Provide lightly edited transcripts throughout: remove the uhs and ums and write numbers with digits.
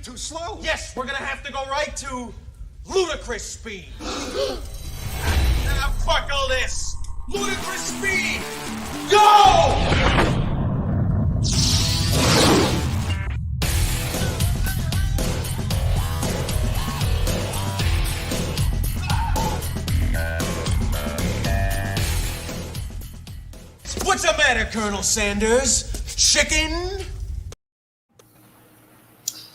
Too slow? Yes, we're gonna have to go right to ludicrous speed. Now buckle this. Ludicrous speed. Go! What's the matter, Colonel Sanders? Chicken?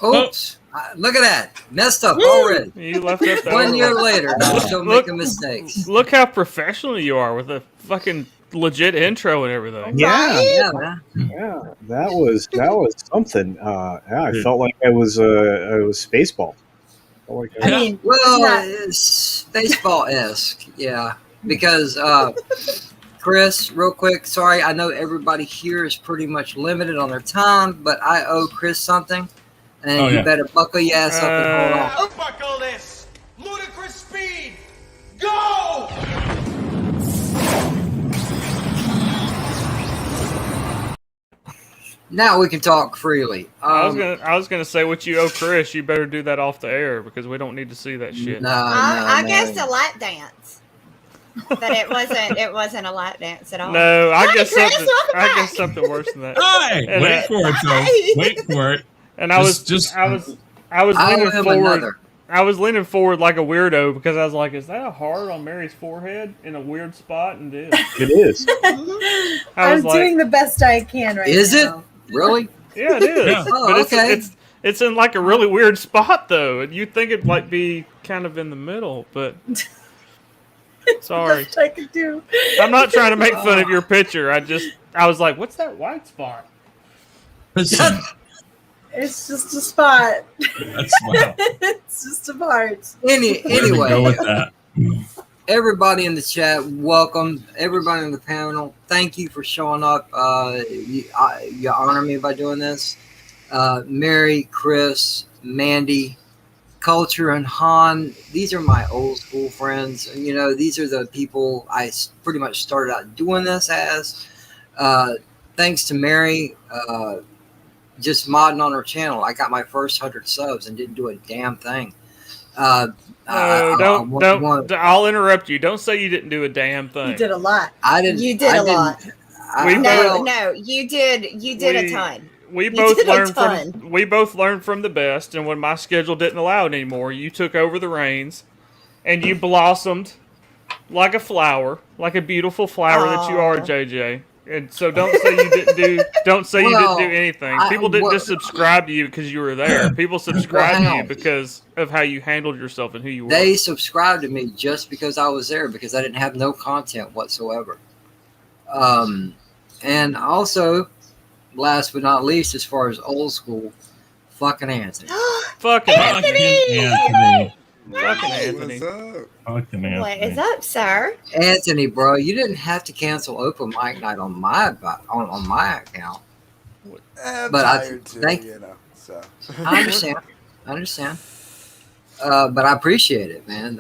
Oops. Look at that. Messed up already. You left that 1 year later. Still making mistakes. Look how professional you are with a fucking legit intro and everything. Yeah. Yeah, man. Yeah, that was something. Yeah, I felt like I was Spaceball. Well, it's Spaceball-esque, yeah. Because Chris, real quick, sorry, I know everybody here is pretty much limited on their time, but I owe Chris something. And you better buckle your ass up and hold on. Buckle this! Ludicrous speed! Go! Now we can talk freely. I was gonna say what you owe Chris. You better do that off the air because we don't need to see that shit. I guess a lap dance, but it wasn't a lap dance at all. No, I guess something worse than that. Hey, wait for it though. Wait for it. And I was leaning forward. I was leaning forward like a weirdo because I was like, "Is that a heart on Mary's forehead in a weird spot?" And it is. I'm doing the best I can right now. Is it really? Yeah, it is. Yeah. But okay. It's in like a really weird spot though, and you'd think it'd like be kind of in the middle, but sorry. Best I could do. I'm not trying to make fun of your picture. I was like, "What's that white spot?" It's just a spot. That's wow. It's just a part. Anyway, go with that. Everybody in the chat, welcome. Everybody on the panel, thank you for showing up. You honor me by doing this. Mary, Chris, Mandy, Culture, and Han. These are my old school friends. You know, these are the people I pretty much started out doing this as. Thanks to Mary. Just modding on her channel. I got my first 100 subs and didn't do a damn thing. I'll interrupt you. Don't say you didn't do a damn thing. You did a lot. I didn't. You did a lot. No, you did a ton. We both learned from the best, and when my schedule didn't allow it anymore, you took over the reins, and you blossomed like a flower, like a beautiful flower that you are, JJ. And so don't say you didn't do. Don't say you didn't do anything. People didn't just subscribe to you because you were there. People subscribed to you because of how you handled yourself and who you were. They subscribed to me just because I was there because I didn't have no content whatsoever. And also, last but not least, as far as old school, fucking Anthony. Fucking Anthony. Fucking Anthony. Fucking Anthony. What is up, sir? Anthony, bro, you didn't have to cancel open mic night on my account. But I think you know. So I understand. But I appreciate it, man.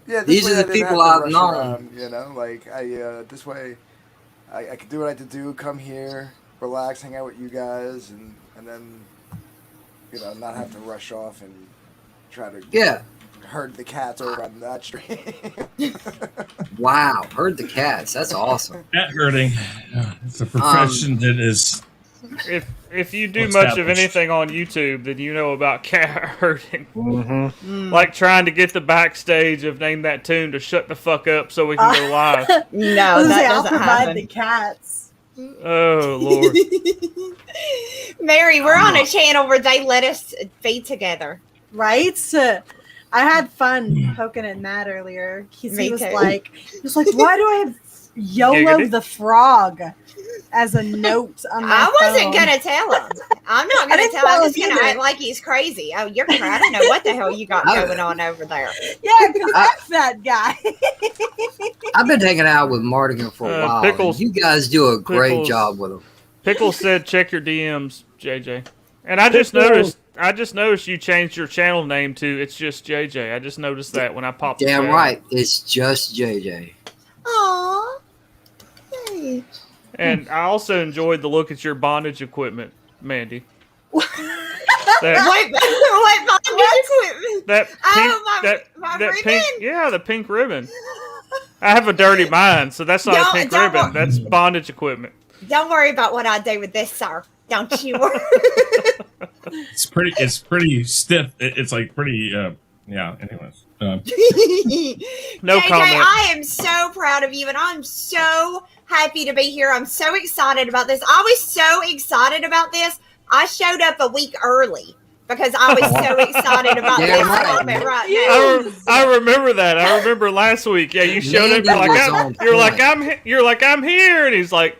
Yeah, these are the people I've known. Around, you know, like this way, I could do what I had to do. Come here, relax, hang out with you guys, and then not have to rush off and try to herd the cats over on that stream. Wow, herd the cats. That's awesome. Cat herding. It's a profession that is if you do Well much of established. anything on YouTube, then you know about cat herding. Mm-hmm. Like trying to get the backstage of Name That Tune to shut the fuck up so we can go live. No, I'll that doesn't provide happen. the cats. Oh Lord. Mary, we're on a channel where they let us feed together. Right? I had fun poking at Matt earlier. He Me was too. like, why do I have YOLO Giggity. the frog as a note on my I wasn't phone? gonna tell him. I'm not I gonna didn't tell him. I'm tell just him gonna either. act like he's crazy. Oh, you're crazy. I don't know what the hell you got going on over there. Yeah, because F that guy. I've been hanging out with Mardigan for a while. Pickles- and you guys do a great Pickles- job with him. Pickle said check your DMs, JJ. And I just noticed you changed your channel name to It's Just JJ. I just noticed that when I popped the Damn chat. right. It's just JJ. Aww. Hey. And I also enjoyed the look at your bondage equipment, Mandy. What? That, What bondage equipment? that pink, Oh, my that ribbon? pink, yeah, the pink ribbon. I have a dirty mind, so that's not a pink Don't ribbon. That's bondage equipment. Don't worry about what I do with this, sir. Don't you worry. It's pretty stiff. It's like pretty. Yeah. Anyways. No JJ, comment. I am so proud of you, and I'm so happy to be here. I'm so excited about this. I was so excited about this. I showed up a week early because I was so excited about Yeah, this right. moment right now. I remember that. I remember last week. Yeah, you showed up. Mandy was You're on like I'm here, and he's like,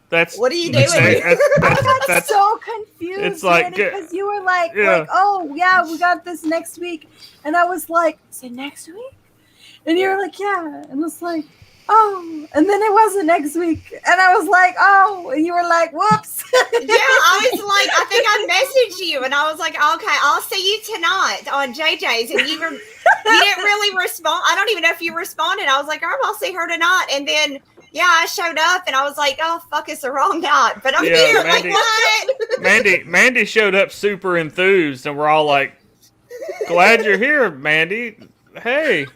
that's What are you that's- doing? that's- I got that's- so confused. it's like, because you were like, yeah. oh yeah, we got this next week, and I was like, is it next week? And you were like, yeah, and it's like, oh, and then it wasn't next week, and I was like, oh, and you were like, whoops. Yeah, I was like, I think I messaged you, and I was like, okay, I'll see you tonight on JJ's, and you didn't really respond. I don't even know if you responded. I was like, oh, I'll see her tonight, and then yeah, I showed up, and I was like, oh fuck, it's the wrong night, but I'm Yeah, here. Mandy- Like what? Mandy showed up super enthused, and we're all like, glad you're here, Mandy. Hey.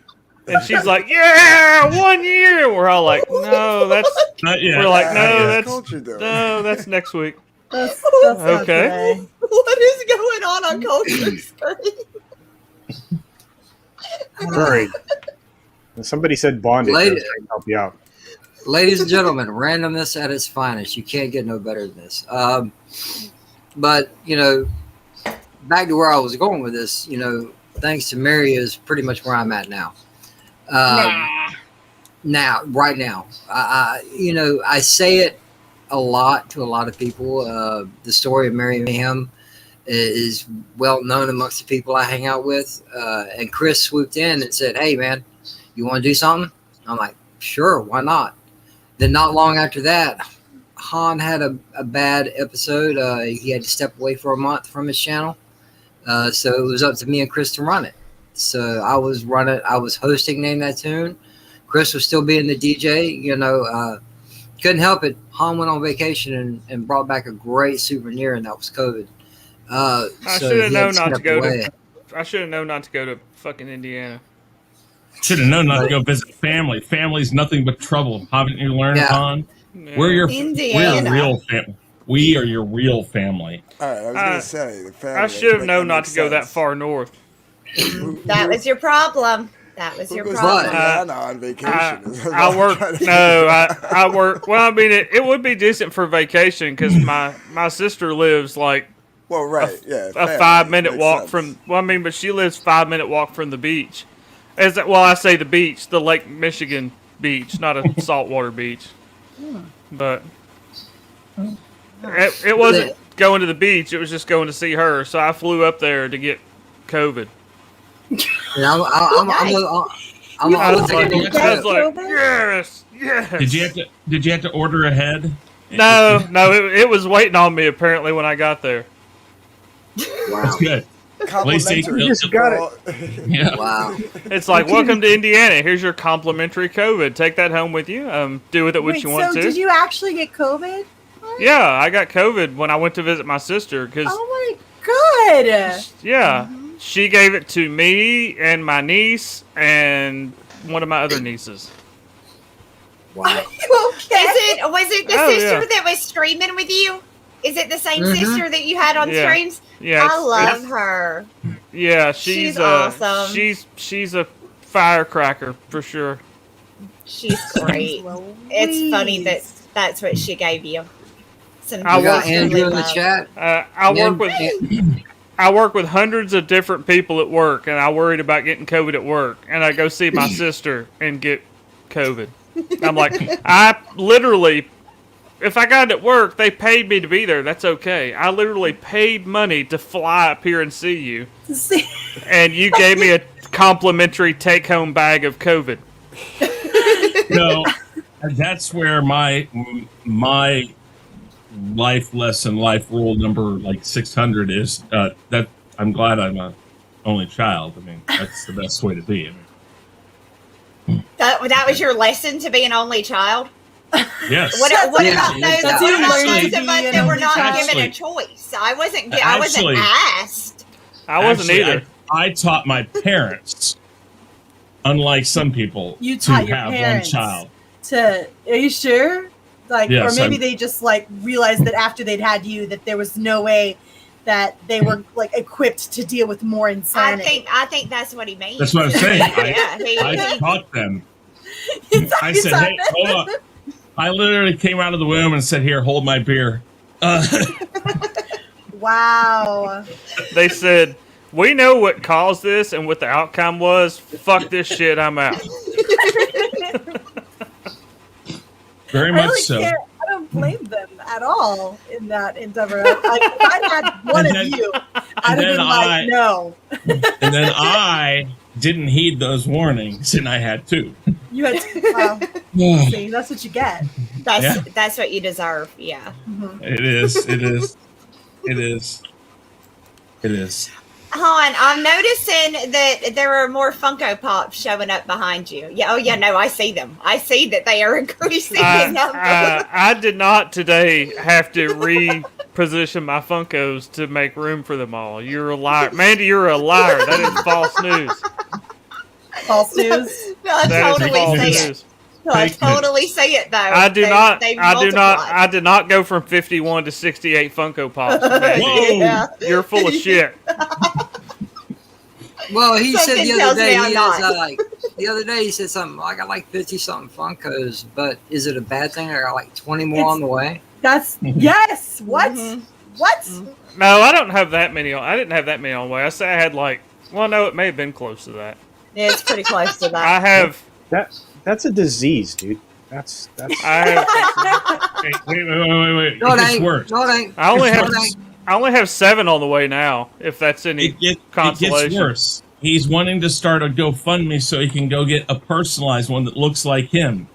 And she's like, yeah, 1 year. We're all like, no, that's. Not yet. We're like, How no, is that's culture doing? no, that's next week. That's Okay. What is going on Culture Screen? Sorry. Somebody said bondage. I was Lady- trying to help you out. Ladies and gentlemen, randomness at its finest. You can't get no better than this. But, back to where I was going with this, thanks to Mary is pretty much where I'm at now. Right now. I say it a lot to a lot of people. The story of Mary Mayhem is well known amongst the people I hang out with. And Chris swooped in and said, hey, man, you want to do something? I'm like, sure, why not? Then not long after that, Han had a bad episode. He had to step away for a month from his channel. So it was up to me and Chris to run it. So I was hosting Name That Tune. Chris was still being the DJ. Couldn't help it. Han went on vacation and brought back a great souvenir, and that was COVID. I So should have he had known not to stepped go away. to. I should have known not to go to fucking Indiana. Should have known not to go visit family. Family's nothing but trouble. Haven't you learned, Yeah. Han? Yeah. We're Indiana. a real family. We are your real family. All right, I was gonna say the family. I should have make known that not make to go that sense. far north. That was your problem. That was Who your goes to problem. Indiana on vacation? I work. No, I work. Well, I mean, it would be decent for vacation because my sister lives like Well, right, yeah. a family, 5-minute makes walk sense. from. Well, I mean, but she lives 5-minute walk from the beach. I say the beach, the Lake Michigan beach, not a saltwater beach. But it wasn't going to the beach; it was just going to see her. So I flew up there to get COVID. And I'm I was like, COVID? yes, yes. Did you have to order ahead? No, it was waiting on me apparently when I got there. wow. That's good. Complimentary. You just got it. Yeah. Wow. It's like, welcome to Indiana. Here's your complimentary COVID. Take that home with you. Do with it what Wait, you want so to. did you actually get COVID? Yeah, I got COVID when I went to visit my sister because Oh my god! yeah, she gave it to me and my niece and one of my other nieces. Wow. You okay? Was it the Oh, sister yeah. that was streaming with you? Is it the same sister that you had on streams? Yeah, I love her. Yeah, she's awesome. She's a firecracker for sure. She's great. It's funny that that's what she gave you. I got Andrew in the chat. I work with hundreds of different people at work, and I worried about getting COVID at work, and I go see my sister and get COVID. I'm like, I literally, if I got it at work, they paid me to be there. That's okay. I literally paid money to fly up here and see you, and you gave me a complimentary take-home bag of COVID. No, that's where my life lesson, life rule number like 600 is that I'm glad I'm an only child. I mean, that's the best way to be. I mean, that was your lesson, to be an only child? Yes. What about those of us that were not given a choice? I wasn't asked. I wasn't either. I taught my parents, unlike some people, you taught your have parents one child. Are you sure? Like, yes, or maybe they just like realized that after they'd had you, that there was no way that they were like equipped to deal with more insanity. I think that's what he means. That's what I'm saying. I taught them. I said, "Hey, hold up." I literally came out of the womb and said, "Here, hold my beer." Wow. They said, "We know what caused this and what the outcome was. Fuck this shit. I'm out." Very much so. I don't blame them at all in that endeavor. If I had one of you, I'd have been like, no. And then I didn't heed those warnings, and I had two. You had to. Well, see, that's what you get. That's what you deserve. Yeah. Mm-hmm. It is. Han, I'm noticing that there are more Funko Pops showing up behind you. Yeah. Oh, yeah. No, I see them. I see that they are increasing in number. I did not today have to reposition my Funkos to make room for them all. You're a liar. Mandy, you're a liar. That is false news. False news? No, I totally see it. No, I totally see it though. I did not go from 51 to 68 Funko Pops. Whoa. Yeah. You're full of shit. Well, he said Something the other tells me day I'm not. the other day he said something. I got like 50 something Funkos, but is it a bad thing? I got like 20 more on the way. That's yes. What? Mm-hmm. What? No, I don't have that many. I didn't have that many on the way. I say I had like. Well, no, it may have been close to that. Yeah, it's pretty close to that. I have. That's a disease, dude. That's. I have. Wait. No, It gets worse. No, it ain't. I only have 7 on the way now. If that's any consolation. It gets worse. He's wanting to start a GoFundMe so he can go get a personalized one that looks like him.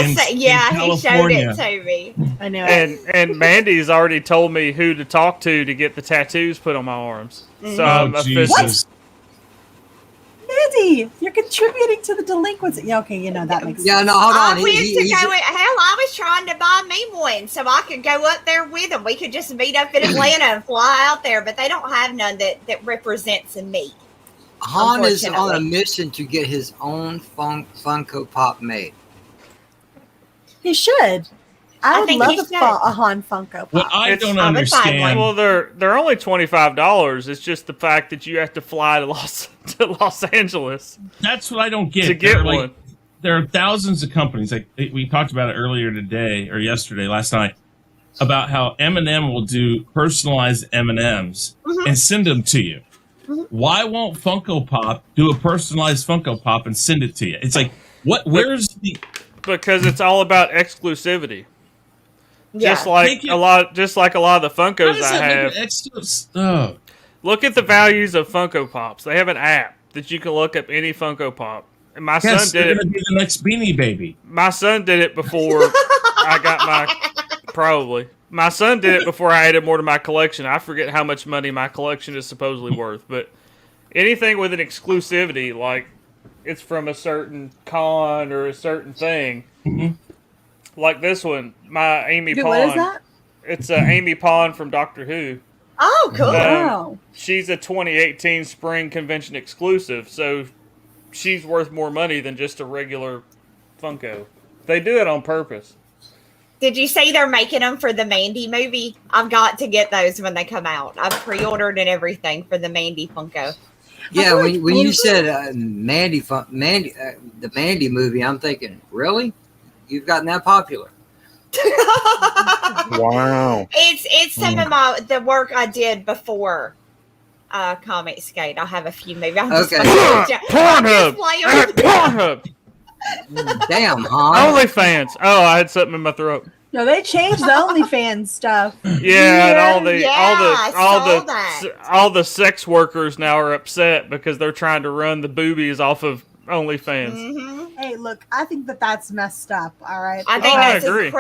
He showed it to me. I know. And Mandy's already told me who to talk to get the tattoos put on my arms. So I'm Jesus. Mandy, you're contributing to the delinquency. Yeah, okay, that makes sense. Yeah, no, hold on. I was trying to buy me one so I could go up there with them. We could just meet up in Atlanta and fly out there, but they don't have none that represents me. Han is on a mission to get his own Funko Pop made. He should. I would think love he should. a Han Funko Pop. What I don't I would find understand. well, they're only $25. It's just the fact that you have to fly to Los Angeles. That's what I don't get. To get one. There are thousands of companies. Like we talked about it earlier today or yesterday, last night, about how M&M will do personalized M&Ms and send them to you. Why won't Funko Pop do a personalized Funko Pop and send it to you? It's like, what? Where's the? Because it's all about exclusivity. Yeah. Just like a lot of the Funkos I have. Look at the values of Funko Pops. They have an app that you can look up any Funko Pop. And my son did it. Be the next Beanie Baby. My son did it before I got my son did it before I added more to my collection. I forget how much money my collection is supposedly worth, but anything with an exclusivity, like it's from a certain con or a certain thing. Like this one, my Amy Pond. What is that? It's Amy Pond from Doctor Who. Oh, cool. Wow. She's a 2018 spring convention exclusive, so she's worth more money than just a regular Funko. They do it on purpose. Did you say they're making them for the Mandy movie? I've got to get those when they come out. I've pre-ordered and everything for the Mandy Funko. Yeah, when you said the Mandy movie, I'm thinking, really? You've gotten that popular? Wow. It's some of the work I did before Comic Skate. I'll have a few maybe. I'm just Okay. Pornhub. Pornhub. Damn, huh? OnlyFans. Oh, I had something in my throat. No, they changed the OnlyFans stuff. Yeah, and I saw all the sex workers now are upset because they're trying to run the boobies off of OnlyFans. Mm-hmm. Hey, look, I think that's messed up. All right, I think I agree.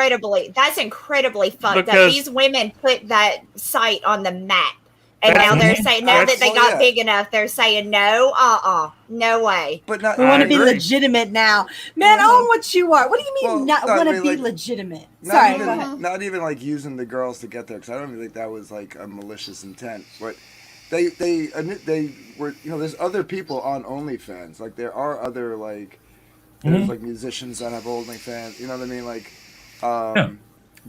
that's incredibly fucked up. Because- These women put that site on the map. And now they're saying, now that they got big enough, they're saying, no, no way. But not, we want to I be agree. legitimate now. Man, own what you are. What do you mean Well, want to be like, legitimate? Sorry, go ahead. Not even like using the girls to get there, because I don't even think that was like a malicious intent. But they were, you know, there's other people on OnlyFans. Like there are other like there's like musicians that have OnlyFans. You know what I mean? Like,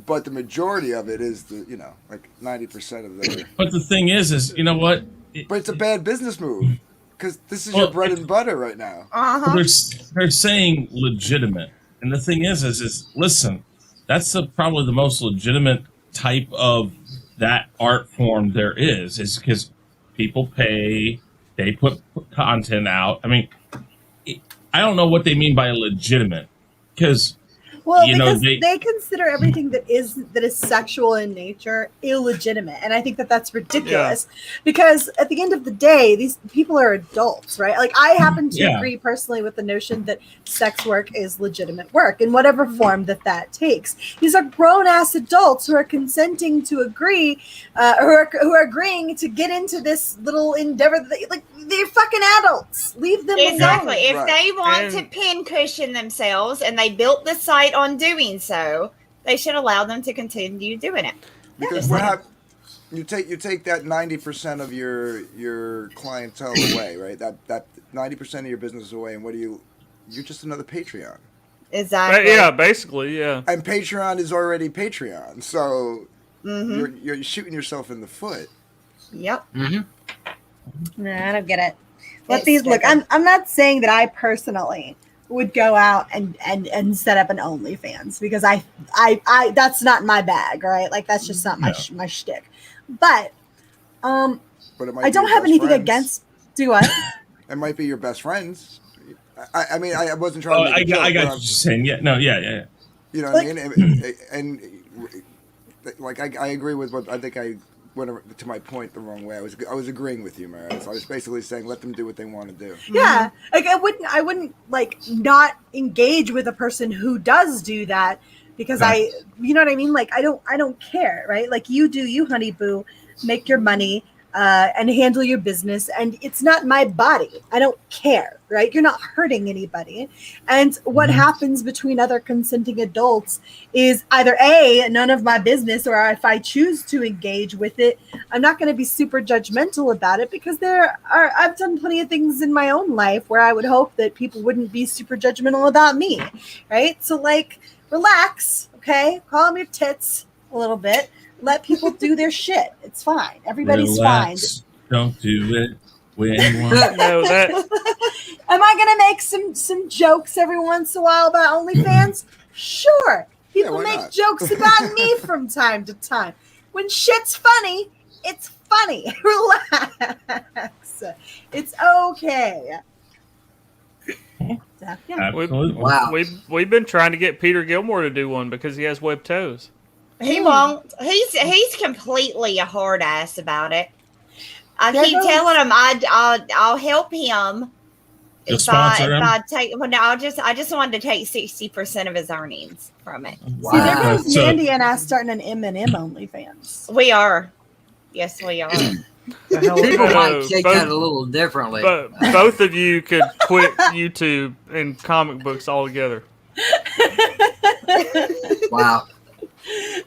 but the majority of it is the, you know, like 90% of the. But the thing is, you know what? But it's a bad business move, because this is your bread and butter right now. They're saying legitimate, and the thing is listen, that's probably the most legitimate type of that art form there is because people pay, they put content out. I mean, I don't know what they mean by legitimate, because. Well, you know, because they consider everything that is sexual in nature illegitimate, and I think that's ridiculous. Yeah. Because at the end of the day, these people are adults, right? Like I happen to agree personally with the notion that sex work is legitimate work in whatever form that takes. These are grown-ass adults who are consenting to agree, who are agreeing to get into this little endeavor. They're fucking adults. Leave them exactly. alone. If they want to pincushion themselves and they built the site on doing so, they should allow them to continue doing it. Because you take that 90% of your clientele away, right? That 90% of your business away, and you're just another Patreon. Exactly. Yeah, basically, yeah. And Patreon is already Patreon, so you're shooting yourself in the foot. Yep. Nah, I don't get it. Look, I'm not saying that I personally would go out and set up an OnlyFans, because I that's not my bag, right? Like that's just not my shtick. But I don't have anything against. Do what? It might be your best friends. I mean, I wasn't trying to. I got what you're saying. Yeah, no, yeah. You know what I mean? And like I agree with what I think I went to my point the wrong way. I was agreeing with you, Mara. So I was basically saying let them do what they want to do. Yeah, like I wouldn't like not engage with a person who does do that, because you know what I mean? Like I don't care, right? Like you do you, honey boo, make your money and handle your business, and it's not my body. I don't care, right? You're not hurting anybody. And what happens between other consenting adults is either A, none of my business, or if I choose to engage with it, I'm not going to be super judgmental about it, because I've done plenty of things in my own life where I would hope that people wouldn't be super judgmental about me, right? So like, relax, okay? Calm your tits a little bit. Let people do their shit. It's fine. Everybody's fine. Don't do it when you want. No, that. Am I gonna make some jokes every once in a while about OnlyFans? Sure. People make not? jokes about me from time to time. When shit's funny, it's funny. Relax. It's okay. Yeah. We've been trying to get Peter Gilmore to do one because he has webbed toes. He won't. He's completely a hard ass about it. I keep telling him I'll help him. You'll sponsor him? I just wanted to take 60% of his earnings from it. Wow. See, there goes Mandy and I starting an M&M OnlyFans. We are. Yes, we are. People might take that a little differently. But both of you could quit YouTube and comic books altogether. Wow.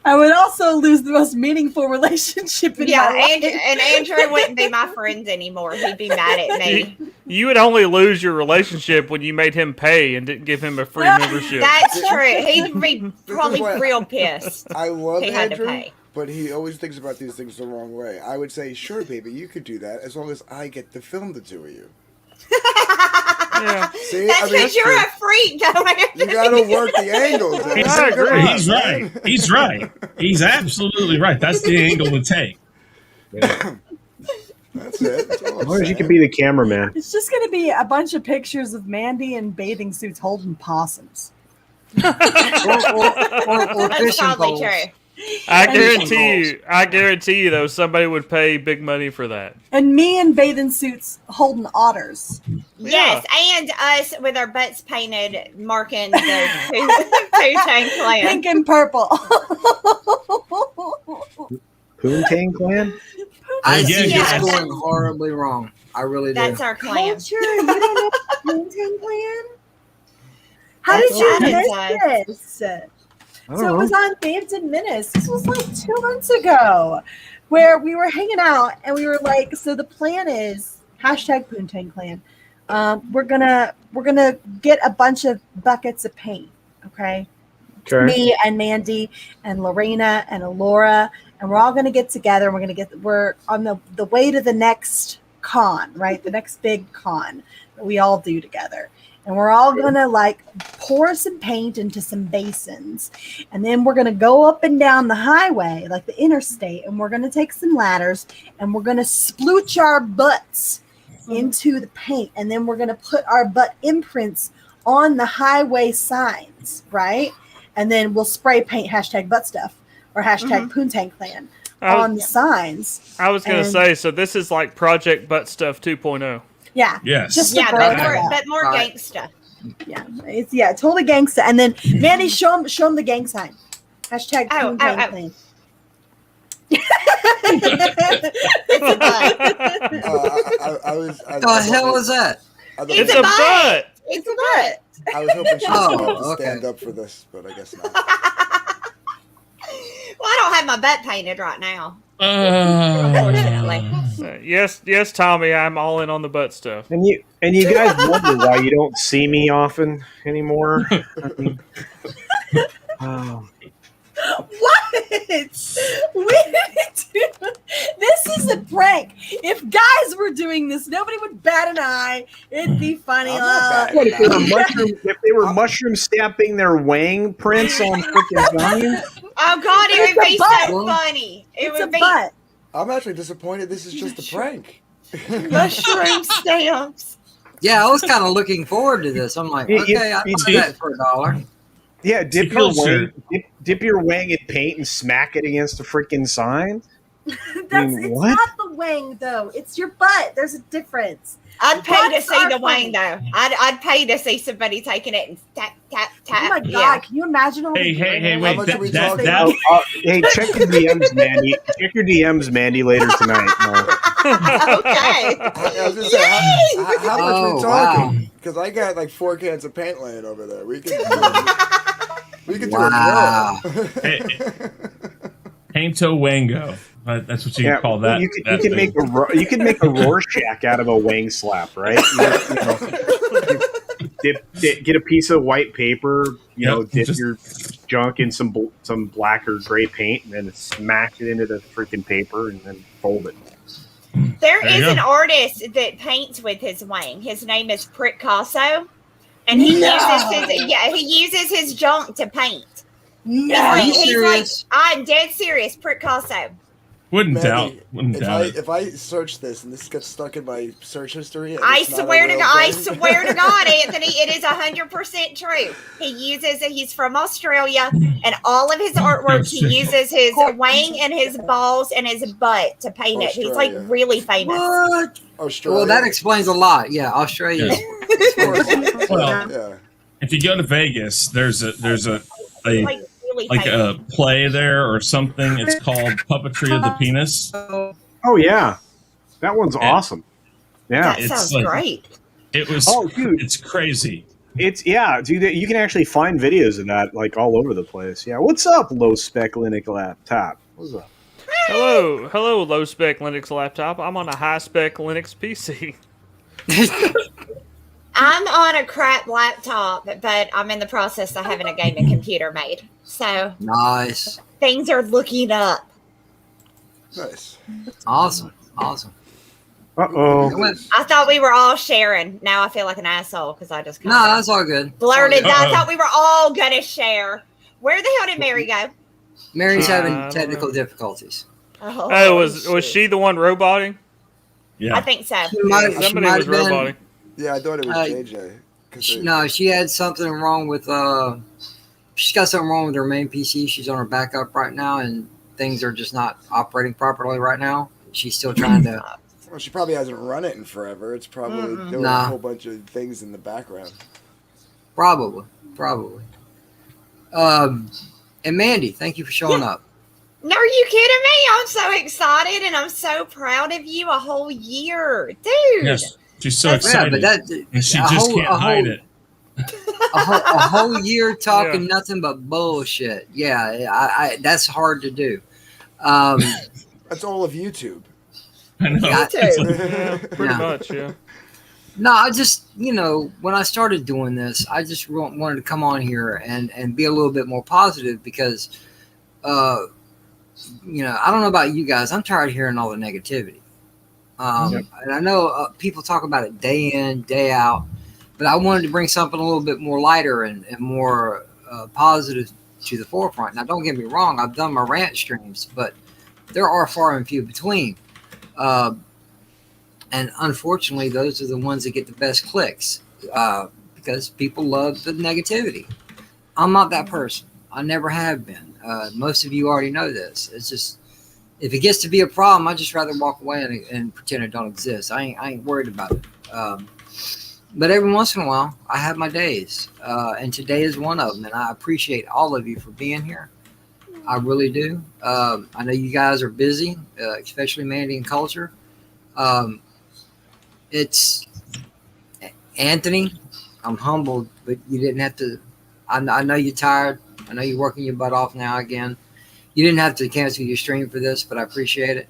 I would also lose the most meaningful relationship in Yeah, my life. and Andrew wouldn't be my friend anymore. He'd be mad at me. You would only lose your relationship when you made him pay and didn't give him a free membership. That's true. He'd be probably what- real pissed. I love He had to Andrew, pay. but he always thinks about these things the wrong way. I would say, sure, baby, you could do that as long as I get to film the two of you. Yeah. See, That's because you're true. a freak, though. You gotta work the angles. I agree. He's right. He's right. He's absolutely right. That's the angle to take. That's it. That's all As I'm long as you saying. can be the cameraman. It's just going to be a bunch of pictures of Mandy in bathing suits holding possums. or That's fishing probably poles. true. I Fishing guarantee you, though, somebody would pay big money for that. And me in bathing suits holding otters. Yes, and us with our butts painted, marking the two-tone clan. Pink and purple. Poontang Clan? I Again, see yeah, this that- going horribly wrong. I really do. That's our clan. Culture. You don't know Poontang Clan? How That's did you what miss this? I So don't it know. was on Phantom Menace. This was like 2 months ago, where we were hanging out and we were like, so the plan is hashtag Poontang Clan. We're gonna get a bunch of buckets of paint. Okay. Okay. Me and Mandy and Lorena and Alora, and we're all gonna get together. And we're on the way to the next con, right? The next big con that we all do together. And we're all gonna like pour some paint into some basins, and then we're gonna go up and down the highway, like the interstate, and we're gonna take some ladders and we're gonna splooch our butts into the paint, and then we're gonna put our butt imprints on the highway signs, right? And then we'll spray paint hashtag butt stuff or hashtag Poontang Clan on the signs. I was going to And- say, so this is like Project Butt Stuff 2.0. Yeah. Yes. Just Yeah, to but break more, it up. but more Right. gangsta. Yeah, it's totally gangsta. And then Mandy, show him the gang sign. Hashtag Oh, Poontang oh, oh. Clan. It's a butt. I was. The hell is that? It's a butt. It's a butt. I was hoping she was Oh, going to have to okay. stand up for this, but I guess not. Well, I don't have my butt painted right now, unfortunately. Yes, Tommy, I'm all in on the butt stuff. And you guys wonder why you don't see me often anymore. I mean, What? We didn't do this is a prank. If guys were doing this, nobody would bat an eye. It'd be funny. I'm not what, batting if they were mushroom stamping their wang prints on freaking vines? Oh God, it It's would a be butt. so funny. It It's a would be butt. I'm actually disappointed. This is just a prank. mushroom stamps. Yeah, I was kind of looking forward to this. I'm like, You- okay, I'll you- buy that for $1. Yeah, dip Cool, your wang, dip your wang in paint and smack it against the freaking sign. It's what? not the wang though. It's your butt. There's a difference. I'd pay to Butts see are the funny. wang though. I'd pay to see somebody taking it and tap tap tap. Oh my god! Yeah. Can you imagine all Hey, the hey, hey, urine wait. much That, are we that, talking? that, Hey, check your DMs, Mandy. Check your DMs, Mandy, later tonight. Okay. I was just saying, how much Oh, we talking? Because I got like 4 cans of paint laying over there. We can do Wow. a drill. hey, Painto Wango. That's what you Yeah, call that. you can make a Rorschach out of a wang slap, right? Get a piece of white paper, dip just- your junk in some black or gray paint, and then smack it into the freaking paper, and then fold it. There There you is go. an artist that paints with his wang. His name is Picasso, and he uses his junk to paint. Are you He's serious? like, I'm dead serious, Picasso. Wouldn't Mandy, doubt. Wouldn't doubt it. if I search this and this gets stuck in my search history, and I it's not a swear to real God, I thing- swear to God, Anthony, it is 100% true. He's from Australia, and all of his artwork, he uses his wang and his balls and his butt to paint it. He's like Australia. really famous. What? Australia. Well, that explains a lot. Yeah, Australia. Well, Yeah. if you go to Vegas, there's a Like really like famous. a play there or something. It's called Puppetry of the Penis. Oh yeah, that one's awesome. Yeah. That it's sounds like- great. It was. Oh, dude. It's crazy. It's dude. You can actually find videos of that like all over the place. Yeah, what's up, low spec Linux laptop? What's up? Hello, low spec Linux laptop. I'm on a high spec Linux PC. I'm on a crap laptop, but I'm in the process of having a gaming computer made. So Nice. things are looking up. Nice. Awesome. Uh-oh. I thought we were all sharing. Now I feel like an asshole because I just No, that's all good. blurted. Uh-oh. I thought we were all gonna share. Where the hell did Mary go? Mary's I having don't technical know. difficulties. Oh, was shit. she the one roboting? Yeah. I think so. She might Somebody was have been. roboting. Yeah, I thought it was JJ. 'cause No, she had something wrong with. She's got something wrong with her main PC. She's on her backup right now, and things are just not operating properly right now. She's still trying to. Well, she probably hasn't run it in forever. It's probably doing Nah. a whole bunch of things in the background. Probably. And Mandy, thank you for showing up. No, are you kidding me? I'm so excited and I'm so proud of you. A whole year, dude. Yes. She's so Yeah, excited. but that and she a just whole- can't a hide whole- it. a whole year talking Yeah. nothing but bullshit. Yeah, I that's hard to do. That's all of YouTube. I know. Yeah, It's like- Yeah, pretty Yeah. much. Yeah. No, I just, when I started doing this, I just wanted to come on here and be a little bit more positive because, I don't know about you guys. I'm tired of hearing all the negativity. And I know people talk about it day in, day out, but I wanted to bring something a little bit more lighter and more positive to the forefront. Now, don't get me wrong. I've done my rant streams, but there are far and few between. And unfortunately, those are the ones that get the best clicks because people love the negativity. I'm not that person. I never have been. Most of you already know this. It's just, if it gets to be a problem, I'd just rather walk away and pretend it don't exist. I ain't worried about it. But every once in a while, I have my days. And today is one of them. And I appreciate all of you for being here. I really do. I know you guys are busy, especially Mandy and Culture. It's Anthony. I'm humbled, but you didn't have to. I know you're tired. I know you're working your butt off now again. You didn't have to cancel your stream for this, but I appreciate it.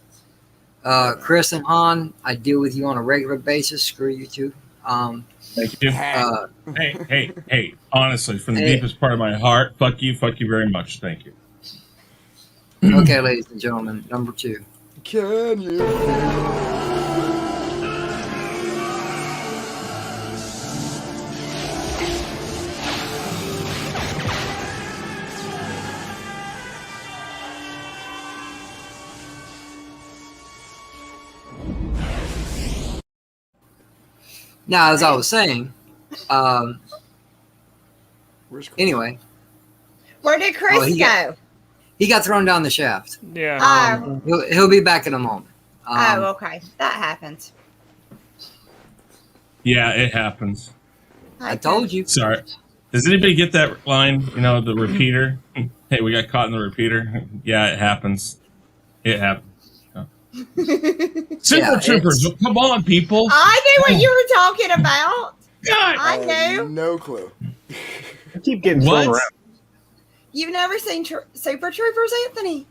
Chris and Han, I deal with you on a regular basis. Screw you two. Thank you. Hey. Honestly, from the deepest part of my heart, fuck you very much. Thank you. Okay, ladies and gentlemen, number 2. Can you? Now, as I was saying, Where's Chris? anyway, Where did Chris he go? got- he got thrown down the shaft. Yeah. He'll be back in a moment. Okay. That happens. Yeah, it happens. I told you. Sorry. Does anybody get that line? The repeater. Hey, we got caught in the repeater. Yeah, it happens. It happens. Super Troopers. Come on, people. I knew what you were talking about. God. I knew. No clue. I keep getting thrown around. You've never seen Super Troopers, Anthony?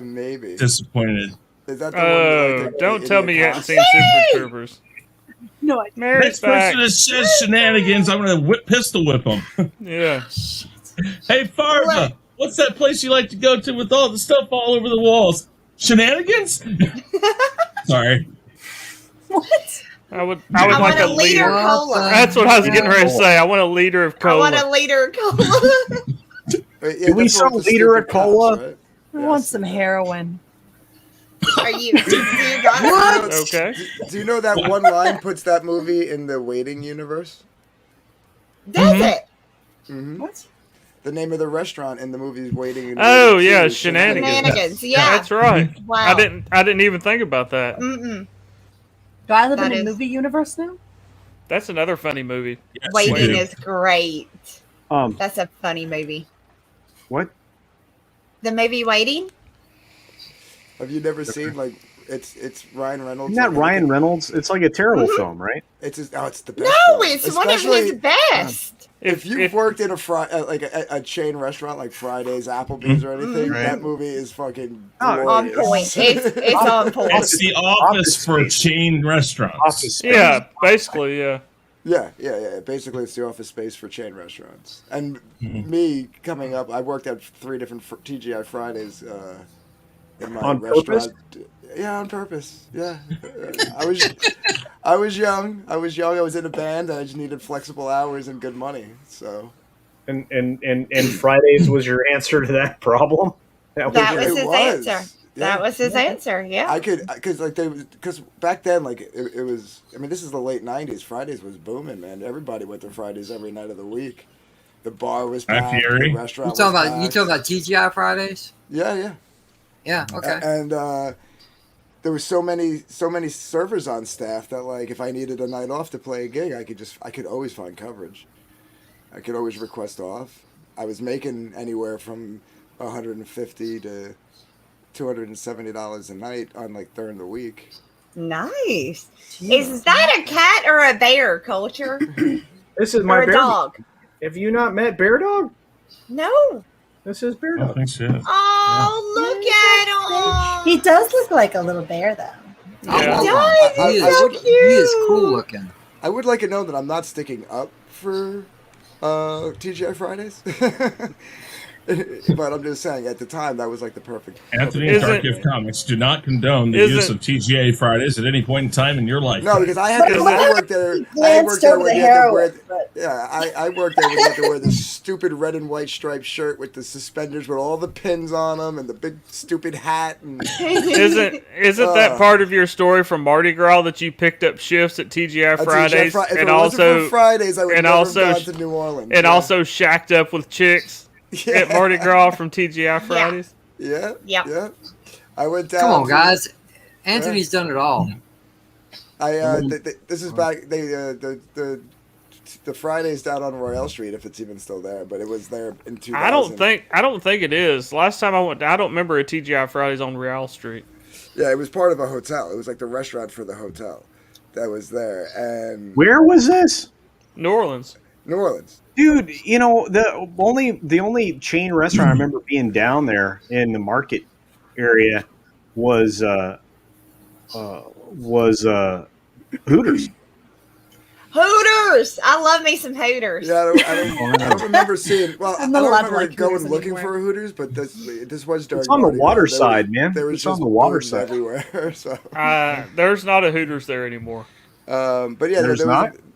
Maybe. Disappointed. Is that the one with, like, the Don't tell me you idiot haven't cops? seen Super Troopers. No, Mary's Next back. person that says shenanigans, I'm going to pistol whip them. Yeah. Hey, Farva, what's that place you like to go to with all the stuff all over the walls? Shenanigans? Sorry. what? I would I like want a a liter liter. of cola. That's what I was getting ready to say. I want a liter of I cola. want a liter of cola. Wait, yeah, Can we that's sell what the liter of stupid cops, cola? right? I want some heroin. Are you? Do you got What? Okay. Do you know that one line puts that movie in the waiting universe? Does it? Mm-hmm. What? The name of the restaurant in the movie is Waiting. Oh, Waiting yeah, too, Shenanigans. Shenanigans. Yeah. That's right. Wow. I didn't even think about that. Mm-mm. Do I live That in a is- movie universe now? That's another funny movie. Yes, Waiting you do. is great. Um, That's a funny movie. what? The movie Waiting? Have you never seen, like, It's Ryan Reynolds. Isn't that Ryan Reynolds? It's like a terrible film, right? It's the best. No, film. it's one of his best. If you've worked in a chain restaurant like Fridays, Applebee's, or anything, that movie is fucking on point. It's on point. It's the office for chain restaurants. Yeah, basically, yeah. Yeah. Basically, it's the office space for chain restaurants. And me coming up, I worked at 3 different TGI Fridays in my restaurant. Purpose? Yeah, on purpose. Yeah, I was young. I was in a band, and I just needed flexible hours and good money. So, And Fridays was your answer to that problem. That was his answer. That was his answer. Yeah, I could because back then it was. I mean, this is the late '90s. Fridays was booming, man. Everybody went to Fridays every night of the week. The bar was packed. The restaurant. You talking about TGI Fridays? Yeah. Yeah. Okay. And there was so many servers on staff that if I needed a night off to play a gig, I could always find coverage. I could always request off. I was making anywhere from $150 to $270 a night on during the week. Nice. Is that a cat or a bear, Culture? This is or my a bear dog? Have you not met Bear Dog? No. This is Bear I Dog. think so. Oh, look at him. He does look like a little bear, though. Yeah. He does. He's so cute. He is cool looking. I would like it known that I'm not sticking up for TGI Fridays. But I'm just saying, at the time, that was the perfect. Anthony and Dark Gift Comics do not condone the use of TGA Fridays at any point in time in your life. No, because I worked there. I worked there when you had to wear. I worked there when you had to wear the stupid red and white striped shirt with the suspenders with all the pins on them and the big stupid hat. And Isn't that part of your story from Mardi Gras that you picked up shifts at TGI Fridays and also Fridays, I would and never also have gone to New Orleans, and also shacked up with chicks at Mardi Gras from TGI Fridays? Yeah. I went down. Come on, guys. Anthony's done it all. This is back. The Fridays down on Royale Street, if it's even still there, but it was there in 2000. I don't think it is. Last time I went, I don't remember a TGI Fridays on Royale Street. Yeah, it was part of a hotel. It was the restaurant for the hotel that was there. And where was this? New Orleans. Dude, the only chain restaurant I remember being down there in the market area was Hooters. Hooters! I love me some Hooters. Yeah, I don't remember seeing. Well, I don't remember going looking anymore. for a Hooters, but this was during. It's on the Mardi Gras. water side, man. There was It's on just the water booths side everywhere. So, there's not a Hooters there anymore. But yeah,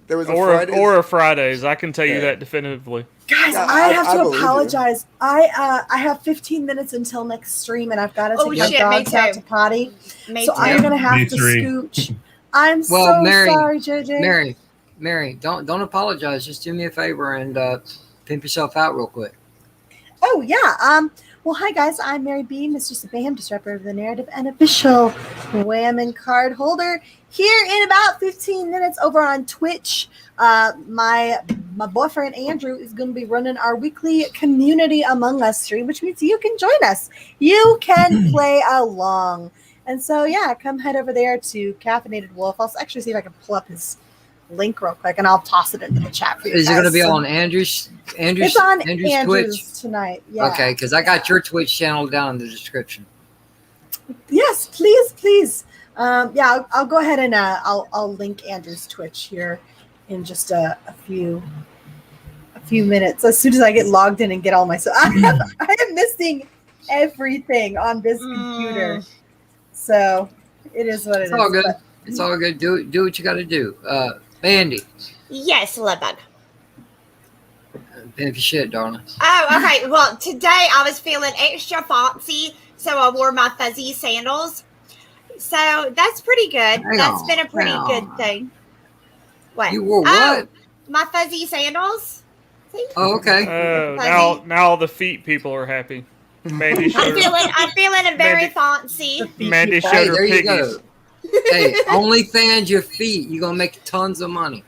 there was a Fridays. Or a Fridays. I can tell you that definitively. Guys, Yeah, I have to believe you. apologize. I have 15 minutes until next stream, and I've got to take my dogs out to potty. Me So too. I'm gonna have Me to three. scooch. I'm Well, so Mary, sorry, JJ. Mary, don't apologize. Just do me a favor and pimp yourself out real quick. Oh yeah. Well, hi guys. I'm Mary B, Mistress of Mayhem, disruptor of the narrative, and official Wham and card holder. Here in about 15 minutes over on Twitch, my boyfriend Andrew is going to be running our weekly Community Among Us stream, which means you can join us. You can play along. And so, yeah, come head over there to Caffeinated Wolf. I'll actually see if I can pull up his link real quick, and I'll toss it into the chat for you. Is it going to be on Andrew's It's on Andrew's Twitch tonight. Yeah. Okay, because I got your Twitch channel down in the description. Yes, please. I'll go ahead and I'll link Andrew's Twitch here in just a few minutes. As soon as I get logged in and get all my stuff, I am missing everything on this computer. So it is what it is. It's all good. But It's all good. Do what you got to do. Bandy, Yes, Lubug. pimp your shit, darling. Oh, okay. Well, today I was feeling extra fancy, so I wore my fuzzy sandals. So that's pretty good. That's been a pretty good thing. What? You wore Oh, what? my fuzzy sandals. See? Oh, okay. Now the feet people are happy. Mandy showed I'm feeling a very fancy. Mandy Hey, showed her there you piggies. go. Hey, OnlyFans your feet. You're gonna make tons of money.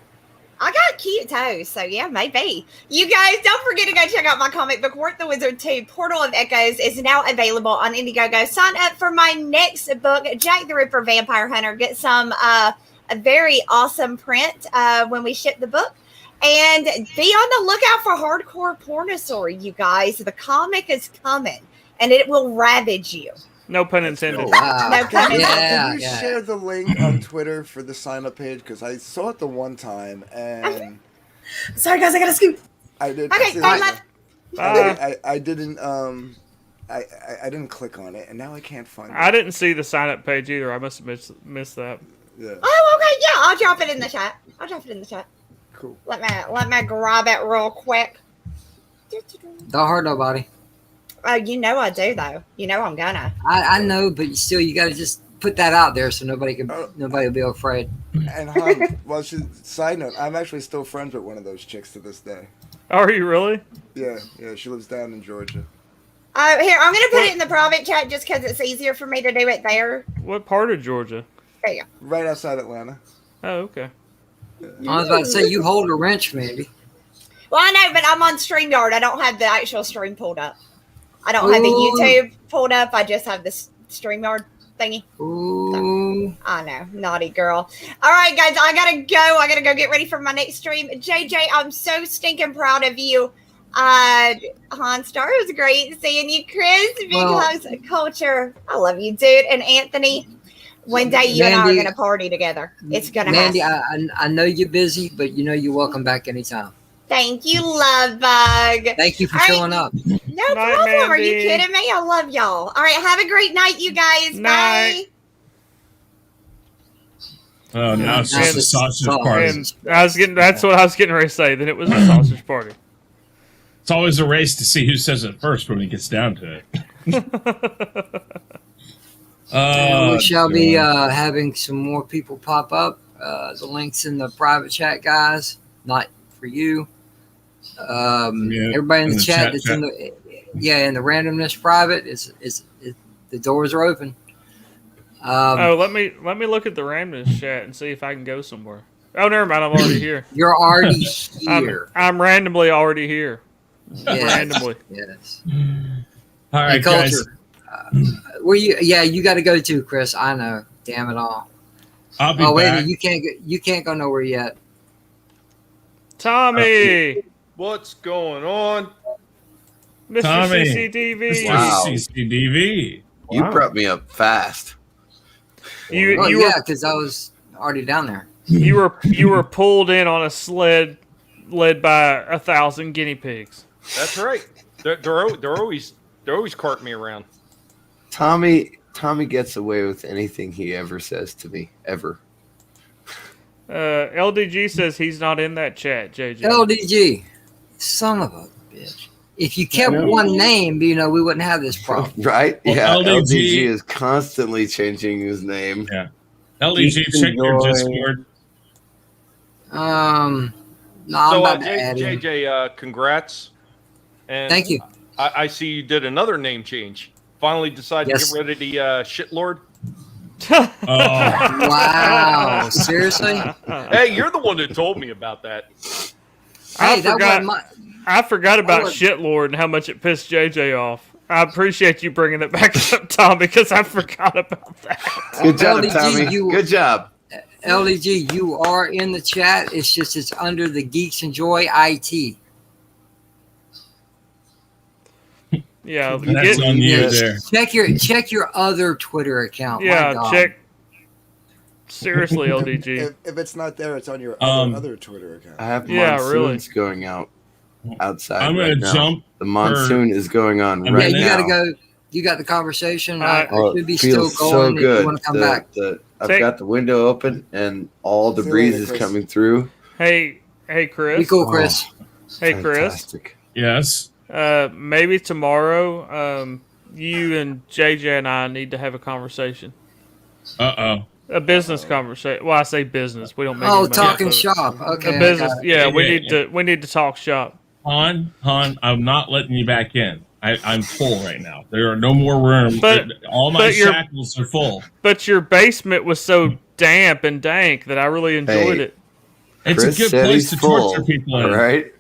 I got cute toes, so yeah, maybe. You guys, don't forget to go check out my comic book, Work the Wizard 2, Portal of Echoes, is now available on Indiegogo. Sign up for my next book, Jack the Ripper Vampire Hunter. Get some a very awesome print when we ship the book. And be on the lookout for Hardcore Pornosaur, you guys. The comic is coming, and it will ravage you. No pun intended. Wow. No pun intended. Can you share the link on Twitter for the sign-up page? Because I saw it the one time, and Sorry, guys, I got to scoop. I did. Okay, I didn't. I didn't click on it, and now I can't find it. I didn't see the sign up page either. I must have missed that. Yeah. Oh, okay, yeah, I'll drop it in the chat. Cool. Let me grab it real quick. Don't hurt nobody. Oh, you know I do though. You know I'm gonna. I know, but still, you got to just put that out there so nobody will be afraid. And Han, well, side note, I'm actually still friends with one of those chicks to this day. Are you really? Yeah, she lives down in Georgia. Here, I'm gonna put it in the private chat just because it's easier for me to do it there. What part of Georgia? There you go. Right outside Atlanta. Oh, okay. I was about to say you hold a wrench, maybe. Well, I know, but I'm on StreamYard. I don't have the actual stream pulled up. I don't have the Ooh. YouTube pulled up. I just have the StreamYard thingy. Ooh. So, I know, naughty girl. All right, guys, I gotta go. I gotta go get ready for my next stream. JJ, I'm so stinking proud of you. Honstar, it was great seeing you. Chris, big hugs. Culture, I love you, dude. And Anthony, one day you and I are gonna party together. It's gonna happen. Mandy, I know you're busy, but you know you're welcome back anytime. Thank you, Love Bug. Thank you for showing up. No problem. Are you kidding me? I love y'all. All right, have a great night, you guys. Bye. Oh, now it's just a sausage party. And that's what I was getting ready to say. Then it was a sausage party. It's always a race to see who says it first when it gets down to it. We shall be having some more people pop up. The link's in the private chat, guys. Not for you. Everybody in the chat that's in the in the randomness private is the doors are open. Let me look at the randomness chat and see if I can go somewhere. Oh, never mind. I'm already here. You're already here. I'm randomly already here. Yes. Randomly. Yes. All right, guys. Where you? Yeah, you got to go too, Chris. I know. Damn it all. I'll be back. Wait, you can't go nowhere yet. Tommy, what's going on, Mr. Tommy. CCDV? Wow. CCDV. You brought me up fast. Because I was already down there. You were pulled in on a sled led by 1,000 guinea pigs. That's right. They're always carting me around. Tommy gets away with anything he ever says to me, ever. LDG says he's not in that chat, JJ. LDG, son of a bitch. If you kept one name, we wouldn't have this problem. Right? Well, yeah, LDG is constantly changing his name. Yeah. LDG, check your Discord. No, I'm about to add in. JJ, congrats. And Thank you. I see you did another name change. Finally decided to get rid of the shitlord. Wow. Seriously? Hey, you're the one that told me about that. I forgot about shitlord and how much it pissed JJ off. I appreciate you bringing it back up, Tom, because I forgot about that. Good job, LDG, Tommy. Good job. LDG, you are in the chat. It's just it's under the Geeks Enjoy IT. Yeah, that's on you there. Check your other Twitter account. Yeah, check. Seriously, LDG. If it's not there, it's on your other Twitter account. I have monsoons going out outside. I'm going to jump. The monsoon is going on right now. You got to go. You got the conversation. I should be it still feels going. so good. If you want to come back. I've got the window open and all the breeze is coming through. Hey, Chris. Be cool, Chris. Hey, fantastic. Chris. Yes. Maybe tomorrow, you and JJ and I need to have a conversation. A business conversation. Well, I say business. We don't make any talking money shop. Okay. A business. Yeah, we need to talk shop. Han, I'm not letting you back in. I'm full right now. There are no more rooms. All my shackles are full. But your basement was so damp and dank that I really enjoyed it. It's Chris a good said place he's to full, torture people. all right.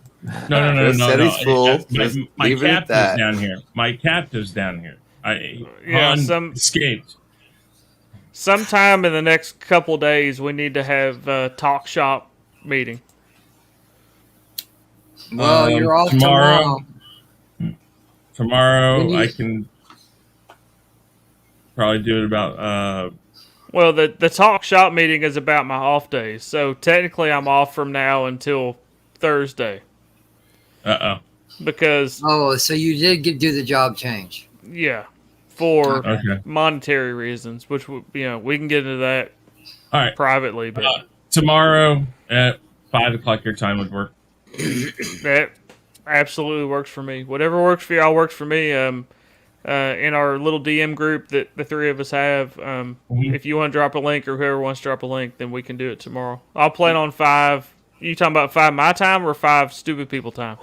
No. Chris said he's full. My Leave it at captive's that. down here. My captive's down here. Yeah, Han escaped. Sometime in the next couple days, we need to have a talk shop meeting. Well, you're off tomorrow. Tomorrow, I can probably do it about. Well, the talk shop meeting is about my off days, so technically I'm off from now until Thursday. Because so you did do the job change. Yeah, for monetary reasons, which we can get into that privately. But tomorrow at 5 o'clock your time would work. That absolutely works for me. Whatever works for y'all works for me. In our little DM group that the three of us have, if you want to drop a link or whoever wants to drop a link, then we can do it tomorrow. I'll plan on 5. You talking about 5 my time or 5 stupid people time?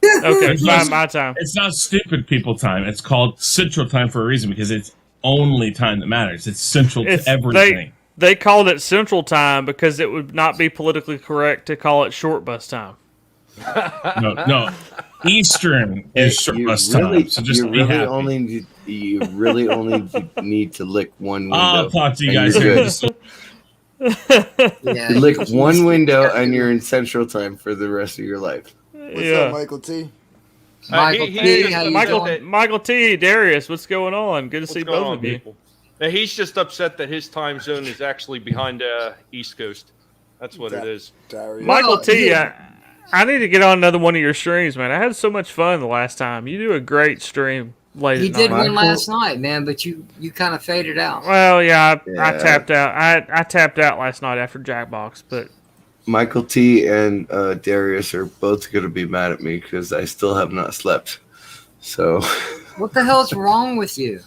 Okay, 5 my time. It's not stupid people time. It's called Central Time for a reason because it's only time that matters. It's central to everything. They called it Central Time because it would not be politically correct to call it short bus time. No. Eastern is short bus time. So just be happy. You really only need to lick one window. I'll talk to you guys here. You lick one window and you're in Central Time for the rest of your life. What's up, Michael T? Michael T, Darius, what's going on? Good to see both of you. Now, he's just upset that his time zone is actually behind East Coast. That's what it is. Michael T, I need to get on another one of your streams, man. I had so much fun the last time. You do a great stream late He at did night. one last night, man, but you kind of faded out. Well, I tapped out. I tapped out last night after Jackbox, but Michael T and Darius are both going to be mad at me because I still have not slept. So, what the hell's wrong with you?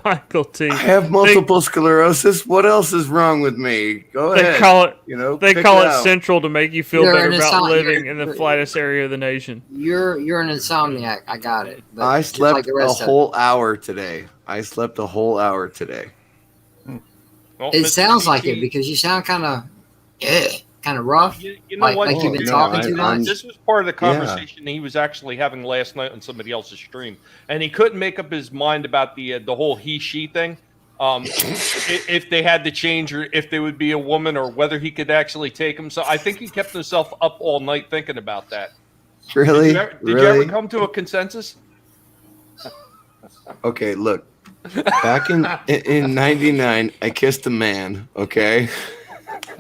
Michael T. I have multiple sclerosis. What else is wrong with me? Go ahead. They call it Central to make you feel better about living in the flattest area of the nation. You're an insomniac. I got it. But I slept a whole hour today. Well, it sounds like it because you sound kind of rough. You know what? Like you've been talking too much. This was part of the conversation he was actually having last night on somebody else's stream, and he couldn't make up his mind about the whole he/she thing. If they had to change, or if they would be a woman, or whether he could actually take them. So I think he kept himself up all night thinking about that. Really? Did you ever come to a consensus? Okay, look. Back in '99, I kissed a man. Okay.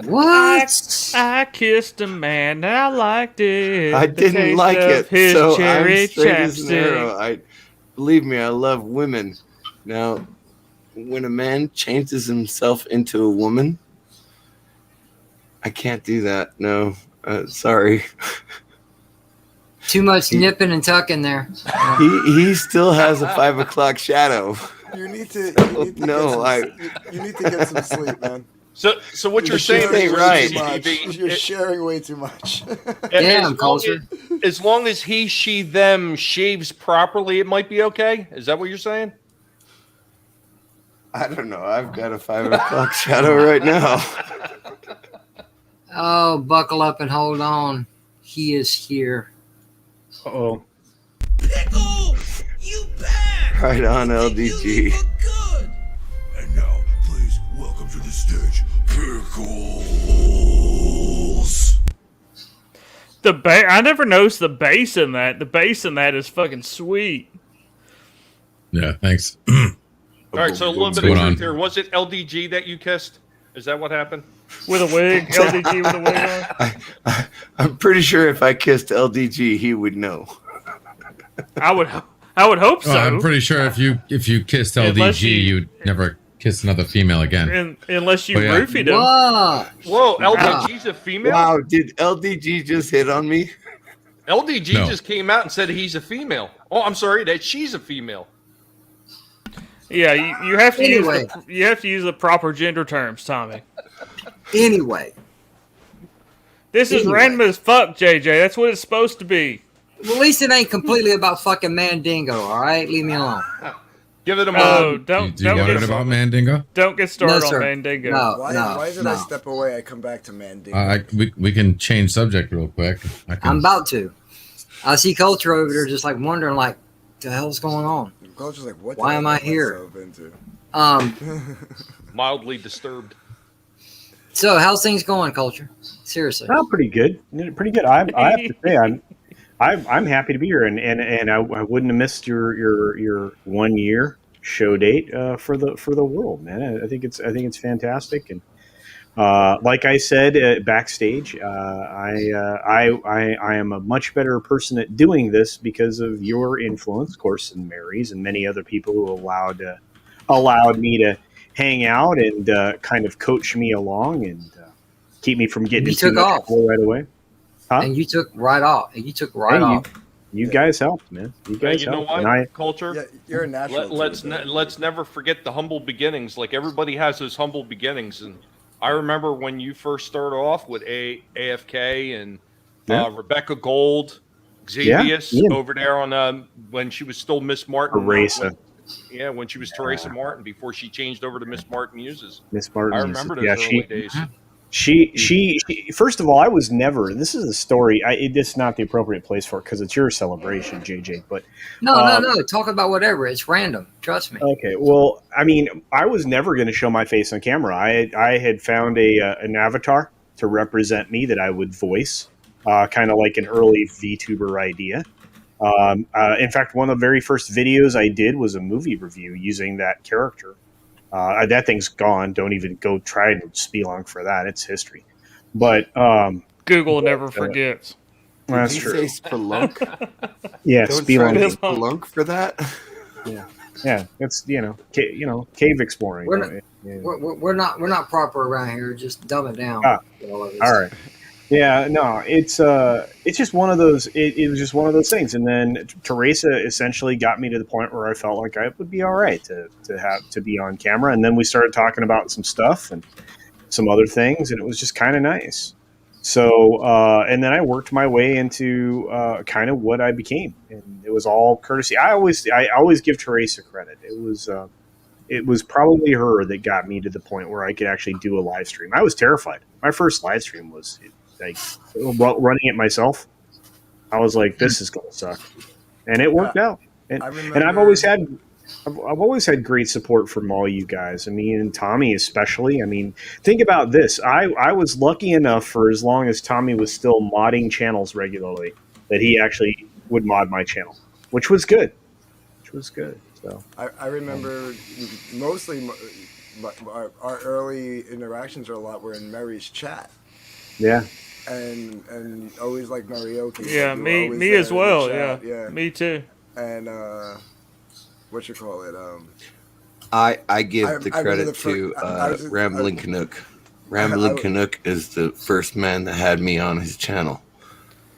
What? I kissed a man. I liked it. I didn't like it. His So cherry I'm straight as an chapstick. arrow. Believe me, I love women. Now, when a man changes himself into a woman, I can't do that. No, sorry. Too much nipping and tucking there. He still has a 5 o'clock shadow. You need to get some sleep, man. So what you're saying ain't right. You're sharing way too much. Damn, culture. As long as he, she, them shaves properly, it might be okay. Is that what you're saying? I don't know. I've got a 5 o'clock shadow right now. Oh, buckle up and hold on. He is here. Uh-oh. Pickle, you back! Right on, LDG. Good. And now, please welcome to the stage, Pickles. I never noticed the bass in that. The bass in that is fucking sweet. Yeah, thanks. All right, so a little bit of going truth on? here. Was it LDG that you kissed? Is that what happened? With a wig, LDG with a wig on. I'm pretty sure if I kissed LDG, he would know. I would hope so. Well, I'm pretty sure if you kissed LDG, you'd never kiss another female again. Unless you Oh, yeah. roofied him. Whoa, LDG's a female? Wow, did LDG just hit on me? LDG No. just came out and said he's a female. Oh, I'm sorry, that she's a female. Yeah, you have to Anyway. use the proper gender terms, Tommy. Anyway. This is random as fuck, JJ. That's what it's supposed to be. Well, at least it ain't completely about fucking Mandingo, all right? Leave me alone. Give it a moment. Do you want it about Mandingo? Don't get started No, on sir. Mandingo. Why is it I step away, I come back to Mandingo? We can change subject real quick. I'm about to. I see Culture over there just like wondering, like, the hell's going on? Culture's like, what? Why am I here? Into? Mildly disturbed. So how's things going, Culture? Seriously. Oh, pretty good. Pretty good. I have to say, I'm happy to be here, and I wouldn't have missed your 1 year show date for the world, man. I think it's fantastic, and like I said backstage, I am a much better person at doing this because of your influence, of course, and Mary's and many other people who allowed me to hang out and kind of coach me along and keep me from getting too much right away. Huh? And you took right off. You guys helped, man. You guys know helped. what? Culture. Yeah, you're a natural. Let's never forget the humble beginnings. Like everybody has those humble beginnings, and I remember when you first started off with AFK and Rebecca Gold, Xavius over there on when she was still Miss Martin. Teresa. When she was Teresa Martin before she changed over to Miss Martin Muses. Miss Martin. I remember those early days. She first of all, I was never. This is a story. It's not the appropriate place for it because it's your celebration, JJ. But no. Talk about whatever. It's random. Trust me. Okay. Well, I mean, I was never going to show my face on camera. I had found an avatar to represent me that I would voice, kind of like an early VTuber idea. In fact, one of the very first videos I did was a movie review using that character. That thing's gone. Don't even go try and spelunk for that. It's history. But Google never forgets. That's Did true. you say spelunk? Yeah, Don't try to spelunk. spelunk for that. Yeah. It's cave exploring. We're not proper around here. Just dumb it down. All right. Yeah, no, it's just one of those. It was just one of those things, and then Teresa essentially got me to the point where I felt like I would be all right to be on camera, and then we started talking about some stuff and some other things, and it was just kind of nice. So, and then I worked my way into kind of what I became, and it was all courtesy. I always give Teresa credit. It was probably her that got me to the point where I could actually do a live stream. I was terrified. My first live stream was like running it myself. I was like, this is gonna suck, and it worked out. And I've always had great support from all you guys. I mean, and Tommy especially. I mean, think about this. I was lucky enough for as long as Tommy was still modding channels regularly that he actually would mod my channel, which was good. So I remember mostly our early interactions were in Mary's chat. Yeah. And always like Marioki. Yeah, me as well. Yeah, me too. And what you call it? I give the credit to Rambling Canuck. Rambling Canuck is the first man that had me on his channel.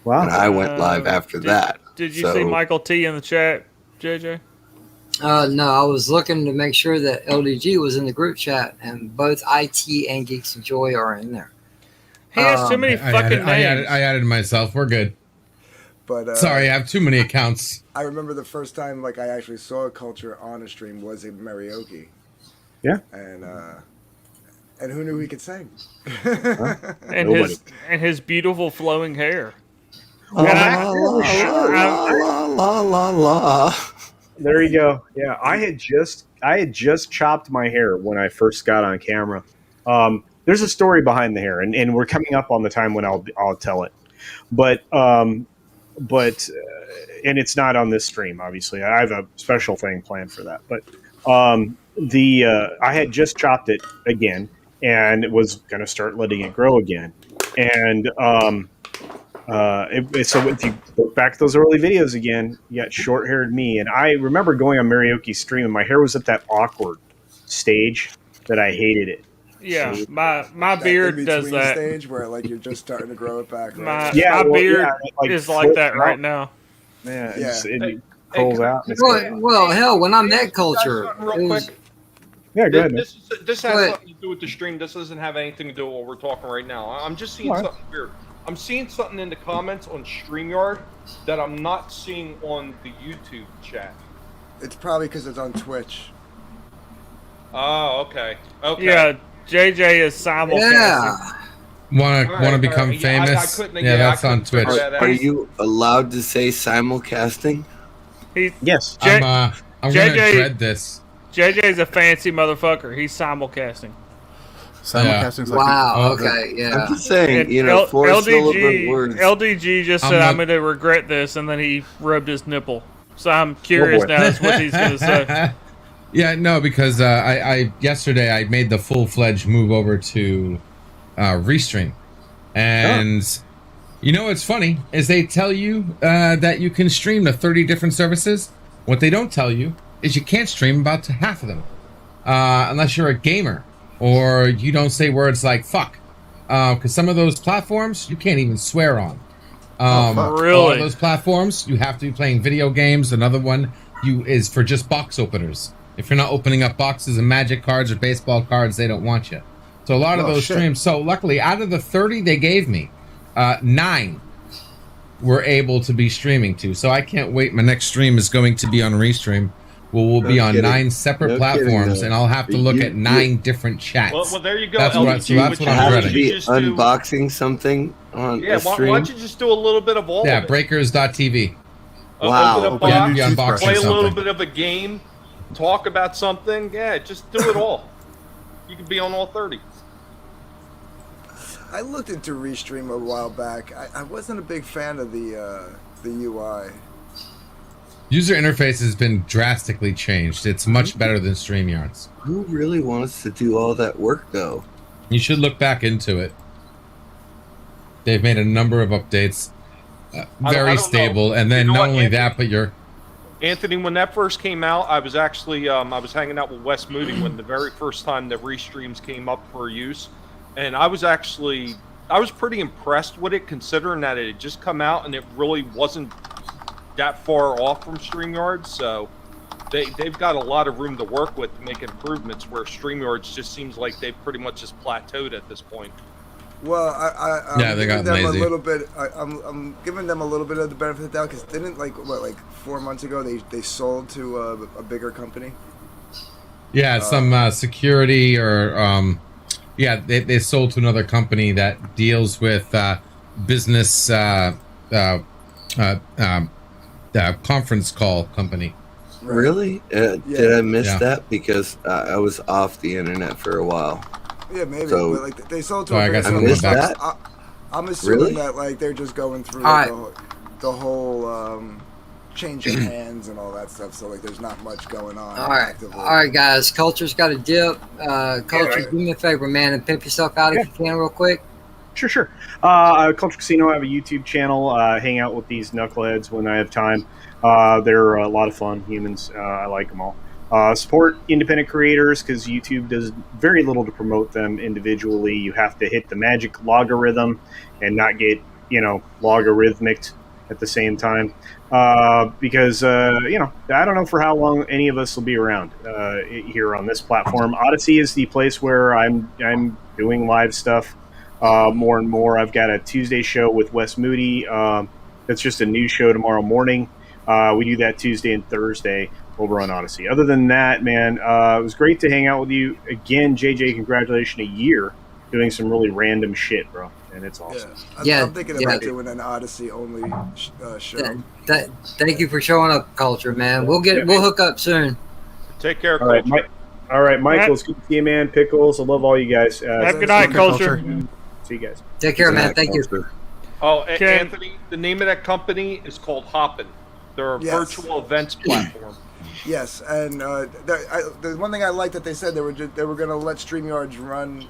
Wow. And I went live after that. Did you see Michael T in the chat, JJ? No, I was looking to make sure that LDG was in the group chat, and both IT and Geeks and Joy are in there. He has too many fucking names. I added myself. We're good. But sorry, I have too many accounts. I remember the first time I actually saw a Culture on a stream was in Marioki. Yeah. And who knew he could sing? And his beautiful flowing hair. La la la. There you go. Yeah, I had just chopped my hair when I first got on camera. There's a story behind the hair, and we're coming up on the time when I'll tell it. But and it's not on this stream, obviously. I have a special thing planned for that. But I had just chopped it again, and it was going to start letting it grow again. And so if you look back at those early videos again, you got short-haired me. And I remember going on Marioki's stream, and my hair was at that awkward stage that I hated it. Yeah, my beard does that. Stage where you're just starting to grow it back. Right? My beard is like that right now. Yeah, it pulls out. Well, hell, when I met Culture, real quick. Yeah, go ahead. This has something to do with the stream. This doesn't have anything to do with what we're talking right now. I'm just seeing something weird. I'm seeing something in the comments on StreamYard that I'm not seeing on the YouTube chat. It's probably because it's on Twitch. Oh, okay. Okay. Yeah, JJ is simulcasting. Yeah. Want to become all right. famous? I couldn't- Yeah, I that's on couldn't figure Twitch. that out. Are you allowed to say simulcasting? Yes. J- I'm gonna JJ dread this. JJ's a fancy motherfucker. He's simulcasting. Simulcasting's like Wow. Okay. I'm Yeah. just saying, And four syllable words. LDG just I'm said, not- I'm going to regret this, and then he rubbed his nipple. So I'm curious boy. now as what he's going to say. Yeah, no, because I yesterday I made the full-fledged move over to Restream, and you know what's funny is they tell you that you can stream to 30 different services. What they don't tell you is you can't stream about to half of them unless you're a gamer or you don't say words like fuck, because some of those platforms you can't even swear on. Really? All of those platforms you have to be playing video games. Another one is for just box openers. If you're not opening up boxes of magic cards or baseball cards, they don't want you. So a lot of those streams. So luckily, out of the 30 they gave me, 9 were able to be streaming to. So I can't wait. My next stream is going to be on Restream. We'll be on 9 separate platforms, and I'll have to look at 9 different chats. Well, there you go. That's LDG, what I'm Have to dreading. be unboxing something on Yeah, a why stream. don't you just do a little bit of all Yeah, of it? breakers.tv. Wow. Open a Yeah, box, be unboxing play a little something. bit of a game, talk about something. Yeah, just do it all. You could be on all 30. I looked into Restream a while back. I wasn't a big fan of the UI. User interface has been drastically changed. It's much better than StreamYards. Who really wants to do all that work, though? You should look back into it. They've made a number of updates. I Very don't stable. know. And then You know not what, only Anthony? that, but you're... Anthony, when that first came out, I was actually I was hanging out with Wes Moody when the very first time the restreams came up for use, and I was pretty impressed with it, considering that it had just come out and it really wasn't that far off from StreamYard. So they've got a lot of room to work with to make improvements, where StreamYards just seems like they've pretty much just plateaued at this point. Well, I'm they got giving them lazy. a little bit. I'm giving them a little bit of the benefit of the doubt, because didn't like 4 months ago they sold to a bigger company. Yeah, some security or... they sold to another company that deals with business conference call company. Right. Really? Did I miss Yeah. that? Because I was off the internet for a while. Yeah, maybe. So- but like they sold to Sorry, I a bigger got some company. missed that? I'm assuming Really? that like they're just going through All like, right. the whole change of hands and all that stuff. So like there's not much going on. All right. actively. All right, guys. Culture's got a dip. Culture, right. do me a favor, man, and pimp yourself out if you can, real quick. Sure. Culture Casino, I have a YouTube channel. Hang out with these knuckleheads when I have time. They're a lot of fun humans. I like them all. Support independent creators, because YouTube does very little to promote them individually. You have to hit the magic logarithm and not get, logarithmicked at the same time. Because, I don't know for how long any of us will be around here on this platform. Odyssey is the place where I'm doing live stuff more and more. I've got a Tuesday show with Wes Moody. That's just a new show tomorrow morning. We do that Tuesday and Thursday over on Odyssey. Other than that, man, it was great to hang out with you again. JJ, congratulations, a year doing some really random shit, bro, and it's awesome. Yeah, I'm thinking about doing an Odyssey only show. Thank you for showing up, Culture, man. We'll hook up soon. Take care, All right, Culture. All right, Michael, it's good to see you, man. Pickles, I love all you guys. Have a good night, Culture. See you guys. Take care, man. Thank you. Oh, Okay. Anthony, the name of that company is called Hoppin'. They're a Yes. virtual events platform. Yes, and the one thing I like that they said they were going to let StreamYards run,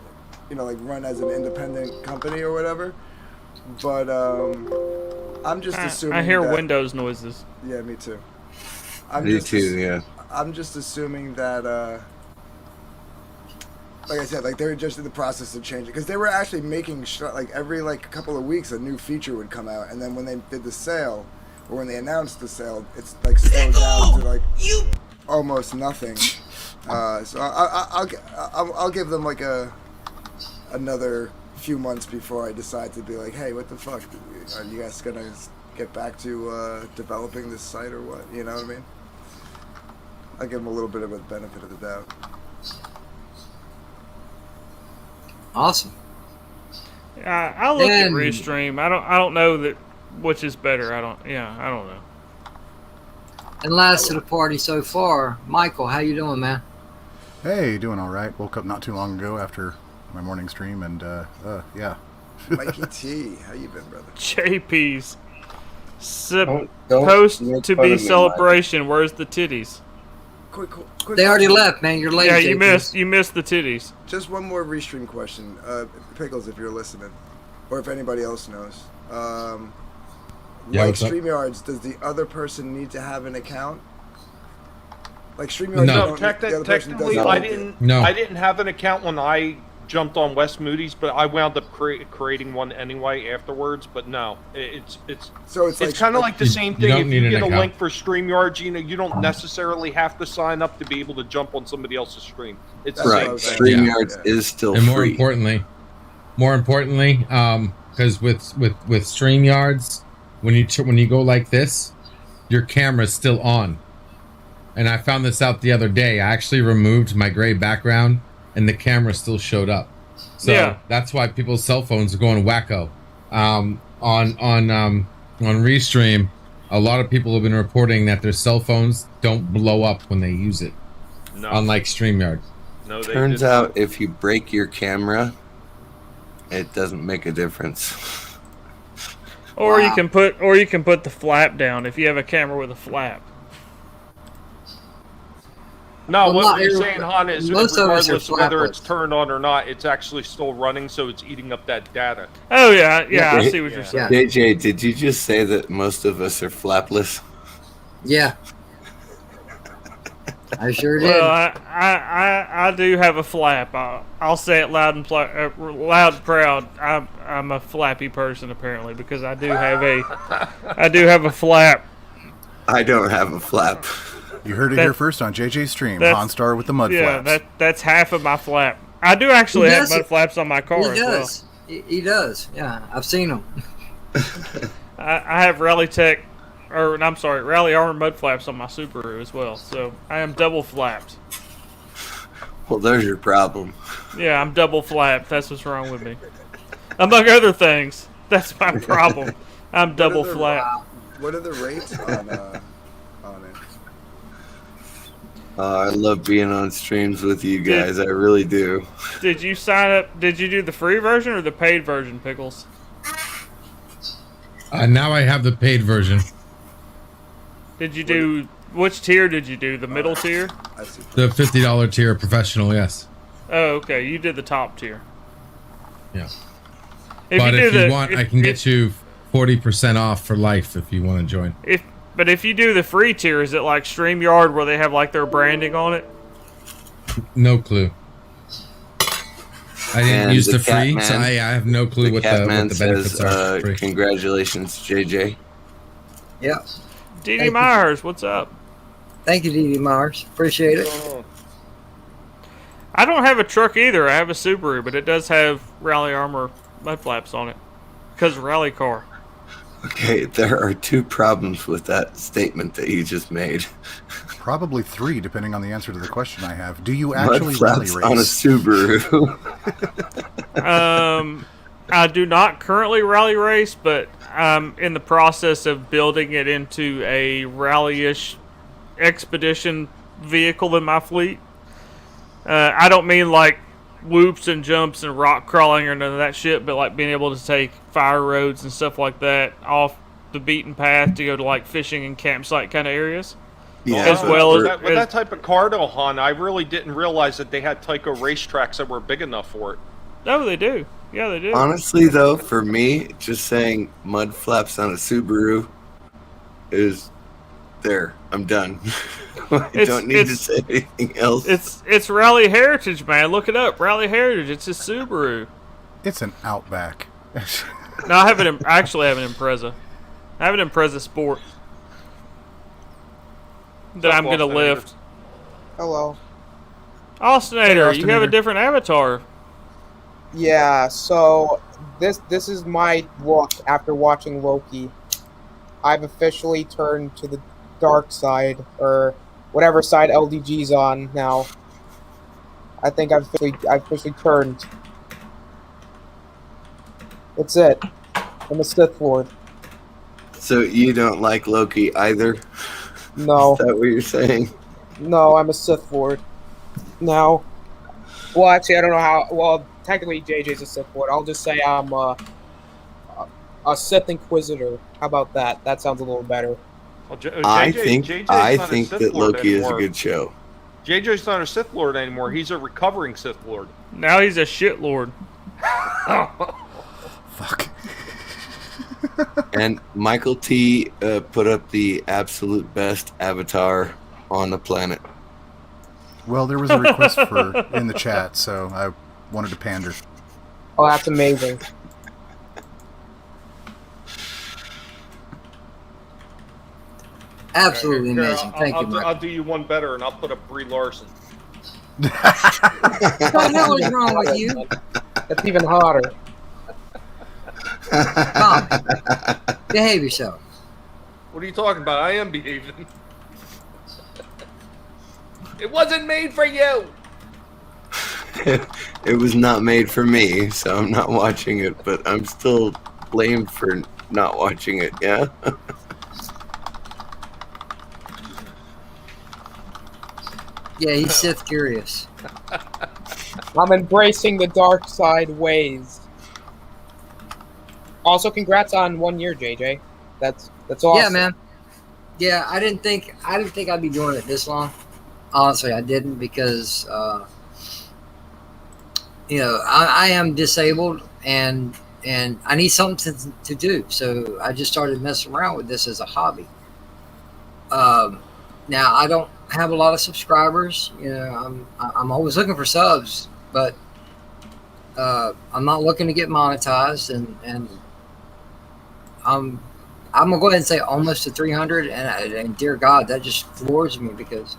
run as an independent company or whatever. But I'm just assuming. I hear that, Windows noises. Yeah, me too. Me too, yeah. I'm just assuming that, like I said, like they're just in the process of changing, because they were actually making every couple of weeks a new feature would come out, and then when they did the sale, or when they announced the sale, it's slowed down to almost nothing. So I'll give them another few months before I decide to be like, hey, what the fuck? Are you guys gonna get back to developing this site or what? You know what I mean? I'll give him a little bit of a benefit of the doubt. Awesome. I look at Restream. I don't know that which is better. I don't know. And last to the party so far, Michael, how you doing, man? Hey, doing all right. Woke up not too long ago after my morning stream, and yeah. Mikey T, how you been, brother? JP's Don't supposed make to fun be of me, celebration. Where's the titties? Quick, They already left, man. You're late. Yeah, JP. you missed the titties. Just one more restream question, Pickles, if you're listening, or if anybody else knows. Yeah, like what's up? StreamYards, does the other person need to have an account? Like StreamYards, No. the other person Technically, doesn't. I didn't have an account when I jumped on West Moody's, but I wound up creating one anyway afterwards. But no, it's like, kind of like the same thing. don't If need you an get a account. link for StreamYard, you don't necessarily have to sign up to be able to jump on somebody else's stream. It's the Right. same thing. StreamYards is still And more free. importantly, because with StreamYards, when you go like this, your camera's still on. And I found this out the other day. I actually removed my gray background, and the camera still showed up. So that's why people's cell phones are going wacko. On Restream, a lot of people have been reporting that their cell phones don't blow up when they use it. No. Unlike StreamYard. No, they Turns didn't. out if you break your camera, it doesn't make a difference. Or you can put the flap down if you have a camera with a flap. No, Well, what not you're every- saying, Han, is most of us are regardless of whether it's flapless. turned on or not, it's actually still running, so it's eating up that data. Oh yeah, I see what you're saying. JJ, did you just say that most of us are flapless? Yeah. I sure did. Well, I do have a flap. I'll say it loud and proud. I'm a flappy person apparently because I do have a flap. I don't have a flap. You heard it here first on JJ's stream. That's- Honstar with the mud Yeah, flaps. that's half of my flap. I do actually have mud flaps on my car He as well. does. He does. Yeah, I've seen him. I have Rally Armor mud flaps on my Subaru as well. So I am double flapped. Well, there's your problem. Yeah, I'm double flapped. That's what's wrong with me. Among other things, that's my problem. I'm double flapped. What are the rates on it? I love being on streams with you guys. I really do. Did you sign up? Did you do the free version or the paid version, Pickles? Now I have the paid version. Did you do which tier did you do? The middle tier? The $50 tier professional, yes. Oh, okay. You did the top tier. Yeah. If you want, I can get you 40% off for life if you want to join. But if you do the free tier, is it like StreamYard where they have like their branding on it? No clue. I didn't And use the free, Catman- so I have no clue what the benefits says, are. for free. Congratulations, JJ. Yeah. Dee Myers, what's up? Thank you, Dee Myers. Appreciate it. I don't have a truck either. I have a Subaru, but it does have Rally Armor mud flaps on it because rally car. Okay, there are two problems with that statement that you just made. Probably three, depending on the answer to the question I have. Do you Mud actually rally flaps race? on a Subaru. I do not currently rally race, but I'm in the process of building it into a rally-ish expedition vehicle in my fleet. I don't mean like whoops and jumps and rock crawling or none of that shit, but like being able to take fire roads and stuff like that off the beaten path to go to like fishing and campsite kind of areas. Yeah, as well as with that type of car, though, Han, I really didn't realize that they had Tyco racetracks that were big enough for it. No, they do. Yeah, they do. Honestly, though, for me, just saying mud flaps on a Subaru is there. I'm done. I don't need to say anything else. It's Rally Heritage, man. Look it up. Rally Heritage. It's a Subaru. It's an Outback. No, I actually have an Impreza. I have an Impreza Sport that I'm gonna lift. Hello. Austinator, Hey, you have a Austinator. different avatar. Yeah, so this is my look after watching Loki. I've officially turned to the dark side, or whatever side LDG's on now. I think I've officially turned. That's it. I'm a Sith Lord. So you don't like Loki either? No. Is that what you're saying? No, I'm a Sith Lord. Now. Well, actually, I don't know how. Well, technically, JJ's a Sith Lord. I'll just say I'm a Sith Inquisitor. How about that? That sounds a little better. Well, I think that Loki is a anymore. good show. JJ's not a Sith Lord anymore. He's a recovering Sith Lord. Now he's a shit lord. Fuck. And Michael T put up the absolute best avatar on the planet. Well, there was a request for in the chat, so I wanted to pander. Oh, that's amazing. Absolutely Here, amazing. Thank you, Mike. I'll do you one better, and I'll put up Brie Larson. What the hell is wrong with you? That's even hotter. Tom, behave yourself. What are you talking about? I am behaving. It wasn't made for you. It was not made for me, so I'm not watching it, but I'm still blamed for not watching it, yeah? Yeah, he's Sith curious. I'm embracing the dark side ways. Also, congrats on 1 year, JJ. That's awesome. Yeah, man. Yeah, I didn't think I'd be doing it this long. Honestly, I didn't because I am disabled and I need something to do. So I just started messing around with this as a hobby. Now I don't have a lot of subscribers. I'm always looking for subs, but I'm not looking to get monetized, and I'm gonna go ahead and say almost to 300. And dear God, that just floors me because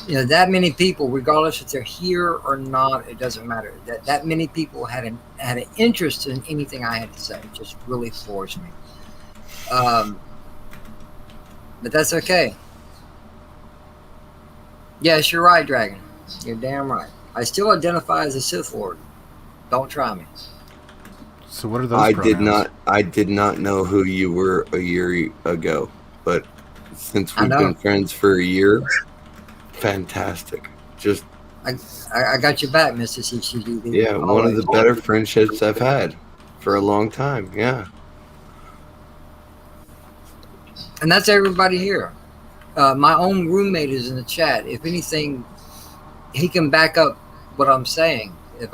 that many people, regardless if they're here or not, it doesn't matter. That many people had an interest in anything I had to say. It just really floors me. But that's okay. Yes, you're right, Dragon. You're damn right. I still identify as a Sith Lord. Don't try me. So what are those? I did not know who you were a year ago, but since we've been friends for a year, fantastic. Just I got your back, Mr. CCDV. Yeah, one of the better friendships I've had for a long time. Yeah. And that's everybody here. My own roommate is in the chat. If anything, he can back up what I'm saying. If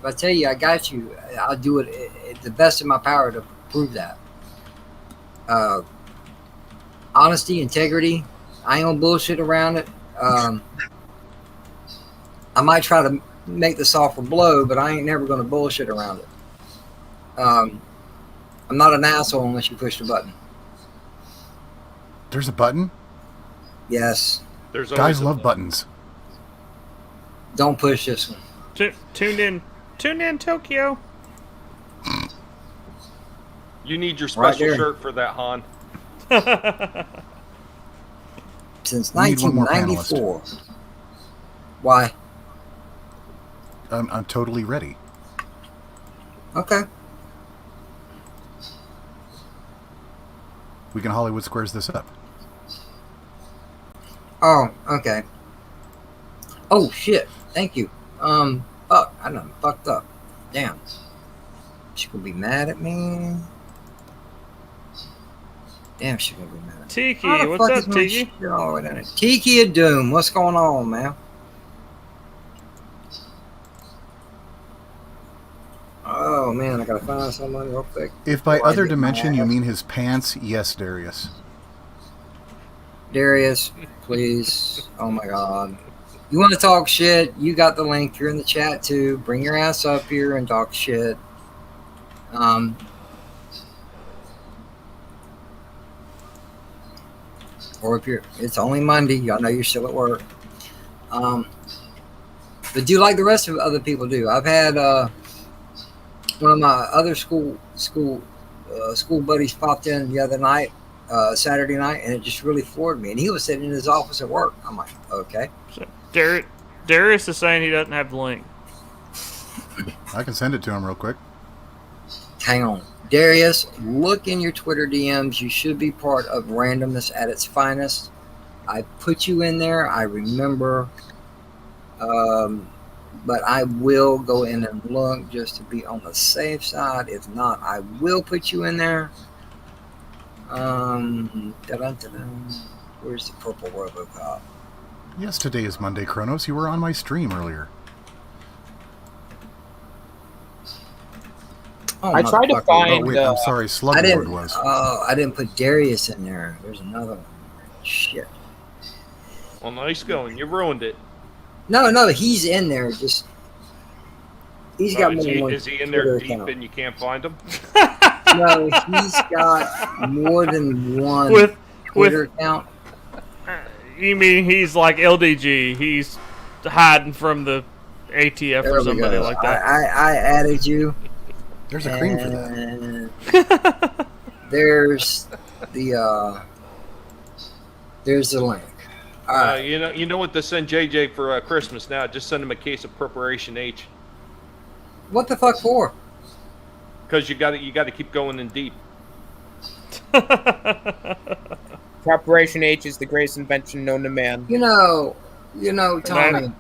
I tell you I got you, I'll do it at the best of my power to prove that. Honesty, integrity. I ain't gonna bullshit around it. I might try to make the softer blow, but I ain't never gonna bullshit around it. I'm not an asshole unless you push the button. There's a button? Yes. Guys love buttons. Don't push this one. Tune in, Tokyo. You need your special shirt for that, Han. Since 1994. Why? I'm totally ready. Okay. We can Hollywood Squares this up. Oh, okay. Oh shit! Thank you. Fuck, I done fucked up. Damn. She gonna be mad at me. Damn, she gonna be mad at me. Tiki, what's up, Tiki? Tiki of Doom, what's going on, man? Oh man, I gotta find someone real quick. If by other dimension you mean his pants, yes, Darius. Darius, please. Oh my God. You want to talk shit? You got the link. You're in the chat too. Bring your ass up here and talk shit. Or if it's only Monday. I know you're still at work. But do like the rest of other people do. I've had one of my other school buddies popped in the other night Saturday night, and it just really floored me. And he was sitting in his office at work. I'm like, okay. So Darius is saying he doesn't have the link. I can send it to him real quick. Hang on. Darius, look in your Twitter DMs. You should be part of Randomness at its finest. I put you in there. I remember. But I will go in and look just to be on the safe side. If not, I will put you in there. Where's the purple RoboCop? Yes, today is Monday, Kronos. You were on my stream earlier. Oh, I tried to find. Oh, wait, I'm sorry. Sluglord was. Oh, I didn't put Darius in there. There's another one. Shit. Well, nice going. You ruined it. No, he's in there. Just he's got more than one. Is he in there Twitter deep account. and you can't find him? No, he's got more than one Twitter account. You mean he's like LDG? He's hiding from the ATF or somebody like that. I added you. There's a cream for that. There's the link. All right. You know what to send JJ for Christmas now? Just send him a case of Preparation H. What the fuck for? Because you got to keep going in deep. Preparation H is the greatest invention known to man. You know, Tommy.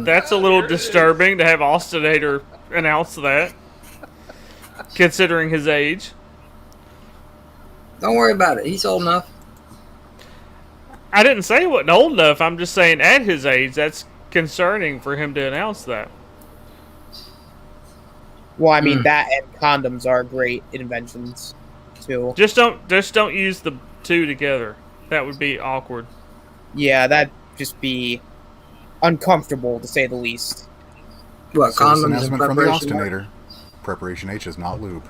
That's a little disturbing to have Austinator announce that, considering his age. Don't worry about it. He's old enough. I didn't say he wasn't old enough. I'm just saying at his age, that's concerning for him to announce that. Well, I mean that and condoms are great inventions too. Just don't use the two together. That would be awkward. Yeah, that'd just be uncomfortable to say the least. What, So this condoms and announcement from the Preparation Austinator. Preparation H is not lube.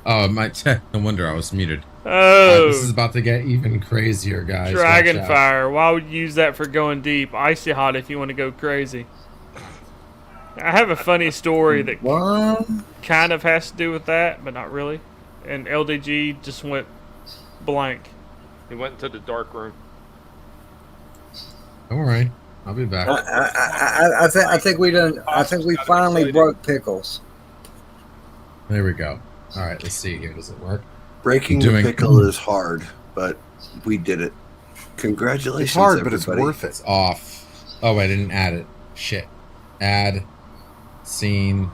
Oh, my no wonder I was muted. Oh, this is about to get even crazier, guys. Dragonfire. Why would you use that for going deep? Icy hot if you want to go crazy. I have a funny story that kind of has to do with that, but not really. And LDG just went blank. He went into the dark room. Don't worry, I'll be back. I think we done. I think we finally broke Pickles. There we go. All right, let's see here. Does it work? Breaking the pickle is hard, but we did it. Congratulations, It's hard, everybody. but it's worth it. It's off. Oh, I didn't add it. Shit. Add scene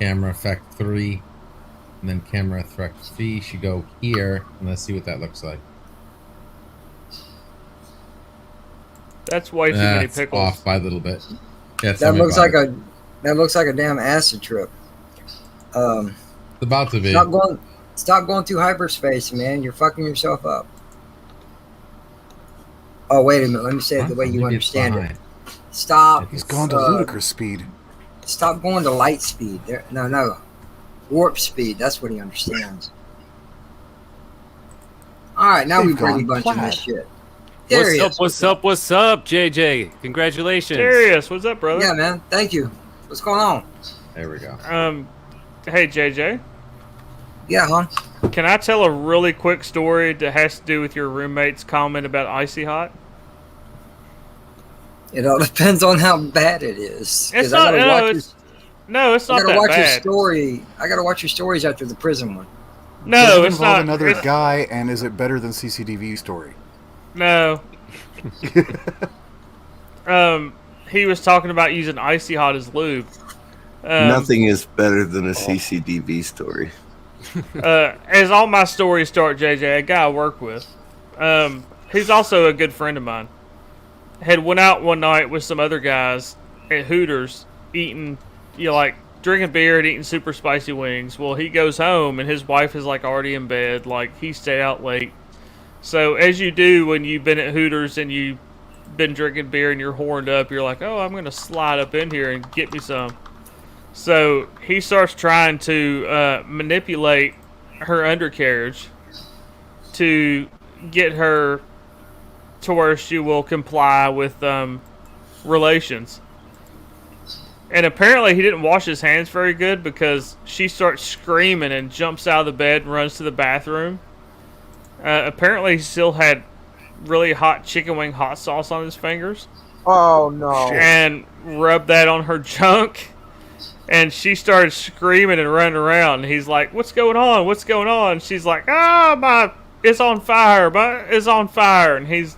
camera effect 3, and then camera effect V should go here, and let's see what that looks like. That's way too many pickles. Off by a little bit. Yeah, That looks like a damn acid trip. It's about to be. Stop going through hyperspace, man. You're fucking yourself up. Oh, wait a minute. Let me say it the way you understand it. Stop. He's gone to ludicrous speed. Stop going to light speed. No. Warp speed. That's what he understands. All right, now we've Brady bunching this shit. What's up, JJ? Congratulations. Darius, what's up, brother? Yeah, man. Thank you. What's going on? There we go. Hey, JJ. Yeah, hon. Can I tell a really quick story that has to do with your roommate's comment about icy hot? It all depends on how bad it is. It's not. It's not that I gotta watch your bad. story. I gotta watch your stories after the prison one. No, Does it it's involve not. another guy, and is it better than CCTV story? No. He was talking about using icy hot as lube. Nothing is better than a CCTV story. As all my stories start, JJ, a guy I work with, he's also a good friend of mine, had went out one night with some other guys at Hooters eating, drinking beer and eating super spicy wings. Well, he goes home and his wife is already in bed. He stayed out late. So as you do when you've been at Hooters and you've been drinking beer and you're horned up, you're like, oh, I'm going to slide up in here and get me some. So he starts trying to manipulate her undercarriage to get her to where she will comply with relations. And apparently he didn't wash his hands very good because she starts screaming and jumps out of the bed and runs to the bathroom. Apparently he still had really hot chicken wing hot sauce on his fingers. Oh no! And rubbed that on her junk. And she started screaming and running around. And he's like, "What's going on? What's going on?" She's like, it's on fire. It's on fire." And he's,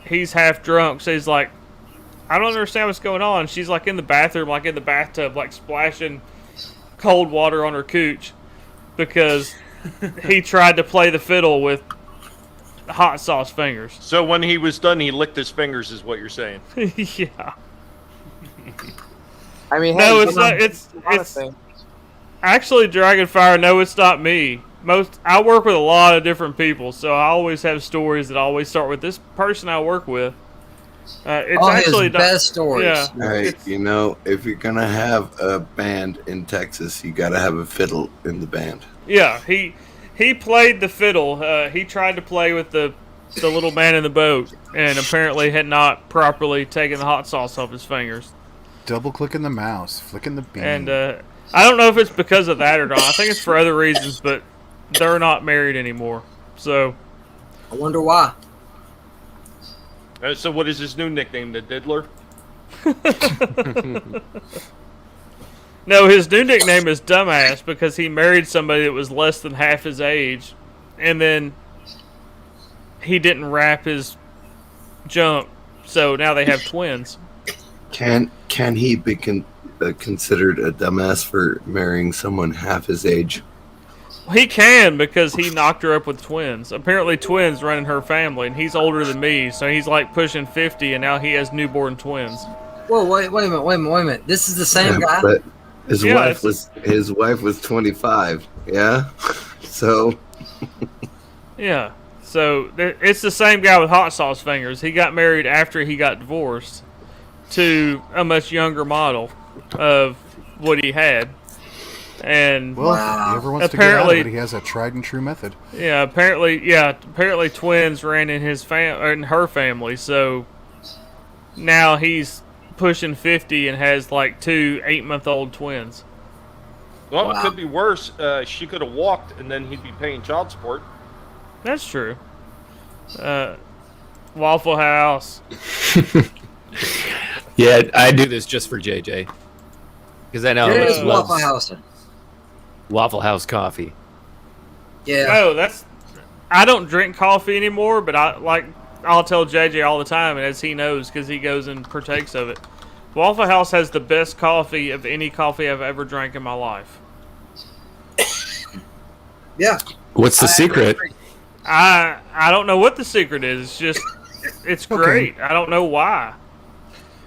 he's half drunk. So he's like, "I don't understand what's going on." She's like in the bathroom, like in the bathtub, like splashing cold water on her cooch because he tried to play the fiddle with hot sauce fingers. So when he was done, he licked his fingers, is what you're saying? Yeah. I mean, no, it's not. It's actually Dragonfire. No, it's not me. I work with a lot of different people, so I always have stories that always start with this person I work with. It's all actually his best stories. Yeah. Hey, if you're gonna have a band in Texas, you gotta have a fiddle in the band. Yeah, he played the fiddle. He tried to play with the little man in the boat, and apparently had not properly taken the hot sauce off his fingers. Double clicking the mouse, flicking the bean. And I don't know if it's because of that or not. I think it's for other reasons, but they're not married anymore. So I wonder why. So what is his new nickname, the Diddler? No, his new nickname is Dumbass because he married somebody that was less than half his age, and then he didn't wrap his junk, so now they have twins. Can he be considered a dumbass for marrying someone half his age? He can because he knocked her up with twins. Apparently twins run in her family, and he's older than me, so he's like pushing 50, and now he has newborn twins. Whoa, wait a minute. This is the same guy? But his wife was 25, yeah? So... Yeah, so it's the same guy with hot sauce fingers. He got married after he got divorced to a much younger model of what he had. And well, if he ever wants to get out of it, he has a tried and true method. Yeah, apparently twins ran in in her family, so now he's pushing 50 and has like 2 8-month-old twins. Well, it could be worse. She could have walked, and then he'd be paying child support. That's true. Waffle House. Yeah, I do this just for JJ. Because I know It is Waffle House. Waffle House coffee. Yeah. Oh, I don't drink coffee anymore, but I'll tell JJ all the time, and as he knows, because he goes and partakes of it. Waffle House has the best coffee of any coffee I've ever drank in my life. Yeah. What's the secret? I don't know what the secret is. It's great. Okay. I don't know why.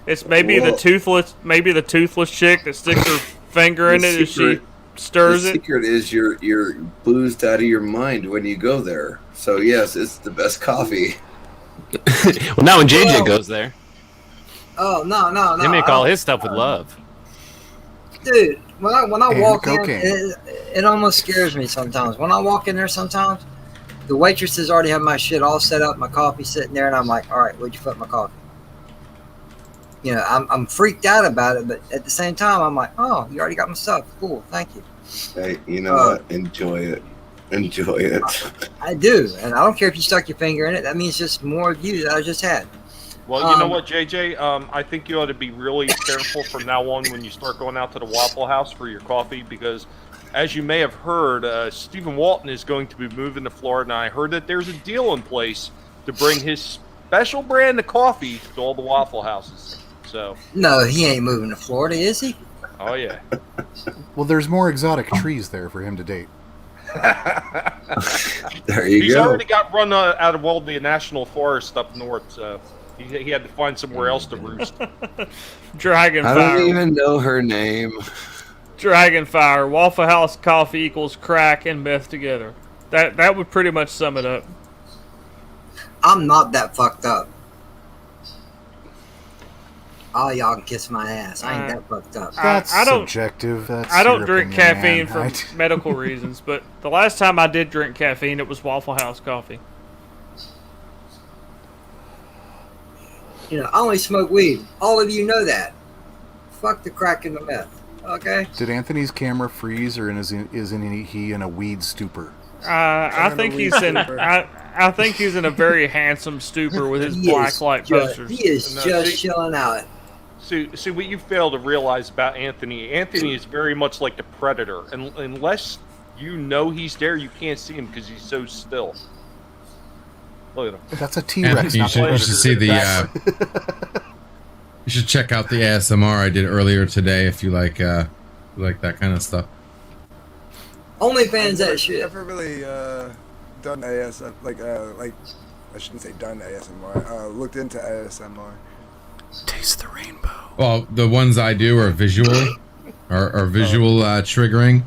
It's maybe the toothless chick that sticks her finger in it as she stirs it. The secret is you're boozed out of your mind when you go there. So yes, it's the best coffee. Well, now when JJ goes there. Oh no! They make all his stuff with love. Dude, when I walk in, it almost scares me sometimes. When I walk in there sometimes, the waitresses already have my shit all set up, my coffee sitting there, and I'm like, all right, where'd you put my coffee? You know, I'm freaked out about it, but at the same time, I'm like, oh, you already got my stuff. Cool, thank you. Hey, you know what? Enjoy it. Enjoy it. I do, and I don't care if you stuck your finger in it. That means just more of you that I just had. Well, you know what, JJ? I think you ought to be really careful from now on when you start going out to the Waffle House for your coffee because, as you may have heard, Stephen Walton is going to be moving to Florida, and I heard that there's a deal in place to bring his special brand of coffee to all the Waffle Houses. So. No, he ain't moving to Florida, is he? Oh, yeah. Well, there's more exotic trees there for him to date. There you go. He's already got run out of all the national forest up north, so he had to find somewhere else to roost. Dragonfire. I don't even know her name. Dragonfire. Waffle House coffee equals crack and meth together. That would pretty much sum it up. I'm not that fucked up. Oh, y'all can kiss my ass. I ain't that fucked up. That's subjective. I don't drink caffeine for medical reasons, but the last time I did drink caffeine, it was Waffle House coffee. You know, I only smoke weed. All of you know that. fuck the crack in the meth. Okay. Did Anthony's camera freeze, or isn't he in a weed stupor? I think he's in. I think he's in a very handsome stupor with his black light posters. He is just chilling out. See what you fail to realize about Anthony. Anthony is very much like the Predator, and unless you know he's there, you can't see him because he's so still. Look at him. That's a T-Rex. You should see the. You should check out the ASMR I did earlier today if you like that kind of stuff. OnlyFans that shit. Never really done ASMR, like I shouldn't say done ASMR. Looked into ASMR. Taste the rainbow. Well, the ones I do are visual, are visual triggering.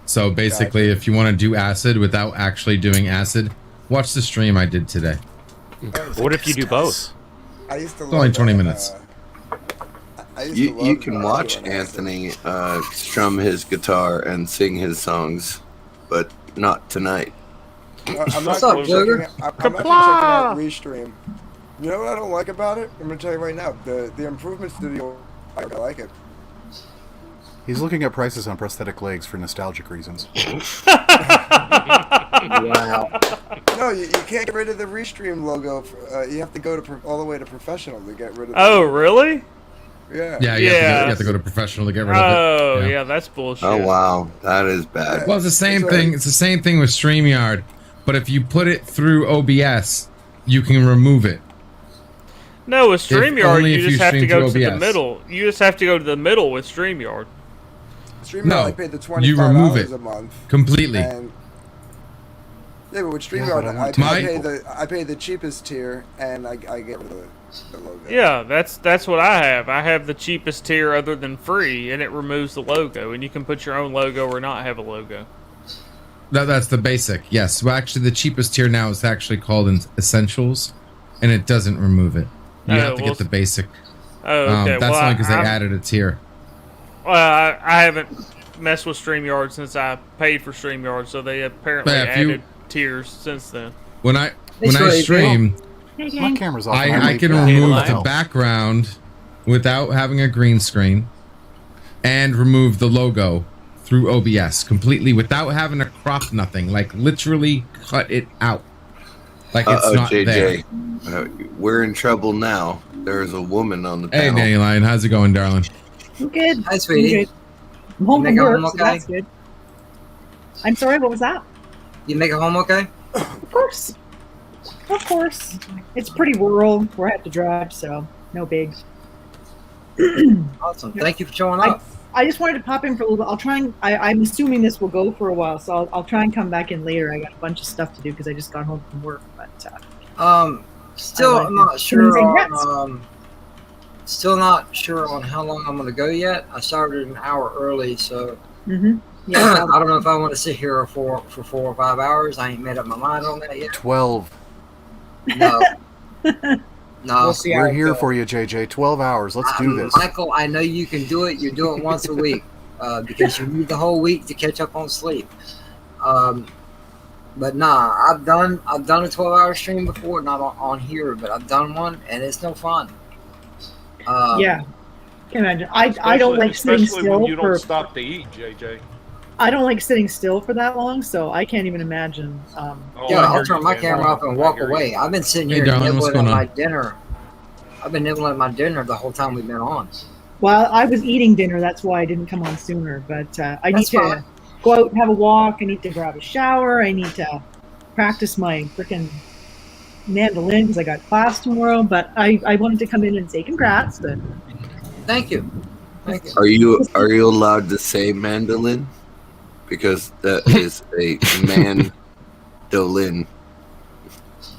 So basically, if you want to do acid without actually doing acid, watch the stream I did today. What if you do both? I used to. It's only 20 minutes. You can watch Anthony strum his guitar and sing his songs, but not tonight. I'm What's up, Jugger? I'm actually checking out Restream. You know what I don't like about it? I'm gonna tell you right now. The improvements to the I like it. He's looking at prices on prosthetic legs for nostalgic reasons. Wow. No, you can't get rid of the Restream logo. You have to go to all the way to professional to get rid of. Oh, really? Yeah. Yeah, you have to go to professional to get rid of it. Oh, yeah, that's bullshit. Oh wow, that is bad. Well, it's the same thing. It's the same thing with StreamYard, but if you put it through OBS, you can remove it. No, with StreamYard, you just have to go to the OBS. middle. You just have to go to the middle with StreamYard. StreamYard, I paid the $25 you remove it a month completely. And yeah, but with StreamYard, I pay the cheapest tier, and I get rid of the logo. Yeah, that's what I have. I have the cheapest tier other than free, and it removes the logo, and you can put your own logo or not have a logo. That's the basic. Yes. Well, actually, the cheapest tier now is actually called Essentials, and it doesn't remove it. You have to get the basic. Oh, okay. That's only because they added a tier. Well, I haven't messed with StreamYard since I paid for StreamYard, so they apparently added tiers since then. When I stream, My camera's off. I can remove the background without having a green screen, and remove the logo through OBS completely without having to crop nothing. Like literally cut it out. Like it's not JJ, there. We're in trouble now. There's a woman on the Hey, panel. Dandelion, how's it going, darling? I'm good. Hi, sweetie. I'm good. I'm home from You make it work, home so okay? that's good. I'm sorry, what was that? You make it home okay? Of course. Of course. It's pretty rural where I have to drive, so no bigs. Awesome. Thank you for showing up. I just wanted to pop in for a little bit. I'll try and I'm assuming this will go for a while, so I'll try and come back in later. I got a bunch of stuff to do because I just got home from work. But still I'm not sure on still not sure on how long I'm going to go yet. I started an hour early, so Yeah, I don't know if I want to sit here for 4 or 5 hours. I ain't made up my mind on that yet. 12. No. No, We'll see. We're here for you, JJ. 12 hours. Let's do this. Michael, I know you can do it. You do it once a week because you need the whole week to catch up on sleep. But nah, I've done a 12-hour stream before, not on here, but I've done one, and it's no fun. Yeah, can imagine. I don't like sitting especially still when you for. don't stop to eat, JJ. I don't like sitting still for that long, so I can't even imagine. Yeah, I'll turn my camera off and walk away. I've been sitting here nibbling at my dinner. I've been nibbling at my dinner the whole time we've been on. Well, I was eating dinner, that's why I didn't come on sooner. But I need That's to fine. go out and have a walk. I need to grab a shower. I need to practice my freaking mandolin because I got class tomorrow. But I wanted to come in and say congrats. But thank you. Thank you. Are you allowed to say mandolin? Because that is a mandolin.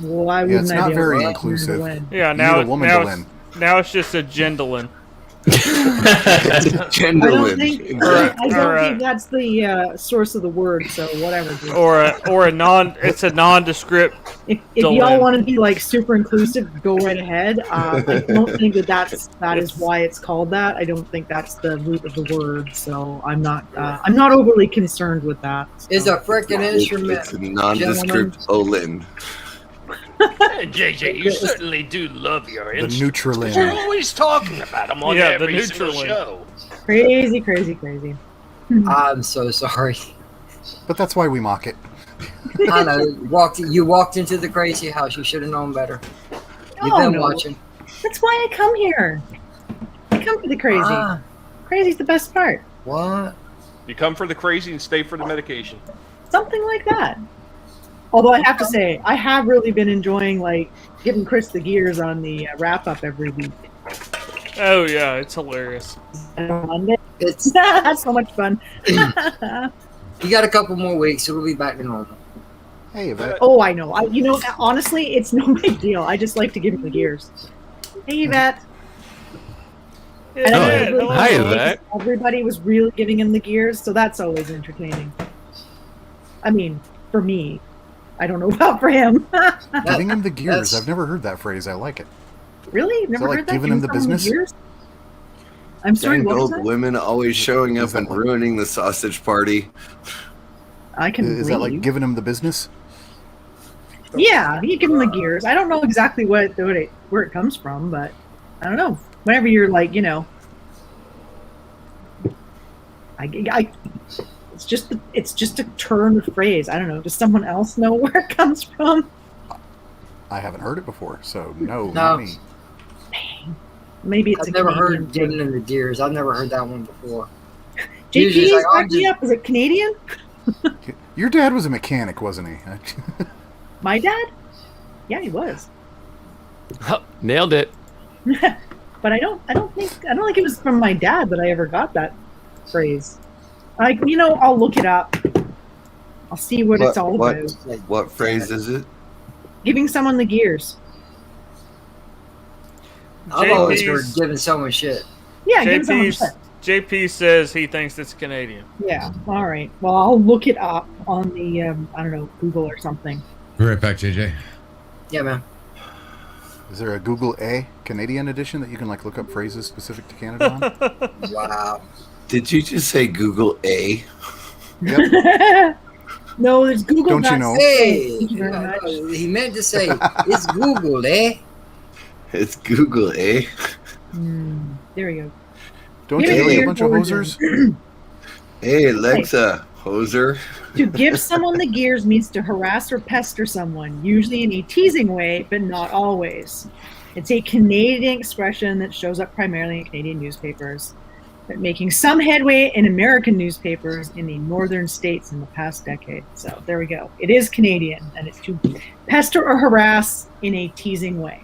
why Yeah, wouldn't it's I not be very able to inclusive. mandolin? Yeah, You now need a woman to win. now it's just a gendolin. I don't think Or a- that's the source of the word. So whatever. dude. or a non. It's a nondescript. If y'all want to be like super inclusive, go right ahead. I don't think that is why it's called that. I don't think that's the root of the word. So I'm not overly concerned with that. It's a freaking instrument. It's a nondescript olin. Hey, JJ, you certainly do love your The instruments. Nutrilin. You're always talking about them on every single show. Crazy, crazy, crazy. I'm so sorry. But that's why we mock it. I know. You walked into the crazy house. You should have known better. You've Oh, been no. watching. That's why I come here. I come for the crazy. Crazy's the best part. What? You come for the crazy and stay for the medication. Something like that. Although I have to say, I have really been enjoying like giving Chris the gears on the wrap up every week. Oh yeah, it's hilarious. On Monday. It's that's so much fun. You got a couple more weeks. It'll be back to normal. Hey, Yvette. Oh, I know. Honestly, it's no big deal. I just like to give him the gears. Hey, Yvette. Hi, Yvette. Everybody was really giving him the gears, so that's always entertaining. I mean, for me. I don't know about for him. Giving him the gears. I've never heard that phrase. I like it. Really? You've never like heard that? giving him the someone business? gears? I'm sorry, Dang what was old that? women always showing up and ruining the sausage party. I can Is that believe. like giving him the business? Yeah, you give him the gears. I don't know exactly where it comes from, but I don't know. Whenever you're like, it's just a turn of phrase. I don't know. Does someone else know where it comes from? I haven't heard it before, so no, No. not me. Maybe it's I've a never Canadian heard giving them the gears. I've never heard that one before. JP, Usually it's like, back me up. Is it Canadian? Your dad was a mechanic, wasn't he? My dad? Yeah, he was. Nailed it. But I don't think it was from my dad that I ever got that phrase. I'll look it up. I'll see what it's all about. What phrase is it? Giving someone the gears. I've always heard giving someone shit. Yeah, giving someone shit. JP says he thinks it's Canadian. Yeah. All right. Well, I'll look it up on the I don't know, Google or something. Be right back, JJ. Yeah, man. Is there a Google A Canadian edition that you can like look up phrases specific to Canada on? Wow. Did you just say Google A? Yep. No, there's Google. Don't you know? Hey, Thank you very much. he meant to say it's Google, eh? It's Google A. There we go. Don't you know a bunch of hosers? Hey, Alexa, hoser. To give someone the gears means to harass or pester someone, usually in a teasing way, but not always. It's a Canadian expression that shows up primarily in Canadian newspapers, but making some headway in American newspapers in the northern states in the past decade. So there we go. It is Canadian, and it's to pester or harass in a teasing way.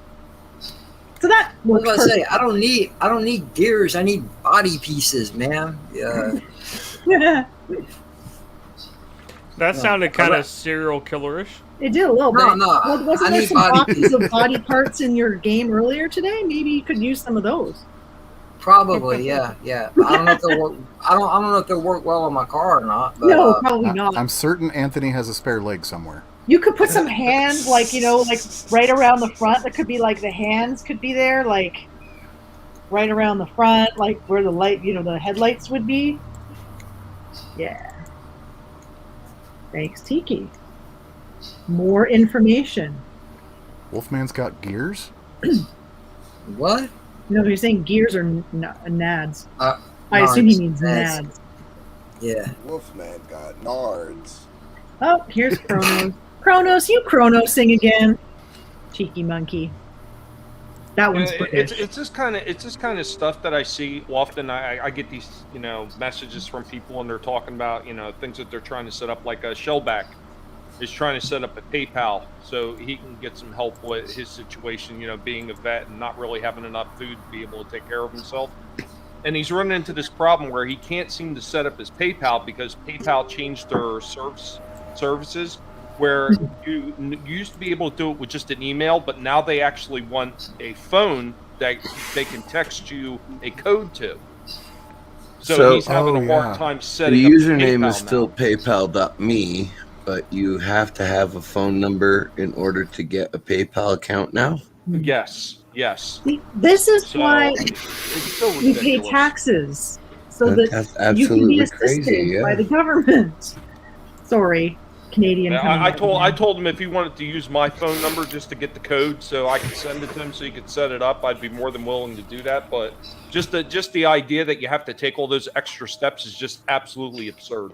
So that What works. was I say? I don't need gears. I need body pieces, man. Yeah. That sounded kind of serial killerish. It did a little No, bit. no, Well, wasn't I there need some body boxes pieces. of body parts in your game earlier today? Maybe you could use some of those. Probably, yeah. But I don't know if they'll work. I don't know if they'll work well on my car or not. But, No, probably not. I'm certain Anthony has a spare leg somewhere. You could put some hands, like right around the front. That could be like the hands could be there, like right around the front, like where the light, the headlights would be. Yeah. Thanks, Tiki. More information. Wolfman's got gears? What? No, you're saying gears or nads. I nards, assume he means nads. nads. Yeah. Wolfman got nards. Oh, here's Kronos. Kronos, you sing again. Cheeky monkey. That one's British. It's this kind of stuff that I see often. I get these messages from people and they're talking about things that they're trying to set up, like a Shellback is trying to set up a PayPal so he can get some help with his situation, being a vet and not really having enough food to be able to take care of himself. And he's running into this problem where he can't seem to set up his PayPal because PayPal changed their services where you used to be able to do it with just an email, but now they actually want a phone that they can text you a code to. So he's having a hard time setting the up username PayPal is still paypal.me, but you have to have a phone number in order to get a PayPal account now? Yes. This is why it's so you pay ridiculous. taxes so That's that you can be absolutely assisted crazy, yeah. by the government. Sorry. Canadian. I told him if he wanted to use my phone number just to get the code, so I could send it to him, so he could set it up. I'd be more than willing to do that. But just the idea that you have to take all those extra steps is just absolutely absurd.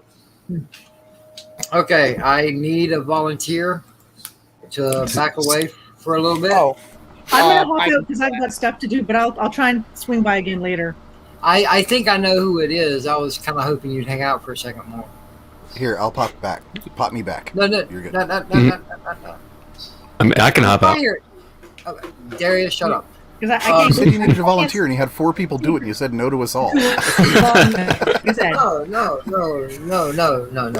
Okay, I need a volunteer to back away for a little bit. I'm gonna hop out because I've got stuff to do, but I'll try and swing by again later. I think I know who it is. I was kind of hoping you'd hang out for a second more. Here, I'll pop back. Pop me back. No, You're good. No. I mean, I can hop out. Okay, Darius, shut up. You said you needed a volunteer, and you had 4 people do it, and you said no to us all. No.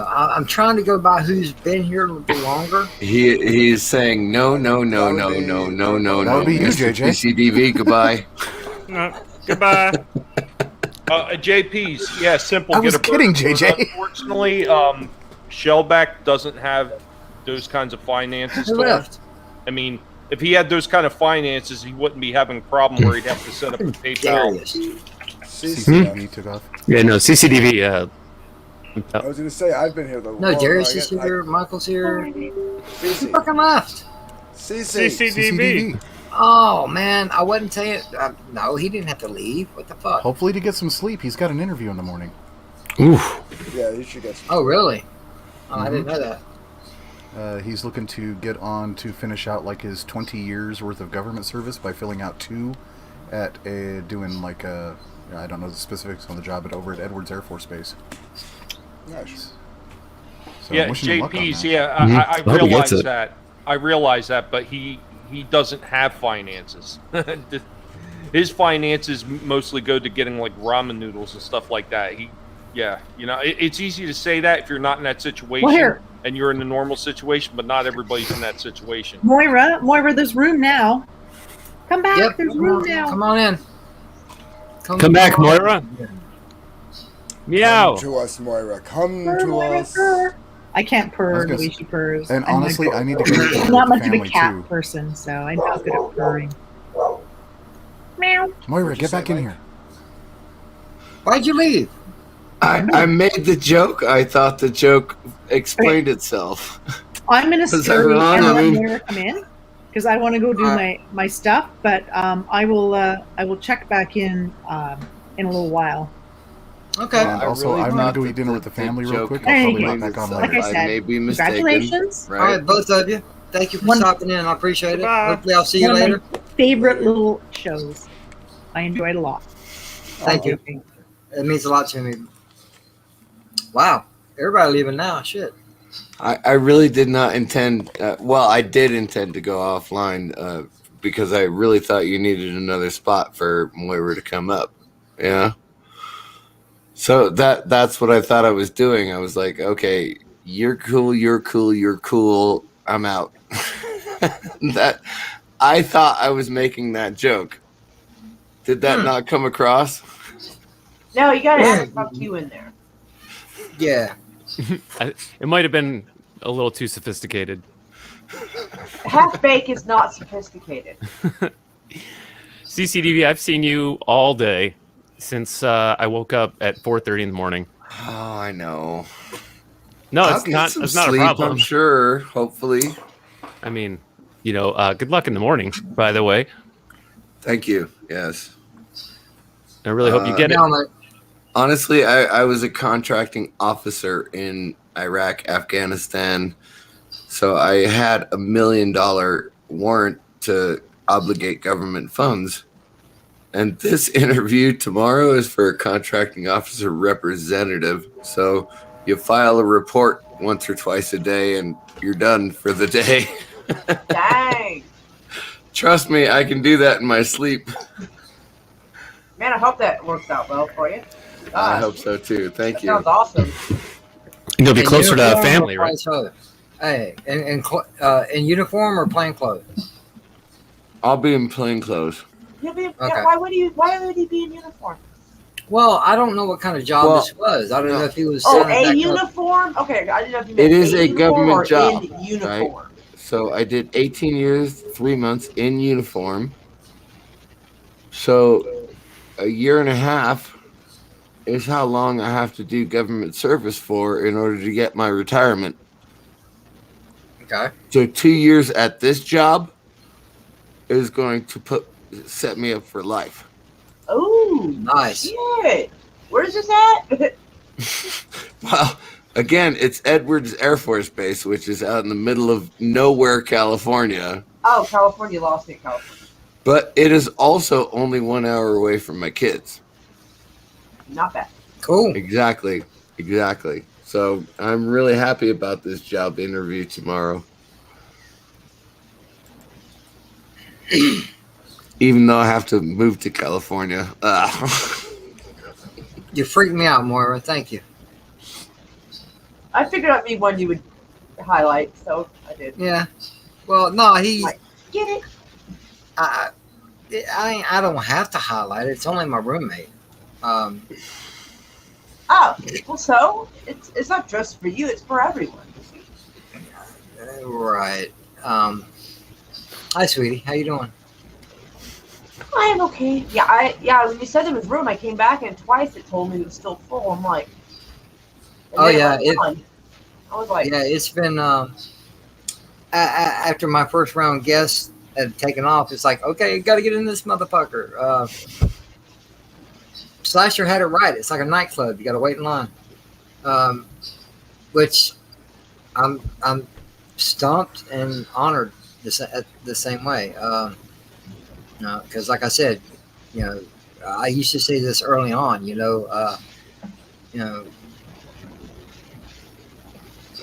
I'm trying to go by who's been here a little longer. He's saying no. That would be you, JJ. CCDV, goodbye. Goodbye. JP's, yeah, simple. I was get a kidding, burger. JJ. Unfortunately, Shellback doesn't have those kinds of finances. Who left? I mean, if he had those kind of finances, he wouldn't be having a problem where he'd have to set up a PayPal. CCDV took off. Yeah, no, CCDV. I was going to say, I've been here the No, Darius is here. Michael's here. Who fucking left? CCDV. Oh man, I wasn't saying. No, he didn't have to leave. What the fuck? Hopefully to get some sleep. He's got an interview in the morning. Oof. Yeah, you should get some. Oh really? Oh, I didn't know that. He's looking to get on to finish out like his 20 years worth of government service by filling out 2 at doing like a, I don't know the specifics on the job, but over at Edwards Air Force Base. Nice. So Yeah, I'm wishing him luck on JP's. that. Yeah, I hope he gets realize it. that. I realize that, but he doesn't have finances. His finances mostly go to getting like ramen noodles and stuff like that. It's easy to say that if you're not in that situation and you're in a normal situation, but not everybody's in that situation. Moira, there's room now. Come back. Yep, There's room now. Come on in. Come back, Moira. Meow. Come to us, Moira. Come Purr, to Moira, us. purr. I can't purr I was the gonna way s- she purrs. And honestly, I need to go to I'm not much of a family cat too. person, so I'm not good at purring. Meow. Moira, get back in here. Why'd you leave? I made the joke. I thought the joke explained itself. I'm gonna Was that scurry wrong? and I let mean- Moira come in because I want to go do my stuff. But I will check back in a little while. Okay. And also, I'm going to go eat dinner with the family real quick. I'll probably hop back on Like later. I I said, may be mistaken. congratulations. All right, both of you. Thank you for stopping in. I appreciate it. Goodbye. Hopefully, I'll see you One of later. my favorite little shows. I enjoyed a lot. Thank you. It means a lot to me. Wow, everybody leaving now. Shit. I really did not intend. I did intend to go offline because I really thought you needed another spot for Moira to come up. Yeah. So that's what I thought I was doing. I was like, okay, you're cool. I'm out. That I thought I was making that joke. Did that not come across? No, you gotta add a fuck you in there. Yeah. It might have been a little too sophisticated. Half bake is not sophisticated. CCDV, I've seen you all day since I woke up at 4:30 in the morning. Oh, I know. No, I'll it's get not. some It's not a sleep, problem. I'm sure. Hopefully. I mean, good luck in the morning. By the way, Thank you. Yes. I really hope you get it. Honestly, I was a contracting officer in Iraq, Afghanistan, so I had $1 million warrant to obligate government funds. And this interview tomorrow is for a contracting officer representative. So you file a report once or twice a day and you're done for the day. Dang. Trust me, I can do that in my sleep. Man, I hope that works out well for you. I hope so too. Thank you. Sounds awesome. You'll be closer to family, right? Hey, in uniform or plain clothes? I'll be in plain clothes. You'll be, Okay. Why would he be in uniform? Well, I don't know what kind of job this was. I don't know if he was. Oh, signing back a up. uniform? Okay, I didn't know if you It meant is a uniform or government job, in uniform. right? So I did 18 years, 3 months in uniform. So a year and a half is how long I have to do government service for in order to get my retirement. Okay. So 2 years at this job is going to set me up for life. Oh, nice. Shit. Where's this at? Well, again, it's Edwards Air Force Base, which is out in the middle of nowhere, California. Oh, California, lost it, California. But it is also only 1 hour away from my kids. Not bad. Cool. Exactly. So I'm really happy about this job interview tomorrow. Even though I have to move to California. You freaked me out, Moira. Thank you. I figured I'd be one you would highlight, so I did. Yeah. Well, no, he. Get it? I don't have to highlight it. It's only my roommate. Oh, well, so it's not just for you; it's for everyone. Right. Hi, sweetie. How you doing? I am okay. Yeah. When you said there was room, I came back and twice it told me it was still full. I'm like, Oh yeah. I was like, yeah. It's been after my first round guests had taken off. It's like, okay, you got to get in this motherfucker. Slasher had it right. It's like a nightclub. You got to wait in line. Which I'm stumped and honored the same way. Because like I said, I used to say this early on.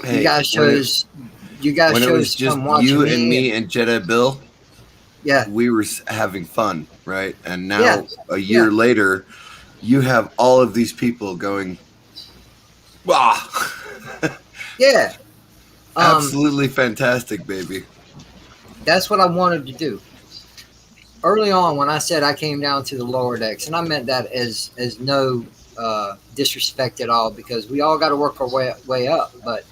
Hey, you guys chose when it was to just come watch you and me and Jedi Bill. Yeah, we were having fun, right? And now Yeah. a year later, you have all of these people going, "Wow, yeah, absolutely fantastic, baby." That's what I wanted to do. Early on, when I said I came down to the lower decks, and I meant that as no disrespect at all, because we all got to work our way up. But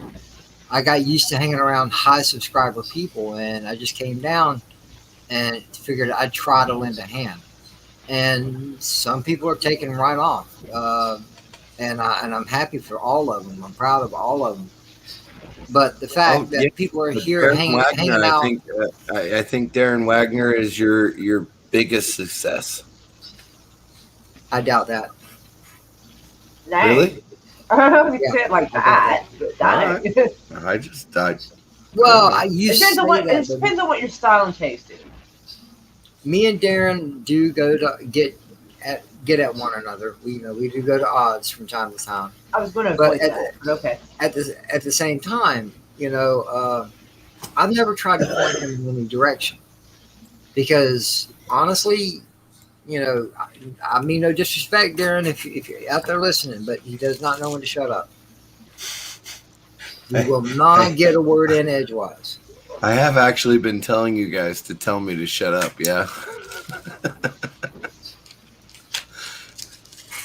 I got used to hanging around high subscriber people, and I just came down and figured I'd try to lend a hand. And some people are taking right off, and I'm happy for all of them. I'm proud of all of them. But the fact that people are here hanging out. I think Darren Wagner is your biggest success. I doubt that. dang. Really? I don't know if you say it like that. But dang. I just died. Well, It depends on what your style and taste is. Me and Darren do go to get at one another. We do go to odds from time to time. I was going to But avoid that, but okay. At the same time, I've never tried to point him in any direction, because honestly, I mean no disrespect, Darren, if you're out there listening, but he does not know when to shut up. He will not get a word in edgewise. I have actually been telling you guys to tell me to shut up. Yeah.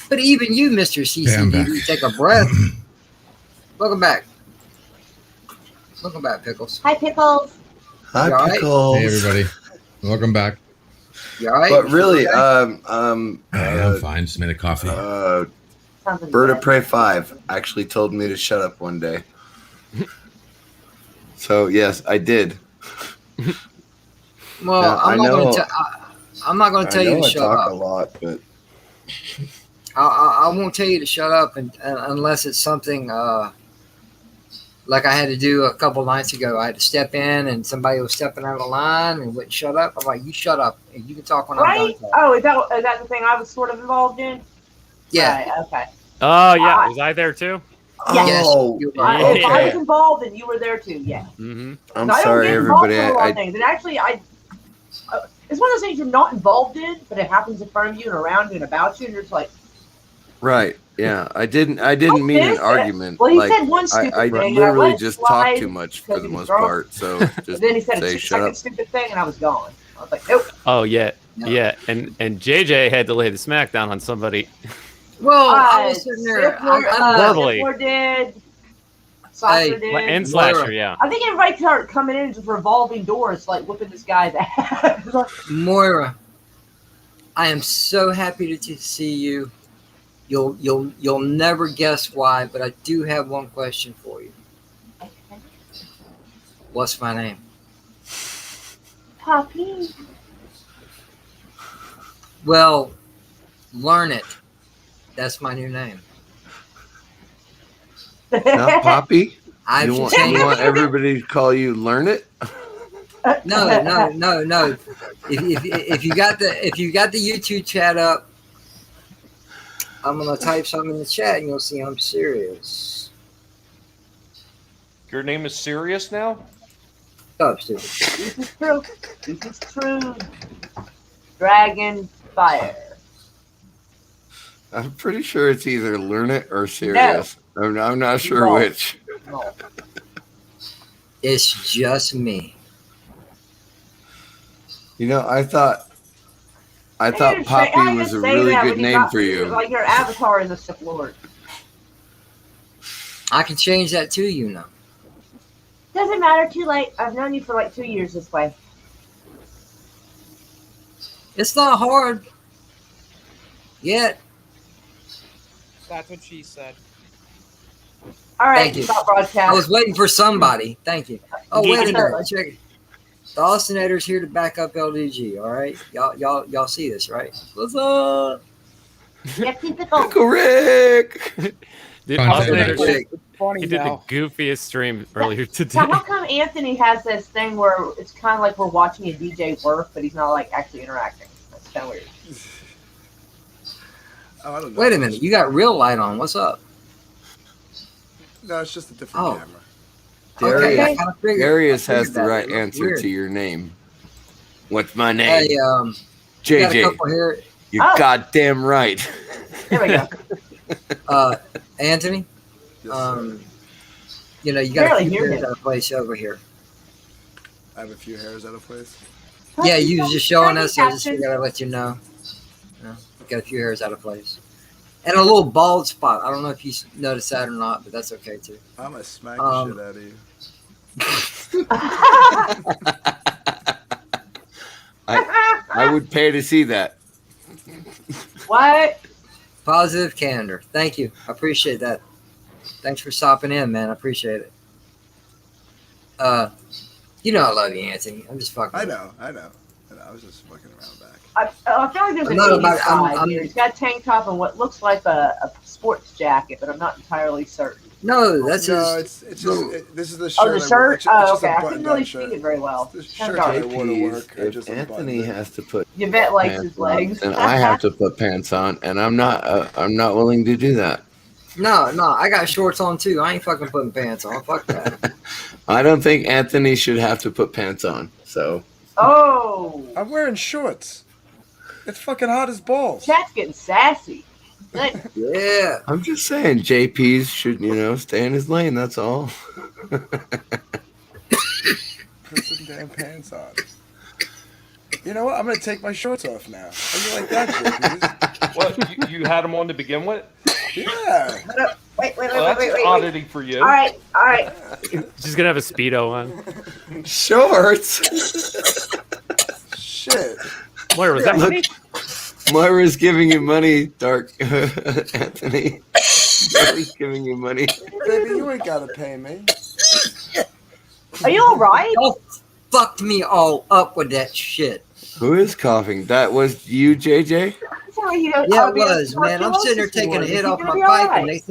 But even you, Mr. CCD, take a breath. Welcome back. Welcome back, Pickles. Hi, Pickles. Hi, You all right? Pickles. Hey, everybody. Welcome back. You all right? But really, I'm fine. Just made a coffee. Bird of Prey 5 actually told me to shut up one day. So yes, I did. Well, Now, I'm not going to tell you to shut I talk up. a lot, but I won't tell you to shut up unless it's something like I had to do a couple nights ago. I had to step in and somebody was stepping out of the line and wouldn't shut up. I'm like, you shut up and you can talk when I'm Right? done talking. Oh, is that the thing I was sort of involved in? Yeah. Right, okay. Oh, yeah. Was I there too? Yes. Oh, If I was involved and you were there too, yeah. Mm-hmm. I'm I don't sorry, get involved everybody. in a lot of things. And actually, it's one of those things you're not involved in, but it happens in front of you and around you and about you, and you're just like, Right. Yeah. I didn't mean an argument. Well, he said one stupid I thing, and I literally let it just slide talk too much for because the he was most drunk. part. So just And then he said say a shut second up. stupid thing, and I was gone. I was like, nope. Oh, yeah. Yeah. And JJ had to lay the smackdown on somebody. Well, I was sitting there. Verbally. Sipler did. Sasha did. And Slasher, yeah. I think everybody started coming in just revolving doors, like whipping this guy's ass. Moira, I am so happy to see you. You'll never guess why, but I do have one question for you. What's my name? Poppy. Well, learn it. That's my new name. Not Poppy? I You should want, change you want it. everybody to call you Learn It? No. If you got the YouTube chat up, I'm gonna type something in the chat and you'll see I'm serious. Your name is Sirius now? Stop, stupid. This is true. This is true. Dragon Fire. I'm pretty sure it's either Learn It or Serious. I'm not sure No. which. No. It's just me. You know, I thought Poppy was a really good name for you. Like your avatar is a Sith Lord. I can change that to you now. Doesn't matter. Too late. I've known you for like 2 years this way. It's not hard. Yet. That's what she said. All right, Thank you. stop broadcast. I was waiting for somebody. Thank you. Oh, wait a Geeky. minute. Check it. The Austinator's here to back up LDG. All right, y'all see this, right? What's up? Yeah, typical. Uncle Rick. Dude, Fun Austinator, today. It's funny he did now. the goofiest stream earlier today. So how come Anthony has this thing where it's kind of like we're watching a DJ work, but he's not like actually interacting? That's kind of weird. Oh, I don't know. Wait a minute. You got real light on. What's up? No, it's just a different Oh. camera. Okay, I Darius, kinda figured- Darius I has figured the that. right It answer weird. to your name. What's my name? Hey, you got a JJ. couple here. You're Oh. goddamn right. There we go. Anthony. Yes, sir. You know, you got a Barely few hear hairs him. out of place over here. I have a few hairs out of place. Yeah, you was just showing Thank you, us. So I just Captain. gotta let you know. You got a few hairs out of place. And a little bald spot. I don't know if you noticed that or not, but that's okay too. I'm gonna smack the shit out of you. I would pay to see that. What? Positive candor. Thank you. I appreciate that. Thanks for stopping in, man. I appreciate it. You know I love you, Anthony. I'm just fucking. I know. I was just fucking around back. I feel like there's I'm an not 80s about- I'm- side I'm- here. He's got a tank top and what looks like a sports jacket, but I'm not entirely certain. No, that's No, his. it's just this is the shirt. Oh, the I wore. shirt? It's just Oh, a okay. I couldn't button-down really shirt. see it very well. The Kinda shirt dark. I wore to work. I If just Anthony unbuttoned it. has to put Yvette likes his pants on, legs. then I have to put pants on, and I'm not willing to do that. No, I got shorts on too. I ain't fucking putting pants on. Fuck that. I don't think Anthony should have to put pants on. So Oh, I'm wearing shorts. It's fucking hot as balls. chat's getting sassy. Like, Yeah. I'm just saying, JP's should stay in his lane. That's all. Put some damn pants on. You know what? I'm gonna take my shorts off now. How you like that, JP? What, you had them on to begin with? Yeah. wait. Well, that's an oddity for you. All right. She's gonna have a Speedo on. Shorts. Shit. Where was that? Look, Money? Moira's giving you money, Dark Anthony. Moira's giving you money. Baby, you ain't gotta pay me. Are you all right? Y'all fucked me all up with that shit. Who is coughing? That was you, JJ? Yeah, it was, man. I'm sitting there taking a hit off my pipe, and next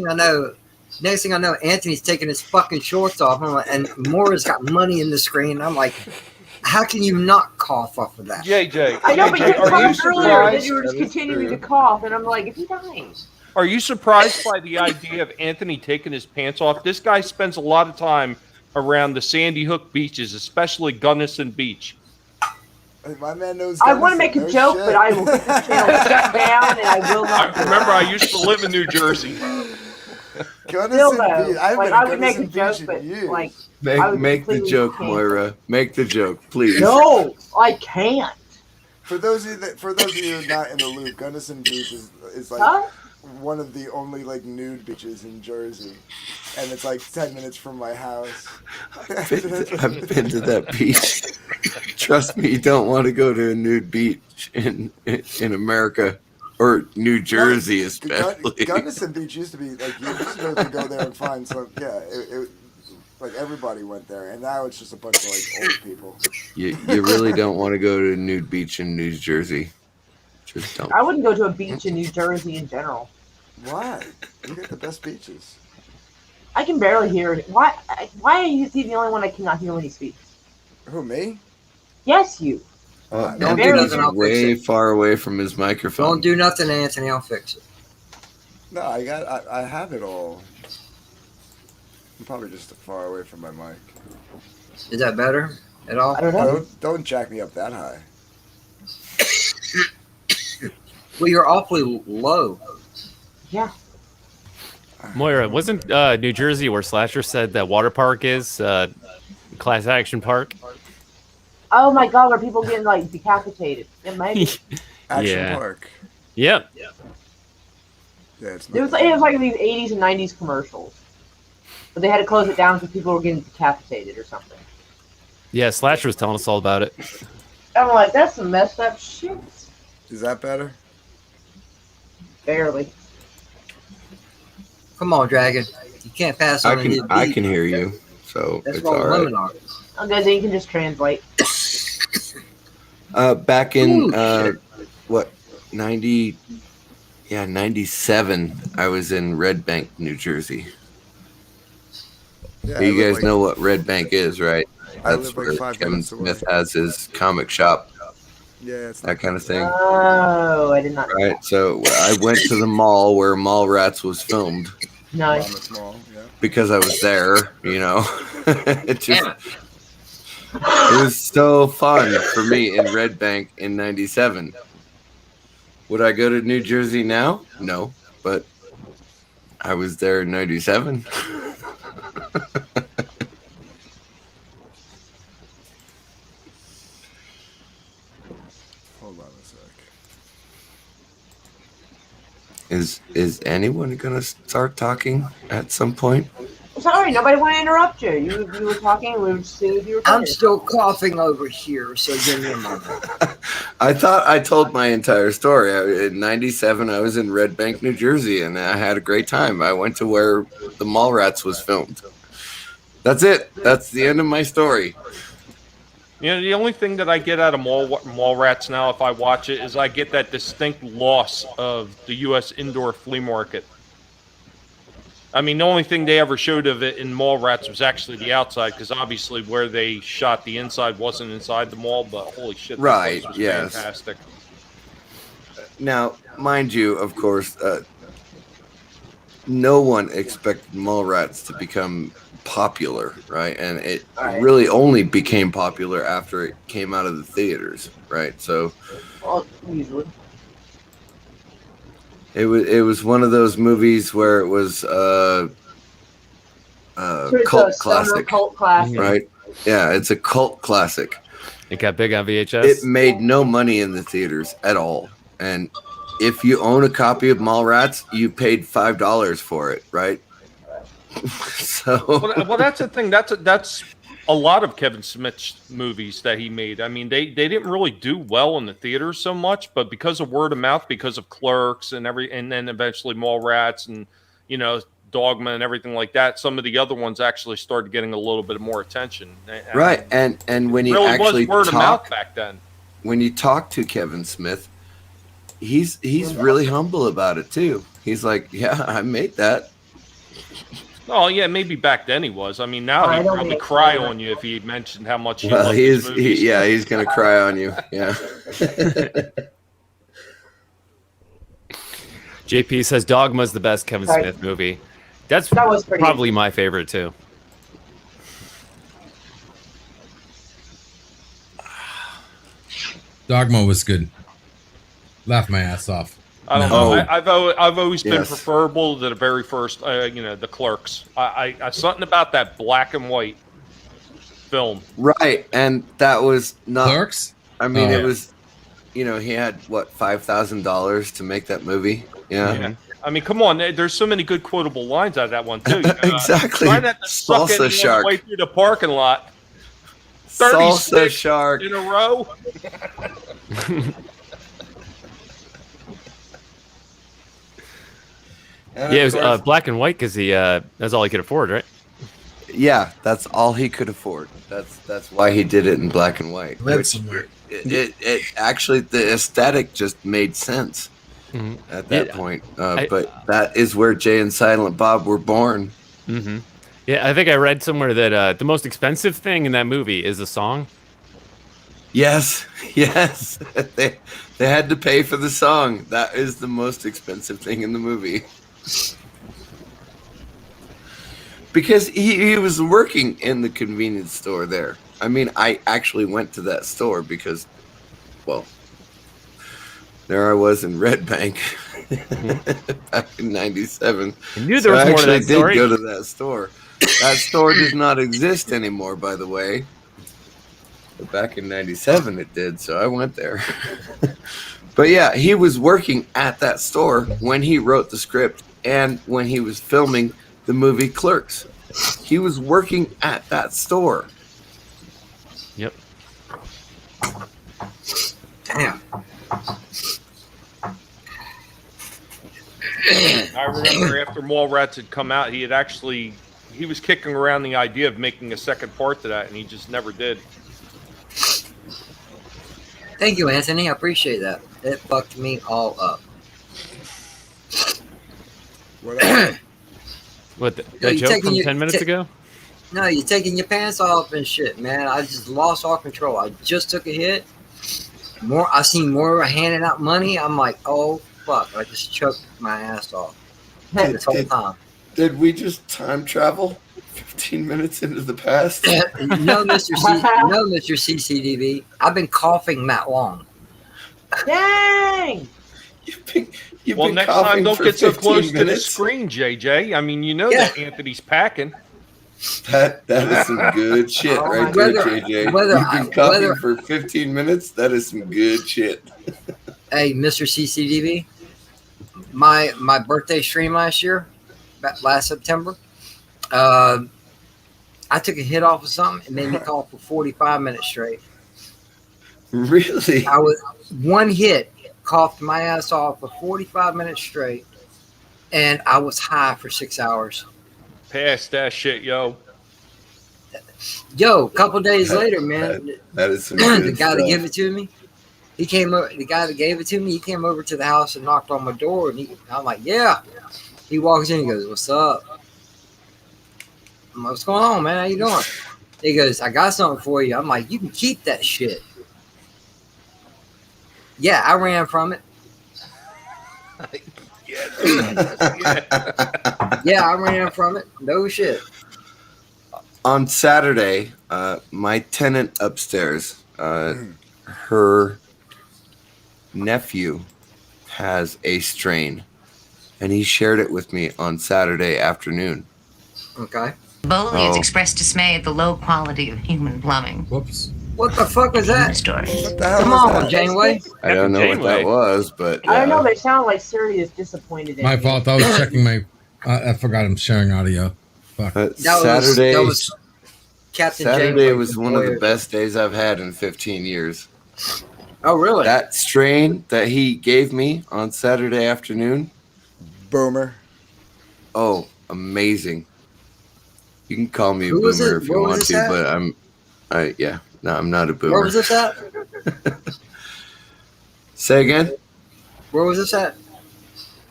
thing I know, Anthony's taking his fucking shorts off, and Moira's got money in the screen. I'm like, how can you not cough off of that? JJ, I know, but you are you coughed earlier that surprised? you were just continuing to cough, and I'm like, is he dying? Are you surprised by the idea of Anthony taking his pants off? This guy spends a lot of time around the Sandy Hook beaches, especially Gunnison Beach. My man knows. I want to make a joke, but I will get this channel shut down, and I will not. Remember, I used to live in New Jersey. Still, Gunnison though, Beach. I've like, been I to would make a Gunnison joke, Beach but in years. like, I would Make the completely joke, cancel. Moira. Make the joke, please. No, I can't. For those of you not in the loop, Gunnison Beach is like Huh? one of the only like nude beaches in Jersey, and it's like 10 minutes from my house. I've been to that beach. Trust me, you don't want to go to a nude beach in America or New Jersey, especially. Gunnison Beach used to be like you used to be able to go there and find some. Yeah, Like everybody went there, and now it's just a bunch of like old people. You really don't want to go to Nude Beach in New Jersey. Just don't. I wouldn't go to a beach in New Jersey in general. Why? You get the best beaches. I can barely hear it. Why are you the only one I cannot hear when he speaks? Who, me? Yes, you. Anthony's way far away from his microphone. Don't do nothing, Anthony. I'll fix it. No, I have it all. I'm probably just far away from my mic. Is that better at all? I don't know. Don't jack me up that high. Well, you're awfully low. Yeah. Moira, wasn't New Jersey where Slasher said that water park is class action park? Oh my God, where people getting like decapitated? It might be. Action Park. Yep. Yeah, it's It was like these 80s and 90s commercials. But they had to close it down because people were getting decapitated or something. Yeah, Slasher was telling us all about it. I'm like, that's some messed up shit. Is that better? Barely. Come on, Dragon. You can't pass on I can hear you, so That's it's what all right. women are. Okay, so you can just translate. Back in what 97, I was in Red Bank, New Jersey. Yeah, You guys know what Red Bank is, right? I That's live like where 5 Kevin minutes away. Smith has his comic shop, Yeah, it's that kind of thing. Oh, I did not. Right. So I went to the mall where Mallrats was filmed Nice. because I was there. You know, it was so fun for me in Red Bank in '97. Would I go to New Jersey now? No, but I was there in '97. Hold on a sec. Is anyone gonna start talking at some point? Sorry, nobody want to interrupt you. You were talking. We were just seeing if you were talking. I'm still coughing over here, so give me a moment. I thought I told my entire story. In '97, I was in Red Bank, New Jersey, and I had a great time. I went to where the Mallrats was filmed. That's it. That's the end of my story. You know, the only thing that I get out of Mallrats now, if I watch it, is I get that distinct loss of the U.S. indoor flea market. I mean, the only thing they ever showed of it in Mallrats was actually the outside, because obviously where they shot the inside wasn't inside the mall, but holy shit, that Right, place was yes. fantastic. Now, mind you, of course, no one expected Mallrats to become popular, right? And it really only became popular after it came out of the theaters, right? So Well, usually. it was one of those movies where it was So it's cult a summer classic, cult classic. right? Yeah, it's a cult classic. It got big on VHS. It made no money in the theaters at all, and if you own a copy of Mallrats, you paid $5 for it, right? So well, that's the thing. That's a lot of Kevin Smith's movies that he made. I mean, they didn't really do well in the theaters so much, but because of word of mouth, because of Clerks and then eventually Mallrats and Dogma and everything like that, some of the other ones actually started getting a little bit more attention. right, and when you really actually was word of mouth talk back then. when you talk to Kevin Smith, he's really humble about it too. He's like, yeah, I made that. Oh yeah, maybe back then he was. I mean, now he'd probably cry on you if he mentioned how much he Well, loved his movies. he's gonna cry on you. Yeah. JP says Dogma's the best Kevin Right. Smith movie. That was pretty probably my favorite too. Dogma was good. Laughed my ass off. I don't No. know. I've always been Yes. preferable to the very first, the Clerks. I something about that black and white film. Right, and that was not. Clerks? I mean, Oh. it was. He had what, $5,000 to make that movie. Yeah. Yeah. I mean, come on. There's so many good quotable lines out of that one too. Exactly. Try not to suck Salsa anyone shark. way through the parking lot. 30 Salsa sticks shark. in a row. Yeah, it was black and white because that's all he could afford, right? Yeah, that's all he could afford. That's why he did it in black and white. Read which somewhere. It actually, the aesthetic just made sense at that point. But that is where Jay and Silent Bob were born. Mm-hmm. Yeah, I think I read somewhere that the most expensive thing in that movie is the song. Yes, yes. they had to pay for the song. That is the most expensive thing in the movie. Because he was working in the convenience store there. I mean, I actually went to that store because, well, there I was in Red Bank back in '97. I knew there was more to that story. I did go to that store. That store does not exist anymore, by the way. But back in '97 it did, so I went there. But yeah, he was working at that store when he wrote the script and when he was filming the movie Clerks. He was working at that store. Yep. Damn. I remember after Mallrats had come out, he was kicking around the idea of making a second part to that, and he just never did. Thank you, Anthony. I appreciate that. It fucked me all up. What, that joke from 10 minutes ago? No, you're taking your pants off and shit, man. I just lost all control. I just took a hit. I seen Moira handing out money. I'm like, oh, fuck. I just choked my ass off this whole time. Did we just time travel 15 minutes into the past? No, Mr. CCDV. I've been coughing that long. Dang! Well, next time, don't get so close to the screen, JJ. I mean, you know that Anthony's packing. That is some good shit right there, JJ. You've been coughing for 15 minutes. That is some good shit. Hey, Mr. CCDV, my birthday stream last September, I took a hit off of something. It made me cough for 45 minutes straight. Really? I was one hit, coughed my ass off for 45 minutes straight, and I was high for 6 hours. Pass that shit, yo. Yo, a couple days later, man, that is some the guy that gave it to me, he came over. The guy that gave it to me, he came over to the house and knocked on my door, and I'm like, yeah. He walks in, he goes, "What's up?" I'm like, "What's going on, man? How you doing?" He goes, "I got something for you." I'm like, "You can keep that shit." Yeah, I ran from it. Yeah, I ran from it. No shit. On Saturday, my tenant upstairs, her nephew has a strain, and he shared it with me on Saturday afternoon. Okay. Bowley has expressed dismay at the low quality of human plumbing. Whoops. What the fuck was that? Story. Come on, Janeway. I don't know what that was, but I don't know. They sound like Siri is disappointed in My you. fault. I was checking my. I forgot I'm sharing audio. Fuck. Saturday was Captain Saturday Janeway was one of the best days I've had in 15 years. Oh, really? That strain that he gave me on Saturday afternoon. Boomer. Oh, amazing. You can call me a Who was boomer it? if you Where was want this to, at? but I'm not a boomer. Where was this at? Say again? Where was this at?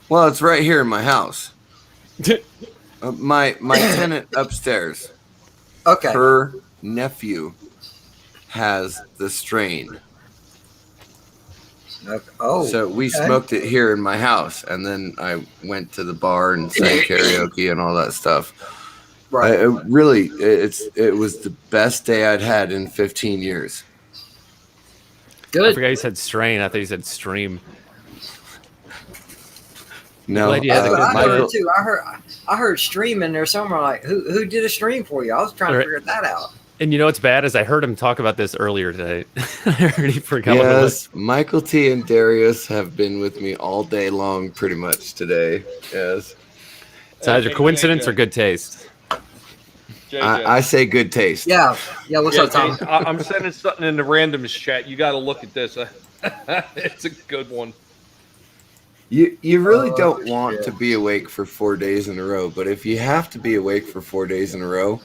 Well, it's right here in my house. My tenant upstairs. Okay. Her nephew has the strain. Okay. Oh. So we okay. smoked it here in my house, and then I went to the bar and sang karaoke and all that stuff. Right. It was the best day I'd had in 15 years. I forgot you said strain. I thought you said stream. No, Glad you had I heard it too. I heard stream in there somewhere. Like who did a stream for you? I was trying to figure that out. And you know what's bad is I heard him talk about this earlier today. I already forgot what it was. Yes, Michael T and Darius have been with me all day long, pretty much today. Yes. It's either coincidence or good taste. I say good taste. Yeah. What's up, Tom? I'm sending something in the randomness chat. You got to look at this. It's a good one. You really don't want to be awake for 4 days in a row, but if you have to be awake for 4 days in a row,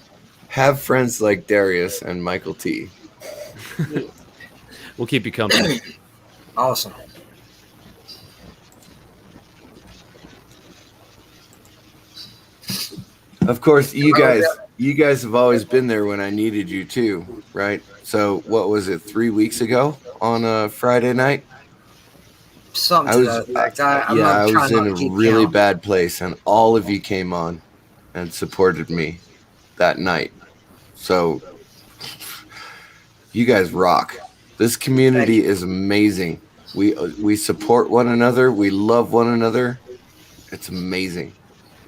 Have friends like Darius and Michael T. We'll keep you company. Awesome. Of course, you guys have always been there when I needed you too, right? So what was it, 3 weeks ago on a Friday night? Something to that effect. I was in a really bad place, and all of you came on and supported me that night. So you guys rock. This community is amazing. We support one another. We love one another. It's amazing.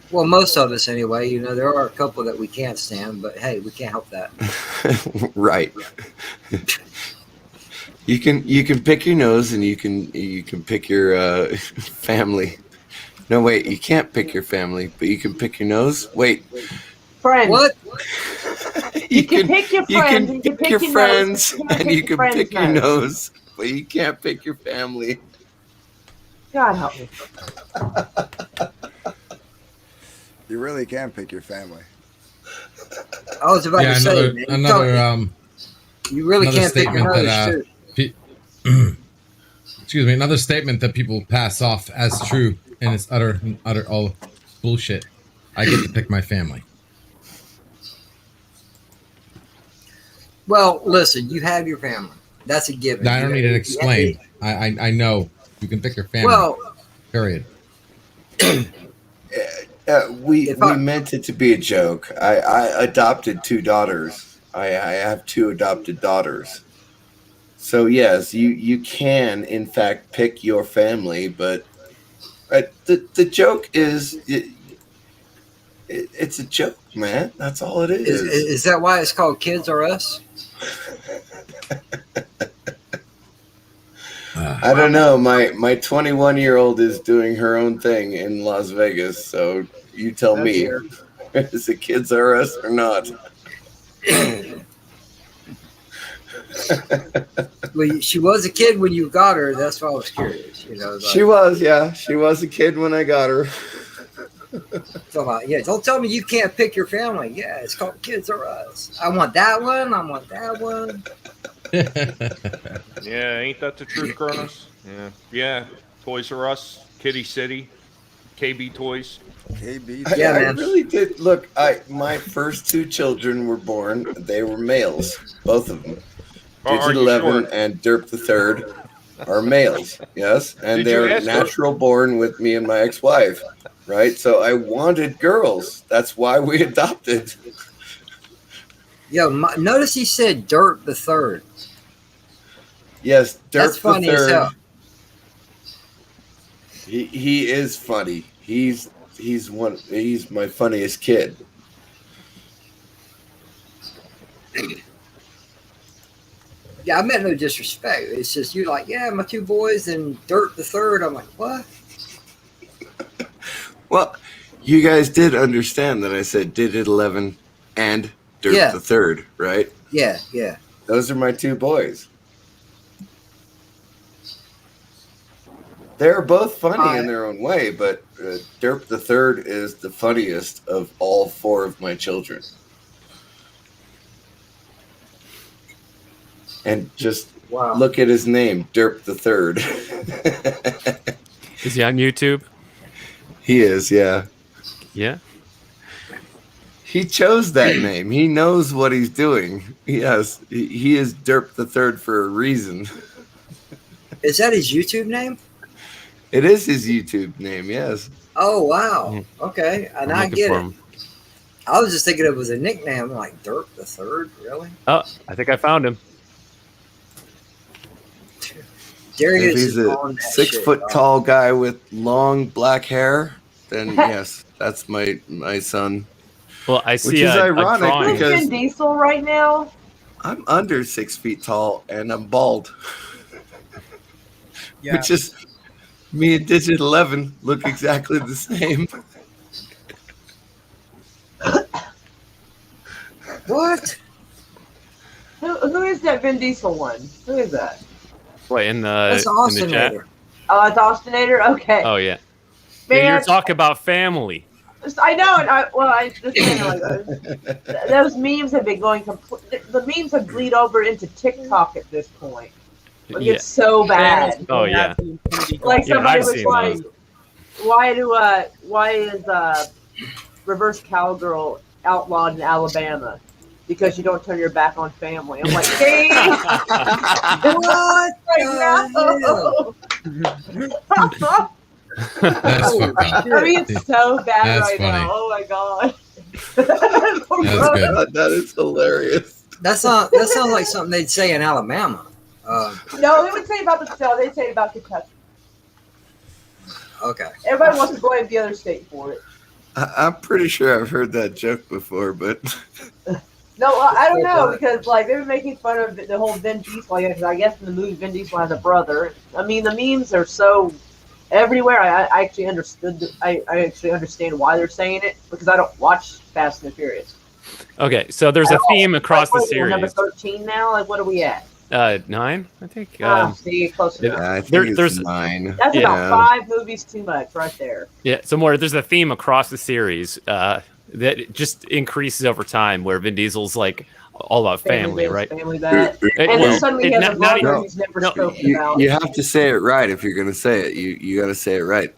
Well, most of us anyway. You know, there are a couple that we can't stand, but hey, we can't help that. Right. You can pick your nose and you can pick your family. No, wait, you can't pick your family, but you can pick your nose. Wait. Friends. What? You can pick your friends. You can pick your friends and you can pick your nose, but you can't pick your family. God help me. You really can pick your family. I was about to say, man, you really can't pick your nose, too. Excuse me, another statement that people pass off as true, and it's utter all bullshit. I get to pick my family. Well, listen, you have your family. That's a given. I don't need to explain. I know you can pick your family. Well, period. We meant it to be a joke. I adopted 2 daughters. I have 2 adopted daughters. So yes, you can in fact pick your family, but the joke is it's a joke, man. That's all it is. Is that why it's called Kids Are Us? I don't know. My 21-year-old is doing her own thing in Las Vegas, so you tell me. Is it Kids Are Us or not? Well, she was a kid when you got her. That's why I was curious. You know, like, she was, yeah. She was a kid when I got her. Don't tell me you can't pick your family. Yeah, it's called Kids Are Us. I want that one. I want that one. Yeah, ain't that the truth, Kronos? Yeah. Toys R Us, Kitty City, KB Toys. KB. Yeah, I man. really did. Look, my first 2 children were born. They were males, both of them. Digit 11 and Derp the Third are males. Yes, and they're natural born with me and my ex-wife. Right, so I wanted girls. That's why we adopted. Yo, notice he said Dirt the Third. Yes, Derp That's funny the Third. as hell. He is funny. He's my funniest kid. Yeah, I meant no disrespect. It's just you're like, yeah, my 2 boys and Dirt the Third. I'm like, what? Well, you guys did understand that I said Digit 11 and Dirt the Third, right? Yeah. Those are my 2 boys. They're both funny in their own way, but Derp the Third is the funniest of all 4 of my children. And just look at his name, Derp the Third. Is he on YouTube? He is, yeah. Yeah. He chose that name. He knows what he's doing. Yes, he is Derp the Third for a reason. Is that his YouTube name? It is his YouTube name, yes. Oh, wow. Okay, and I get it. I was just thinking it was a nickname, like Derp the Third, really? Oh, I think I found him. If he's a 6 foot tall guy with long black hair, then yes, that's my son. Well, I see. Which is ironic because Vin Diesel right now. I'm under 6 feet tall and I'm bald. Yeah. Which is me and Digit 11 look exactly the same. What? Who is that Vin Diesel one? Who is that? What, in the That's in the chat? Austinator. Oh, it's Austinator? Okay. Oh, yeah. Man, Yeah, you're talking about family. I know, and this thing, like, those memes have been going the memes have bleed over into TikTok at this point. Like, it's so bad. Oh yeah. Like somebody I've was seen like, those. why is reverse cowgirl outlawed in Alabama? Because you don't turn your back on family. I'm like, hey, What? That's fucked up. I mean, it's so bad That's right funny. now. Oh my god. That's good. That is hilarious. That sounds like something they'd say in Alabama. No, they would say about the show. They'd say about Kentucky. Okay. Everybody wants to blame the other state for it. I'm pretty sure I've heard that joke before, but No, I don't know, because like they were making fun of the whole Vin Diesel. Because I guess in the movie Vin Diesel has a brother. I mean, the memes are so everywhere. I actually understood. I actually understand why they're saying it, because I don't watch Fast and the Furious. Okay, so there's a theme across the We're number series. 13 now. Like, what are we at? 9, I think. See, close enough. I think there's 9. That's about 5 movies too much, right there. Yeah, so more. There's a theme across the series that just increases over time, where Vin Diesel's like all about family, right? Family that. And then suddenly he has a brother who's never spoken about. You have to say it right if you're going to say it. You got to say it right.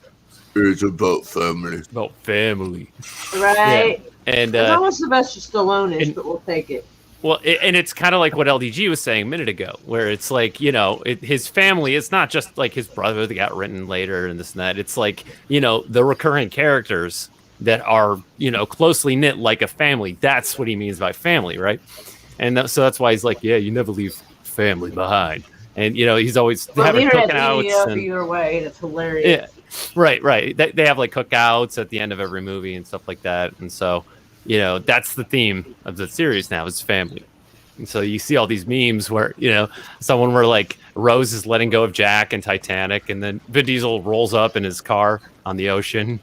It's about family. About family. Right. Yeah. And as long as Sylvester Stallone is, but we'll take it. Well, and it's kind of like what LDG was saying a minute ago, where it's like, his family, it's not just like his brother that got written later and this and that. It's like, the recurring characters that are, closely knit like a family. That's what he means by family, right? And so that's why he's like, yeah, you never leave family behind. And, he's always having cookouts. And, either way, and it's hilarious. yeah, right. They have like cookouts at the end of every movie and stuff like that. And so, that's the theme of the series now is family. And so you see all these memes where, someone where like Rose is letting go of Jack in Titanic, and then Vin Diesel rolls up in his car on the ocean.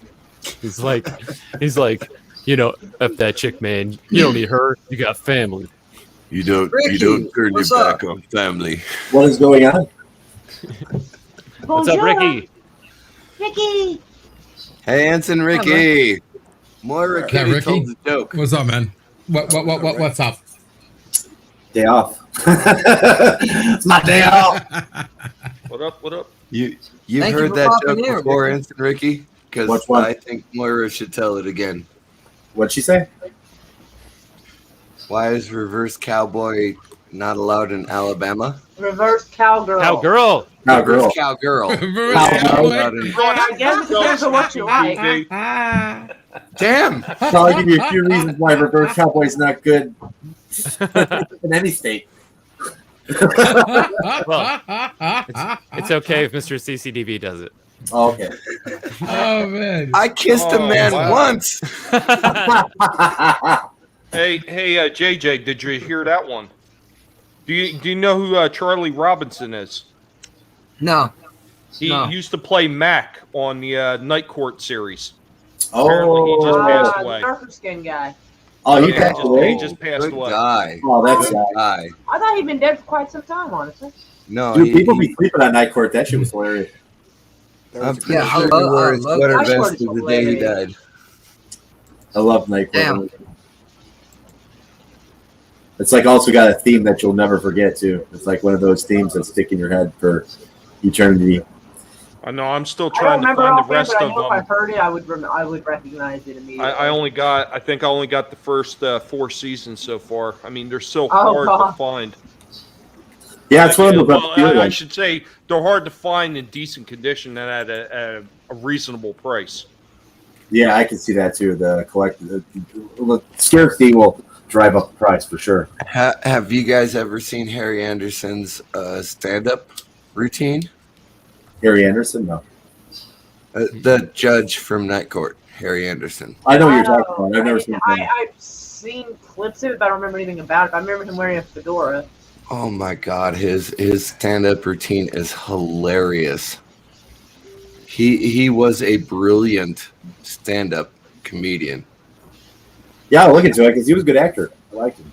He's like, F that chick, man. You don't need her. You got family. You don't turn your back on family. What is going on? What's up, Ricky? Ricky. Hey, Ensign Ricky. Moira Kitty told the joke. What's up, man? What's up? Day off. It's my day off. What up? You've heard that joke before, Ensign Ricky? Because I think Moira should tell it again. What'd she say? Why is reverse cowboy not allowed in Alabama? Reverse cowgirl. Cowgirl. Reverse cowgirl. I guess it depends on what you like. Damn. So I'll give you a few reasons why reverse cowboy's not good in any state. Well, it's okay if Mr. CCDV does it. Oh, okay. Oh man! I kissed a man once. Hey, JJ, did you hear that one? Do you know who Charlie Robinson is? No. He used to play Mac on the Night Court series. Oh, apparently he just passed away. The surfer skin guy. Oh, he passed away. He just passed away. Guy. Oh, that's sad. Guy. I thought he'd been dead for quite some time, honestly. No, dude, people be sleeping on Night Court. That shit was hilarious. I'm pretty sure he wore his sweater vest the day he died. I love Night Court. Damn. It's like also got a theme that you'll never forget too. It's like one of those themes that stick in your head for eternity. I know. I'm still I trying don't to remember find all the rest but I of know if I them. heard it, I would recognize it immediately. I think I only got the first 4 seasons so far. I mean, they're so Oh, hard God. to find. Yeah, it's one of the I should say they're hard to find in decent condition and at a reasonable price. Yeah, I can see that too. The scarcity will drive up the price for sure. Have you guys ever seen Harry Anderson's stand-up routine? Harry Anderson, no. The judge from Night Court, Harry Anderson. I know what you're talking about. I've never seen it. I've seen clips of it, but I don't remember anything about it. I remember him wearing a fedora. Oh my God, his stand-up routine is hilarious. He was a brilliant stand-up comedian. Yeah, I'll look into it because he was a good actor. I liked him.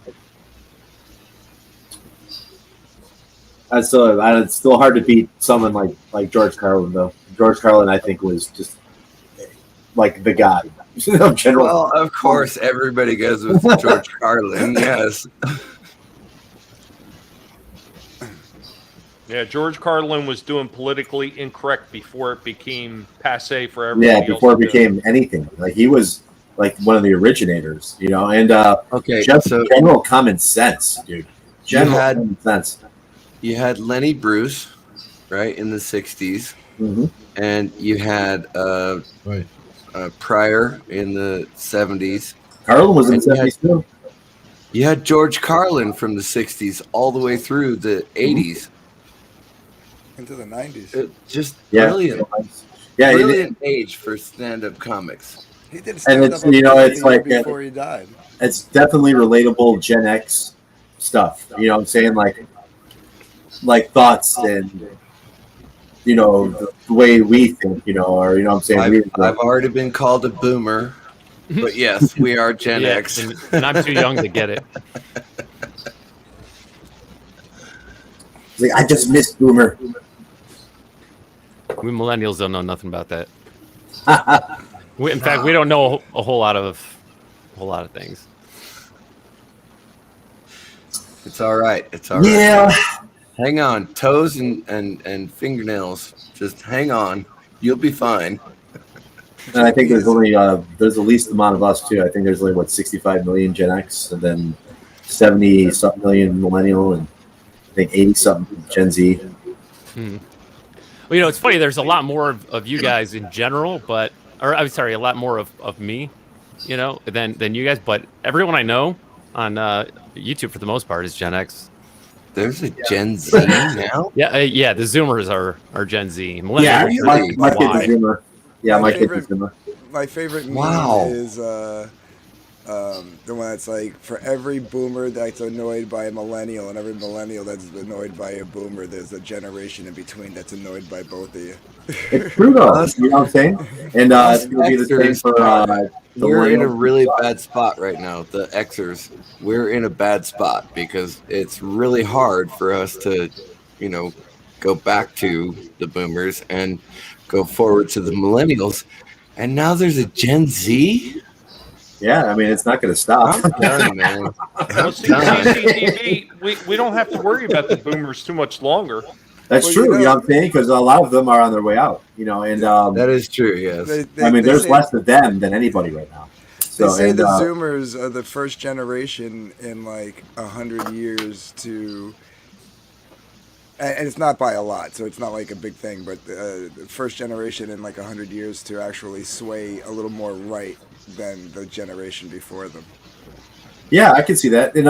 It's still hard to beat someone like George Carlin though. George Carlin, I think, was just like the god. General. Well, of course, everybody goes with George Carlin. Yes. Yeah, George Carlin was doing politically incorrect before it became passe for everybody Yeah, else. before it to do. became anything. Like he was like one of the originators, you know, and Okay, just so general common sense, dude. General common sense. You had Lenny Bruce, right, in the 60s. Mm-hmm. And you had Pryor in the 70s. Carlin was in the 70s too. You had George Carlin from the 60s all the way through the 80s. Into the 90s. Just Yeah. brilliant. Yeah, brilliant age for stand-up comics. He did And stand it's up it's like before he died. it's definitely relatable Gen X stuff. You know what I'm saying? Like thoughts and the way we think, or you know what I'm saying? I've already been called a boomer, but yes, we are Gen X. And I'm too young to get it. It's like, I just missed boomer. We millennials don't know nothing about that. In fact, we don't know a whole lot of things. It's all right. It's all right. Yeah. Hang on, toes and fingernails. Just hang on. You'll be fine. And I think there's only there's the least amount of us too. I think there's only 65 million Gen X, and then 70 something million millennial, and I think 80 something Gen Z. Well, it's funny. There's a lot more of you guys in general, I'm sorry, a lot more of me, than you guys. But everyone I know on YouTube, for the most part, is Gen X. There's a Gen Z now. Yeah. The Zoomers are Gen Z. Yeah, Millennials my are kid's a Y. Zoomer. Yeah, my kid's a Zoomer. My favorite meme Wow. is the one that's like, for every boomer that's annoyed by a millennial and every millennial that's annoyed by a boomer, there's a generation in between that's annoyed by both of you. It's true though. You know what I'm saying? And it's going to be the same for the We're in a millennials. really bad spot right now. The Xers, we're in a bad spot because it's really hard for us to, go back to the boomers and go forward to the millennials. And now there's a Gen Z. Yeah, I mean, it's not going to stop. I'm done, man. Well, I'm see, done. CCTV, we don't have to worry about the boomers too much longer. That's true. You know what I'm saying? Because a lot of them are on their way out. And that is true. Yes. I mean, there's less of them than anybody right now. They So, say and, the Zoomers are the first generation in like 100 years to, and it's not by a lot, so it's not like a big thing, but the first generation in like 100 years to actually sway a little more right than the generation before them. yeah, I can see that. And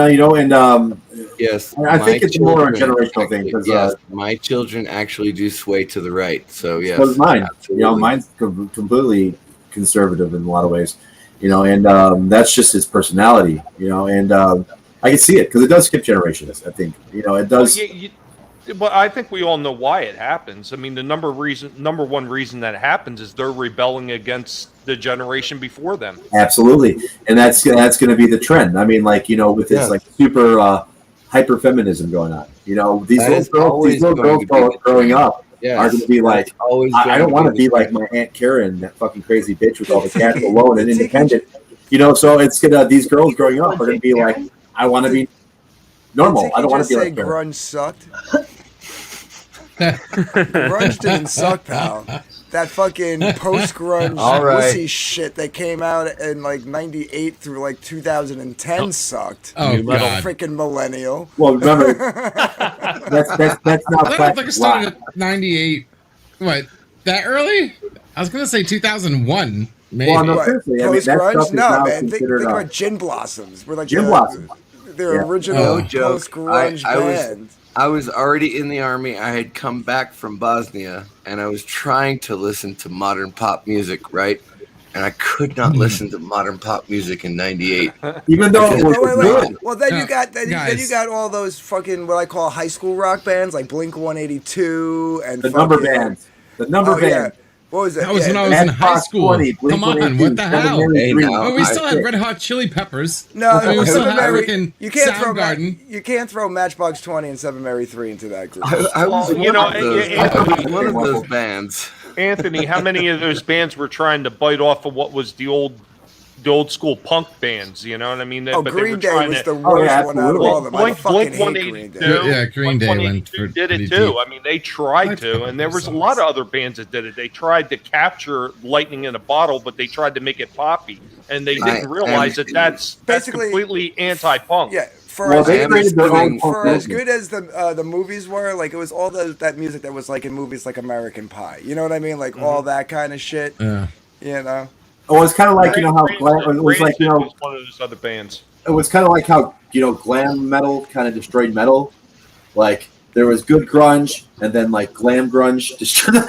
Yes, I think my it's more a children generational thing because yes, my children actually do sway to the right. So yes, so does mine. absolutely. Mine's completely conservative in a lot of ways. And that's just his personality. And I can see it because it does skip generations. I think it does. But I think we all know why it happens. I mean, the number one reason that happens is they're rebelling against the generation before them. Absolutely, and that's going to be the trend. I mean, with this like super hyper feminism going on. These little girls growing up are going to be like, I don't want to be like my Aunt Karen, that fucking crazy bitch with all the cash alone and independent. So it's gonna these girls growing up are going to be like, I want to be normal. I don't want to be like Karen. Grunge sucked. Grunge didn't suck, pal. That fucking post-grunge pussy shit that came out in like 98 through like 2010 sucked. Oh, You God. freaking millennial. Well, remember, that's not I don't think classic it started rock. at 98. What? That early? I was going to say 2001. Maybe. Well, no, seriously. I mean, that stuff Post-grunge? is No, now man. Think considered about Gin Blossoms. We're like Gin Blossoms. Their Yeah. original No joke. post-grunge band. I was already in the army. I had come back from Bosnia, and I was trying to listen to modern pop music, right? And I could not listen to modern pop music in '98. Even though it was good. Well, then you got then you guys. got all those fucking what I call high school rock bands like Blink 182 and The number fucking- bands. The number Oh, yeah. band. What was it? That was Yeah, when I was in high Matchbox school. 20, Come on, Blink-182, what the hell? 783. Oh, we still had Red Hot Chili Peppers. No, I mean, we still Seven had Mary- freaking you can't throw Soundgarden. you can't throw Matchbox 20 and 7 Mary 3 into that group. I was Well, one of those. I was one of those bands. Anthony, how many of those bands were trying to bite off of what was the old the old school punk bands. You know what I mean? Oh, But Green they were Day trying was to, the worst one out of all of them. I fucking Blink hate Green 182. Day. Yeah, Green Day went for did pretty it too. deep. I mean, they tried to, and there was a lot of other bands that did it. They tried to capture lightning in a bottle, but they tried to make it poppy, and they didn't realize that that's completely anti-punk. Yeah, for Well, as they good created their own punk for as movement. good as the movies were, like it was all that music that was like in movies like American Pie. You know what I mean? Like all that kind of shit. Yeah. You know. Oh, it's kind of like how glam, it was like was one of those other bands. it was kind of like how glam metal kind of destroyed metal. Like there was good grunge, and then like glam grunge destroyed.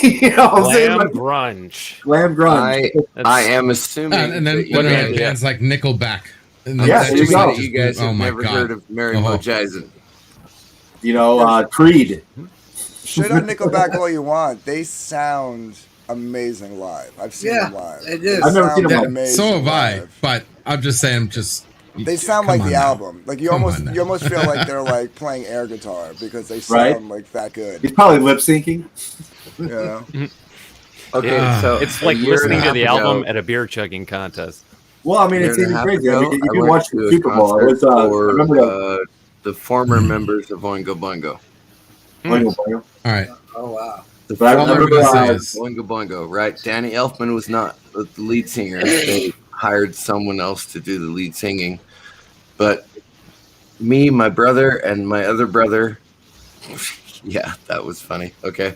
You know what I'm saying? Glam Like, grunge. glam grunge. I am assuming. And then that you guys- bands like Nickelback. And Yeah, that there you just- go. just- You guys have oh my never God. heard of Mary Oh. Jason. You know, Creed. Shit on Nickelback all you want. They sound amazing live. I've seen them live. it is. I've never seen them Yeah, live. amazing so have I, live. but I'm just saying, They sound come like on the now. album. Like you Come almost on now. you almost feel like they're like playing air guitar because they sound Right? like that good. He's probably lip syncing. You know? Okay, so It's a like year and listening a to half the ago- album at a beer chugging contest. Well, I mean, it's year and even a half crazy. I ago, mean, you I can went watch to the a Super Bowl. It was, concert I for, remember the former members of Oingo Boingo. Boingo Boingo. All right. Oh wow. The But I former remember, members of Oingo Boingo, right? Danny Elfman was not the lead singer. They hired someone else to do the lead singing. But me, my brother, and my other brother, yeah, that was funny. Okay.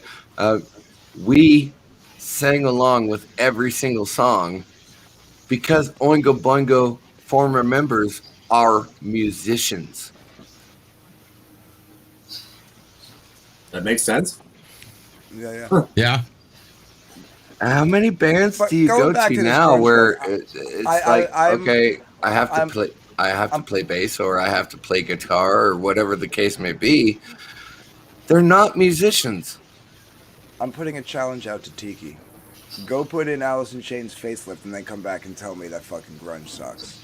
We sang along with every single song because Oingo Boingo former members are musicians. That makes sense. Yeah. Yeah. How many bands But do you going go back to to this now grunge where thing, it's I'm- okay, I have to I'm- play play bass or I have to play guitar or whatever the case may be. They're not musicians. I'm putting a challenge out to Tiki. Go put in Alice in Chains Facelift and then come back and tell me that fucking grunge sucks.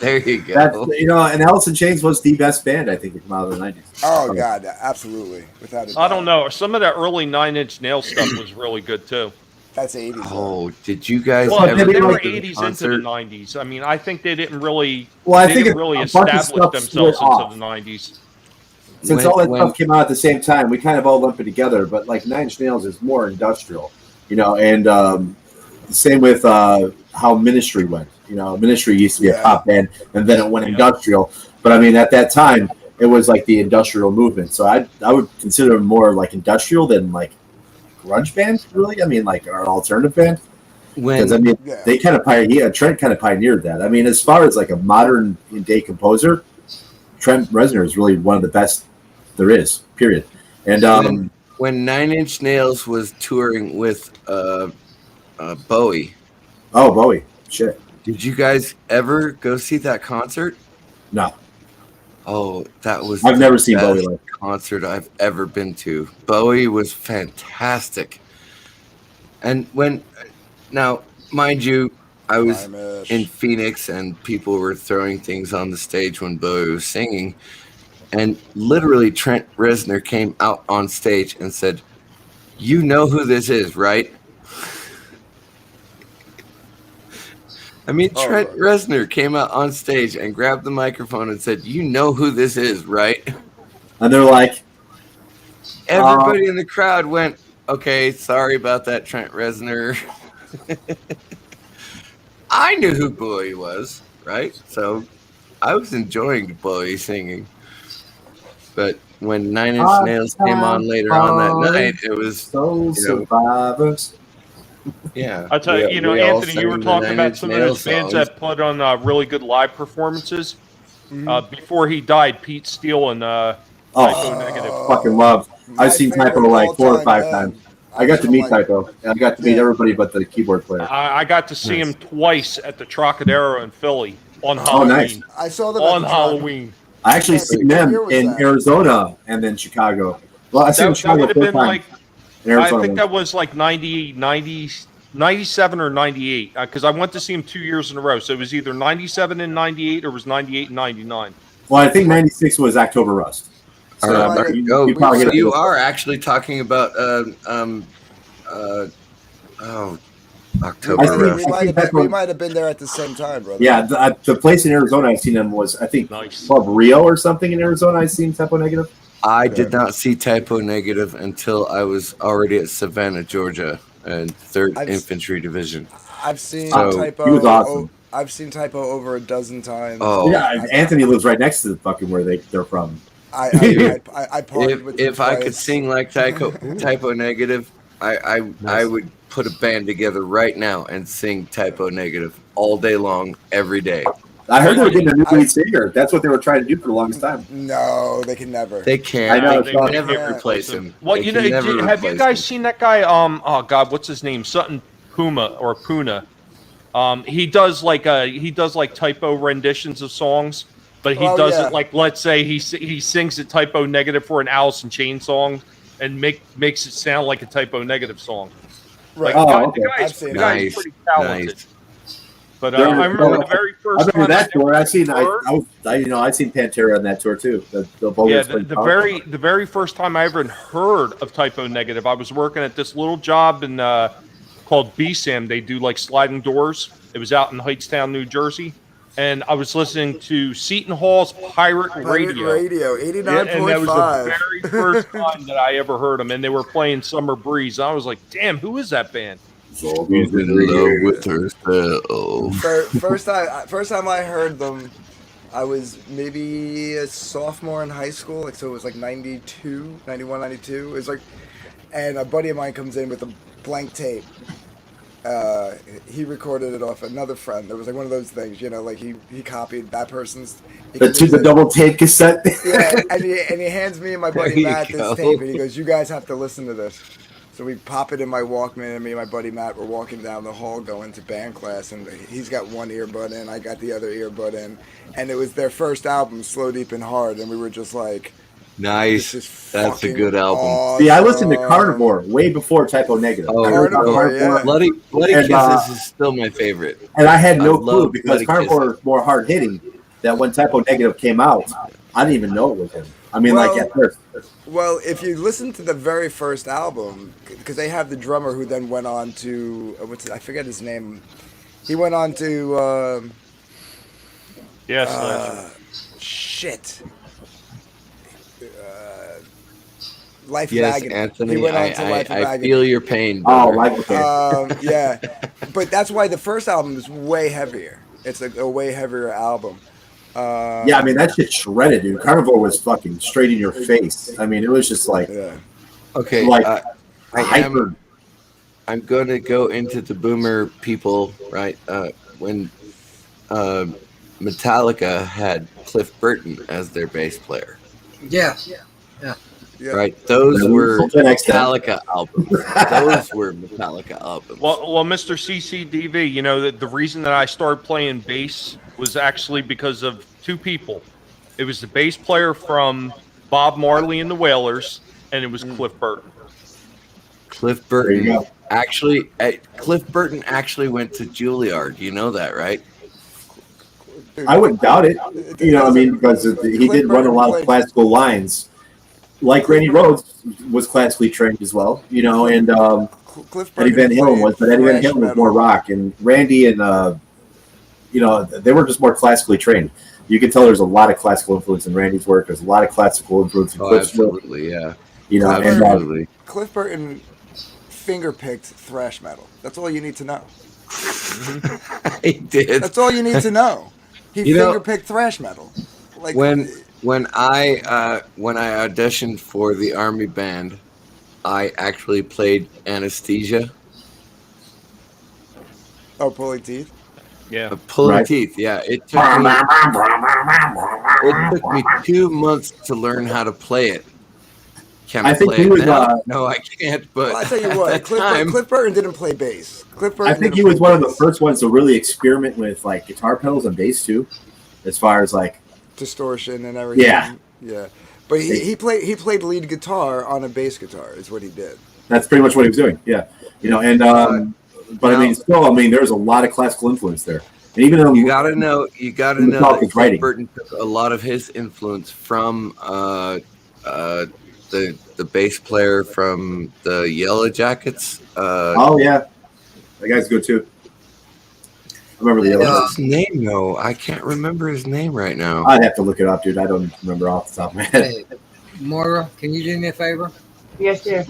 There you go. That's, you know, and Alice in Chains was the best band, I think, to come out of the 90s. Oh god, absolutely, without a doubt. I don't know. Some of that early Nine Inch Nails stuff was really good too. That's 80s. Oh, did you guys Well, ever they go were to the 80s into concert? the 90s. I mean, I think they didn't really. Well, I they think didn't a really bunch of establish stuff themselves split into off. the 90s. Since all that stuff came out at the same time, we kind of all lump it together. But like Nine Inch Nails is more industrial, you know, and the same with how Ministry went. You know, Ministry used to be a pop band, and then it went industrial. But I mean, at that time, it was like the industrial movement. So I would consider them more like industrial than like grunge band. Really, I mean, like our alternative band. Because I mean, they kind of Trent kind of pioneered that. I mean, as far as like a modern day composer, Trent Reznor is really one of the best there is. Period. And when Nine Inch Nails was touring with Bowie. Oh, Bowie. Shit. Did you guys ever go see that concert? No. Oh, that was I've the never seen best Bowie live. concert I've ever been to. Bowie was fantastic. And now, mind you, I was in Phoenix and people were throwing things on the stage when Bowie was singing. And literally Trent Reznor came out on stage and said, "You know who this is, right?" I mean, Trent Reznor came out on stage and grabbed the microphone and said, "You know who this is, right?" And they're like, everybody in the crowd went, "Okay, sorry about that, Trent Reznor." I knew who Bowie was, right? So I was enjoying Bowie singing. But when Nine Inch Nails came on later on that night, it was Soul Survivors. Yeah, I tell you, you know, we all Anthony, you were sang the talking Nine about Inch some of Nails those bands songs. that put on really good live performances. Before he died, Pete Steele and Typo Negative. Fucking love. I've seen Typo like 4 or 5 times. I got to meet Typo. And I got to meet everybody but the keyboard player. I got to see him twice at the Trocadero in Philly on Oh, Halloween. nice. I saw them on at the Halloween. I actually seen them in Arizona and then Chicago. Well, I seen That Chicago would have first been time. like, in Arizona I think once. that was like 97 or 98, because I went to see him 2 years in a row. So it was either 97 and 98 or it was 98 and 99. Well, I think 96 was October Rust. All right, there you go. you probably So get you it. are actually talking about October. We might have been there at the same time, brother. Yeah, the place in Arizona I've seen them was, I think, Club Rio or something in Arizona. I've seen Typo Negative. I did not see Typo Negative until I was already at Savannah, Georgia, and 3rd Infantry Division. I've seen Typo. He was awesome. I've seen Typo over a dozen times. Oh yeah, Anthony lives right next to the fucking where they're from. I partied with if I could sing like Typo Negative, I would put a band together right now and sing Typo Negative all day long, every day. I heard they were getting a new lead singer. That's what they were trying to do for the longest time. No, they can never. They can't. I know. They can never replace him. Well, you know, have you guys seen that guy? Oh God, what's his name? Sutton Puna. He does like typo renditions of songs, but he does it like, let's say he sings a Typo Negative for an Alice in Chains song and makes it sound like a Typo Negative song. Right. Like, the guy's pretty talented. But I remember the very first time that tour. I've seen Pantera on that tour too. The very first time I ever heard of Typo Negative, I was working at this little job in called BSAM. They do like sliding doors. It was out in Hightstown, New Jersey, and I was listening to Seton Hall's Pirate Radio, 89.5. And that was the very first time that I ever heard them. And they were playing Summer Breeze. I was like, "Damn, who is that band?" She's in love with herself. First time I heard them, I was maybe a sophomore in high school. So it was like 92, 91, 92. It was like, and a buddy of mine comes in with a blank tape. He recorded it off another friend. It was like one of those things, like he copied that person's. The double tape cassette. Yeah, and he hands me and my buddy Matt this tape, and he goes, "You guys have to listen to this." So we pop it in my Walkman, and me and my buddy Matt were walking down the hall going to band class, and he's got one earbud in, I got the other earbud in, and it was their first album, Slow, Deep, and Hard, and we were just like, nice. That's a good album. Awesome. See, I listened to Carnivore way before Typo Negative. Carnivore, yeah. Bloody Kisses is still my favorite. And I had no clue because Carnivore is more hard hitting. That when Typo Negative came out, I didn't even know it was him. I mean, at first. Well, if you listen to the very first album, because they have the drummer who then went on to I forget his name. He went on to shit. Life of Agony. Anthony, he went on to Life of I Agony. feel your pain. Brother. Life of Agony. Yeah, but that's why the first album is way heavier. It's a way heavier album. Yeah, I mean that shit shredded, dude. Carnivore was fucking straight in your face. I mean, it was just like, okay, I'm going to go into the boomer people, right? When Metallica had Cliff Burton as their bass player. Yeah. Right, those were Metallica albums. Well, Mr. CCDV, the reason that I started playing bass was actually because of two people. It was the bass player from Bob Marley and the Wailers, and it was Cliff Burton. Cliff Burton actually went to Juilliard. You know that, right? I wouldn't doubt it. Because he did run a lot of classical lines. Like Randy Rhoads was classically trained as well, and Eddie Van Halen was, but Eddie Van Halen was more rock, and Randy and they were just more classically trained. You can tell there's a lot of classical influence in Randy's work. There's a lot of classical influence in Cliff's work. Absolutely, yeah. Absolutely. Cliff Burton finger-picked thrash metal. That's all you need to know. He did. That's all you need to know. He finger-picked thrash metal. Like When I auditioned for the Army band, I actually played Anesthesia. Oh, pulling teeth? Yeah. Pulling teeth, yeah. It took me 2 months to learn how to play it. Can I play it now? No, I can't, but I tell you what, Cliff Burton didn't play bass. I think he was one of the first ones to really experiment with like guitar pedals and bass too, as far as like distortion and everything. Yeah. But he played lead guitar on a bass guitar is what he did. That's pretty much what he was doing. Yeah. But there's a lot of classical influence there. And even you gotta know that Cliff Burton took a lot of his influence from the bass player from the Yellow Jackets. Yeah. That guy's good too. I remember the other What's his name though? I can't remember his name right now. I'd have to look it up, dude. I don't remember off the top of my head. Hey, Moira, can you do me a favor? Yes, dear.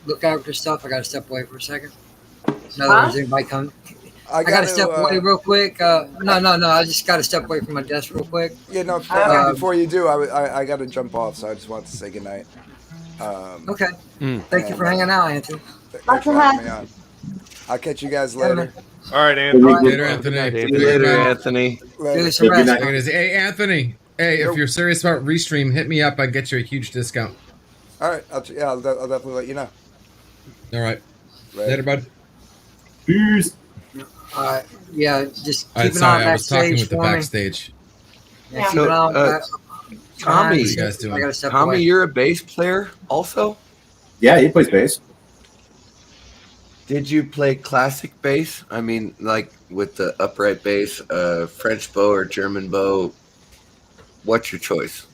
Look out for stuff. I got to step away for a second. In other words, anybody come. I got to step away real quick. No. I just got to step away from my desk real quick. Yeah, no. Before you do, I got to jump off, so I just wanted to say goodnight. Okay. Thank you for hanging out, Anthony. Thanks for having me on. I'll catch you guys later. All right, Anthony. Later, Anthony. Later, Anthony. Hey, Anthony. Hey, if you're serious about Restream, hit me up. I get you a huge discount. All right. I'll definitely let you know. All right. Later, bud. Peace. Yeah, just All keep right, an eye sorry, on I was talking backstage with the for me. backstage. Yeah, keep an eye on that. Tommy, What are you guys doing? I gotta step Tommy, away. you're a bass player also? Yeah, he plays bass. Did you play classic bass? I mean, like with the upright bass, French bow or German bow? What's your choice?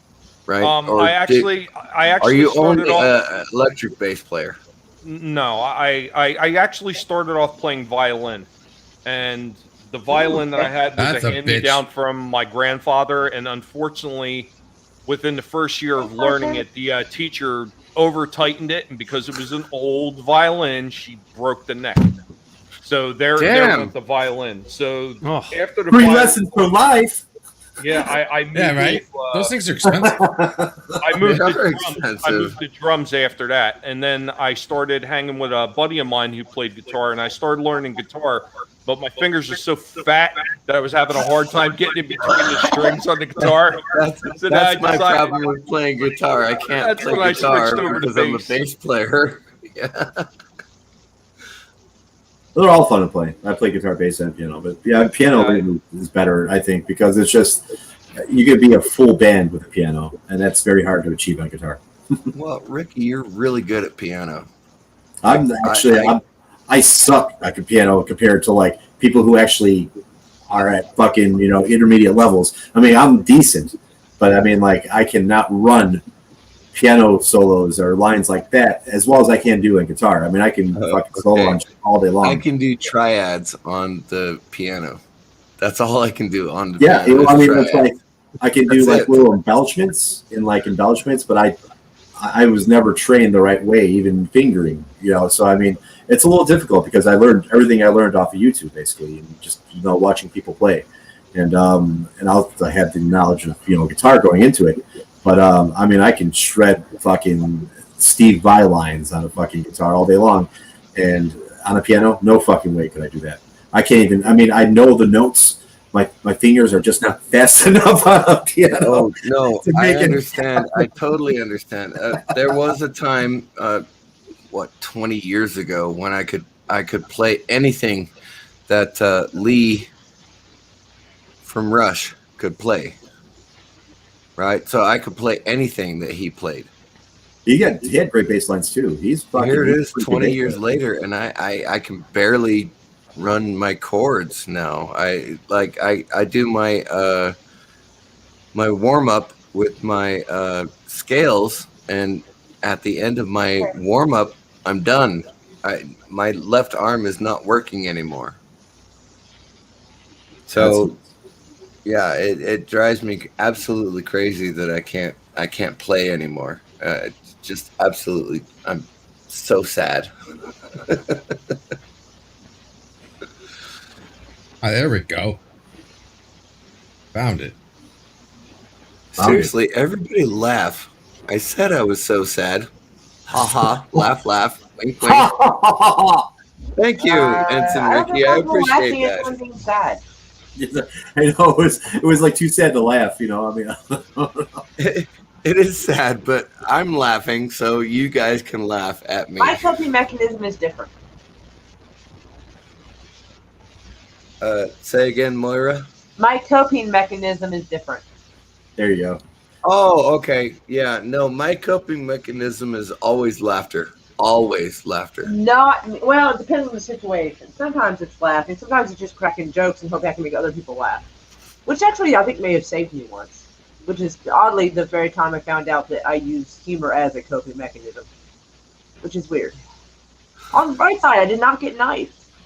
Right? I actually Are you started only off. electric bass player? No, I actually started off playing violin, and the violin that I had was That's a a hand-me-down from my grandfather, and unfortunately, within the first year of learning it, the teacher over-tightened it, and because it was an old violin, she broke the neck. So there went the violin. So after the Free violin, lessons for life. yeah, I moved Yeah, right? to, Those things are expensive. I moved They to are drums. expensive. I moved to drums after that, and then I started hanging with a buddy of mine who played guitar, and I started learning guitar. But my fingers are so fat that I was having a hard time getting in between the strings on the guitar. So now I That's my decided- problem with playing guitar. I can't That's play when I guitar switched over to because I'm a bass. bass player. Yeah. They're all fun to play. I play guitar, bass, and piano, but yeah, piano is better, I think, because it's just you could be a full band with a piano, and that's very hard to achieve on guitar. Well, Ricky, you're really good at piano. I'm actually I suck at the piano compared to like people who actually are at fucking intermediate levels. I mean, I'm decent, but I mean, like I cannot run piano solos or lines like that as well as I can do on guitar. I mean, I can fucking solo on all day long. I can do triads on the piano. That's all I can do on the Yeah, piano. I mean, is it's like I can do like little embellishments, but I was never trained the right way, even fingering, So I mean, it's a little difficult because I learned everything I learned off of YouTube, basically, and just watching people play, and I had the knowledge of guitar going into it, but I mean, I can shred fucking Steve Vai lines on a fucking guitar all day long, and on a piano, no fucking way could I do that. I can't even. I mean, I know the notes. My fingers are just not fast enough on a piano. Oh, no, to I make it- understand. I totally understand. There was a time, 20 years ago, when I could play anything that Lee from Rush could play. Right, so I could play anything that he played. He had great bass lines too. He's fucking. Here it is, pretty 20 good years bass later, and I can barely run my chords now. I do my my warm up with my scales, and at the end of my warm up, I'm done. My left arm is not working anymore. So, yeah, it drives me absolutely crazy that I can't play anymore. Just absolutely, I'm so sad. There we go. Found it. Seriously, everybody laugh. I said I was so sad. Ha ha. Laugh, laugh. Wink, wink. Thank you, Ensign Ricky. I appreciate that. Something sad. I know it was like too sad to laugh. I mean, It is sad, but I'm laughing, so you guys can laugh at me. My coping mechanism is different. Say again, Moira. My coping mechanism is different. There you go. Oh, okay. Yeah, no, my coping mechanism is always laughter. Always laughter. Well, it depends on the situation. Sometimes it's laughing. Sometimes it's just cracking jokes and hoping I can make other people laugh. Which actually I think may have saved me once. Which is oddly the very time I found out that I use humor as a coping mechanism. Which is weird. On the bright side, I did not get knifed.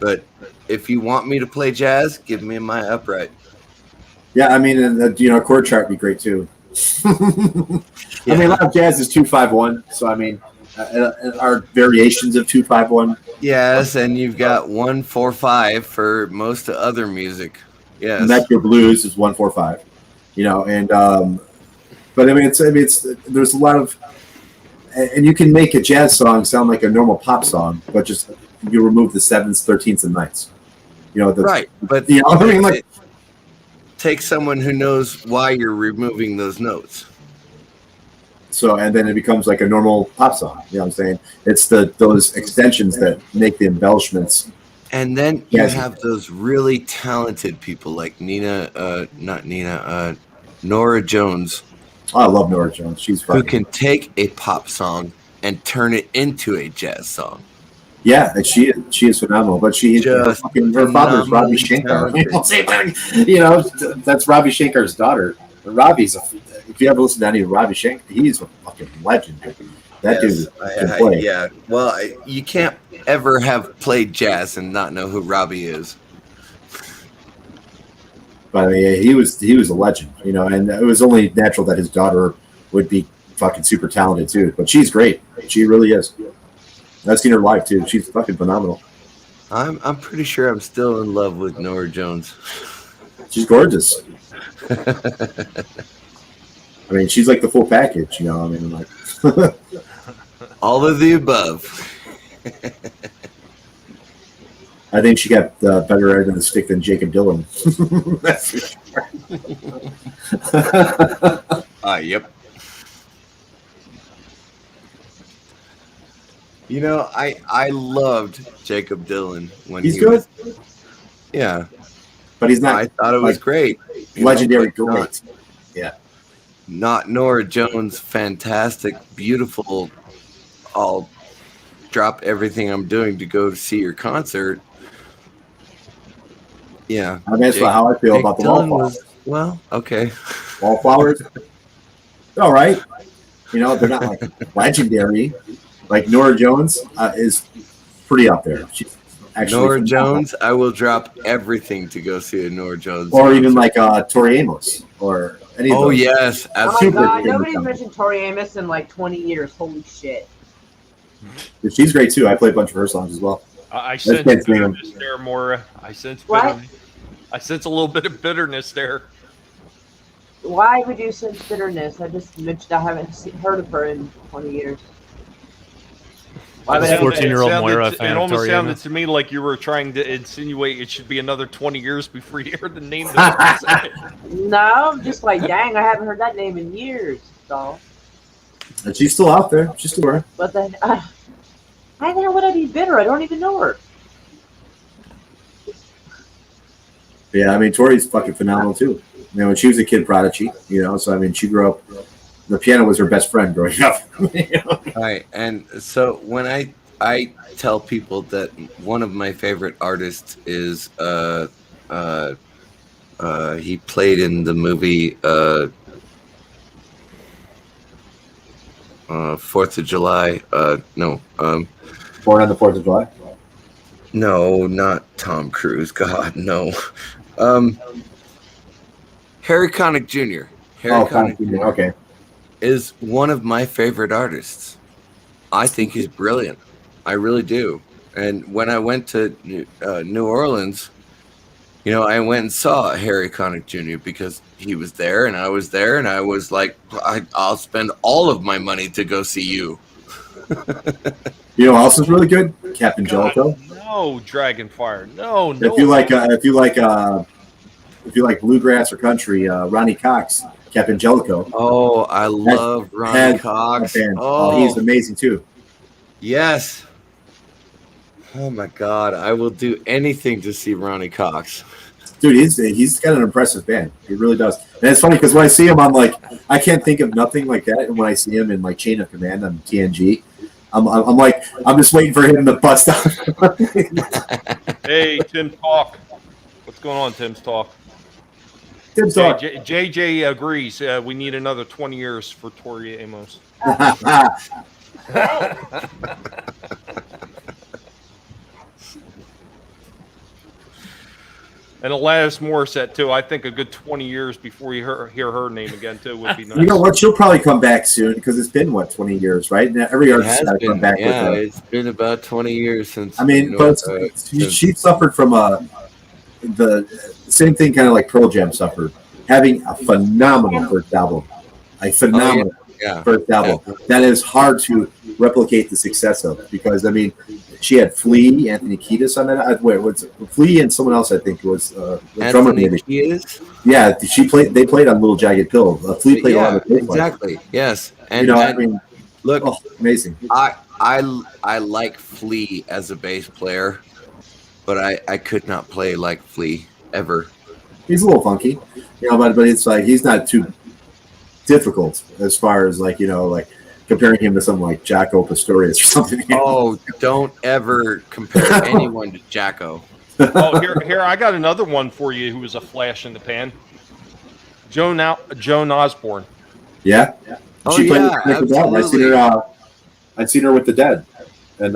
But if you want me to play jazz, give me my upright. Yeah, I mean, and a chord chart would be great too. I mean, a lot of jazz is 2-5-1, so I mean, are variations of 2-5-1. Yes, and you've got 1-4-5 for most of other music. Yes, Metro blues is 1-4-5. And but I mean, it's there's a lot of, and you can make a jazz song sound like a normal pop song, but just you remove the 7s, 13s, and 9s. Right, but I mean, like, take someone who knows why you're removing those notes. So, and then it becomes like a normal pop song. You know what I'm saying? It's those extensions that make the embellishments. And then you have those really talented people like Nora Jones. Oh, I love Nora Jones. She's fun. Who can take a pop song and turn it into a jazz song. Yeah, and she is phenomenal. But her father's Ravi Shankar. That's Ravi Shankar's daughter. Ravi's if you ever listen to any of Ravi Shankar, he's a fucking legend. That dude can play. Yeah, well, you can't ever have played jazz and not know who Ravi is. But I mean, he was a legend, and it was only natural that his daughter would be fucking super talented too. But she's great. She really is. I've seen her live too. She's fucking phenomenal. I'm pretty sure I'm still in love with Nora Jones. She's gorgeous. I mean, she's like the full package, I mean, like all of the above. I think she got better end of the stick than Jacob Dylan. That's for sure. Yep. I loved Jacob Dylan when he's good. Yeah, but he's not. I thought it was great. Legendary, great. Yeah. Not Nora Jones, fantastic, beautiful. I'll drop everything I'm doing to go see your concert. Yeah, I mean, that's how I feel about the Wallflowers. Well, okay. Wallflowers, all right. They're not like legendary. Like Nora Jones is pretty up there. She's actually Nora Jones. I will drop everything to go see a Nora Jones. Or even like Tori Amos or any of those. Oh yes, absolutely. Oh my god, nobody's mentioned Tori Amos in like 20 years. Holy shit. She's great too. I play a bunch of her songs as well. I sense bitterness there, Maura. I sense bitterness. I sense a little bit of bitterness there. Why would you sense bitterness? I just mentioned I haven't heard of her in 20 years. Why would 14-year-old Moira fan It of almost Tori sounded Amos? to me like you were trying to insinuate it should be another 20 years before you heard the name of the No, I'm just like, dang, I haven't heard that name in years. So. And she's still out there. She's still around. But then, why the hell would I be bitter? I don't even know her. Yeah, I mean, Tori's fucking phenomenal too. When she was a kid prodigy, so I mean, she grew up. The piano was her best friend growing up. Right, and so when I tell people that one of my favorite artists is he played in the movie 4th of July. No, Born on the 4th of July. No, not Tom Cruise. God, no. Harry Connick Jr. Harry Connick Jr. Okay. Is one of my favorite artists. I think he's brilliant. I really do. And when I went to New Orleans, I went and saw Harry Connick Jr. because he was there and I was there and I was like, I'll spend all of my money to go see you. You know who else is really good? Captain Jellicoe. No, Dragonfire. No. If you like bluegrass or country, Ronnie Cox, Captain Jellicoe. Oh, I love Ronnie Cox. Oh, he's amazing too. Yes. Oh my God, I will do anything to see Ronnie Cox. Dude, he's got an impressive band. He really does. And it's funny because when I see him, I'm like, I can't think of nothing like that. And when I see him in like Chain of Command on TNG, I'm like, I'm just waiting for him to bust out. Hey, Tim Talk. What's going on, Tim's Talk? Tim's Talk. JJ agrees. We need another 20 years for Tori Amos. And Alanis Morissette too. I think a good 20 years before you hear her name again too would be nice. You know what? She'll probably come back soon because it's been 20 years, right? And every artist has come back with her. It's been about 20 years since. I mean, but she suffered from the same thing, kind of like Pearl Jam suffered, having a phenomenal first album, first album that is hard to replicate the success of, because I mean, she had Flea, Anthony Kiedis on that. What's Flea and someone else? I think was Anthony Kiedis. Yeah, They played on Little Jagged Pill. Flea played a lot of exactly. Yes, and I mean, look, amazing. I like Flea as a bass player, but I could not play like Flea ever. He's a little funky, but it's like he's not too difficult as far as like comparing him to someone like Jaco Pastorius or something. Oh, don't ever compare anyone to Jaco. Oh, here I got another one for you who was a flash in the pan. Joan Osborne. Yeah. She played with the Dead. I'd seen her with the Dead. And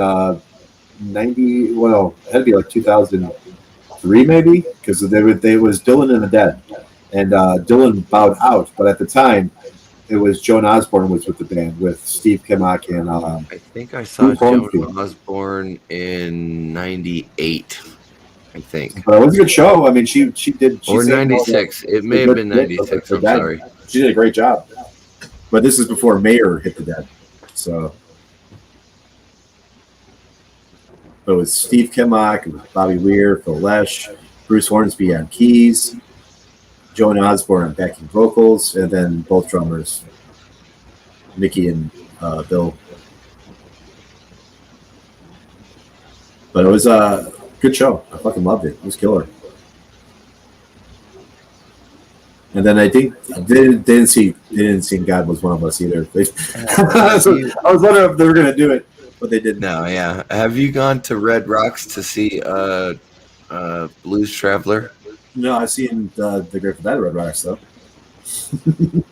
90, well, it had to be like 2003 maybe, because they was Dylan and the Dead. And Dylan bowed out, but at the time it was Joan Osborne was with the band with Steve Kimmock and I think I saw Joan Osborne in '98. I think, but it was a good show. I mean, she did. Or '96. It may have been '96. I'm sorry. She did a great job. But this is before Mayer hit the Dead, so it was Steve Kimmock, Bobby Weir, Phil Lesh, Bruce Hornsby on keys, Joan Osborne on backing vocals, and then both drummers, Mickey and Bill. But it was a good show. I fucking loved it. It was killer. And then I think they didn't see God Was One of Us either. I was wondering if they were going to do it, but they didn't. No, yeah. Have you gone to Red Rocks to see Blues Traveler? No, I've seen the Grateful Dead at Red Rocks, though. It's the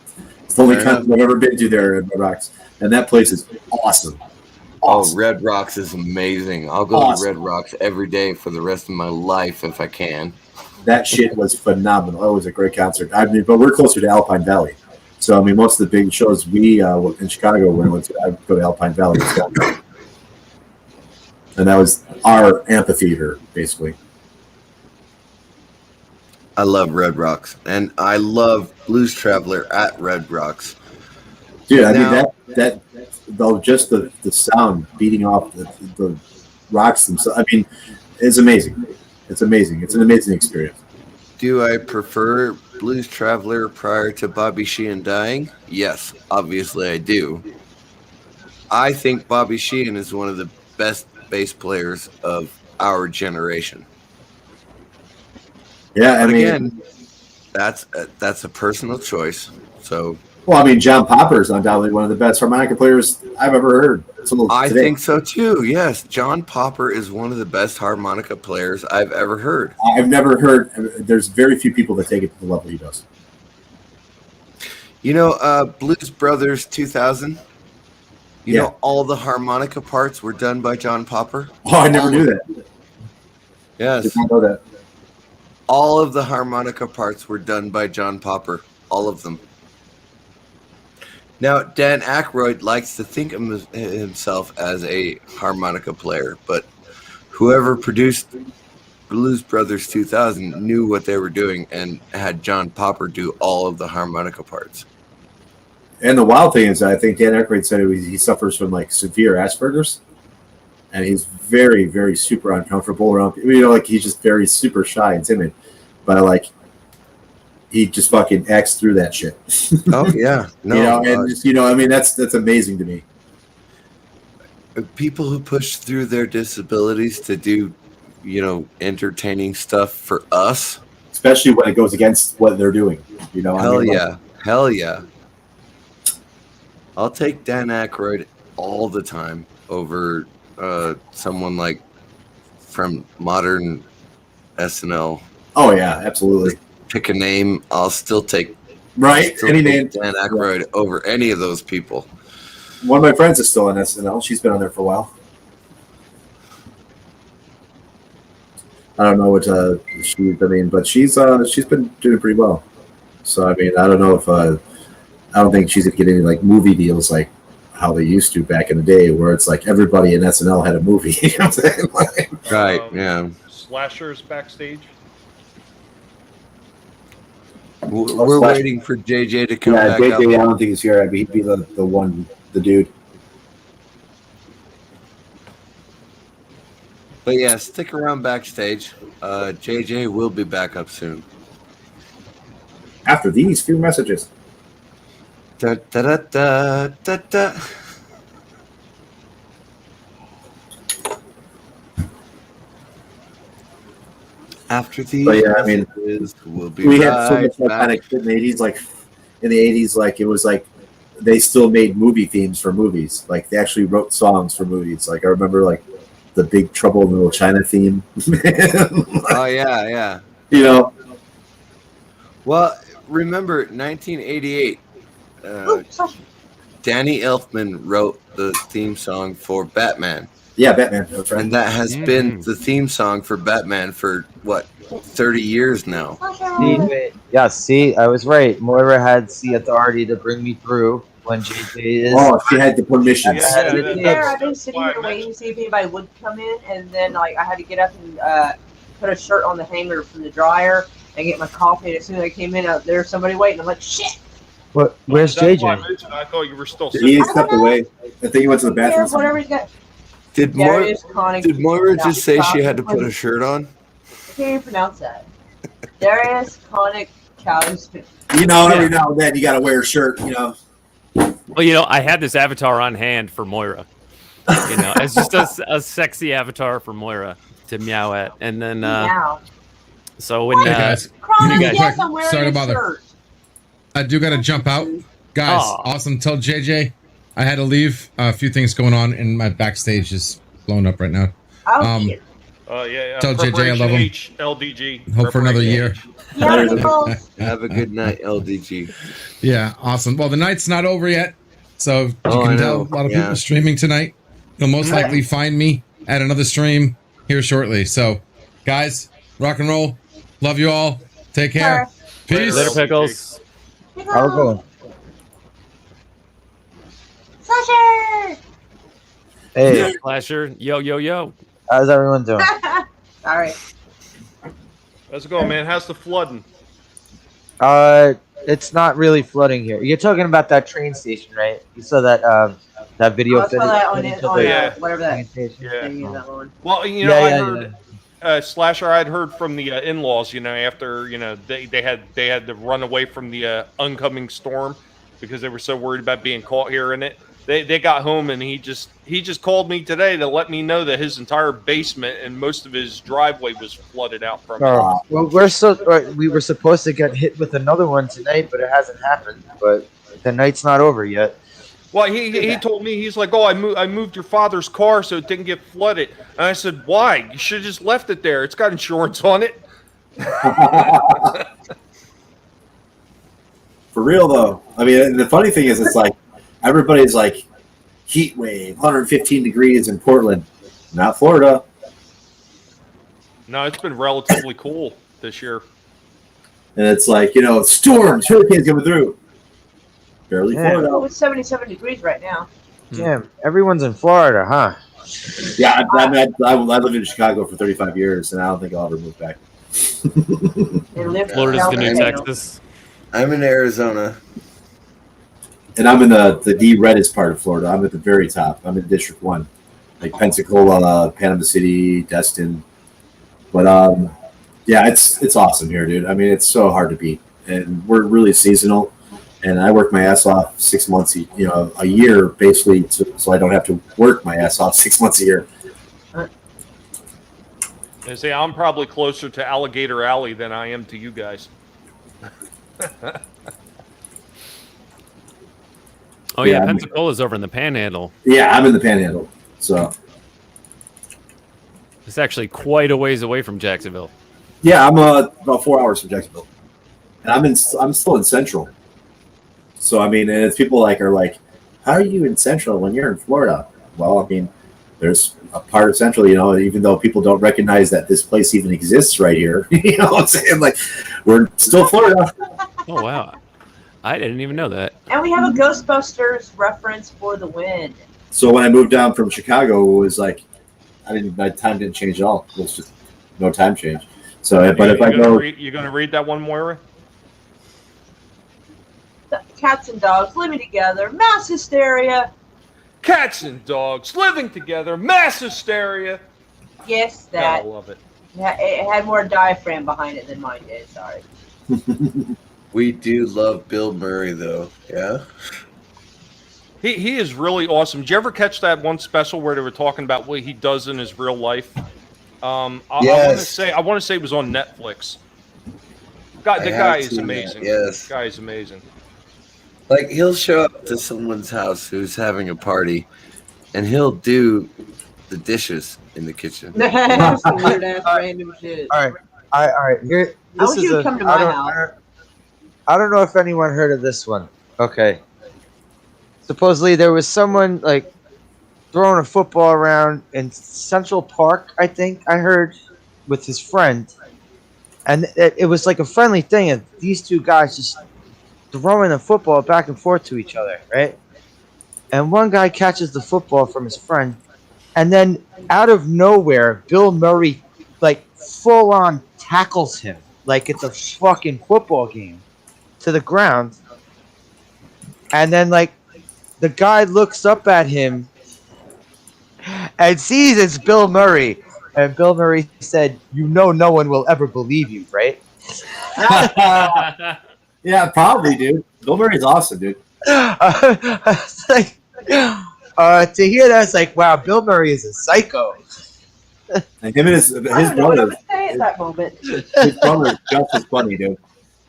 only concert I've ever been to there at Red Rocks. And that place is awesome. Oh, Red Rocks is amazing. I'll go to Red Rocks every day for the rest of my life if I can. That shit was phenomenal. It was a great concert. I mean, but we're closer to Alpine Valley. So, I mean, most of the big shows we in Chicago, when I went to, I'd go to Alpine Valley. And that was our amphitheater, basically. I love Red Rocks, and I love Blues Traveler at Red Rocks. Dude, I mean that though, just the sound beating off the rocks themselves. I mean, it's amazing. It's amazing. It's an amazing experience. Do I prefer Blues Traveler prior to Bobby Sheehan dying? Yes, obviously I do. I think Bobby Sheehan is one of the best bass players of our generation. Yeah, but again, that's a personal choice. So, well, I mean, John Popper is undoubtedly one of the best harmonica players I've ever heard. I think so too. Yes, John Popper is one of the best harmonica players I've ever heard. I've never heard. There's very few people that take it to the level he does. You know, Blues Brothers 2000. You know, all the harmonica parts were done by John Popper. Oh, I never knew that. Yes, did not know that. All of the harmonica parts were done by John Popper. All of them. Now, Dan Aykroyd likes to think of himself as a harmonica player, but whoever produced Blues Brothers 2000 knew what they were doing and had John Popper do all of the harmonica parts. And the wild thing is, I think Dan Aykroyd said he suffers from like severe Asperger's, and he's very, very super uncomfortable around people. You know, like he's just very super shy and timid, but like he just fucking acts through that shit. Oh yeah, no, and just, I mean, that's amazing to me. People who push through their disabilities to do, entertaining stuff for us, especially when it goes against what they're doing. Hell yeah. I'll take Dan Aykroyd all the time over someone like from modern SNL. Oh yeah, absolutely. Pick a name, I'll still take any name. Dan Aykroyd over any of those people. One of my friends is still on SNL. She's been on there for a while. I don't know what but she's been doing pretty well. So I mean, I don't know if I don't think she's gonna get any like movie deals like how they used to back in the day, where it's like everybody in SNL had a movie. You know what I'm saying? Like, right? Yeah. Slashers backstage. We're waiting for JJ to come back JJ, up. I don't think he's here. He'd be the dude. But yeah, stick around backstage. JJ will be back up soon. After these few messages. Da, da, da, da, da, da. After these messages, we'll be we had so much back. iconic shit in the 80s. Like in the 80s, like it was like they still made movie themes for movies. Like they actually wrote songs for movies. Like I remember like the Big Trouble in Little China theme. Oh yeah. You know. Well, remember 1988. Danny Elfman wrote the theme song for Batman. Yeah, Batman. That's right. And that has been the theme song for Batman for what, 30 years now. See, I was right. Moira had the authority to bring me through when JJ is. Oh, she had the permission. I've been sitting here waiting to see if anybody would come in, and then like I had to get up and put a shirt on the hanger from the dryer and get my coffee. And as soon as I came in, there was somebody waiting. I'm like, shit. Where's That's why JJ? I thought you were still He stepped away. I think he went to the bathroom. Whatever he's got. Did Moira just say she had to put a shirt on? I can't even pronounce that. Darius Connick Cows. You know, every now and then you got to wear a shirt. You know. Well, I had this avatar on hand for Moira. It's just a sexy avatar for Moira to meow at, and then so when Hey guys, sorry to bother. I do got to jump out, guys. Awesome. Tell JJ I had to leave. A few things going on, and my backstage is blown up right now. Yeah. Tell JJ I love him. LDG. Hope for another year. Have a good night, LDG. Yeah, awesome. Well, the night's not over yet, so you I can tell know. a lot of people streaming tonight. You'll most likely find me at another stream here shortly. So, guys, rock and roll. Love you all. Take care. Peace. Later, Pickles. How we going? Slasher! Hey, Slasher. Yo. how's everyone doing? All right. How's it going, man? How's the flooding? It's not really flooding here. You're talking about that train station, right? You saw that that video. I saw that on whatever that station. thing is, that one. Well, I heard Slasher. I'd heard from the in-laws. After they had to run away from the oncoming storm because they were so worried about being caught here in it. They got home and he just called me today to let me know that his entire basement and most of his driveway was flooded out from it. Well, we were supposed to get hit with another one tonight, but it hasn't happened. But the night's not over yet. Well, he told me, he's like, I moved your father's car so it didn't get flooded. And I said, why? You should have just left it there. It's got insurance on it. For real though. I mean, the funny thing is, it's like everybody's like heat wave, 115 degrees in Portland, not Florida. No, it's been relatively cool this year. And it's like, storms, hurricanes coming through. Barely Florida. Oh, it's 77 degrees right now. Damn, everyone's in Florida, huh? Yeah, I lived in Chicago for 35 years, and I don't think I'll ever move back. Florida's the new Texas. I'm in Arizona. And I'm in the reddest part of Florida. I'm at the very top. I'm in District 1. Like Pensacola, Panama City, Destin. But yeah, it's awesome here, dude. I mean, it's so hard to beat. And we're really seasonal. And I work my ass off 6 months, a year, basically, so I don't have to work my ass off 6 months a year. They say I'm probably closer to Alligator Alley than I am to you guys. Oh yeah, Pensacola's over in the Panhandle. Yeah, I'm in the Panhandle, so it's actually quite a ways away from Jacksonville. Yeah, I'm about 4 hours from Jacksonville, and I'm still in Central. So I mean, and it's people are like, how are you in Central when you're in Florida? Well, I mean, there's a part of Central. Even though people don't recognize that this place even exists right here. You know what I'm saying? Like, we're still Florida. Oh wow, I didn't even know that. And we have a Ghostbusters reference for the win. So when I moved down from Chicago, it was like my time didn't change at all. It was just no time change. So, but if I go, you're gonna read that one, Moira. Cats and dogs living together, mass hysteria. Cats and dogs living together, mass hysteria. Yes, that. I love it. It had more diaphragm behind it than mine did. Sorry. We do love Bill Murray, though. Yeah. He is really awesome. Did you ever catch that one special where they were talking about what he does in his real life? Yes. I want to say it was on Netflix. God, the guy is amazing. Yes. The guy is amazing. Like, he'll show up to someone's house who's having a party, and he'll do the dishes in the kitchen. Some weird ass random shit. All right. Here, I wish you would come to my house. I don't know if anyone heard of this one. Okay. Supposedly there was someone like throwing a football around in Central Park, I think I heard, with his friend. And it was like a friendly thing, and these two guys just throwing the football back and forth to each other, right? And one guy catches the football from his friend, and then out of nowhere, Bill Murray, like, full on tackles him like it's a fucking football game to the ground. And then, like, the guy looks up at him and sees it's Bill Murray. And Bill Murray said, no one will ever believe you, right? Yeah, probably, dude. Bill Murray's awesome, dude. It's like, to hear that, it's like, wow, Bill Murray is a psycho. And him and his I don't know what brother, to say at that moment. his brother is just as funny, dude.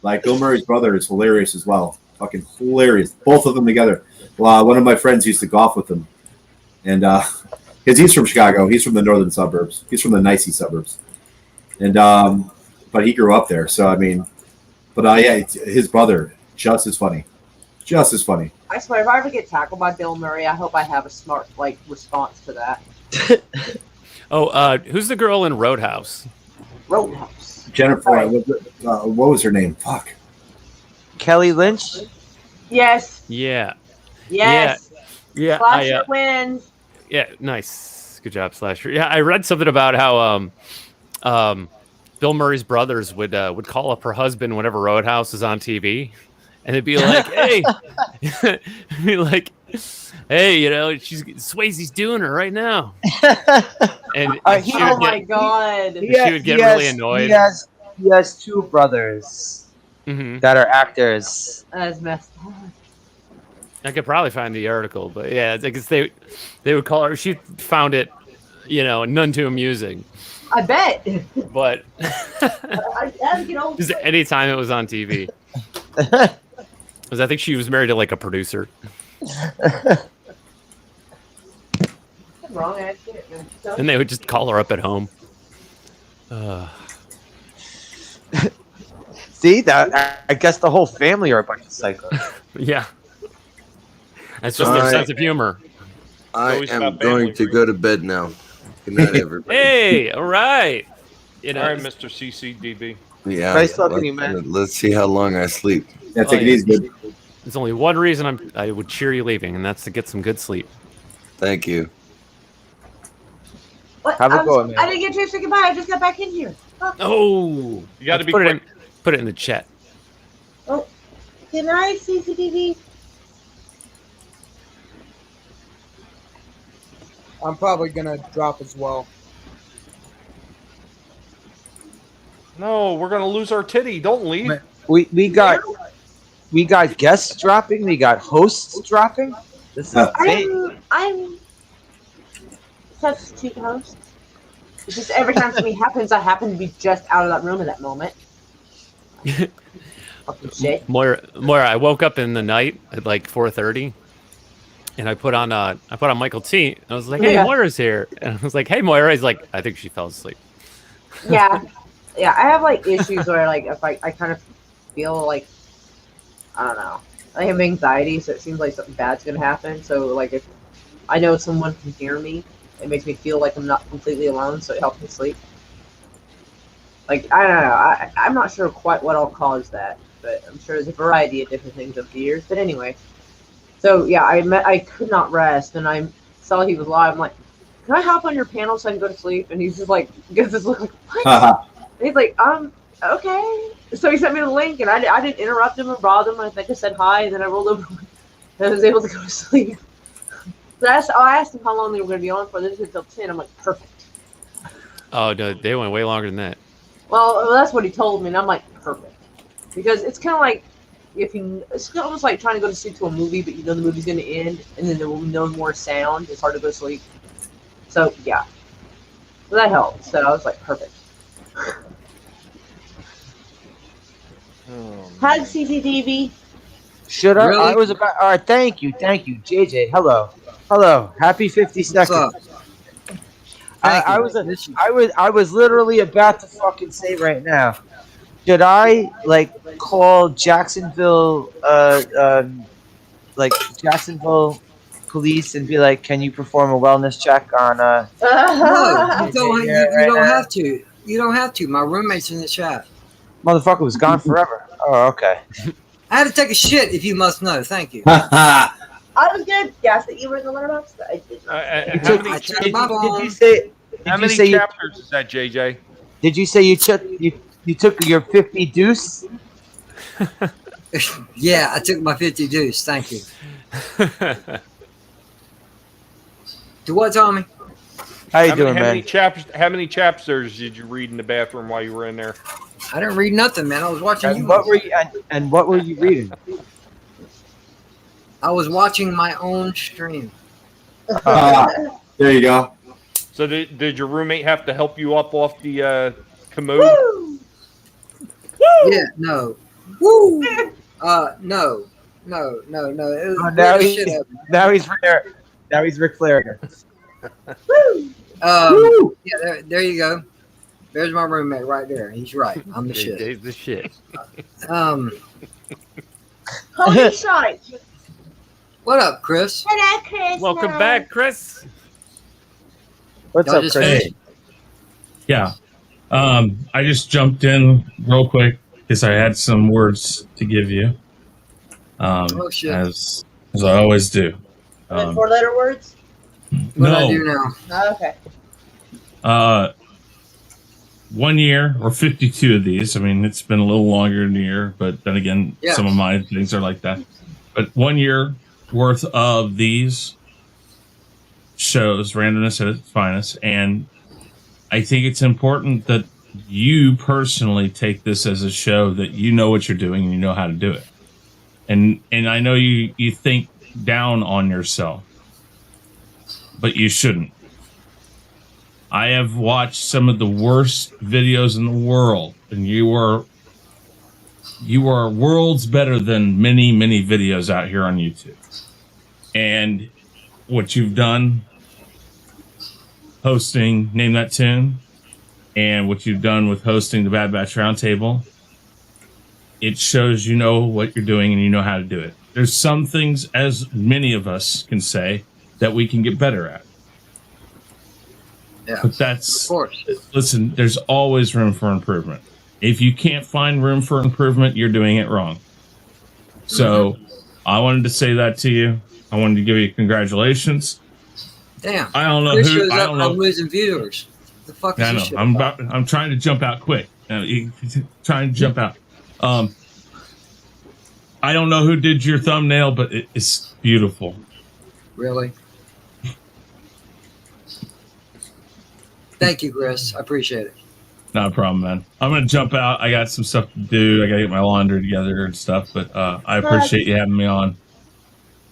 Like, Bill Murray's brother is hilarious as well. Fucking hilarious. Both of them together. Well, one of my friends used to golf with him. And, because he's from Chicago. He's from the northern suburbs. He's from the nicey suburbs. And, but he grew up there. So, I mean, but yeah, his brother, just as funny. Just as funny. I swear, if I ever get tackled by Bill Murray, I hope I have a smart, like, response to that. Who's the girl in Roadhouse? Roadhouse. Jennifer, what was her name? Fuck. Kelly Lynch? Yes. Yeah. Yes. Yeah. Slasher wins. Yeah, nice. Good job, Slasher. Yeah, I read something about how Bill Murray's brothers would call up her husband whenever Roadhouse is on TV, and it'd be like, "Hey," be like, "Hey, Swayze's doing her right now," and oh my god, she would get really annoyed. He has two brothers that are actors. That's messed up. I could probably find the article, but yeah, I guess they would call her. She found it, none too amusing. I bet. But I had to get over just it. anytime it was on TV, because I think she was married to like a producer. Wrong ass shit, man. And they would just call her up at home. See that? I guess the whole family are a bunch of psychos. Yeah. That's just their sense of humor. I am going to go to bed now. Good night, everybody. Hey, all right. All right, Mr. CCDB. Yeah. Nice talking to you, man. Let's see how long I sleep. Yeah, take it easy, dude. There's only one reason I would cheer you leaving, and that's to get some good sleep. Thank you. What? Have a go, man. I didn't get a chance to say goodbye. I just got back in here. Oh, you got to be put quick. Put it in the chat. Oh, good night, CCTV. I'm probably gonna drop as well. No, we're gonna lose our titty. Don't leave. We got guests dropping. We got hosts dropping. This is insane. I'm substitute host. It's just every time something happens, I happen to be just out of that room at that moment. Fucking shit. Moira, I woke up in the night at like 4:30, and I put on Michael T. And I was like, "Hey, Yeah. Moira's here," and I was like, "Hey, Moira." He's like, "I think she fell asleep." Yeah, I have like issues where like if I kind of feel like I don't know, I have anxiety, so it seems like something bad's gonna happen. So like if I know someone can hear me, it makes me feel like I'm not completely alone, so it helps me sleep. Like, I don't know. I'm not sure quite what all caused that, but I'm sure there's a variety of different things over the years. But anyway, so yeah, I could not rest, and I saw he was live. I'm like, can I hop on your panel so I can go to sleep? And he's just like, gives this look like, what? And he's like, okay. So he sent me the link, and I didn't interrupt him or bother him. I think I said hi, and then I rolled over and I was able to go to sleep. So I asked him how long they were going to be on for. This is until 10. I'm like, perfect. Oh no, they went way longer than that. Well, that's what he told me, and I'm like, perfect. Because it's kind of like, it's almost like trying to go to sleep to a movie, but you know the movie's going to end, and then there will be no more sound. It's hard to go to sleep. So, yeah. So that helped. So I was like, perfect. Hug CCTV. Should I? Really? I was about. All right. Thank you, JJ. Hello. Happy 52nd. I was literally about to fucking say right now. Should I call Jacksonville, Jacksonville police and be like, "Can you perform a wellness check on?" No, you don't. You don't have to. You don't have to. My roommate's in the chat. Motherfucker was gone forever. Oh, okay. I had to take a shit, if you must know. Thank you. I was good. Guess that you were in the letterbox. I did not. Did you say? How many chapters is that, JJ? Did you say you took your 50 deuce? Yeah, I took my 50 deuce. Thank you. To what, Tommy? How you doing, man? How many chapters did you read in the bathroom while you were in there? I didn't read nothing, man. I was watching you. What were you reading? I was watching my own stream. There you go. So did your roommate have to help you up off the commode? Woo! Yeah, no. Woo! No. It was Now he's Ric Flair. Yeah, there you go. There's my roommate right there. He's right. I'm the shit. He's the shit. Holy shite. What up, Chris? Hello, Chris. Welcome back, Chris. What's up, Chris? Hey. Yeah. I just jumped in real quick because I had some words to give you. Oh shit. As I always do. 4-letter words? What No. I do now? Oh, okay. 1 year or 52 of these. I mean, it's been a little longer than a year, but then again, Yeah. some of my things are like that. But 1 year worth of these shows, randomness at its finest, and I think it's important that you personally take this as a show that you know what you're doing and you know how to do it. And I know you think down on yourself, but you shouldn't. I have watched some of the worst videos in the world, and you are worlds better than many videos out here on YouTube. And what you've done, hosting Name That Tune, and what you've done with hosting the Bad Batch Roundtable, it shows you know what you're doing and you know how to do it. There's some things, as many of us can say, that we can get better at. Yeah. But that's, of course. Listen, there's always room for improvement. If you can't find room for improvement, you're doing it wrong. So I wanted to say that to you. I wanted to give you congratulations. Damn. I don't know Chris who. shows I up, don't know. I'm losing viewers. The fuck is I this know. shit I'm about? I'm trying to jump out quick. Trying to jump out. I don't know who did your thumbnail, but it's beautiful. Really? Thank you, Chris. I appreciate it. Not a problem, man. I'm gonna jump out. I got some stuff to do. I gotta get my laundry together and stuff. But I appreciate you having me on.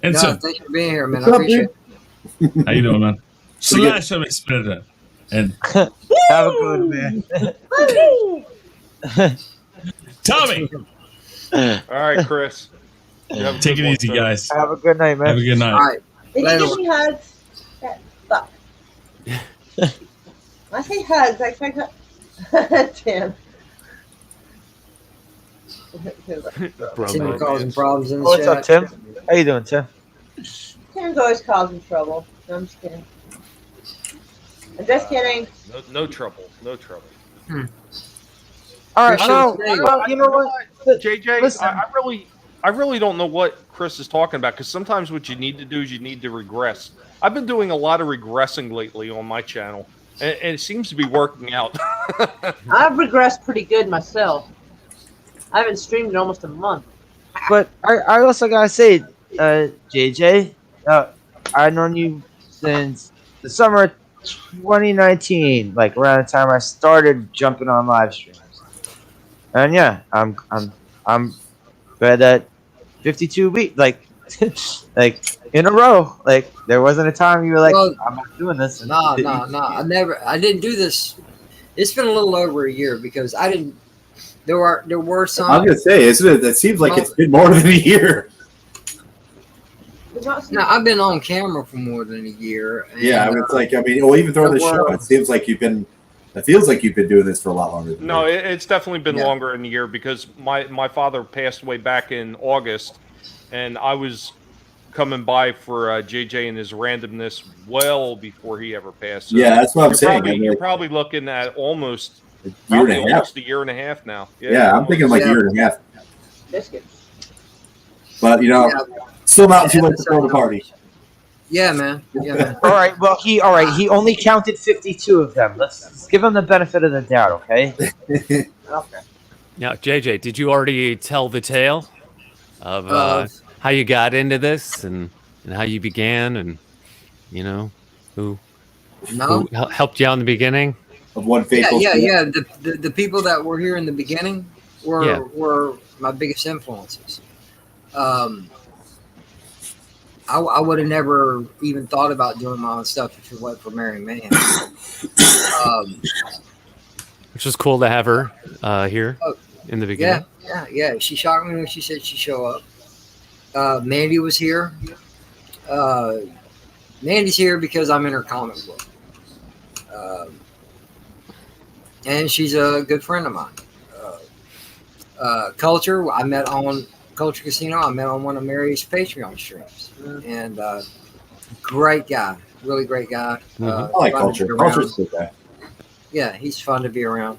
And No, so, thanks for being here, man. I appreciate it. how you doing, man? Slash of Expeditor. And have a good man. Tommy. All right, Chris. Take it easy, guys. Have a good night, man. Have a good night. All right. Did you give me hugs? Fuck. I say hugs. I expect hugs. Tim. Tim causing problems in the What's chat. up, Tim? How you doing, Tim? Tim's always causing trouble. No, I'm just kidding. I'm just kidding. No trouble. No trouble. All right, You know what, JJ, I really don't know what Chris is talking about, because sometimes what you need to do is you need to regress. I've been doing a lot of regressing lately on my channel, and it seems to be working out. I've regressed pretty good myself. I haven't streamed in almost a month. But I also gotta say, JJ, I've known you since the summer of 2019, like around the time I started jumping on live streams. And yeah, I'm good at 52 weeks, like in a row. Like there wasn't a time you were like, I'm not doing this. No. I didn't do this. It's been a little over a year because I didn't. There were some. I was gonna say, isn't it? It seems like it's been more than a year. No, I've been on camera for more than a year. And, yeah, it's like well, even throwing the show, it seems like you've been. It feels like you've been doing this for a lot longer than No, it's definitely been longer in a year, because my father passed away back in August, and I was coming by for JJ and his randomness well before he ever passed. So yeah, that's what I'm saying. You're probably looking at almost a year and a half now. Yeah, I'm thinking like a year and a half. Biscuits. But still not too late to throw the party. Yeah, man. Yeah, man. All right. Well, he only counted 52 of them. Let's give him the benefit of the doubt, okay? Okay. Now, JJ, did you already tell the tale of how you got into this and how you began, and who helped you out in the beginning? Of one faithful. Yeah. The people that were here in the beginning were my biggest influences. I would have never even thought about doing my own stuff if it wasn't for Mary Mann. Which was cool to have her here in the beginning. Yeah. She shocked me when she said she'd show up. Mandy was here. Mandy's here because I'm in her comic book. And she's a good friend of mine. Culture, I met on Culture Casino. I met on one of Mary's Patreon streams. And great guy, really great guy. I like Culture. Culture's a good guy. Yeah, he's fun to be around.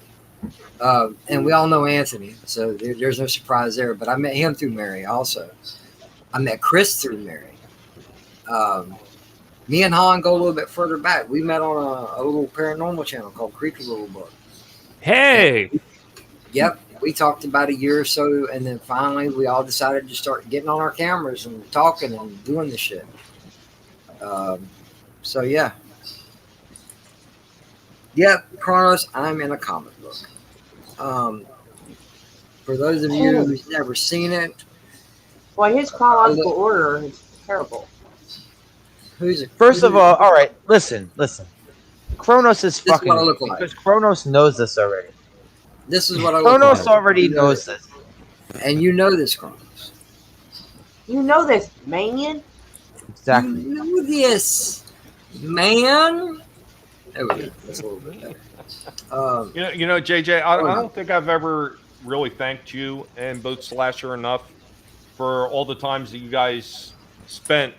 And we all know Anthony, so there's no surprise there. But I met him through Mary also. I met Chris through Mary. Me and Han go a little bit further back. We met on a little paranormal channel called Creepy Little Book. Hey! Yep. We talked about a year or so, and then finally we all decided to start getting on our cameras and talking and doing the shit. So yeah. Yep, Kronos, I'm in a comic book. For those of you who's never seen it. Well, his chronological order is terrible. First of all right, listen. Kronos is fucking because Kronos knows this already. This is what I Kronos already knows this. And you know this, Kronos. You know this, man. Exactly. You know this, man. There we go. That's a little bit better. JJ, I don't think I've ever really thanked you and both Slasher enough for all the times that you guys spent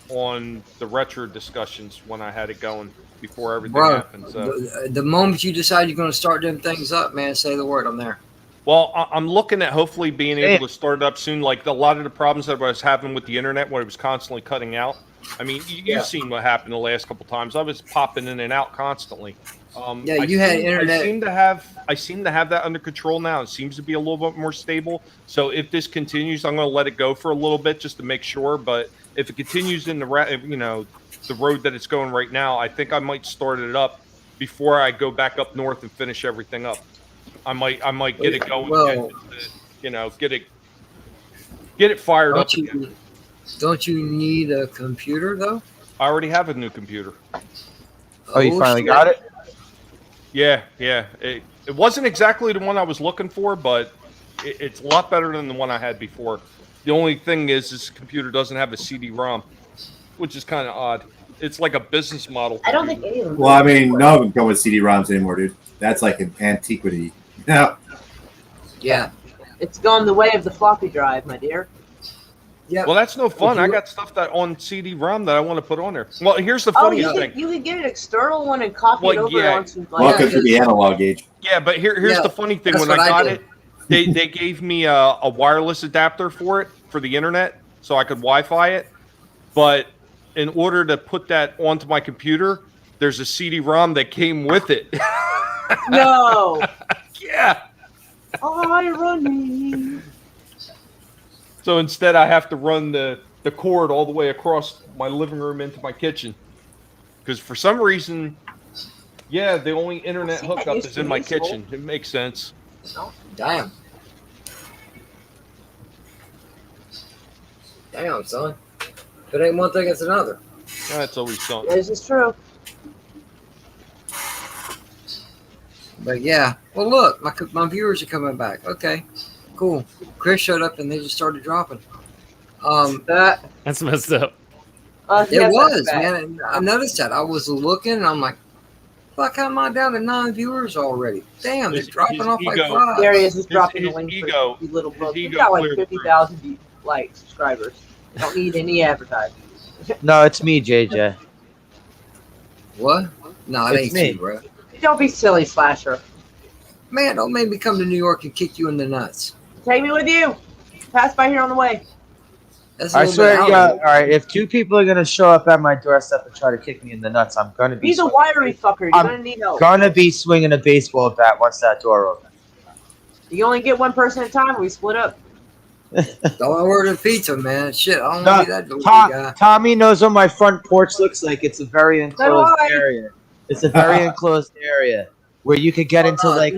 on the retro discussions when I had it going before everything happened. So the moment you decide you're going to start doing things up, man, say the word. I'm there. Well, I'm looking at hopefully being able to start it up soon. Like a lot of the problems that I was having with the internet when it was constantly cutting out. I mean, you've seen what happened the last couple times. I was popping in and out constantly. You had internet. I seem to have that under control now. It seems to be a little bit more stable. So if this continues, I'm going to let it go for a little bit just to make sure. But if it continues in the road that it's going right now, I think I might start it up before I go back up north and finish everything up. I might get it going. Well, get it fired up again. Don't you need a computer though? I already have a new computer. Oh, you finally got it? Yeah. It wasn't exactly the one I was looking for, but it's a lot better than the one I had before. The only thing is this computer doesn't have a CD-ROM, which is kind of odd. It's like a business model. I don't think any of them. Well, I mean, none of them come with CD-ROMs anymore, dude. That's like an antiquity. Yeah. It's gone the way of the floppy drive, my dear. Yeah. Well, that's no fun. If I you- got stuff that on CD-ROM that I want to put on there. Well, here's the Oh, funniest thing. you could get an external one and copy it Well, over yeah. onto. Like, Welcome to the analog age. Yeah, but here's Yeah, the funny thing. that's When I what I got did. it, they gave me a wireless adapter for it for the internet, so I could Wi-Fi it. But in order to put that onto my computer, there's a CD-ROM that came with it. No. Yeah. Irony. So instead, I have to run the cord all the way across my living room into my kitchen. Because for some reason, yeah, the only internet hookup is in my kitchen. It makes sense. Damn. Damn, son. If it ain't one thing, it's another. That's always something. This is true. But yeah. Well, look, my viewers are coming back. Okay, cool. Chris showed up and they just started dropping. That's messed up. It was, man. I noticed that. I was looking and I'm like, fuck, how am I down to 9 viewers already? Damn, they're dropping off like flies. Darius is dropping the link for you little book. You've got like 50,000 like subscribers. Don't need any advertising. No, it's me, JJ. What? No, it It's ain't me. you, bro. Don't be silly, Slasher. Man, don't make me come to New York and kick you in the nuts. Take me with you. Pass by here on the way. That's a I little swear, bit yeah. out. All right, if 2 people are gonna show up at my doorstep and try to kick me in the nuts, I'm gonna be. He's a wiry fucker. You're gonna need help. Gonna be swinging a baseball bat once that door opens. You only get one person at a time. We split up. Don't order pizza, man. Shit, I don't No, want to be that delivery guy. Tommy knows what my front porch looks like. It's a very enclosed I. area. It's a very enclosed area where you could get into like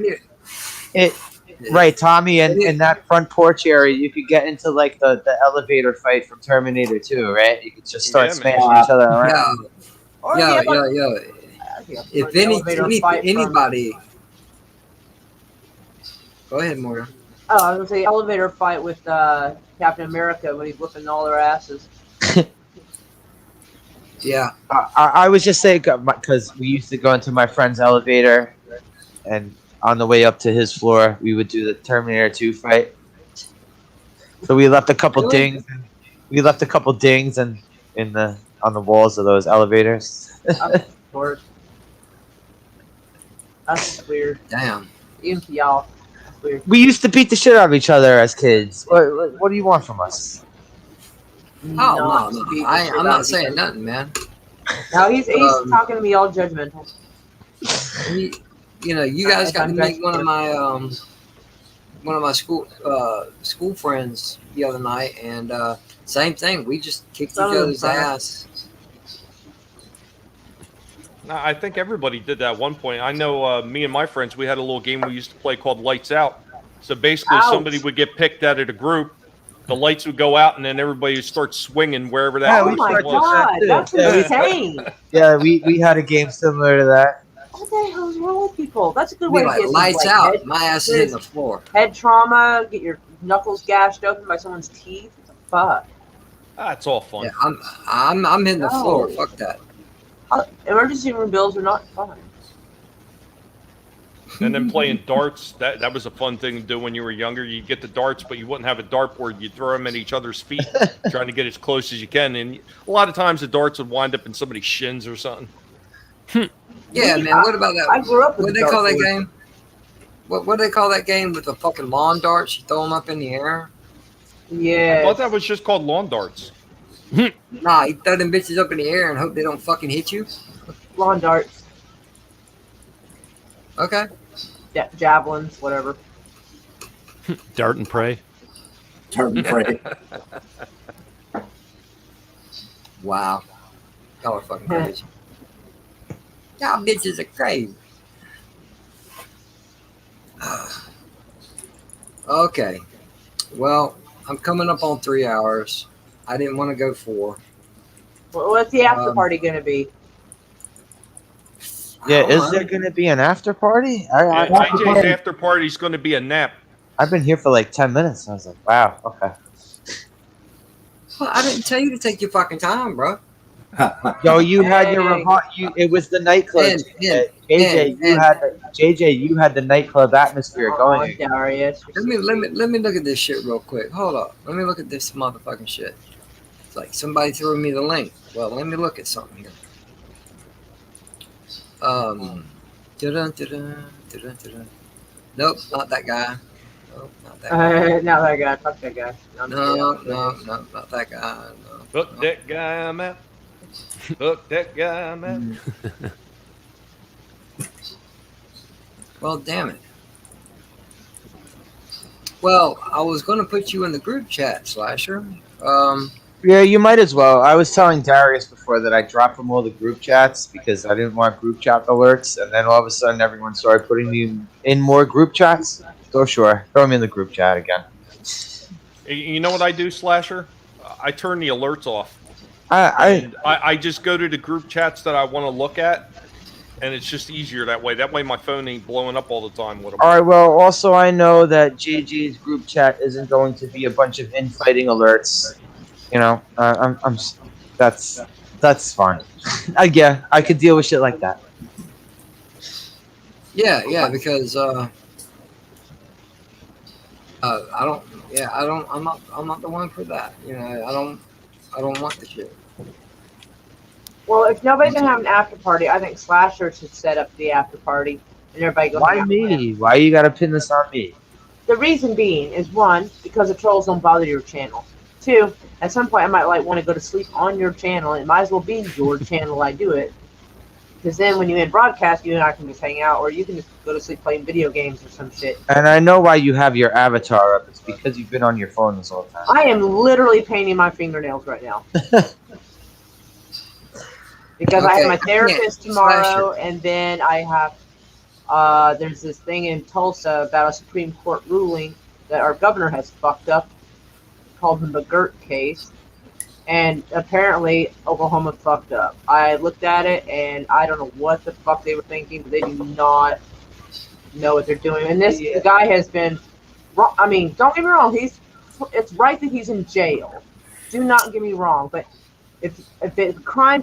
it. Right, Tommy, and in that front porch area, you could get into like the elevator fight from Terminator 2, right? You could just start smashing each other around. If anybody, go ahead, Morgan. Oh, I was gonna say elevator fight with Captain America when he's whipping all their asses. Yeah. I was just saying because we used to go into my friend's elevator, and on the way up to his floor, we would do the Terminator 2 fight. So we left a couple dings. We left a couple dings on the walls of those elevators. Of course. That's weird. Damn. Even for y'all. That's weird. We used to beat the shit out of each other as kids. What do you want from us? Oh, no. I'm not saying nothing, man. No, he's talking to me all judgmental. You know, you guys got to meet one of my school friends the other night, and same thing. We just kicked each other's ass. No, I think everybody did that at one point. I know me and my friends, we had a little game we used to play called Lights Out. So basically, somebody would get picked out of the group, the lights would go out, and then everybody would start swinging wherever that Oh my god, that's insane. Yeah, we had a game similar to that. What the hell's wrong with people? That's a good way to Like get lights out. My ass is hitting the floor. Head trauma, get your knuckles gashed open by someone's teeth. What the fuck? That's all fun. Yeah, I'm hitting the floor. Fuck that. Emergency room bills are not fun. And then playing darts, that was a fun thing to do when you were younger. You'd get the darts, but you wouldn't have a dartboard. You'd throw them at each other's feet, trying to get as close as you can. And a lot of times the darts would wind up in somebody's shins or something. Yeah, man. What about that? I grew up with what do they call that dartboard. game? What do they call that game with the fucking lawn darts? You throw them up in the air. Yeah. I thought that was just called lawn darts. Nah, you throw them bitches up in the air and hope they don't fucking hit you. Lawn darts. Okay. Javelins, whatever. Dart and pray. Dart and pray. Wow. Y'all are fucking crazy. Y'all bitches are crazy. Okay. Well, I'm coming up on 3 hours. I didn't want to go 4. What's the after party going to be? Yeah, is there going to be an after party? IJ's after party is going to be a nap. I've been here for like 10 minutes. I was like, wow, okay. Well, I didn't tell you to take your fucking time, bro. Yo, you had your it was the nightclub And JJ, you had the nightclub atmosphere going. Darius. Let me look at this shit real quick. Hold up. Let me look at this motherfucking shit. It's like somebody threw me the link. Well, let me look at something here. Nope, not that guy. Nope, not that guy. Not that guy. Fuck that guy. No, not that guy. No. Fuck that guy, I'm out. Fuck that guy, I'm out. Well, damn it. Well, I was going to put you in the group chat, Slasher. Yeah, you might as well. I was telling Darius before that I dropped from all the group chats because I didn't want group chat alerts, and then all of a sudden everyone started putting me in more group chats. So sure, throw me in the group chat again. You know what I do, Slasher? I turn the alerts off. I just go to the group chats that I want to look at, and it's just easier that way. That way my phone ain't blowing up all the time with them. All right. Well, also I know that JJ's group chat isn't going to be a bunch of infighting alerts. You know, that's fine. I could deal with shit like that. Yeah, because I'm not the one for that. You know, I don't want the shit. Well, if nobody's gonna have an after party, I think Slasher should set up the after party and everybody go. Why me? Why you gotta pin this on me? The reason being is one, because the trolls don't bother your channel. Two, at some point I might want to go to sleep on your channel. It might as well be your channel. I do it because then when you end broadcast, you and I can just hang out, or you can just go to sleep playing video games or some shit. And I know why you have your avatar up. It's because you've been on your phone this whole time. I am literally painting my fingernails right now. Because I have my therapist tomorrow, and then I have there's this thing in Tulsa about a Supreme Court ruling that our governor has fucked up, called the McGirt case, and apparently Oklahoma fucked up. I looked at it, and I don't know what the fuck they were thinking, but they do not know what they're doing. And the guy has been, I mean, don't get me wrong, it's right that he's in jail. Do not get me wrong, but if the crime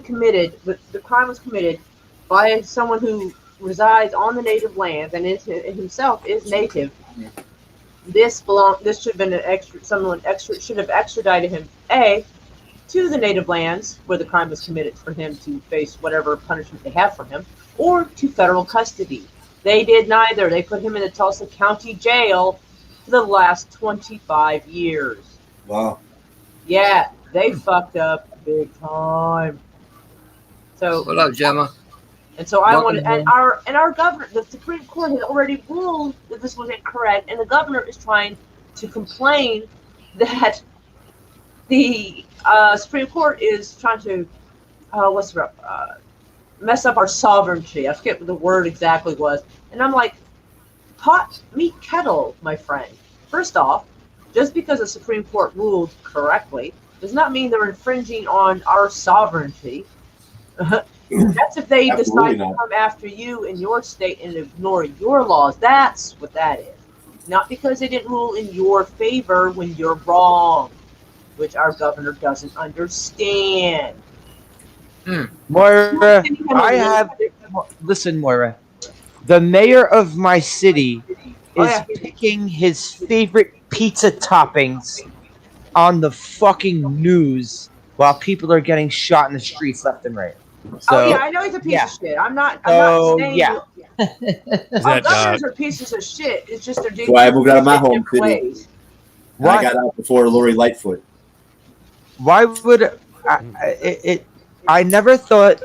was committed by someone who resides on the native lands and himself is native, this should have been someone should have extradited him to the native lands where the crime was committed for him to face whatever punishment they have for him, or to federal custody. They did neither. They put him in the Tulsa County Jail for the last 25 years. Wow. Yeah, they fucked up big time. So what up, Gemma? And so I wanted, and our governor, the Supreme Court had already ruled that this was incorrect, and the governor is trying to complain that the Supreme Court is trying to mess up our sovereignty. I forget what the word exactly was, and I'm like, pot meet kettle, my friend. First off, just because the Supreme Court ruled correctly does not mean they're infringing on our sovereignty. That's if they decide to come after you in your state and ignore your laws. That's what that is. Not because they didn't rule in your favor when you're wrong, which our governor doesn't understand. Moira, listen, Moira. The mayor of my city is picking his favorite pizza toppings on the fucking news while people are getting shot in the streets left and right. So, I know he's a piece of shit. I'm not saying our governors are pieces of shit. It's just they're doing I moved out of my home city. ways. I got out before Lori Lightfoot. Why would I never thought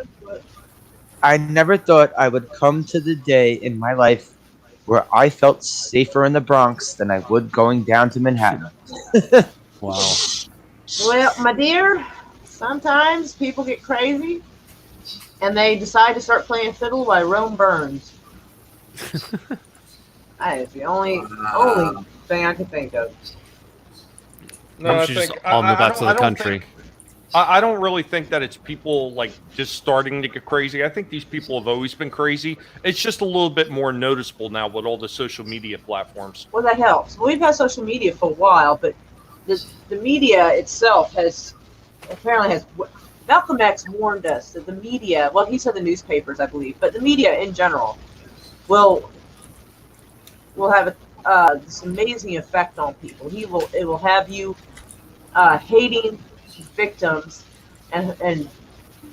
I would come to the day in my life where I felt safer in the Bronx than I would going down to Manhattan. Wow. Well, my dear, sometimes people get crazy and they decide to start playing fiddle by Rome Burns. That is the only thing I can think of. No, I should think just all move out to the country. I don't really think that it's people like just starting to get crazy. I think these people have always been crazy. It's just a little bit more noticeable now with all the social media platforms. Well, that helps. We've had social media for a while, but the media itself apparently has Malcolm X warned us that the media, well, he said the newspapers, I believe, but the media in general will have this amazing effect on people. It will have you hating victims and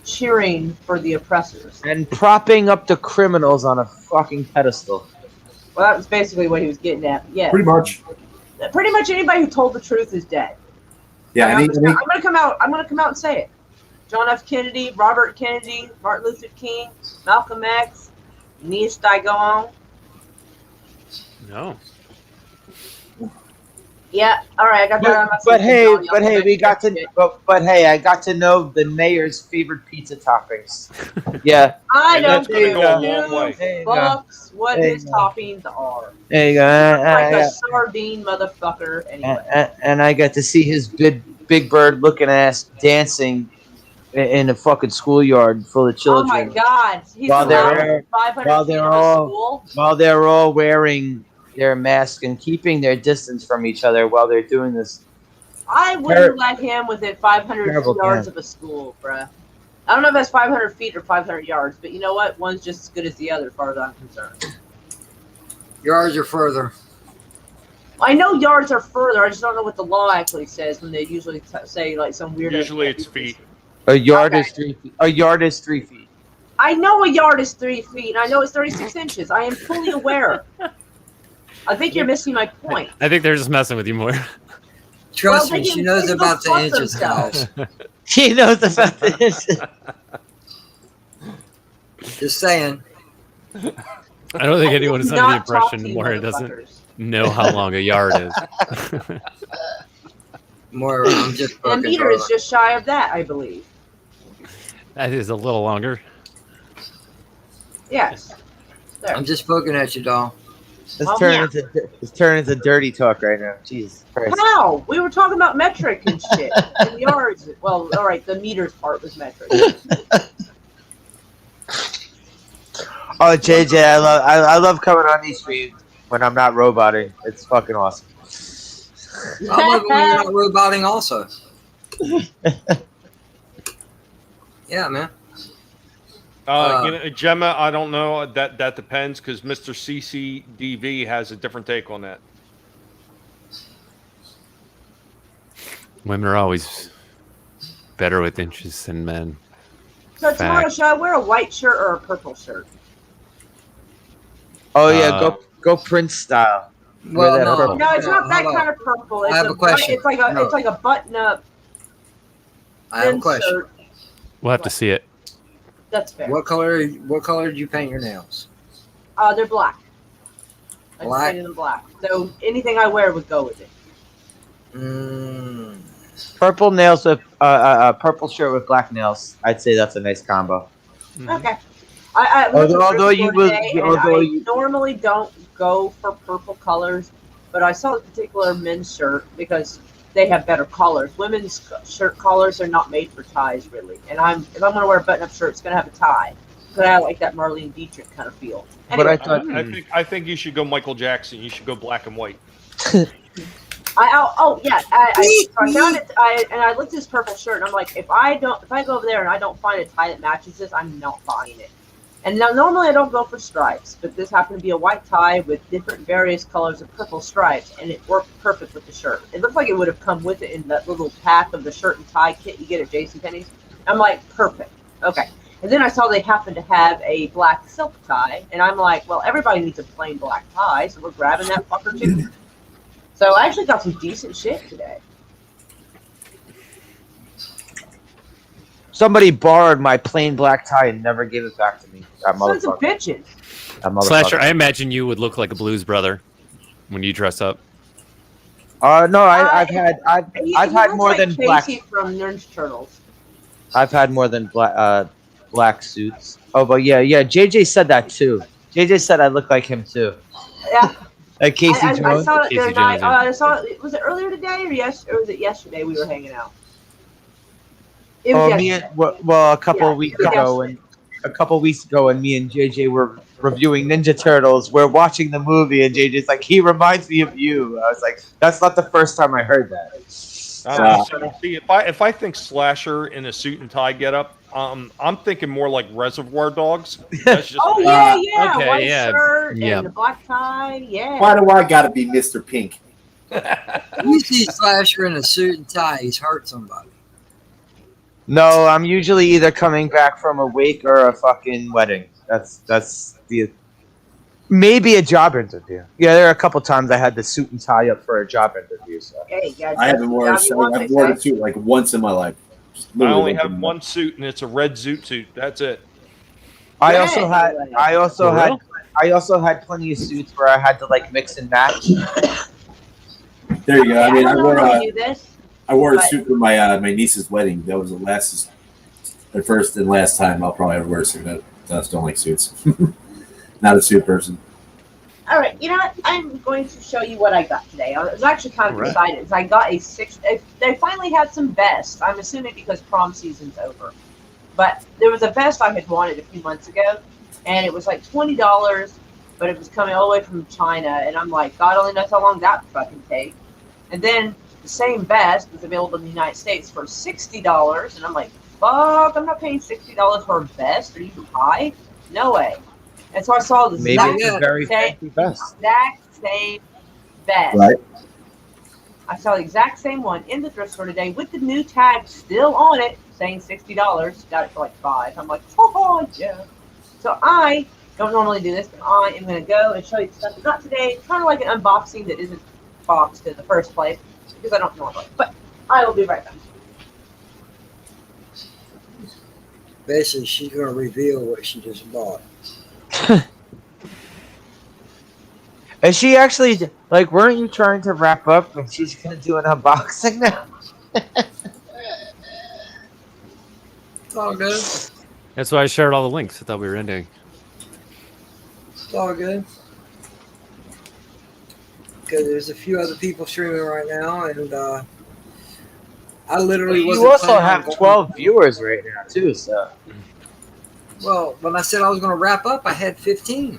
cheering for the oppressors. And propping up the criminals on a fucking pedestal. Well, that was basically what he was getting at. Yeah, Pretty much. Pretty much anybody who told the truth is dead. Yeah, I'm gonna come out and say it. John F. Kennedy, Robert Kennedy, Martin Luther King, Malcolm X. Needs I go on? No. Yeah. All right. I got that on my But hey, John, I got to know the mayor's favorite pizza toppings. Yeah. I know That's gonna go a long way. who fucks what his toppings are. There you go. Like a sardine motherfucker. Anyway. And I got to see his big bird looking ass dancing in a fucking schoolyard full of children. Oh my God! He's while allowed 500 feet of a school. While they're all wearing their mask and keeping their distance from each other while they're doing this. I wouldn't let him within 500 Terrible yards camp. of a school, bruh. I don't know if that's 500 feet or 500 yards, but you know what? One's just as good as the other, as far as I'm concerned. Yards are further. I know yards are further. I just don't know what the law actually says when they usually say like some weird. Usually it's feet. A yard is 3 feet. A yard is 3 feet. I know a yard is 3 feet, and I know it's 36 inches. I am fully aware. I think you're missing my point. I think they're just messing with you more. Trust Well, me, they she can- knows they about the fuck inches, themselves. guys. She knows about the inches. Just saying. I don't think anyone is under the not talk impression to you Moira doesn't know how long a yard is. Moira, I'm just And a fucking meter is just shy of that, I believe. That is a little longer. Yes. There. I'm just poking at you, doll. It's turning into dirty talk right now. Jesus Christ. How? We were talking about metric and shit. And yards. Well, all right, the meters part was metric. Oh, JJ, I love coming on these streams when I'm not roboting. It's fucking awesome. I love when you're not roboting also. Yeah, man. Gemma, I don't know. That depends because Mr. CCDV has a different take on that. Women are always better with inches than men. So tomorrow, should I wear a white shirt or a purple shirt? Oh yeah, go Prince style. Well, Wear that no. purple. No, it's not that hold on. kind of purple. It's I have a question. It's like a No. it's like a button up. I have a question. Shirt. We'll have to see it. That's fair. What color did you paint your nails? They're black. I just Black? painted them black. So anything I wear would go with it. Purple nails with purple shirt with black nails. I'd say that's a nice combo. Okay. I Although you will- normally don't go for purple colors, but I saw a particular men's shirt because they have better colors. Women's shirt collars are not made for ties, really. And if I'm going to wear a button-up shirt, it's going to have a tie. But I like that Marlene Dietrich kind of feel. Anyway, I think you should go Michael Jackson. You should go black and white. I found it. I looked at this purple shirt, and I'm like, if I go over there and I don't find a tie that matches this, I'm not buying it. And now normally I don't go for stripes, but this happened to be a white tie with different various colors of purple stripes, and it worked perfect with the shirt. It looked like it would have come with it in that little pack of the shirt and tie kit you get at JCPenney's. I'm like, perfect. Okay. And then I saw they happened to have a black silk tie, and I'm like, well, everybody needs a plain black tie, so we're grabbing that fucker too. So I actually got some decent shit today. Somebody borrowed my plain black tie and never gave it back to me. That Sons of motherfucker. bitches. That motherfucker. Slasher, I imagine you would look like a blues brother when you dress up. No, I've had He more looks than like black. Casey from Ninja Turtles. I've had more than black suits. Oh, but yeah. JJ said that too. JJ said I look like him too. Yeah. Like Casey I Jones. saw it the other Casey night. Jones, I saw it. Was it earlier today or was it yesterday we were hanging out? It was yesterday. A couple weeks ago, and me and JJ were reviewing Ninja Turtles. We're watching the movie, and JJ's like, "He reminds me of you." I was like, "That's not the first time I heard that." See, if I think slasher in a suit and tie getup, I'm thinking more like Reservoir Dogs. That's just Oh me. yeah, okay, white yeah. shirt Yeah. and the black tie. Yeah. Why do I gotta be Mr. Pink? You see Slasher in a suit and tie, he's hurt somebody. No, I'm usually either coming back from a wake or a fucking wedding. That's the maybe a job interview. Yeah, there are a couple times I had the suit and tie up for a job interview. So. Hey, yeah, I haven't worn I've worn a suit like once in my life. I only have one suit, and it's a red zoot suit. That's it. I also had plenty of suits where I had to like mix and match. There you go. I mean, I wore a but- suit for my my niece's wedding. That was the first and last time I'll probably ever wear a suit. I just don't like suits. Not a suit person. All right, you know what? I'm going to show you what I got today. I was actually kind of excited. I got a they finally had some vests. I'm assuming because prom season's over. But there was a vest I had wanted a few months ago, and it was like $20, but it was coming all the way from China. And I'm like, God only knows how long that would fucking take. And then the same vest was available in the United States for $60, and I'm like, fuck, I'm not paying $60 for a vest. Are you high? No way. And so I saw the exact same vest. Right. I saw the exact same one in the thrift store today with the new tag still on it, saying $60. Got it for like $5. I'm like, oh yeah. So I don't normally do this, but I am going to go and show you the stuff I got today. Kind of like an unboxing that isn't boxed in the first place because I don't normally. But I will be right back. Basically, she's going to reveal what she just bought. Is she actually like? Weren't you trying to wrap up and she's gonna do an unboxing now? It's all good. That's why I shared all the links. I thought we were ending. It's all good. Because there's a few other people streaming right now, and I literally wasn't. You also planning on have going- 12 viewers right now too. So. Well, when I said I was going to wrap up, I had 15.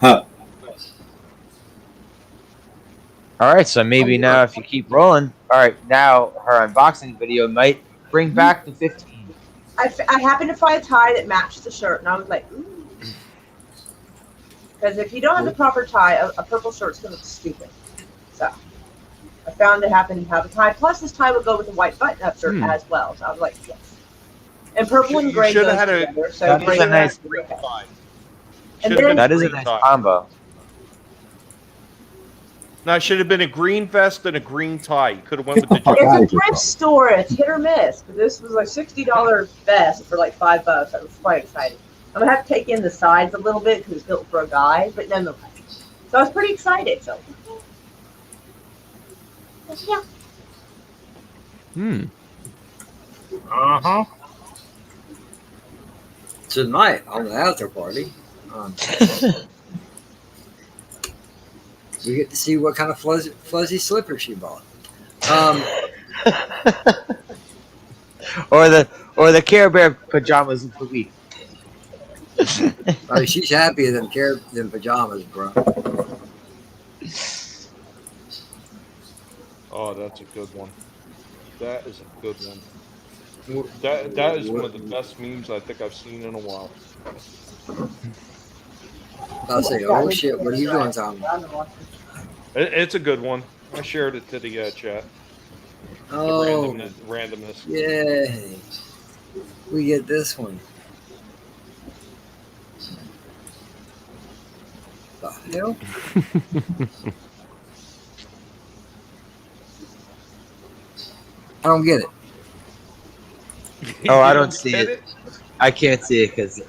Huh. All right, so maybe now if you keep rolling, all right, now her unboxing video might bring back the 15. I happened to find a tie that matched the shirt, and I was like, ooh. Because if you don't have the proper tie, a purple shirt's going to look stupid. So I found it happened to have a tie. Plus, this tie would go with a white button-up shirt as well. So I was like, yes. And purple and gray goes together. So That is a nice gray. And then, that is a nice combo. No, it should have been a green vest and a green tie. You could have went with the It's a thrift store. It's hit or miss. But this was a $60 vest for like $5. I was quite excited. I'm gonna have to take in the sides a little bit because it's built for a guy, but nonetheless. So I was pretty excited. So yeah. Tonight on the after party, we get to see what kind of fuzzy slippers she bought. Or the Care Bear pajamas of the week. Oh, she's happier than pajamas, bro. Oh, that's a good one. That is a good one. That is one of the best memes I think I've seen in a while. I'll say, oh shit, what are you doing, Tom? It's a good one. I shared it to the chat. Oh, The randomness. yay. We get this one. The hell? I don't get it. Oh, I don't see it. I can't see it because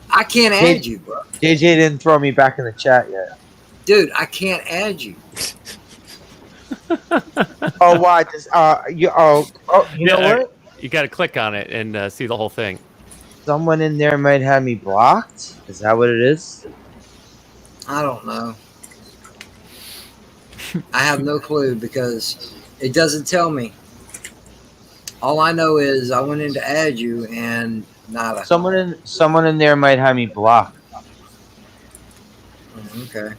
I can't add you, bro. JJ didn't throw me back in the chat yet. Dude, I can't add you. Oh, why? You know what? You got to click on it and see the whole thing. Someone in there might have me blocked. Is that what it is? I don't know. I have no clue because it doesn't tell me. All I know is I went in to add you and nada. Someone in there might have me blocked. Okay.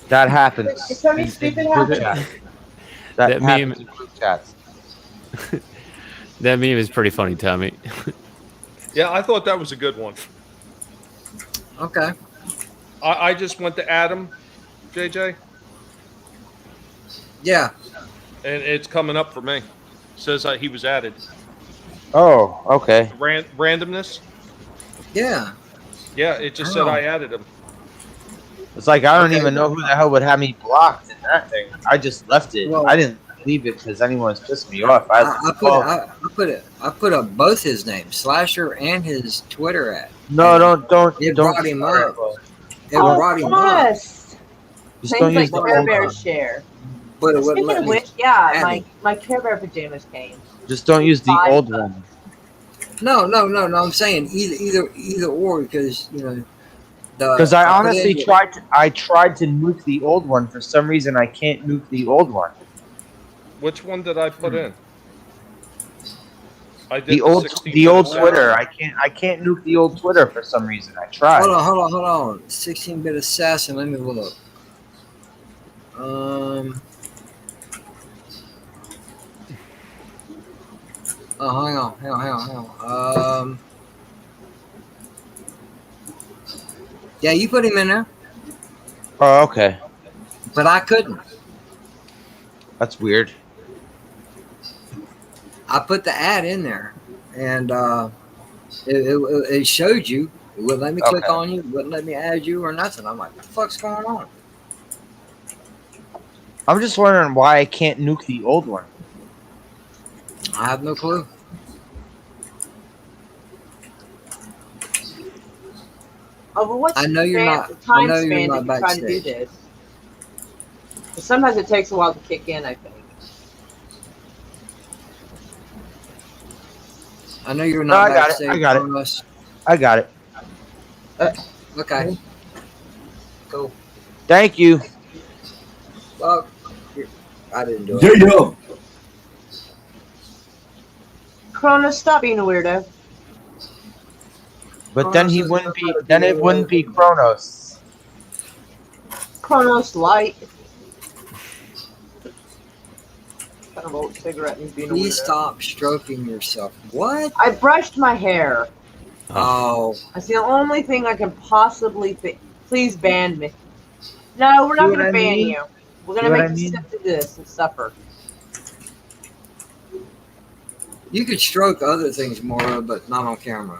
That happens. It's something stupid happened. That meme. happens in group chats. That meme is pretty funny, Tommy. Yeah, I thought that was a good one. Okay. I just went to Adam, JJ. Yeah. And it's coming up for me. Says he was added. Oh, okay. Randomness? Yeah. Yeah, it just said I added him. It's like I don't even know who the hell would have me blocked in that thing. I just left it. Well, I didn't leave it because anyone's pissed me off. I put up both his names, Slasher and his Twitter ad. No, don't. It don't brought him up. It Oh, brought him up. plus. Just Things don't like use the Care old Bear one. share. But it wouldn't Speaking let of me which, yeah, add my, him. my Care Bear pajamas came. Just don't use the old one. No. I'm saying either or because Because I honestly tried to nuke the old one. For some reason, I can't nuke the old one. Which one did I put in? I did The old 16 Twitter. I can't nuke the old Twitter for some reason. I tried. Hold on. 16-bit assassin. Let me look. Oh, hang on. Yeah, you put him in there, Oh, okay. but I couldn't. That's weird. I put the ad in there, and it showed you. It wouldn't let me click on you. It wouldn't let me add you or nothing. I'm like, what the fuck's going on? I'm just wondering why I can't nuke the old one. I have no clue. Oh, but what's I know you're not. the time I know you're span not that you try to do backstage. this? 'Cause sometimes it takes a while to kick in, I think. I know you're No, not I got it. backstage. I got it. Unless, I got it. okay. Cool. Thank you. Well, I didn't do it. Yeah. Cronus, stop being a weirdo. But then he wouldn't be. Then it wouldn't be Kronos. Cronus light. Kind of old cigarette and being a Please weirdo. stop stroking yourself. What? I brushed my hair. Oh. That's the only thing I can possibly think. Please ban me. No, we're not See going to what I ban mean? you. We're going See to what make I you mean? sit through this and suffer. You could stroke other things more, but not on camera.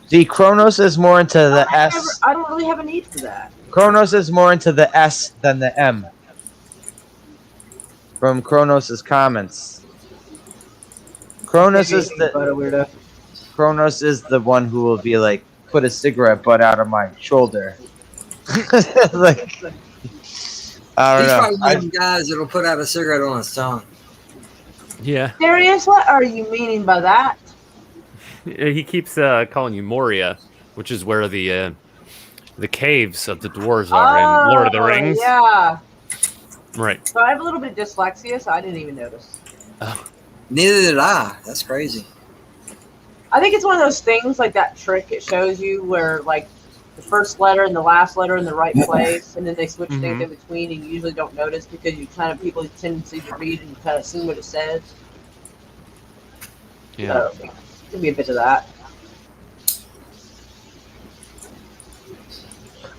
See, Kronos is more into the S. I don't really have a need for that. Kronos is more into the S than the M. From Kronos' comments. Kronos is the Kronos is the one who will be like, put a cigarette butt out of my shoulder. Like, I don't He's know. probably one of them guys that'll put out a cigarette on his tongue. Yeah. Darius, what are you meaning by that? He keeps calling you Moria, which is where the caves of the dwarves are in Lord of the Rings. Yeah. Right. So I have a little bit of dyslexia, so I didn't even notice. Neither did I. That's crazy. I think it's one of those things like that trick it shows you where like the first letter and the last letter in the right place, and then they switch things in between, and you usually don't notice because you kind of people have a tendency to read and kind of assume what it says. Yeah. So, could be a bit of that.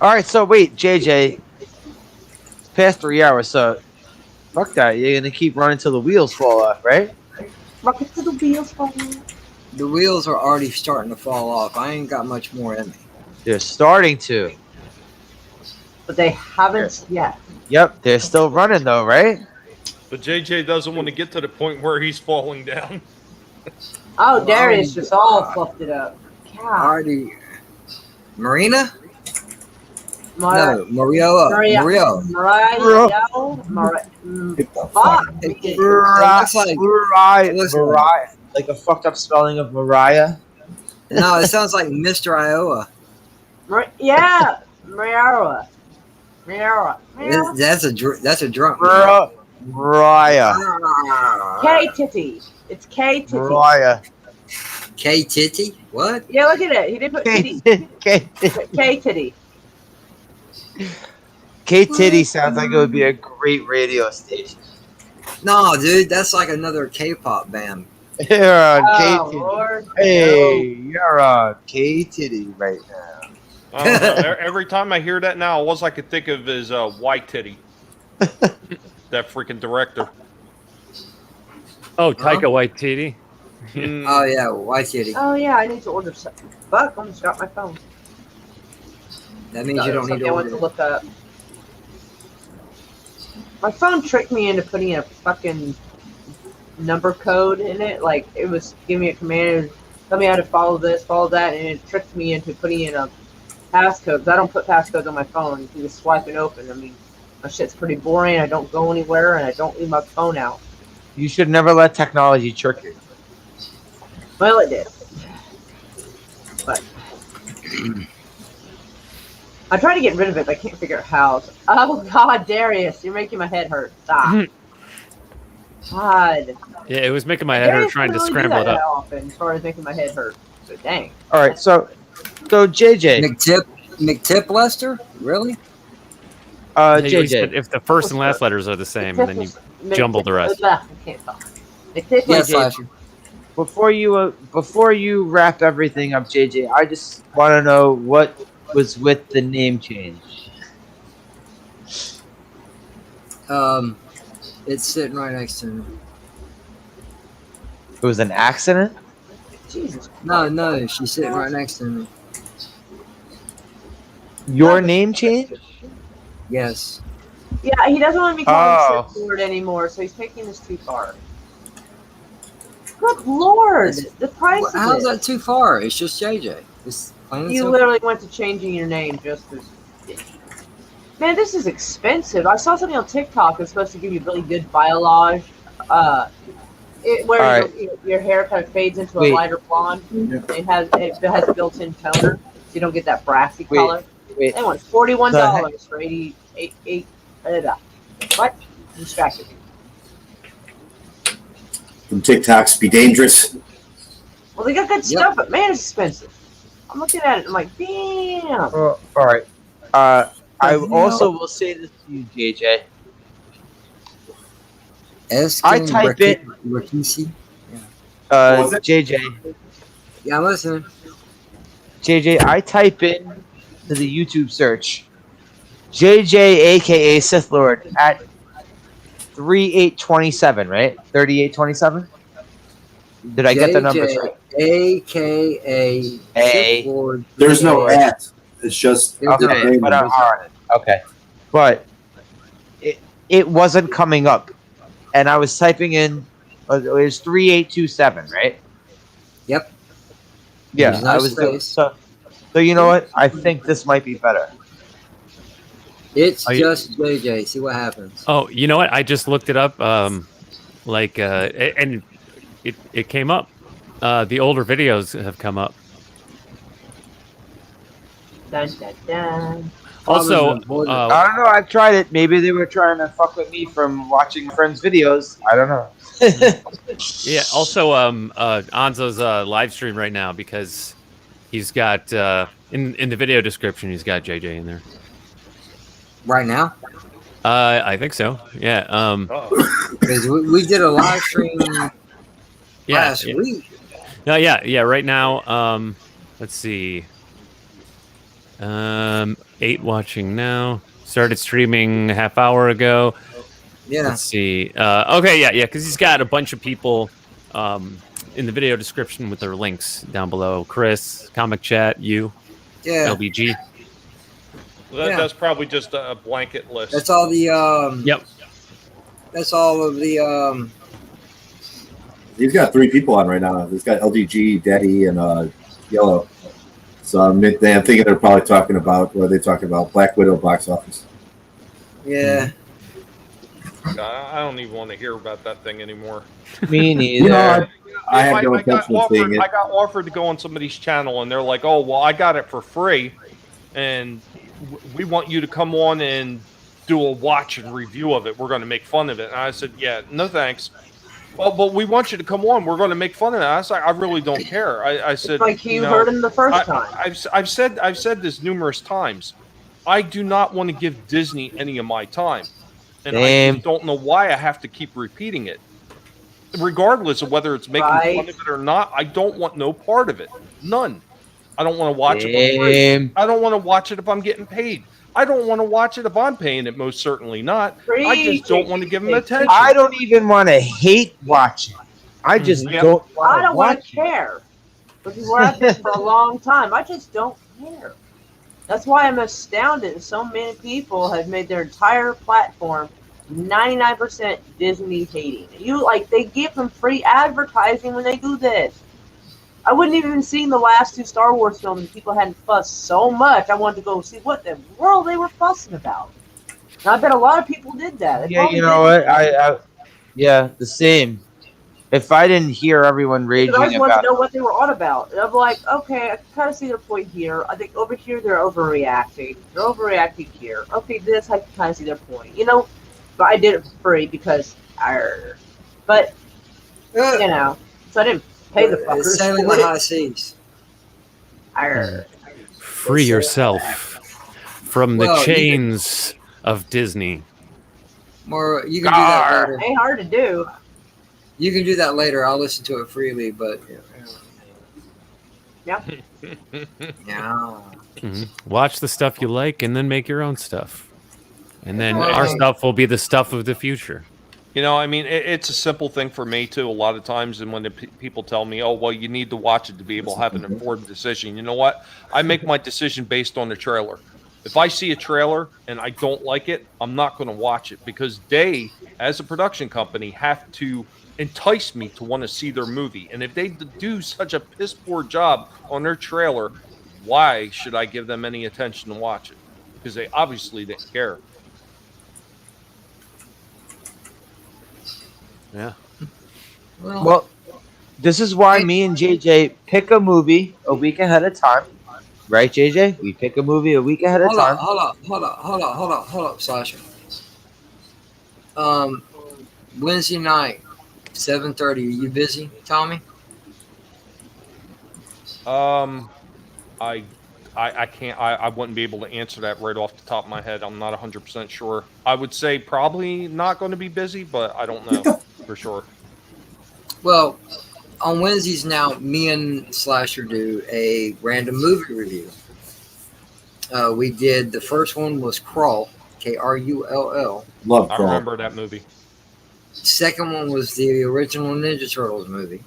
All right, so wait, JJ. It's past 3 hours, so fuck that. You're gonna keep running till the wheels fall off, right? Rocket to the wheels fall off. The wheels are already starting to fall off. I ain't got much more in me. They're starting to. But they haven't yet. Yep, they're still running though, right? But JJ doesn't want to get to the point where he's falling down. Oh, Darius just all fucked it up. God. Already. Marina? Mar- No, Marioa. Mario. Fuck. It looks like Mariah. Like a fucked up spelling of Mariah. No, it sounds like Mr. Iowa. Yeah, Mariara. That's a drunk. Mariah. K Titty. It's K Titty. Mariah. K Titty? What? Yeah, look at it. He did put Titty. K Titty. K Titty sounds like it would be a great radio station. No, dude, that's like another K-pop band. You're on Oh, K-Titty. Lord. Hey, you're on K-Titty right now. I don't know. Every time I hear that now, all I could think of is White Titty. That freaking director. Oh, Taika Waititi. Oh yeah, Waititi. Oh, yeah, I need to order something. Fuck, I almost got my phone. That means you don't need to I went order. to look up. My phone tricked me into putting a fucking number code in it. Like, it was giving me a command, tell me how to follow this, follow that, and it tricked me into putting in a passcode. 'Cause I don't put passcodes on my phone. You can just swipe it open. I mean, my shit's pretty boring. I don't go anywhere, and I don't leave my phone out. You should never let technology trick you. Well, it did. But I tried to get rid of it, but I can't figure out how. Oh, God, Darius, you're making my head hurt. Stop. God. Yeah, it was making my head hurt trying to scramble it up. Often, as far as making my head hurt. So, dang. All right, so JJ. McTip Lester? Really? Yeah, you JJ. said if the first and last letters are the same, and then you jumble the rest. I can't talk. Yes, Lester. Before you wrap everything up, JJ, I just want to know what was with the name change. It's sitting right next to me. It was an accident? Jesus. No, she's sitting right next to me. Your name change? Yes. Yeah, he doesn't want me calling Sith Lord anymore, so he's taking this too far. Good Lord, the price of How's it. that too far? It's just JJ. It's plain and You simple. literally went to changing your name just as... Man, this is expensive. I saw something on TikTok that's supposed to give you really good biolage. Where your hair kind of fades into a lighter blonde. It has built-in toner, so you don't get that brassy color. They want $41 for 88. What? I'm distracted. Some TikToks be dangerous. Well, they got good stuff, but man, it's expensive. I'm looking at it, I'm like, damn. All right. I also will say this to you, JJ. I type it. JJ. Yeah, I'm listening. JJ, I type in to the YouTube search JJ, aka Sith Lord, at 3827, right? 3827. Did I get the numbers right? AKA Sith Lord. There's no at. It's just okay. But all right. Okay, but it wasn't coming up, and I was typing in. It was 3827, right? Yep. Yeah, There's no I was space. so you know what? I think this might be better. It's just JJ. See what happens. Oh, you know what? I just looked it up. And it came up. The older videos have come up. Dun, dun, dun. Also, I don't know. I've tried it. Maybe they were trying to fuck with me from watching my friends' videos. I don't know. Yeah. Also, Anzo's live stream right now because he's got in the video description he's got JJ in there. Right now? I think so. Yeah. Because we did a live stream last yeah. week. No, yeah. Right now, let's see. 8 watching now. Started streaming a half hour ago. Yeah. Let's see. Okay, yeah, because he's got a bunch of people in the video description with their links down below. Chris, Comic Chat, you, LDG. Well, that's probably just a blanket list. That's all the Yep. That's all of the He's got 3 people on right now. He's got LDG, Daddy, and Yellow. So I'm thinking they're probably talking about what are they talking about? Black Widow box office. Yeah. I don't even want to hear about that thing anymore. Me neither. You know, I had no intention of seeing it. I got offered to go on somebody's channel, and they're like, "Oh, well, I got it for free, and we want you to come on and do a watch and review of it. We're going to make fun of it." And I said, "Yeah, no thanks." Well, but we want you to come on. We're going to make fun of it. I was like, I really don't care. I said, Like you heard him the first time. I've said this numerous times. I do not want to give Disney any of my time, and I just don't know why I have to keep repeating it. regardless of whether it's making fun of it or not, I don't want no part of it. None. I don't want to watch it for free. I don't want to watch it if I'm getting paid. I don't want to watch it if I'm paying it. Most certainly not. I just don't want to give them attention. I don't even want to hate watching. I just don't. I don't want to care because we're at this for a long time. I just don't care. That's why I'm astounded that so many people have made their entire platform 99% Disney hating. They give them free advertising when they do this. I wouldn't even seen the last 2 Star Wars films if people hadn't fussed so much. I wanted to go see what the world they were fussing about. And I bet a lot of people did that. Yeah, you know what? Yeah, the same. If I didn't hear everyone raging I just wanted about to know what they were on about. And I'm like, okay, I can kind of see their point here. I think over here they're overreacting. They're overreacting here. Okay, this I can kind of see their point. But I did it for free because But, so I didn't pay the fuckers. It's sailing the high seas. Free yourself from the chains of Disney. More, you can do that later. Ain't hard to do. You can do that later. I'll listen to it freely, but yeah. Yeah. Watch the stuff you like, and then make your own stuff, and then our stuff will be the stuff of the future. I mean, it's a simple thing for me too. A lot of times, and when people tell me, "Oh, well, you need to watch it to be able to have an informed decision," you know what? I make my decision based on the trailer. If I see a trailer and I don't like it, I'm not going to watch it because they, as a production company, have to entice me to want to see their movie. And if they do such a piss poor job on their trailer, why should I give them any attention to watch it? Because they obviously didn't care. Yeah. Well, this is why me and JJ pick a movie a week ahead of time. Right, JJ? We pick a movie a week ahead of time. Hold up, Sasha. Wednesday night, 7:30. Are you busy, Tommy? I can't. I wouldn't be able to answer that right off the top of my head. I'm not 100% sure. I would say probably not going to be busy, but I don't know for sure. Well, on Wednesdays now, me and Slasher do a random movie review. We did the first one was Krull, Krull. Love Krull. I remember that movie. Second one was the original Ninja Turtles movie.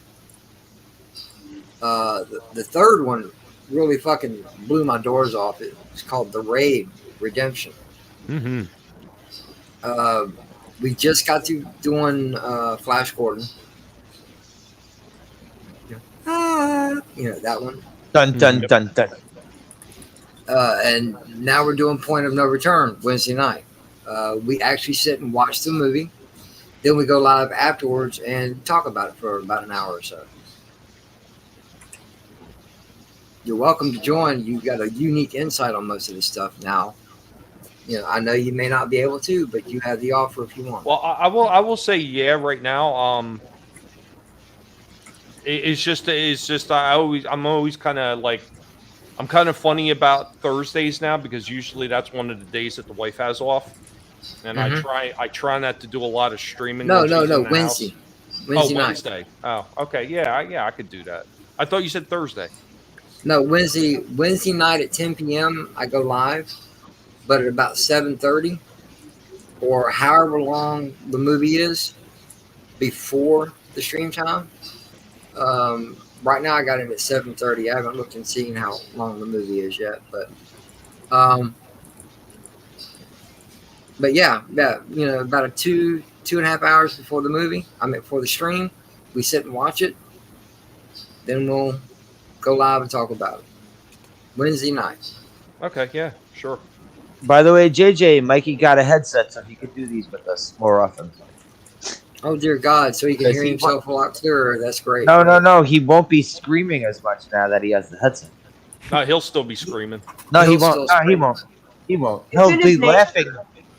The third one really fucking blew my doors off. It's called The Raid Redemption. Mm-hmm. We just got to doing Flash Gordon. That one. Dun dun dun dun. And now we're doing Point of No Return Wednesday night. We actually sit and watch the movie. Then we go live afterwards and talk about it for about an hour or so. You're welcome to join. You've got a unique insight on most of this stuff now. I know you may not be able to, but you have the offer if you want. Well, I will say yeah right now. It's just I'm always kind of like, I'm kind of funny about Thursdays now because usually that's one of the days that the wife has off, and I try not to do a lot of streaming. No, Wednesday. Wednesday. Oh, okay, yeah, I could do that. I thought you said Thursday. No, Wednesday night at 10 p.m. I go live, but at about 7:30 or however long the movie is before the stream time. Right now I got it at 7:30. I haven't looked and seen how long the movie is yet, but yeah, about a 2.5 hours before the movie, before the stream, we sit and watch it. Then we'll go live and talk about it. Wednesday night. Okay, yeah, sure. By the way, JJ, Mikey got a headset so he could do these with us more often. Oh dear God! So he can hear himself a lot clearer. That's great. No. He won't be screaming as much now that he has the headset. No, he'll still be screaming. No, he won't. No, he won't. He won't. He'll be laughing.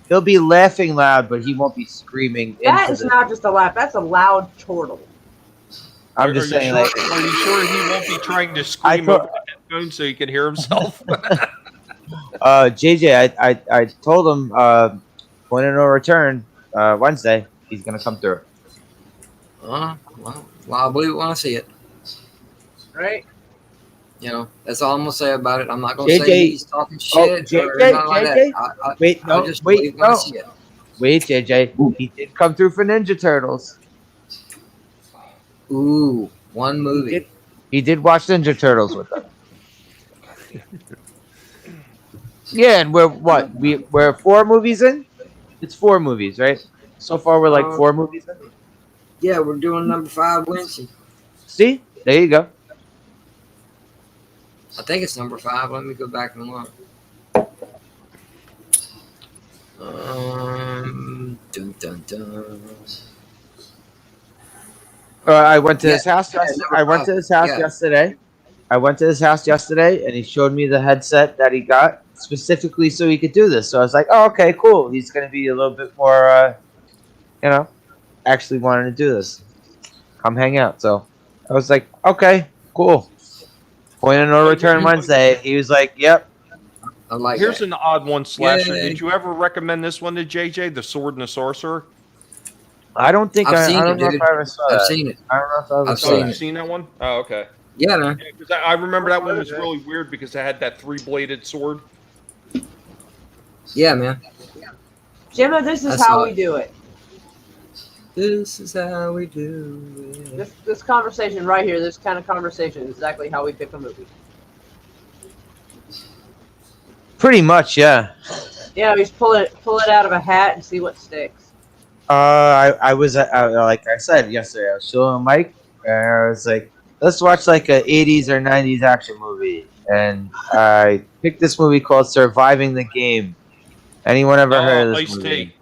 He'll be laughing loud, but he won't be screaming. That is not just a laugh. That's a loud chortle. I'm just saying. Like, are you sure he won't be trying to scream over the headphones so he can hear himself? JJ, I told him Point of No Return Wednesday. He's gonna come through. Well, I believe it when I see it. Right? You know, that's all I'm gonna say about it. I'm not gonna JJ, say he's talking shit or nothing like that. Wait, I'll no, just wait, believe when I no. see it. Wait, JJ. He did come through for Ninja Turtles. Ooh, one movie. He did watch Ninja Turtles with us. Yeah, and we're 4 movies in? It's 4 movies, right? So far we're like 4 movies in. Yeah, we're doing number 5 Wednesday. See? There you go. I think it's number 5. Let me go back and look. Dun, dun, dun. I went to his house. number I went 5. to his house yesterday. I went to his house yesterday, and he showed me the headset that he got specifically so he could do this. So I was like, "Oh, okay, cool. He's going to be a little bit more, actually wanting to do this. Come hang out." So I was like, "Okay, cool." Point of no return Wednesday. He was like, "Yep." I like Here's an odd one, Slasher. Yay. Did you ever recommend this one to JJ, The Sword and the Sorcerer? I don't think I've I seen don't it, know dude. if I ever saw that. I've seen it. I don't know if I ever I've saw seen that. You've seen that one? Oh, okay. Yeah, man. Because I remember that one was really weird because it had that 3-bladed sword. Yeah, man. Gemma, this is I how saw we it. do it. This is how we do it. This conversation right here, this kind of conversation is exactly how we pick a movie. Pretty much, yeah. Yeah, we just pull it out of a hat and see what sticks. I was like I said yesterday. I was chilling with Mike, and I was like, "Let's watch like a '80s or '90s action movie." And I picked this movie called "Surviving the Game." Anyone ever heard of this Ice-T. movie?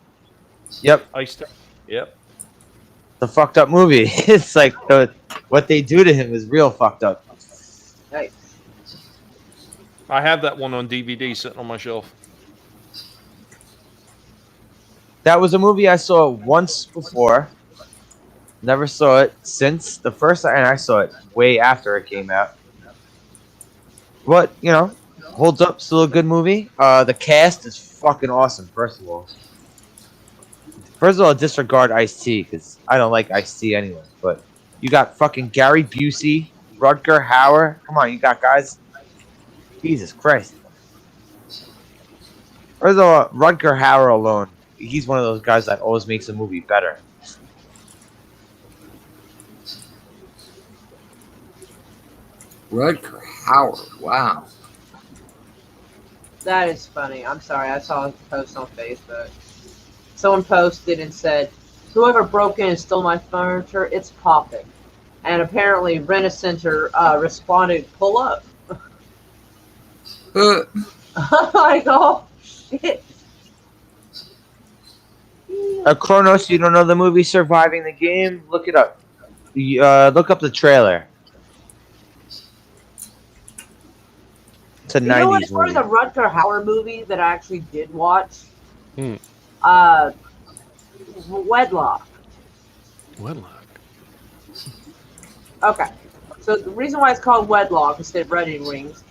Yep, Ice-T. Yep. the fucked up movie. It's like what they do to him is real fucked up. Right. I have that one on DVD sitting on my shelf. That was a movie I saw once before. Never saw it since the first time, and I saw it way after it came out. But holds up. Still a good movie. The cast is fucking awesome. First of all, disregard Ice-T because I don't like Ice-T anyway. But you got fucking Gary Busey, Rutger Hauer. Come on, you got guys. Jesus Christ. First of all, Rutger Hauer alone. He's one of those guys that always makes a movie better. Rutger Hauer. Wow. That is funny. I'm sorry. I saw a post on Facebook. Someone posted and said, "Whoever broke in and stole my furniture, it's popping." And apparently, Rent-A-Center responded, "Pull up." Like, oh shit. Kronos, you don't know the movie Surviving the Game? Look it up. Look up the trailer. It's a You know what? 90s For movie. the Rutger Hauer movie that I actually did watch, Wedlock. Wedlock. Okay, so the reason why it's called Wedlock instead of Red Wings,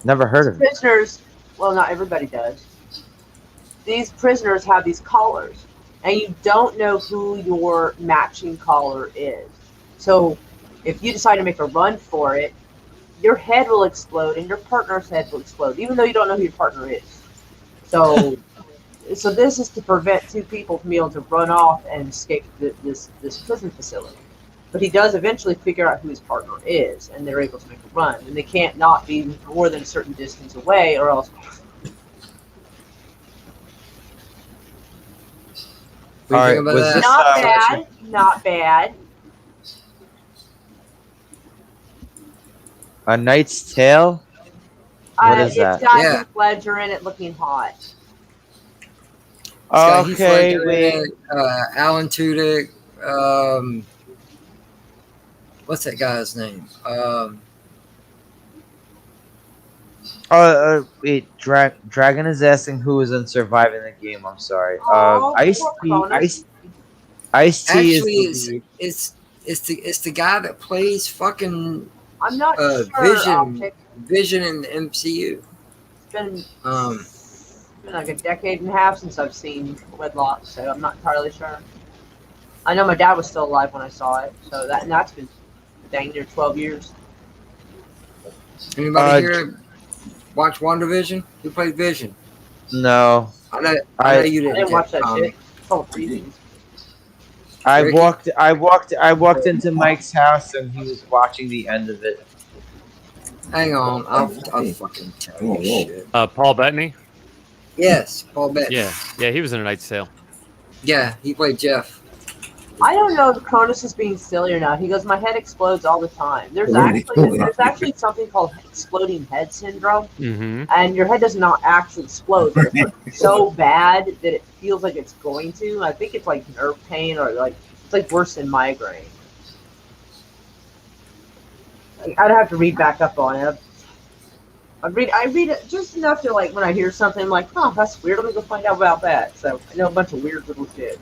Never heard of it. prisoners. Well, not everybody does. These prisoners have these collars, and you don't know who your matching collar is. So, if you decide to make a run for it, your head will explode and your partner's head will explode, even though you don't know who your partner is. So, this is to prevent 2 people from being able to run off and escape this prison facility. But he does eventually figure out who his partner is, and they're able to make a run. And they can't not be more than a certain distance away, or else. All right, was this, Not bad. Not bad. A Knight's Tale? What is that? It's got Heath Ledger in it, looking hot. Okay, wait. Alan Tudyk. What's that guy's name? Wait. Dragon is asking who is in Surviving the Game. I'm sorry. Ice-T Actually, is the lead. it's the guy that plays fucking I'm not sure. I'll check. Vision in the MCU. It's been like a decade and a half since I've seen Wedlock, so I'm not entirely sure. I know my dad was still alive when I saw it, so that's been dang near 12 years. Anybody here watch WandaVision? Who played Vision? No. I know you didn't. I didn't watch that Tommy. shit. It's all previews. I Ricky? walked into Mike's house and he was watching the end of it. Hang on, I'll fucking tell you shit. Paul Bettany. Yes, Paul Bettany. Yeah, he was in A Knight's Tale. Yeah, he played Jeff. I don't know if Cronus is being silly or not. He goes, my head explodes all the time. There's actually something called exploding head syndrome, Mm-hmm. and your head does not actually explode, but it's like so bad that it feels like it's going to. I think it's like nerve pain or like it's like worse than migraine. I'd have to read back up on it. I read it just enough to like when I hear something I'm like, oh, that's weird. Let me go find out about that. So I know a bunch of weird little shit.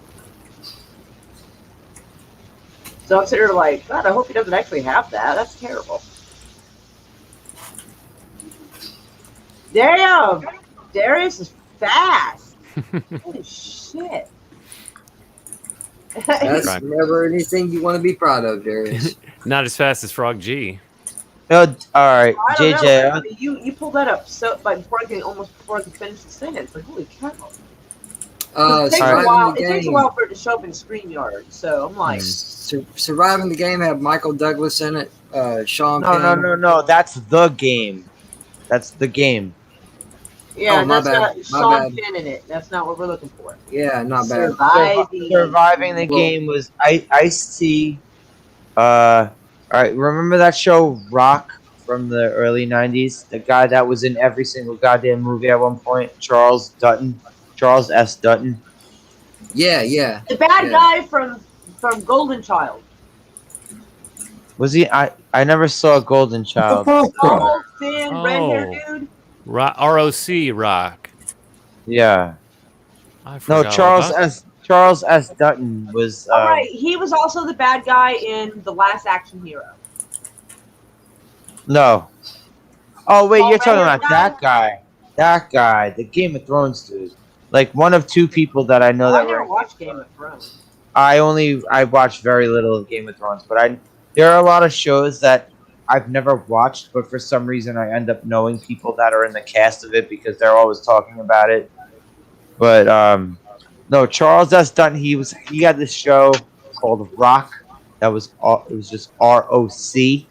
So I'm sitting there like, God, I hope he doesn't actually have that. That's terrible. Damn! Darius is fast. Holy shit. That's never anything you want to be proud of, Darius. Not as fast as Frog G. No, all right, I don't JJ. know. I mean, you pulled that up so like before I could finish the sentence. Like, holy cow. It takes a while. It takes a while for it to show up in StreamYard. So I'm like, Surviving the Game had Michael Douglas in it. Sean. No. That's the game. That's the game. yeah, Oh, my that's bad. not My Sean bad. Penn in it. That's not what we're looking for. Yeah, not bad. Surviving the game was Ice-T. All right, remember that show Rock from the early '90s? The guy that was in every single goddamn movie at one point, Charles S. Dutton. Yeah. The bad guy from Golden Child. Was he? I never saw Golden Child. Tall, thin, red hair dude. ROC Rock. Yeah. I No, forgot Charles S. Dutton was. All right, he was also the bad guy in The Last Action Hero. No. Oh wait, you're talking red about that guy. That guy, the Game of Thrones dude. Like one of two people that I know I that never were. watched Game of Thrones. I watched very little of Game of Thrones, but there are a lot of shows that I've never watched, but for some reason I end up knowing people that are in the cast of it because they're always talking about it. But no, Charles S. Dutton, he had this show called Rock that was it was just ROC.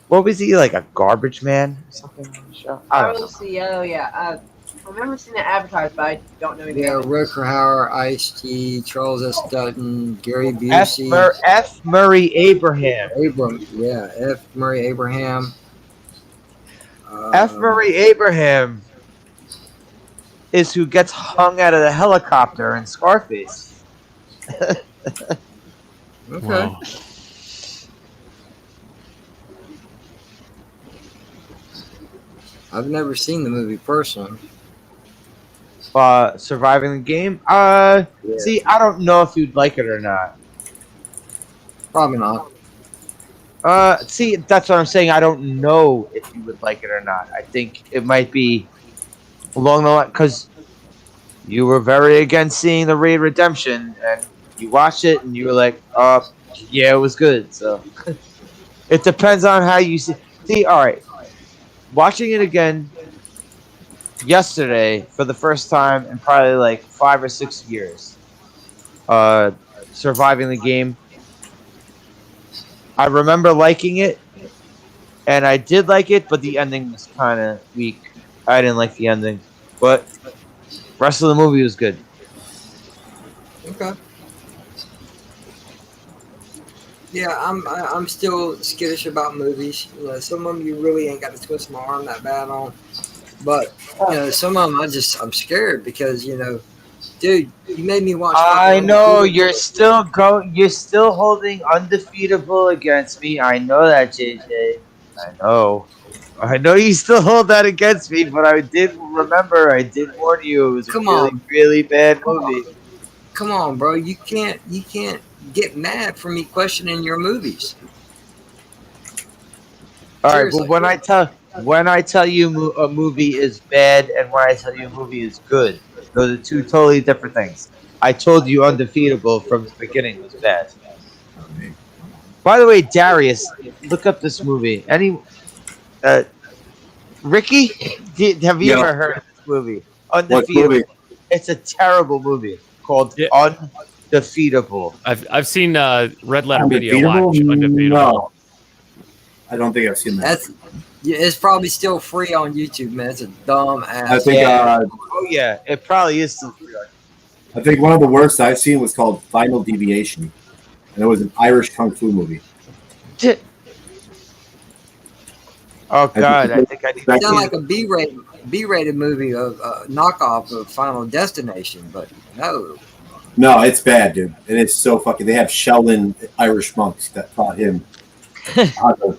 What was he, like a garbage man or something on the show? I don't know. ROC, oh yeah. I remember seeing it advertised, but I don't know anything. Yeah, about it. Rutger Hauer, Ice-T, Charles S. Dutton, Gary Busey. F. Murray Abraham. F. Murray Abraham. F. Murray Abraham is who gets hung out of the helicopter in Scarface. Okay. Wow. I've never seen the movie personally. Surviving the Game. See, I don't know if you'd like it or not. Probably not. See, that's what I'm saying. I don't know if you would like it or not. I think it might be along the line because you were very against seeing the Raid Redemption, and you watched it and you were like, yeah, it was good. So it depends on how you see. See, all right. Watching it again yesterday for the first time in probably like 5 or 6 years. Surviving the Game. I remember liking it, and I did like it, but the ending was kind of weak. I didn't like the ending, but rest of the movie was good. Okay. Yeah, I'm still skittish about movies. You know, some of them you really ain't got to twist my arm that bad on, but you know, some of them I'm scared because dude, you made me watch. I know you're still holding undefeatable against me. I know that, JJ. I know you still hold that against me, but I did warn you it was a really bad movie. Come on, bro. You can't get mad for me questioning your movies. All right, but when I tell you a movie is bad and when I tell you a movie is good, those are two totally different things. I told you Undefeatable from the beginning was bad. By the way, Darius, look up this movie. Ricky, have you ever heard of this movie? Undefeatable. Movie? It's a terrible movie called Undefeatable. I've seen Red Letter Media Undefeatable? watch Undefeatable. No. I don't think I've seen that. It's probably still free on YouTube, man. It's a dumb ass. I think. Oh yeah, it probably is still free. I think one of the worst I've seen was called Final Deviation, and it was an Irish kung fu movie. Oh God, I think I need It's not like a B-rated movie of knockoff of Final Destination, but no. No, it's bad, dude. And it's so fucking. They have Shaolin Irish monks that taught him how to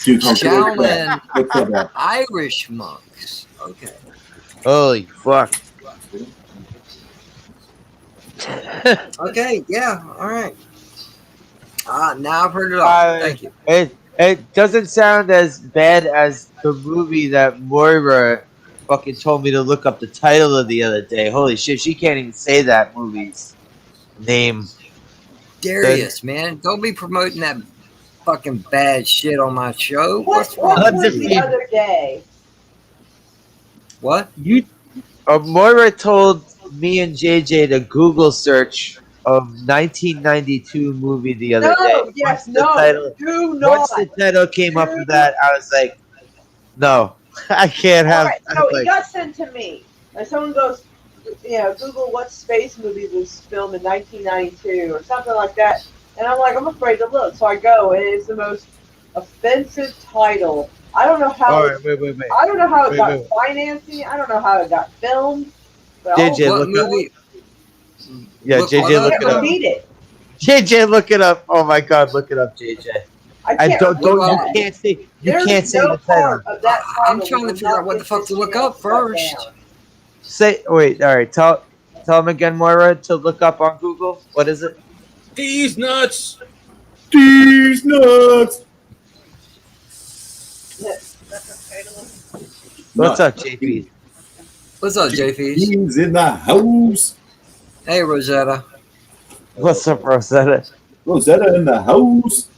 do kung fu. Shaolin Irish monks. Okay. Holy fuck. Okay, yeah, all right. Now I've heard it all. Thank you. It doesn't sound as bad as the movie that Moira fucking told me to look up the title of the other day. Holy shit, she can't even say that movie's name. Darius, man, don't be promoting that fucking bad shit on my show. What wrong was with the you? other day? What? Moira told me and JJ to Google search of 1992 movie the other day. Yes, Do not. Once the title came up with that, I was like, no, I can't have. Alright, so it got sent to me. And someone goes, Google what space movie was filmed in 1992 or something like that. And I'm like, I'm afraid to look. So I go, and it's the most offensive title. I don't know how. All right, wait. I don't know how it got financing. I don't know how it got filmed. But JJ, look movie? Yeah, JJ, look it up. Repeat it. JJ, look it up. Oh my God, look it up, JJ. I can't. You can't say. You can't say the title. I'm trying to figure out what the fuck to look up first. Wait. All right. Tell him again, Moira, to look up on Google. What is it? These nuts. These nuts. What's up, JP? What's up, JP? He's in the house. Hey, Rosetta. What's up, Rosetta? Rosetta in the house.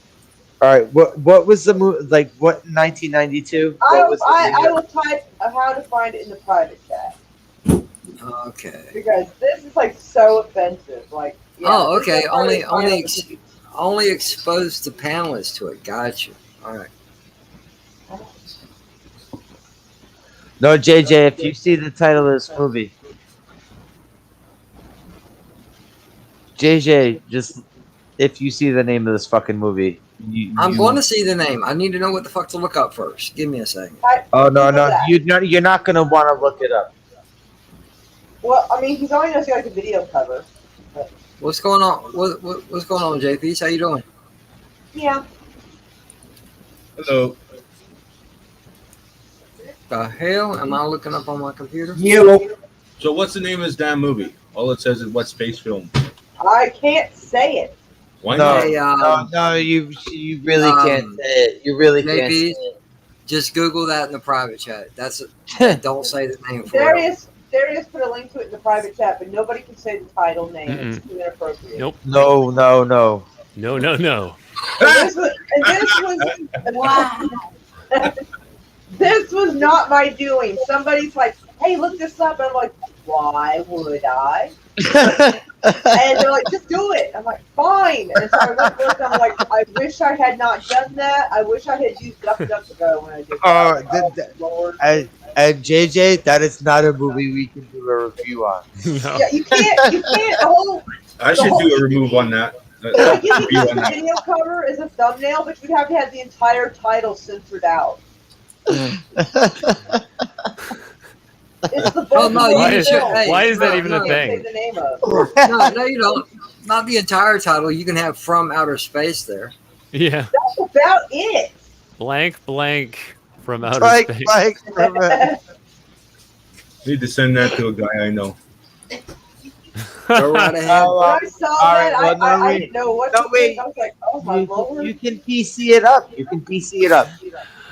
All right. What was the movie? Like what? 1992. I will type how to find it in the private chat. Okay. Because this is like so offensive. Like. Yeah, Oh, okay. Only exposed the panelists to it. Gotcha. All right. No, JJ. If you see the title of this movie, JJ, just if you see the name of this fucking movie, I'm going to see the name. I need to know what the fuck to look up first. Give me a second. Oh no, you're not gonna want to look it up. Well, I mean, he's only going to see like a video cover. But... What's going on? What's going on, JP? How you doing? Yeah. Hello. The hell am I looking up on my computer? So what's the name of this damn movie? All it says is what space film. I can't say it. Why not? No, you really can't say it. You really can't say it. Just Google that in the private chat. Don't say the name for it. Darius put a link to it in the private chat, but nobody can say the title name. It's too inappropriate. Nope. No. No. And this was wow. This was not my doing. Somebody's like, "Hey, look this up," and I'm like, "Why would I?" And they're like, "Just do it." I'm like, "Fine." And so I went to look. I'm like, "I wish I had not done that. I wish I had used DuckDuckGo when I did that." Lord. And JJ, that is not a movie we can do a review on. Yeah, you can't. I should do a remove on that. Like, you could use the video cover as a thumbnail, but you'd have to have the entire title censored out. It's the Oh, no, why is that even a thing? The name of. No, you don't. Not the entire title. You can have From Outer Space there. Yeah. That's about it. Blank from outer space. Need to send that to a guy I know. Go right ahead. When I saw that, I didn't know what to think. I was like, oh my lord. You can PC it up.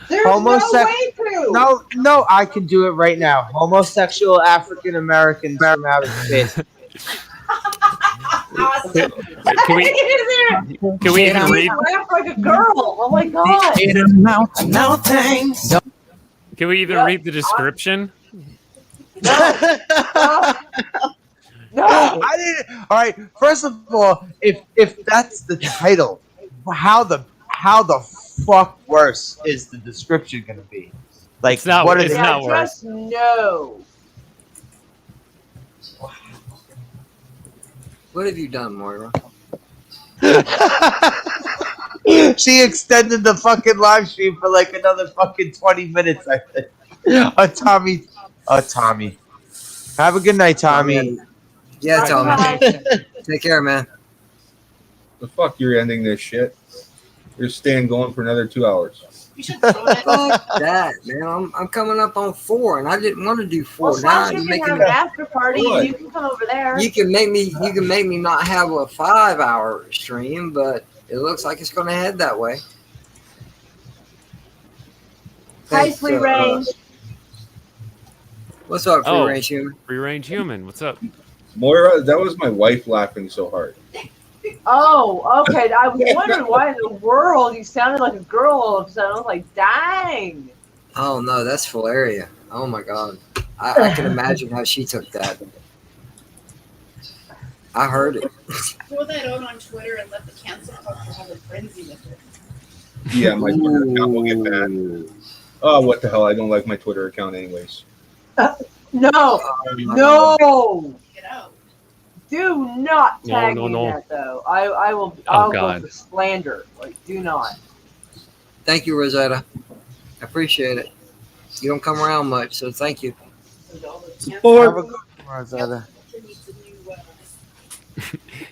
There's no way to. No, I can do it right now. Homosexual African Americans from outer space. Can we even read? Laugh like a girl. Oh my god. Can we even read the description? No. I didn't. All right. First of all, if that's the title, how the fuck worse is the description going to be? Like, It's not. what It's is not Just worse. no. What have you done, Moira? She extended the fucking live stream for like another fucking 20 minutes, I think. Tommy. Tommy. Have a good night, Tommy. Yeah, Bye, Tommy. guys. Take care, man. The fuck you're ending this shit. You're staying going for another 2 hours. Fuck that, man. I'm coming up on 4, and I didn't want to do 4. Well, Now since you're you can making have me. an after party, What? you can come over there. You can make me not have a 5-hour stream, but it looks like it's going to head that way. Hi, Thanks, Free Range. What's up, Free Oh. Range Human? Free range human. What's up? Moira, that was my wife laughing so hard. Oh, okay. I was wondering why in the world you sounded like a girl all of a sudden. I was like, dang. Oh no, that's Valeria. Oh my god, I can imagine how she took that. I heard it. Throw that out on Twitter and let the cancel culture have a frenzy with it. Yeah, my Twitter account will get banned. Oh, what the hell? I don't like my Twitter account anyways. No. No. Get out. Do not No, tag no, me no. in that, though. I will. I'll go God. for slander. Like, do not. Thank you, Rosetta. I appreciate it. You don't come around much, so thank you. Have a good one, Rosetta.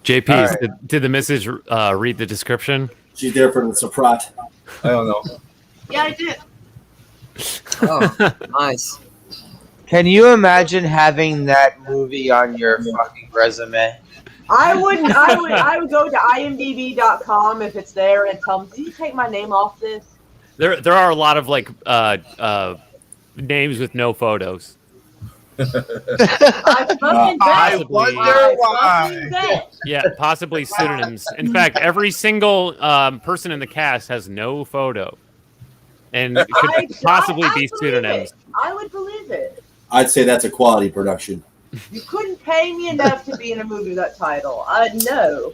JP, All right. did the message read the description? She's there for the surprise. I don't know. Yeah, I did. Oh, nice. Can you imagine having that movie on your fucking resume? I wouldn't. I would go to imdb.com if it's there and tell them, "Can you take my name off this?" There are a lot of like names with no photos. I fucking bet. I wonder I why. fucking bet. Yeah, possibly pseudonyms. In fact, every single person in the cast has no photo, and it could possibly be believe pseudonyms. it. I would believe it. I'd say that's a quality production. You couldn't pay me enough to be in a movie with that title. No.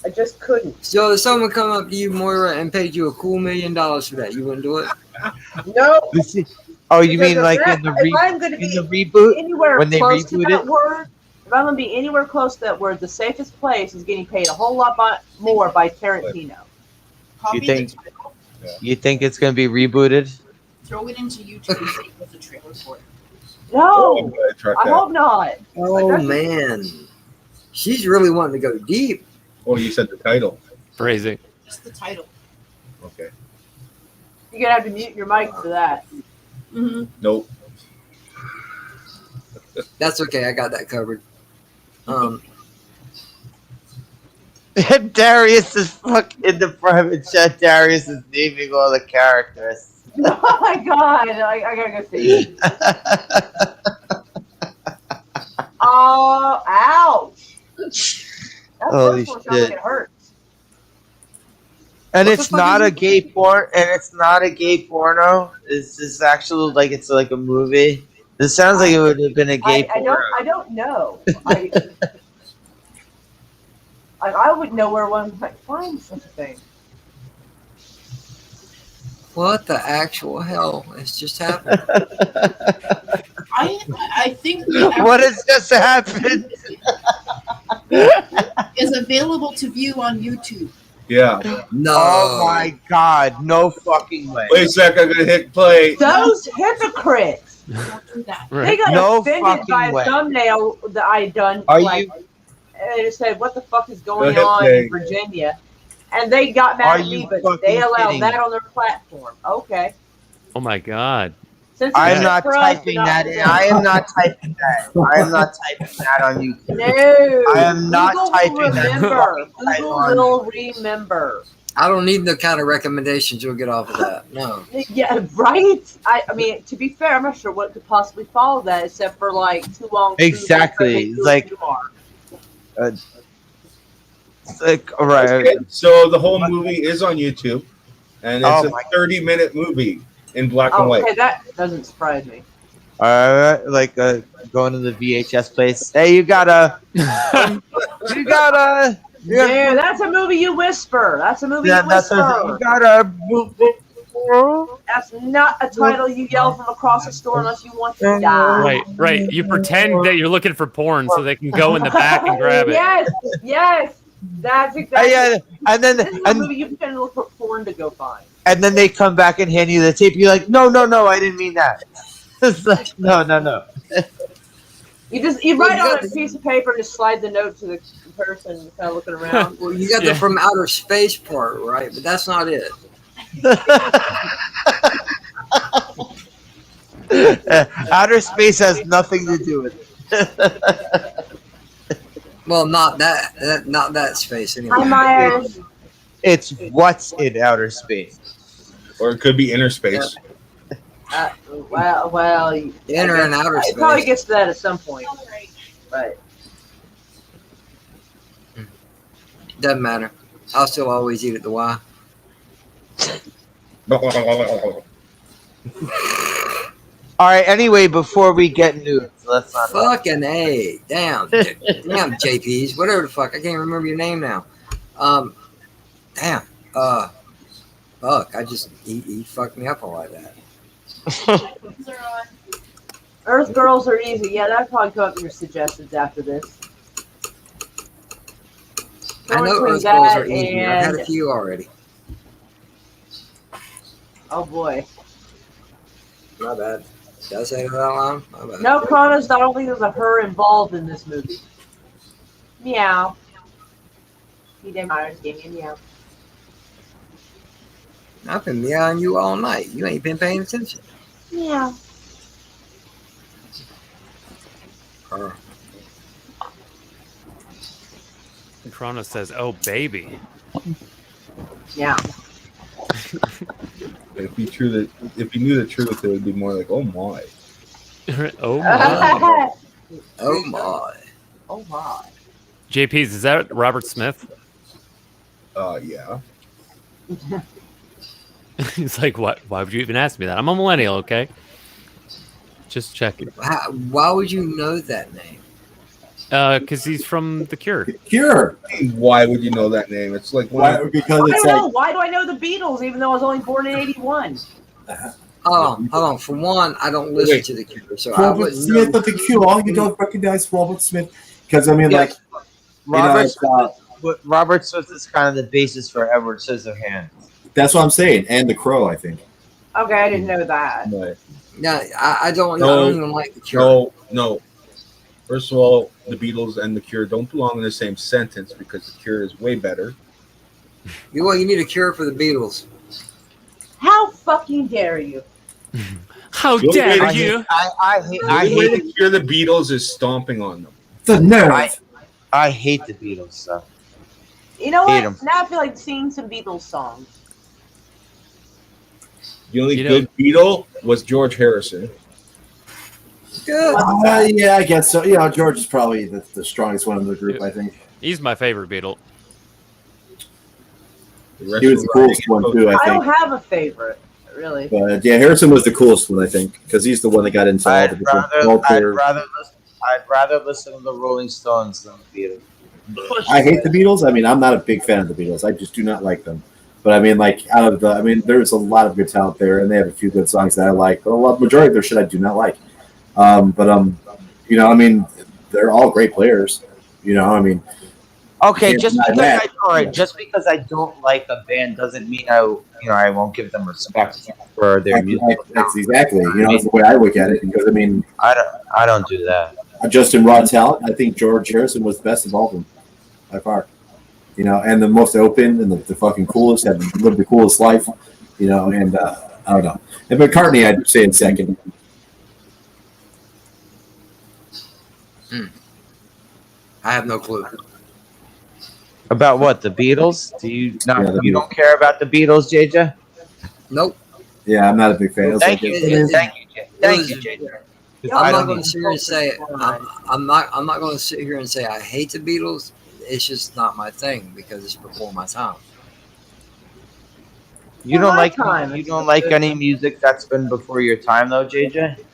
I just couldn't. So if someone come up to you, Moira, and paid you a cool $1 million for that, you wouldn't do it? No. Oh, you Because mean if like that- in the if I'm gonna be reboot? anywhere When they close to reboot that it? word, if I'm gonna be anywhere close to that word, the safest place is getting paid a whole lot more by Tarantino. You think? You think it's gonna be rebooted? Throw it into YouTube and see what the trailer for it. No, Track I that. hope not. Oh man, she's really wanting to go deep. Oh, you said the title. Phrasing. Just the title. Okay. You're gonna have to mute your mic for that. Mm-hmm. Nope. That's okay. I got that covered. Darius is in the private chat. Darius is naming all the characters. Oh my god, I gotta go see. Oh, ouch! That Holy first one sounds like shit. it hurts. And What it's the fuck not is a it? gay porn. And it's not a gay porno. It's just actual like it's like a movie. This sounds like it would have been a gay porno. I don't know. I would know where one might find such a thing. What the actual hell has just happened? I think What has just happened? is available to view on YouTube. Yeah. No. Oh my god! No fucking way. Wait a sec. I'm gonna hit play. Those hypocrites! Don't do that. They got No offended fucking by a way. thumbnail that I done. Are like, you- and it said, "What the fuck is going Go ahead, on play. in Virginia?" And they got Are mad at you me, but fucking they allowed kidding that me? on their platform. Okay. Oh my god. Since I it's am not for us, typing not that for in. them. I am not typing that. I am not typing that on YouTube. No. I am not Google typing will that remember. fucking title Google on will remember. I don't need the kind of recommendations you'll get off of that. No. Yeah, right? I mean, to be fair, I'm not sure what could possibly follow that except for like too long. Exactly. It's like- Like, all right. Okay, so the whole movie is on YouTube, and it's a 30-minute movie in black and white. Okay, that doesn't surprise me. Like going to the VHS place. Hey, you gotta. Yeah, that's a movie you whisper. That's a movie you whisper. You gotta. That's not a title you yell from across the store unless you want to die. Right. You pretend that you're looking for porn so they can go in the back and grab it. Yes. That's exactly. And then this is a movie you pretend to look for porn to go find. And then they come back and hand you the tape. You're like, no, I didn't mean that. It's like, no. You write on a piece of paper and just slide the note to the person kind of looking around. Well, you got the from outer space part, right? But that's not it. Outer space has nothing to do with it. Well, not that space anyway. Hi, Myers. It's what's in outer space, or it could be inner space. Well, inner and outer space. It probably gets to that at some point. Right. Doesn't matter. I'll still always eat at the Y. All right. Anyway, before we get into let's not fucking A. Damn, JPs. Whatever the fuck. I can't remember your name now. Damn. Fuck. I just he fucked me up all like that. Earth Girls are easy. Yeah, that'd probably come up in your suggestions after this. I know Earth Girls are easy. I've had a few already. Oh boy. My bad. Did I say that out loud? My bad. No, Kronos, I don't think there's a her involved in this movie. Meow. DJ Myers gave me a meow. I've been meowing you all night. You ain't been paying attention. Meow. Kronos says, "Oh baby." Yeah. If you knew the truth, it would be more like, "Oh my." Oh my. Oh my. Oh my. JPs, is that Robert Smith? Yeah. He's like, what? Why would you even ask me that? I'm a millennial, okay? Just checking. Why would you know that name? Because he's from The Cure. Cure. Why would you know that name? It's like Why do I know the Beatles even though I was only born in '81? Hold on. For one, I don't listen to The Cure, so I Robert wouldn't Smith know. of The Cure. You don't recognize Robert Smith because I mean, Yeah. like, Robert Smith is kind of the basis for Edward Scissorhands. that's what I'm saying, and The Crow, I think. Okay, I didn't know that. Right. No, I don't even like The Cure. No. First of all, the Beatles and The Cure don't belong in the same sentence because The Cure is way better. You need a cure for the Beatles. How fucking dare you? How dare you? I hate to cure the Beatles is stomping on them. The nerve. I hate the Beatles stuff. You know Hate what? 'em. Now I feel like singing some Beatles songs. The only good Beatle was George Harrison. Good. Yeah, I guess so. George is probably the strongest one in the group, I think. He's my favorite Beatle. He was the coolest one, too, I I don't think. have a favorite, really. But yeah, Harrison was the coolest one, I think, because he's the one that got into all the different culture. I'd rather listen to the Rolling Stones than the Beatles. I hate the Beatles. I mean, I'm not a big fan of the Beatles. I just do not like them. But I mean, like, there's a lot of good talent there, and they have a few good songs that I like. But a majority of their shit I do not like. I mean, they're all great players. Okay, Yeah, just not because that. just because I don't like a band doesn't mean I won't give them respect for their music. That's exactly. That's the way I look at it. Because I mean, I don't do that. Just in raw talent, I think George Harrison was the best of all of them by far. And the most open and the fucking coolest, had lived the coolest life. And I don't know. And McCartney, I'd say in second. I have no clue. About what, the Beatles? Do you not? Yeah, the you Beatles. don't care about the Beatles, JJ? Nope. Yeah, I'm not a big fan. Thank you, JJ. I'm not going to sit here and say I'm not going to sit here and say I hate the Beatles. It's just not my thing because it's before my time. You don't like any music that's been before your time, though, JJ?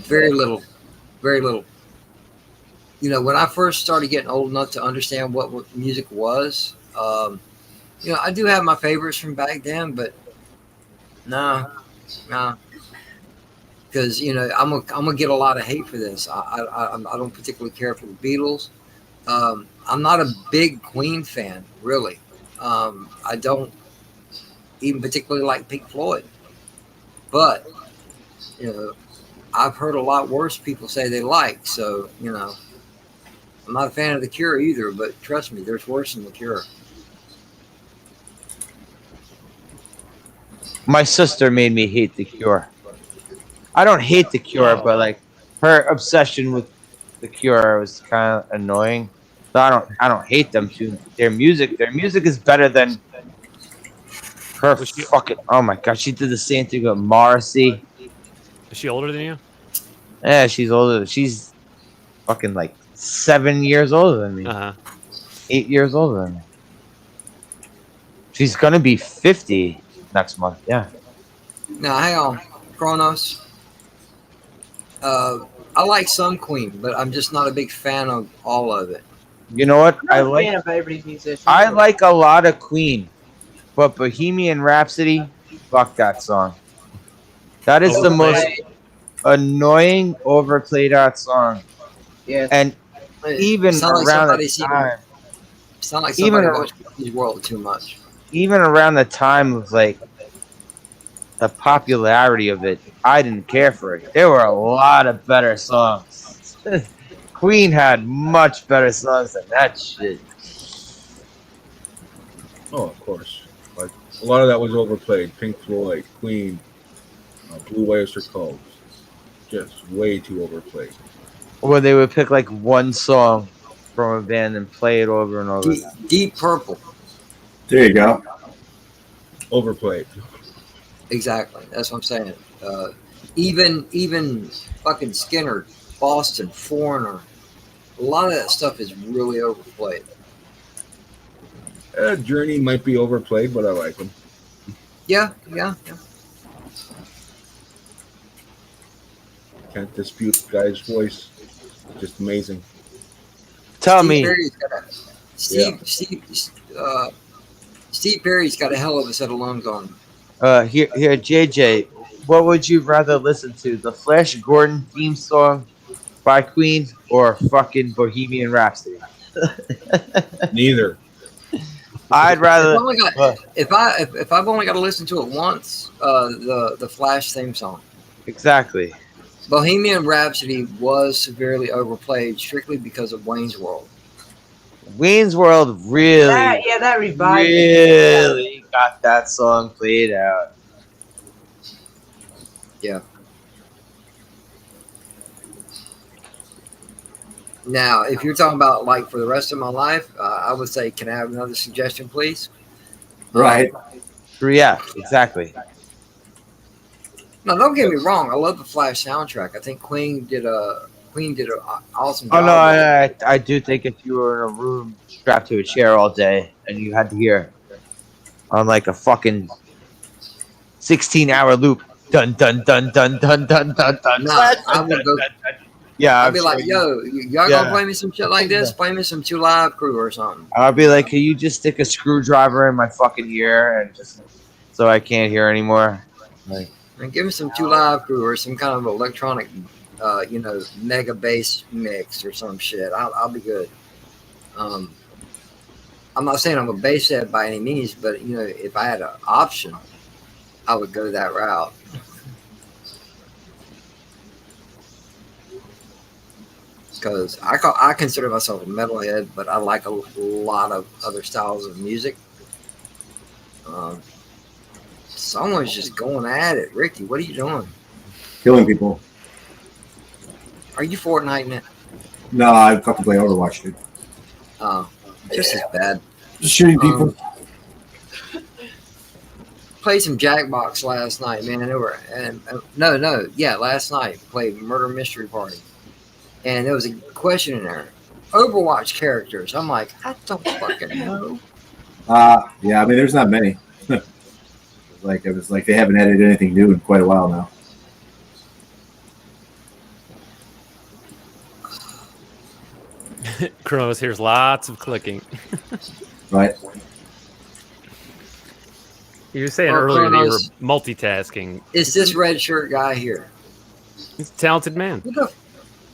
Very little, very little. You know, when I first started getting old enough to understand what music was, you know, I do have my favorites from back then, but no, because you know I'm gonna get a lot of hate for this. I don't particularly care for the Beatles. I'm not a big Queen fan, really. I don't even particularly like Pink Floyd, but you know, I've heard a lot worse people say they like. So you know, I'm not a fan of The Cure either. But trust me, there's worse than The Cure. My sister made me hate The Cure. I don't hate The Cure, but like her obsession with The Cure was kind of annoying. So I don't hate them too. Their music is better than her fucking. Oh my god, she did the same thing with Morrissey. Is she older than you? Yeah, she's older. She's fucking like 7 years older than me. 8 years older than me. She's gonna be 50 next month. Yeah. Now hang on, Kronos. I like some Queen, but I'm just not a big fan of all of it. You know what? I'm not a fan of every musician. I like a lot of Queen, but Bohemian Rhapsody, fuck that song. That is the most annoying, overplayed out song. Yes. And even around the time, Sound like somebody watched Disney World too much. even around the time of like the popularity of it, I didn't care for it. There were a lot of better songs. Queen had much better songs than that shit. Oh, of course. Like a lot of that was overplayed. Pink Floyd, Queen, Blue Oyster Cult, just way too overplayed. Or they would pick like one song from a band and play it over and over. Deep Purple. There you go. Overplayed. Exactly. That's what I'm saying. Even fucking Skinner, Boston, Foreigner. A lot of that stuff is really overplayed. Journey might be overplayed, but I like them. Yeah. Can't dispute the guy's voice. Just amazing. Tell Steve me. Perry's got Steve Perry's got a hell of a set of lungs on him. Here, JJ. What would you rather listen to? The Flash Gordon theme song by Queen or fucking Bohemian Rhapsody? Neither. I'd rather. If I've only got to listen to it once, the Flash theme song. Exactly. Bohemian Rhapsody was severely overplayed strictly because of Wayne's World. Wayne's World really, that revived really got that song played out. Yeah. Now, if you're talking about like for the rest of my life, I would say, can I have another suggestion, please? Right. Yeah, exactly. No, don't get me wrong. I love the Flash soundtrack. I think Queen did an awesome job. Oh no, I do think if you were in a room strapped to a chair all day and you had to hear on like a fucking 16-hour loop, dun dun dun dun dun dun dun dun. Nah, I would go. Yeah, I'd be like, yo, y'all gonna play me some shit like this? Play me some 2 Live Crew or something. I'll be like, can you just stick a screwdriver in my fucking ear and just so I can't hear anymore? Like, And give me some 2 Live Crew or some kind of electronic, mega bass mix or some shit. I'll be good. I'm not saying I'm a bass head by any means, but if I had an option, I would go that route. Because I consider myself a metalhead, but I like a lot of other styles of music. Someone's just going at it. Ricky, what are you doing? Killing people. Are you Fortnite it? No, I fucking play Overwatch, dude. Oh, just as bad. Just shooting people. played some Jackbox last night, man. Last night played Murder Mystery Party, and there was a question in there. Overwatch characters. I'm like, I don't fucking know. Yeah, I mean, there's not many. Like it was like they haven't added anything new in quite a while now. Kronos hears lots of clicking. Right. You were saying Oh, earlier that you were Kronos. multitasking. It's this red shirt guy here. He's a talented man. What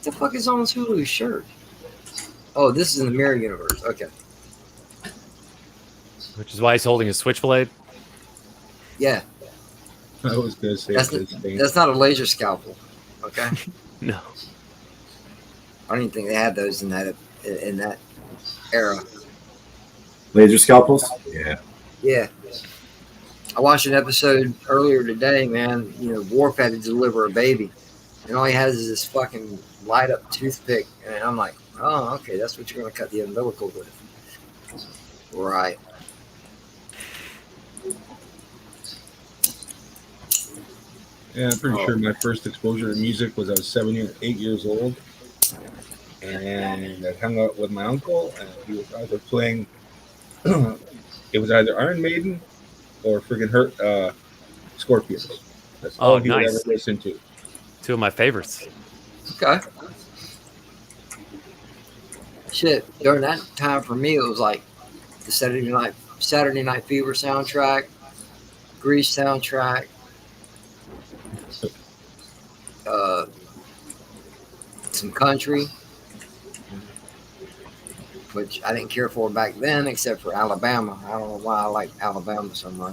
the fuck is on this Hulu shirt? Oh, this is in the Mirror Universe. Okay. Which is why he's holding a switchblade. Yeah. I was gonna say That's not a laser scalpel. Okay. No. I don't even think they had those in that era. Laser scalpels? Yeah. Yeah. I watched an episode earlier today, man. You know, Worf had to deliver a baby, and all he has is this fucking light up toothpick, and I'm like, oh, okay, that's what you're gonna cut the umbilical with. Right. Yeah, I'm pretty sure my first exposure to music was I was 8 years old, and I hung out with my uncle, and he was either playing, it was either Iron Maiden or friggin' Scorpions. That's all he would ever listen to. Two of my favorites. Okay. Shit, during that time for me, it was like the Saturday Night Fever soundtrack, Grease soundtrack, some country, which I didn't care for back then, except for Alabama. I don't know why I like Alabama so much.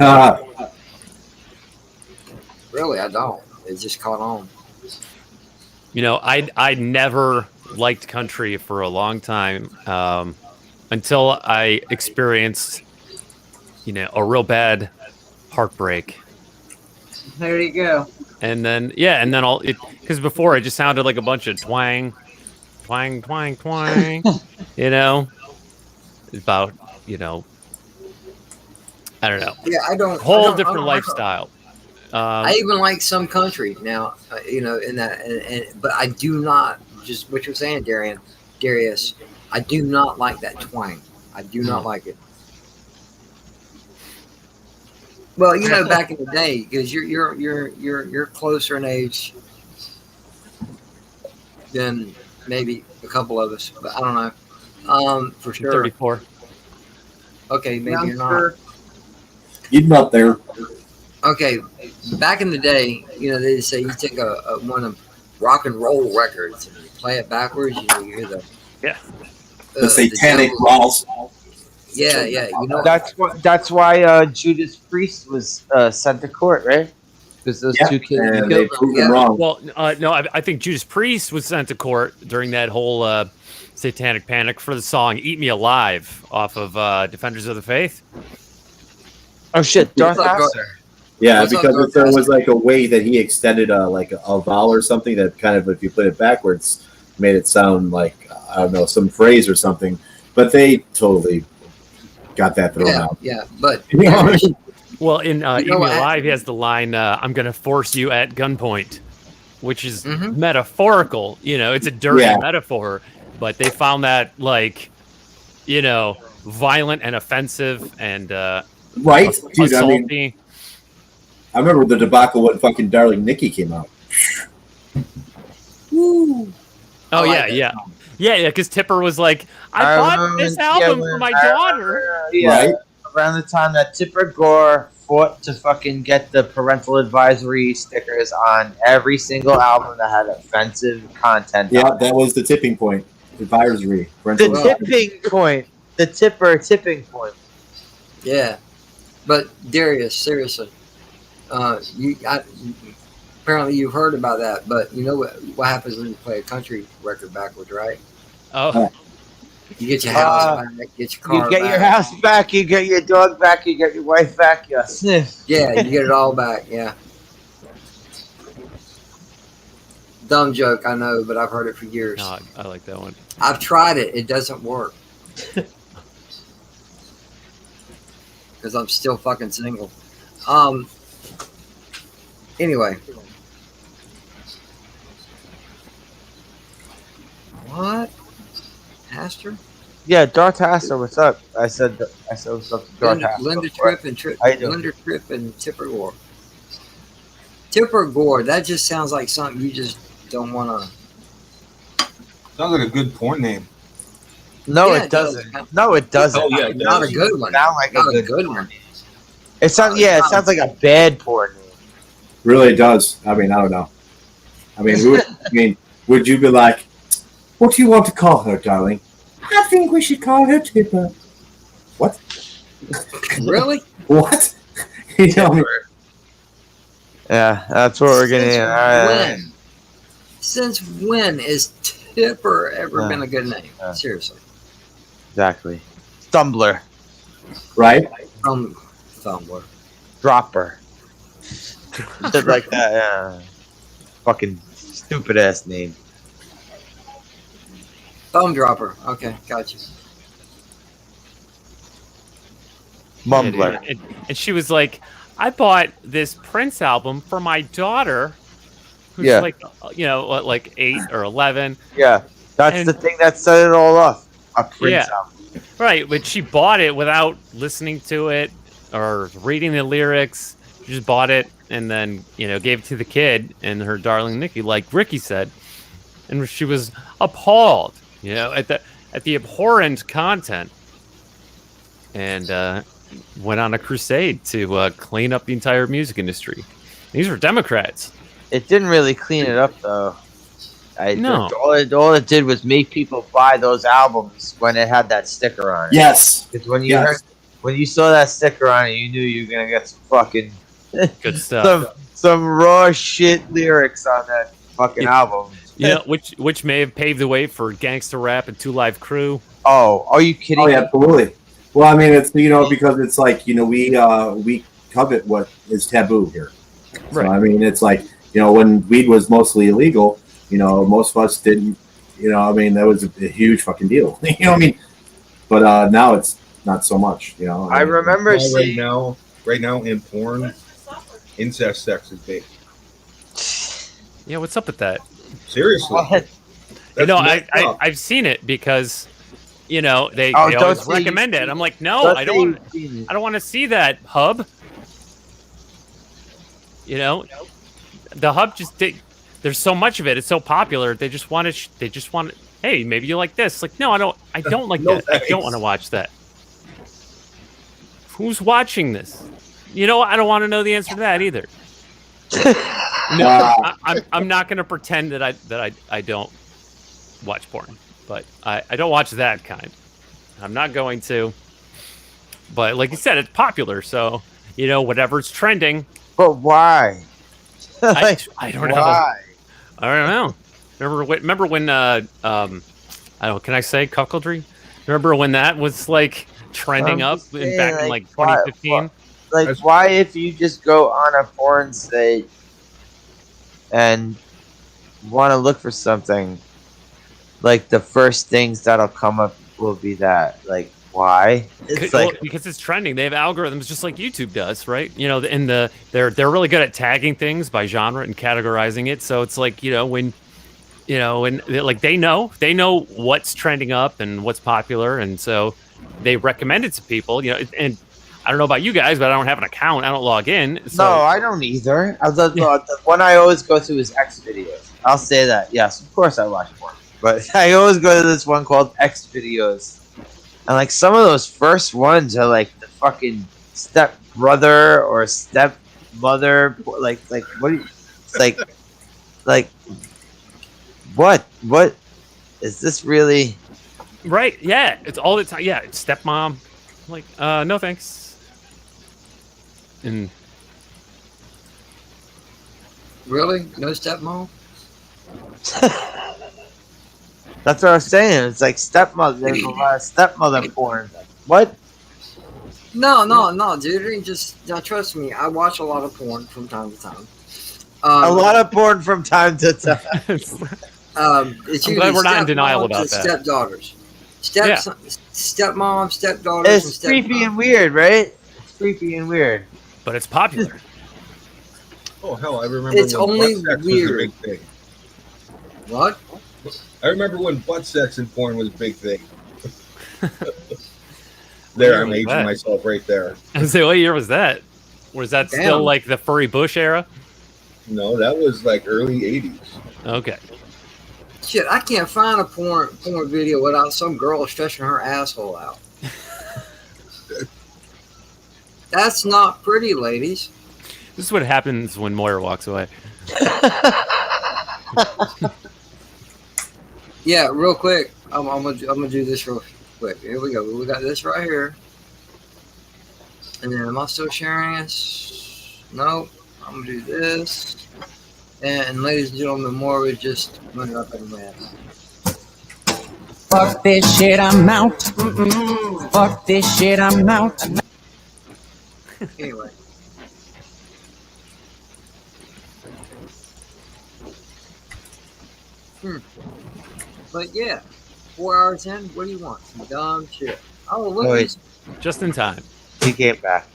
Really, I don't. It just caught on. You know, I never liked country for a long time until I experienced, you know, a real bad heartbreak. There you go. And then, because before it just sounded like a bunch of twang, twang, twang, twang, you know, about, you know, I don't know. Yeah, I don't. Whole different lifestyle. I even like some country now, you know, in that, but I do not, just what you're saying, Darius, I do not like that twang. I do not like it. Well, you know, back in the day, because you're closer in age than maybe a couple of us, but I don't know. For sure. 34. Okay, maybe you're not. Even up there. Okay, back in the day, you know, they say you take one of rock and roll records and you play it backwards, you know, you hear the satanic balls. Yeah, you know. That's why Judas Priest was sent to court, right? Because those two kids they proved him wrong. Well, no, I think Judas Priest was sent to court during that whole satanic panic for the song "Eat Me Alive" off of Defenders of the Faith. Oh shit, Darth Vader. Yeah, because there was like a way that he extended a vowel or something that kind of, if you put it backwards, made it sound like, I don't know, some phrase or something. But they totally got that thrown out. Yeah, but well, in Eat Me Alive, he has the line, "I'm going to force you at gunpoint," which is metaphorical. You know, it's a dirty metaphor, but they found that, like, you know, violent and offensive and right, dude. assaulty. I remember the debacle when fucking Darling Nikki came out. Woo. Oh yeah. Because Tipper was like, "I bought this album for my daughter." Right around the time that Tipper Gore fought to fucking get the parental advisory stickers on every single album that had offensive content. Yeah, that was the tipping point. Advisory. The tipping point. The Tipper tipping point. Yeah, but Darius, seriously. Apparently you've heard about that, but you know what happens when you play a country record backwards, right? Oh, you get your house back, get your car You get back. your house back, you get your dog back, you get your wife back, yeah. Yeah, you get it all back, yeah. Dumb joke, I know, but I've heard it for years. No, I like that one. I've tried it, it doesn't work. Because I'm still fucking single. Anyway. What? Pastor? Yeah, Darth Haster, what's up? I said what's up to Darth Haster. Linda Tripp and Tipper Gore. Tipper Gore, that just sounds like something you just don't want to. Sounds like a good porn name. No, it doesn't. No, it doesn't. Oh, yeah, it Not does. a good one. Sound like Not a good one. It sounds it sounds like a bad porn name. Really does. I mean, I don't know. I mean, would you be like, what do you want to call her, darling? I think we should call her Tipper. What? Really? What? You tell me. Yeah, that's what we're getting. Since when is Tipper ever been a good name? Seriously. Exactly. Stumbler. Right? Thumbler. Dropper. Shit like that, yeah. Fucking stupid ass name. Thumb dropper. Okay, gotcha. Mumbler. And she was like, I bought this Prince album for my daughter, who's like 8 or 11. Yeah, that's the thing that set it all off. A Prince album. Right, but she bought it without listening to it or reading the lyrics. She just bought it and then, gave it to the kid and her darling Nikki, like Ricky said. And she was appalled, at the abhorrent content. And went on a crusade to clean up the entire music industry. These were Democrats. It didn't really clean it up, though. No. All it did was make people buy those albums when it had that sticker on it. Yes. Because when you saw that sticker on it, you knew you were gonna get some fucking good stuff. some raw shit lyrics on that fucking album. Which may have paved the way for gangster rap and 2 Live Crew. Oh, are you kidding? Oh, yeah, absolutely. Well, I mean, it's because it's like we covet what is taboo here. So, Right. I mean, it's like when weed was mostly illegal, most of us didn't. I mean, that was a huge fucking deal. You know what I mean? But now it's not so much. I remember seeing right now in porn, incest sex is big. Yeah, what's up with that? Seriously. I've seen it because they always recommend it. I'm like, no, I don't want to see that, Hub. The Hub there's so much of it. It's so popular. They just want to. Hey, maybe you like this. Like, no, I don't like that. I don't want to watch that. Who's watching this? I don't want to know the answer to that either. No, I'm not going to pretend that I don't watch porn, but I don't watch that kind. I'm not going to. But like you said, it's popular, so whatever's trending. But why? I don't know. Why? I don't know. Remember when I don't know, can I say cuckoldry? Remember when that was like trending up back in like 2015? Why if you just go on a porn site and want to look for something, like the first things that'll come up will be that. Like, why? It's because it's trending. They have algorithms just like YouTube does, right? They're really good at tagging things by genre and categorizing it. So it's like when they know what's trending up and what's popular, and so they recommend it to people. And I don't know about you guys, but I don't have an account. I don't log in. So. No, I don't either. The one I always go to is X videos. I'll say that. Yes, of course I watch porn, but I always go to this one called X videos. And like some of those first ones are like the fucking step brother or stepmother, like what? Like what is this really? Right? Yeah, it's all the time. Yeah, it's stepmom. I'm like, no thanks. And really, no stepmom. That's what I was saying. It's like stepmother. There's a lot of stepmother porn. What? No, dude. Now, trust me. I watch a lot of porn from time to time. A lot of porn from time to time. It's I'm glad we're not in denial about that. Stepdaughters, stepmom, stepdaughters. It's creepy and weird, right? It's creepy and weird. but it's popular. Oh hell, I remember It's when only butt sex weird. was a big thing. What? I remember when butt sex in porn was a big thing. There, I'm aging myself right there. I was say, what year was that? Was that still Damn. like the furry bush era? No, that was like early 80s. Okay. Shit, I can't find a porn video without some girl stretching her asshole out. That's not pretty, ladies. This is what happens when Moira walks away. Yeah, real quick. I'm gonna do this real quick. Here we go. We got this right here. And then am I still sharing this? No. I'm gonna do this. And ladies and gentlemen, more we just went up in the mess. Fuck this shit, I'm out. Mm-mm. Fuck this shit, I'm out. Anyway. But yeah, 4 hours in, what do you want? Some dumb shit. Oh, look at this. Just in time. He came back.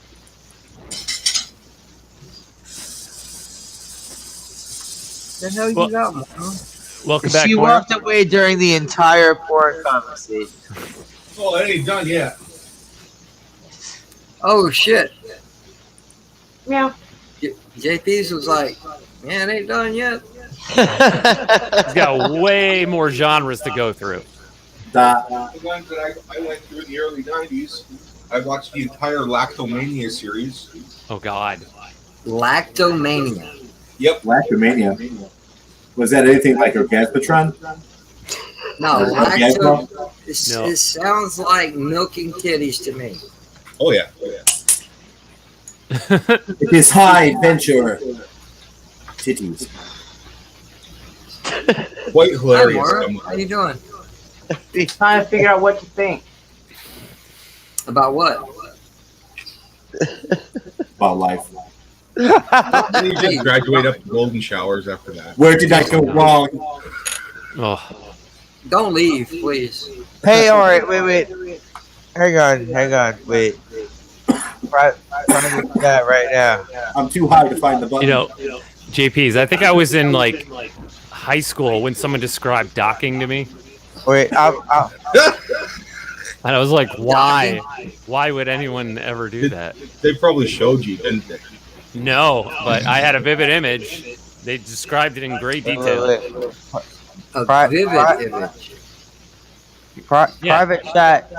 The hell you got, Mom? Welcome back, She Moira. walked away during the entire porn conversation. Oh, it ain't done yet. Oh shit. Yeah. JP's was like, man, it ain't done yet. He's got way more genres to go through. The ones that I went through in the early 90s, I watched the entire Lactomania series. Oh, God. Lactomania. Yep. Lactomania. Was that anything like Orgasmatron? No, Or lacto. Orgasmo? It sounds like milking kitties to me. Oh, yeah. Oh, yeah. It is high adventure. Titties. Quite Hi, hilarious. Maura. How you doing? Trying to figure out what to think. About what? About life. You just graduate up to golden showers after that. Where did I go wrong? Oh. Don't leave, please. Hey, all right, wait. Hang on, wait. Private chat right now. I'm too high to find the button. You know, JP's, I think I was in like high school when someone described docking to me. Wait, and I was like, why? Why would anyone ever do that? They probably showed you, didn't they? No, but I had a vivid image. They described it in great detail. A vivid image. Private chat.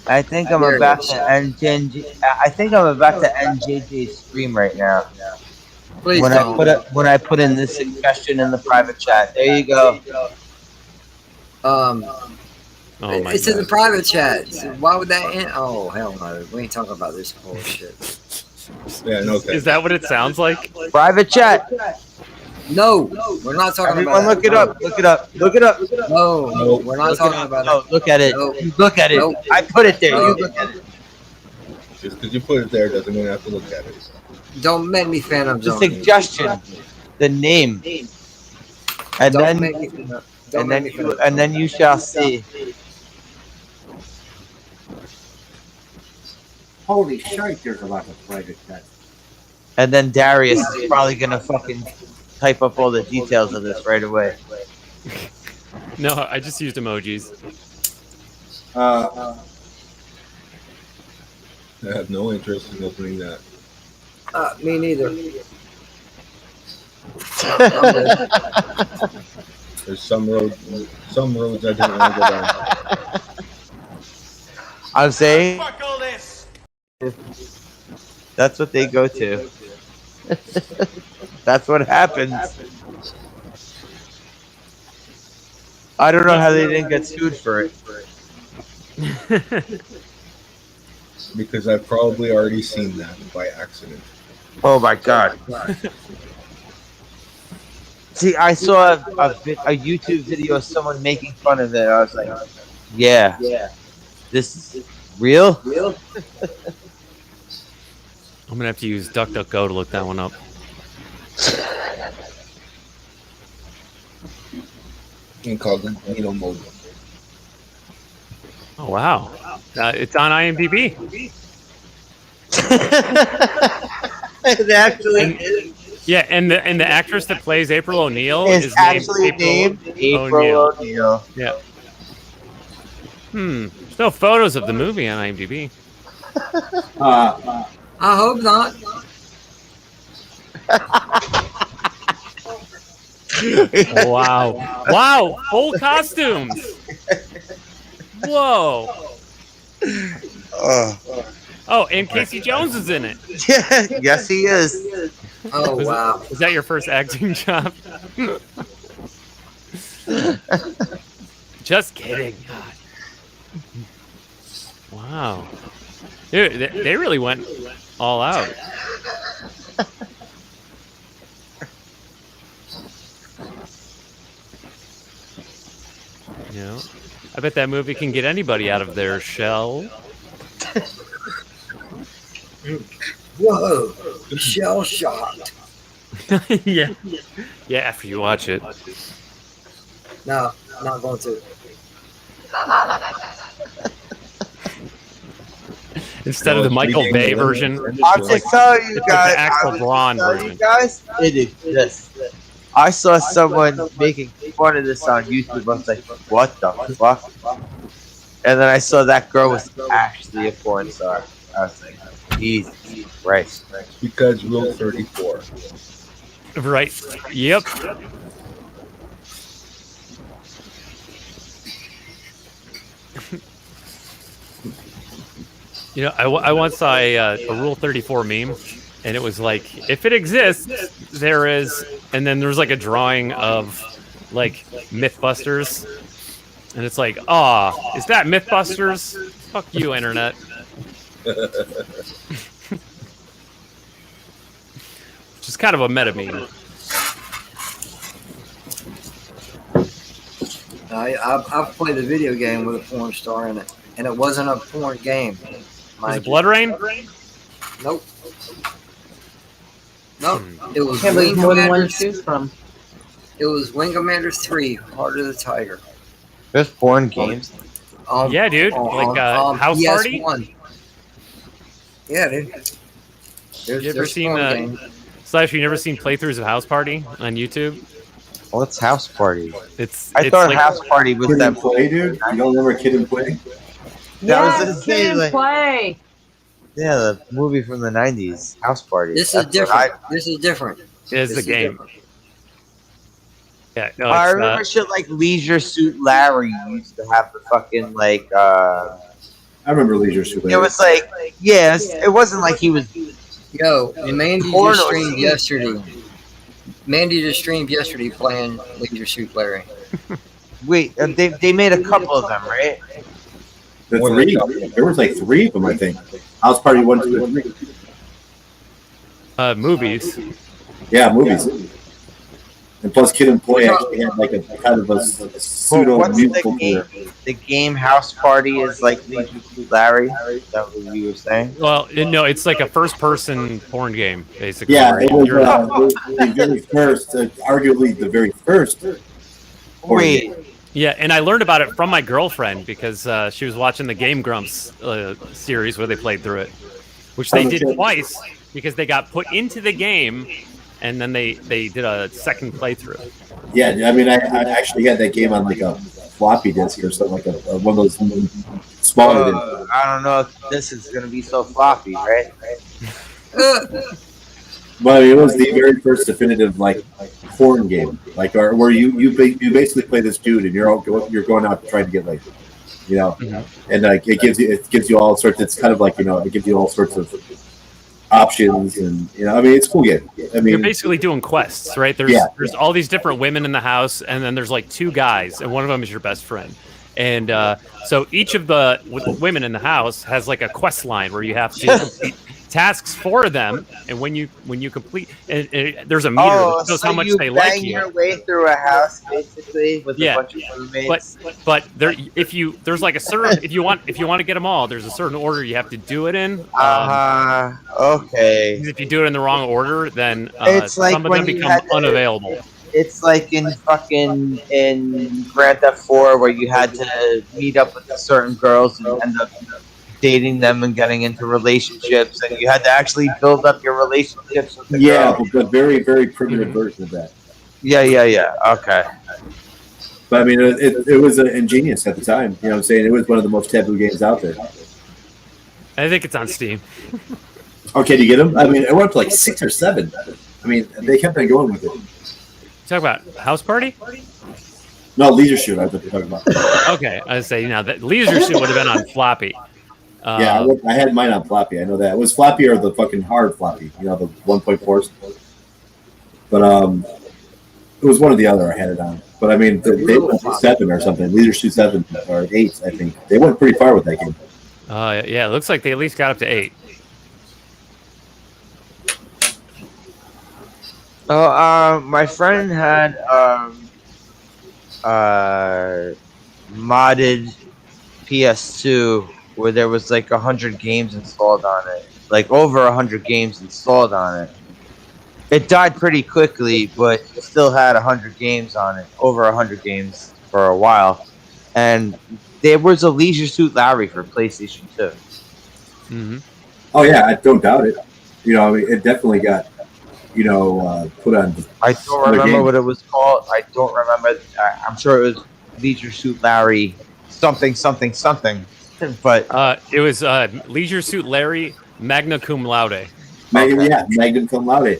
I think I'm about to end JJ's stream right now. Please when don't. when I put in this suggestion in the private chat. There you go. Oh my It's in the private chat. So why would that end? Oh, hell no. We ain't talking about this bullshit. Yeah, no. Is that what it sounds like? Private chat. No, we're not talking Everyone about look it up. Look it up. Look it up. No, we're not talking about No, it. look at it. No. Look at it. Nope. I put it there. No. You look at it. Just because you put it there doesn't mean I have to look at it. Don't make me Phantom The Zone. suggestion. The name. And Don't then make me, don't make me Phantom and then you shall see. Holy shit, there's a lot of private chat. And then Darius is probably gonna fucking type up all the details of this right away. No, I just used emojis. I have no interest in opening that. Me neither. There's some roads I don't want to go down. I'm saying Fuck all this. that's what they go to. That's what happens. I don't know how they didn't get sued for it. Because I've probably already seen that by accident. Oh my god. See, I saw a YouTube video of someone making fun of it. I was like, yeah. This is real? I'm gonna have to use DuckDuckGo to look that one up. Incognito mode. Oh wow, it's on IMDb. It actually is. Yeah, and the actress that plays April O'Neil It's is actually named April O'Neil. Yeah. There's no photos of the movie on IMDb. I hope not. Wow. Wow. Full costumes. Whoa. Oh, and Casey Jones is in it. Yeah, yes, he is. Oh, wow. Was that your first acting job? Just kidding. God. Wow. Dude, they really went all out. You know, I bet that movie can get anybody out of their shell. Whoa. Shell shocked. Yeah. Yeah, after you watch it. No, I'm not going to. Instead of the Michael Bay version, I'm just telling you it's guys. the Axel Braun version. You guys, it exists. I saw someone making fun of this on YouTube. I was like, what the fuck? And then I saw that girl was actually a porn star. I was like, Jesus Christ. Because Rule 34. Right. Yep. You know, I once saw a Rule 34 meme, and it was like, if it exists, there is, and then there's like a drawing of like Mythbusters, and it's like, is that Mythbusters? Fuck you, internet. Just kind of a meta meme. I've played a video game with a porn star in it, and it wasn't a porn game. Was it Blood Rain? Nope. Nope. It was Can't Wing believe more than one Commander. to choose from. It was Wing Commander 3, Heart of the Tiger. There's porn games. Yeah, dude. Like House Party? PS1. Yeah, dude. You ever seen Slash? You never seen playthroughs of House Party on YouTube? What's House Party? I thought House Party was Kid that and Play, dude. You don't remember Kid and Play? That was the Kid and thing, Play. Yeah, the movie from the 90s, House Party. This is That's what different. This is different. It is This the is game. different. Yeah, no, I it's, remember shit like Leisure Suit Larry used to have the fucking like. I remember Leisure Suit Larry. It was like, yes, it wasn't like he was. Yo, Mandy Porno just streamed scene. yesterday. Mandy just streamed yesterday playing Leisure Suit Larry. Wait, they made a couple of them, right? The three. There was like three of them, I think. House Party 1, 2, and 3. Movies. Yeah, movies. And plus, Kid and Play actually had like a kind of a pseudo What's musical the game? career. The game House Party is like Leisure Suit Larry. Is that what you were saying? Well, no, it's like a first-person porn game, basically. Yeah, where it was you're- the very first, arguably the very first. porn Wait. game. Yeah, and I learned about it from my girlfriend because she was watching the Game Grumps series where they played through it, which they did twice because they got put into the game, and then they did a second playthrough. Yeah, I mean, I actually had that game on like a floppy disk or something, like a one of those smaller. I don't know if this is gonna be so floppy, right? But it was the very first definitive like porn game, like where you basically play this dude and you're going out trying to get laid, you know, and like it gives you all sorts. It's kind of like, you know, it gives you all sorts of options, and you know, I mean, it's a cool game. I mean, You're basically doing quests, right? There's all these different women in the house, and then there's like two guys, and one of them is your best friend. And so each of the women in the house has like a quest line where you have to complete tasks for them, and when you complete, and there's a meter that shows so how much you they bang like you. your way through a house basically with a bunch of roommates. But there, there's like a certain if you want to get them all, there's a certain order you have to do it in. Okay. If you do it in the wrong order, then It's like some of when them you become had to- unavailable. It's like in Grand Theft 4 where you had to meet up with certain girls and end up dating them and getting into relationships, and you had to actually build up your relationships with the Yeah, girl. but very, very primitive version of that. Yeah. Okay. But I mean, it was ingenious at the time. You know what I'm saying? It was one of the most taboo games out there. I think it's on Steam. Okay, do you get them? I mean, it went up to like 6 or 7. I mean, they kept on going with it. Talk about House Party? No, Leisure Suit, I was talking about. Okay, I was saying, that Leisure Suit would have been on floppy. Yeah, I had mine on floppy. I know that. It was floppy or the fucking hard floppy, the 1.4s. But it was one or the other I had it on. But I mean, they went to 7 or something. Leisure Suit 7 or 8, I think. They went pretty far with that game. Yeah, it looks like they at least got up to 8. Oh, my friend had modded PS2 where there was like 100 games installed on it, like over 100 games installed on it. It died pretty quickly, but it still had 100 games on it, over 100 games for a while. And there was a Leisure Suit Larry for PlayStation 2. Mm-hmm. Oh yeah, I don't doubt it. I mean, it definitely got put on. I don't remember what it was called. I don't remember. I'm sure it was Leisure Suit Larry something. But it was Leisure Suit Larry Magna Cum Laude. Yeah, Magna Cum Laude.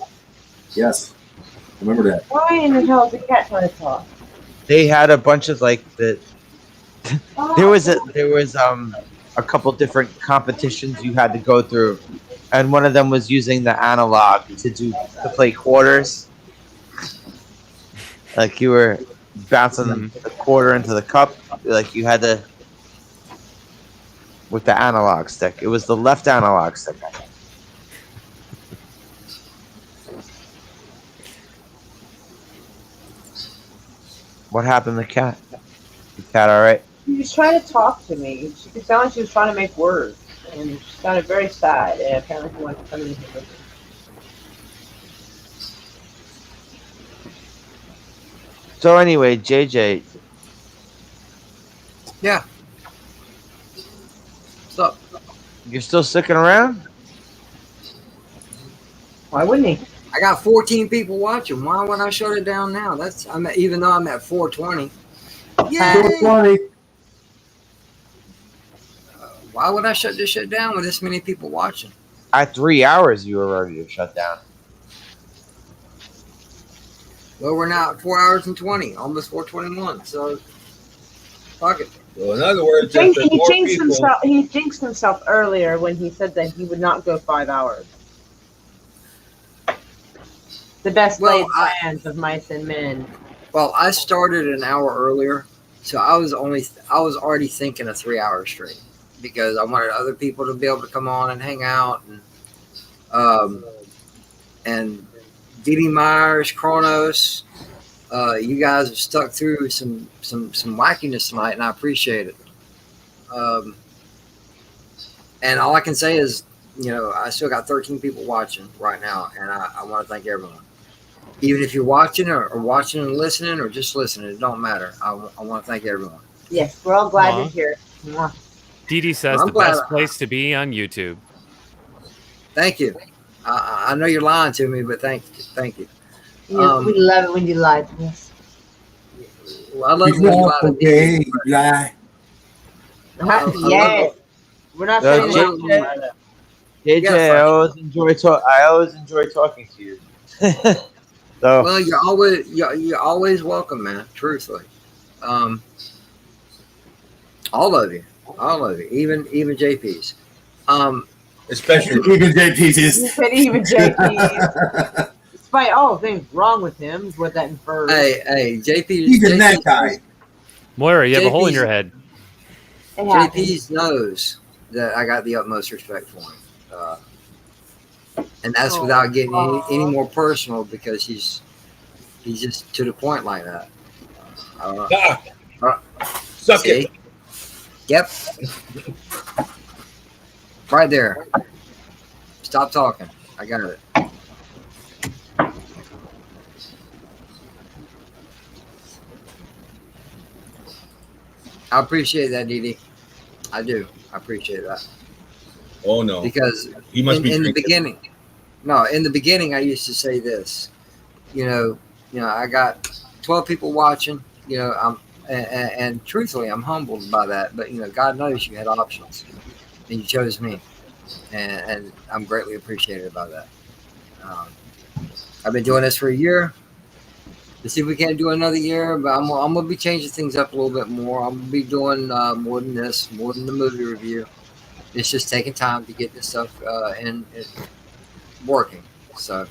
Yes, I remember that. Why in the hell is the cat trying to talk? they had a bunch of like the. There was a couple different competitions you had to go through, and one of them was using the analog to play quarters. Like you were bouncing the quarter into the cup, like you had to with the analog stick. It was the left analog stick. What happened to the cat? The cat all right? She was trying to talk to me. She could sound like she was trying to make words, and she sounded very sad. And apparently, she wanted to come in here with me. So anyway, JJ. Yeah. What's up? You're still sticking around? Why wouldn't he? I got 14 people watching. Why would I shut it down now? Even though I'm at 420. Yay! 420. Why would I shut this shit down with this many people watching? At 3 hours, you were ready to shut down. Well, we're now at 4 hours and 20, almost 421. So, fuck it. Well, in other words, He jinxed himself earlier when he said that he would not go 5 hours. The best laid plans of mice and men. Well, I started an hour earlier, so I was already thinking a 3 hour straight because I wanted other people to be able to come on and hang out, and Didi Myers, Kronos, you guys have stuck through some wackiness tonight, and I appreciate it. And all I can say is, I still got 13 people watching right now, and I want to thank everyone. Even if you're watching or watching and listening or just listening, it don't matter. I want to thank everyone. Yes, we're all glad you're here. Mwah. Didi says I'm the glad best place to be on YouTube. Thank you. I know you're lying to me, but thank you. Yes, we love it when you lie to us. Well, I love when you lie to me. Yes. We're not saying that. JJ, I always enjoy talking to you. So. Well, you're always welcome, man. Truthfully, all of you, even JP's, especially even JP's. You said even JP's. Despite all the things wrong with him, is what that infers. Hey, JP, even that guy. Moira, you have a hole in your head. JP's knows that I got the utmost respect for him. And that's without getting any more personal because he's just to the point like that. Suck it. Yep. Right there. Stop talking. I got it. I appreciate that, Didi. I do. I appreciate that. Oh no, because he must be in the drinking. beginning. No, in the beginning, I used to say this. I got 12 people watching. And truthfully, I'm humbled by that. But God knows you had options, and you chose me, and I'm greatly appreciated by that. I've been doing this for a year. Let's see if we can't do another year. But I'm gonna be changing things up a little bit more. I'm gonna be doing more than this, more than the movie review. It's just taking time to get this stuff in working. So,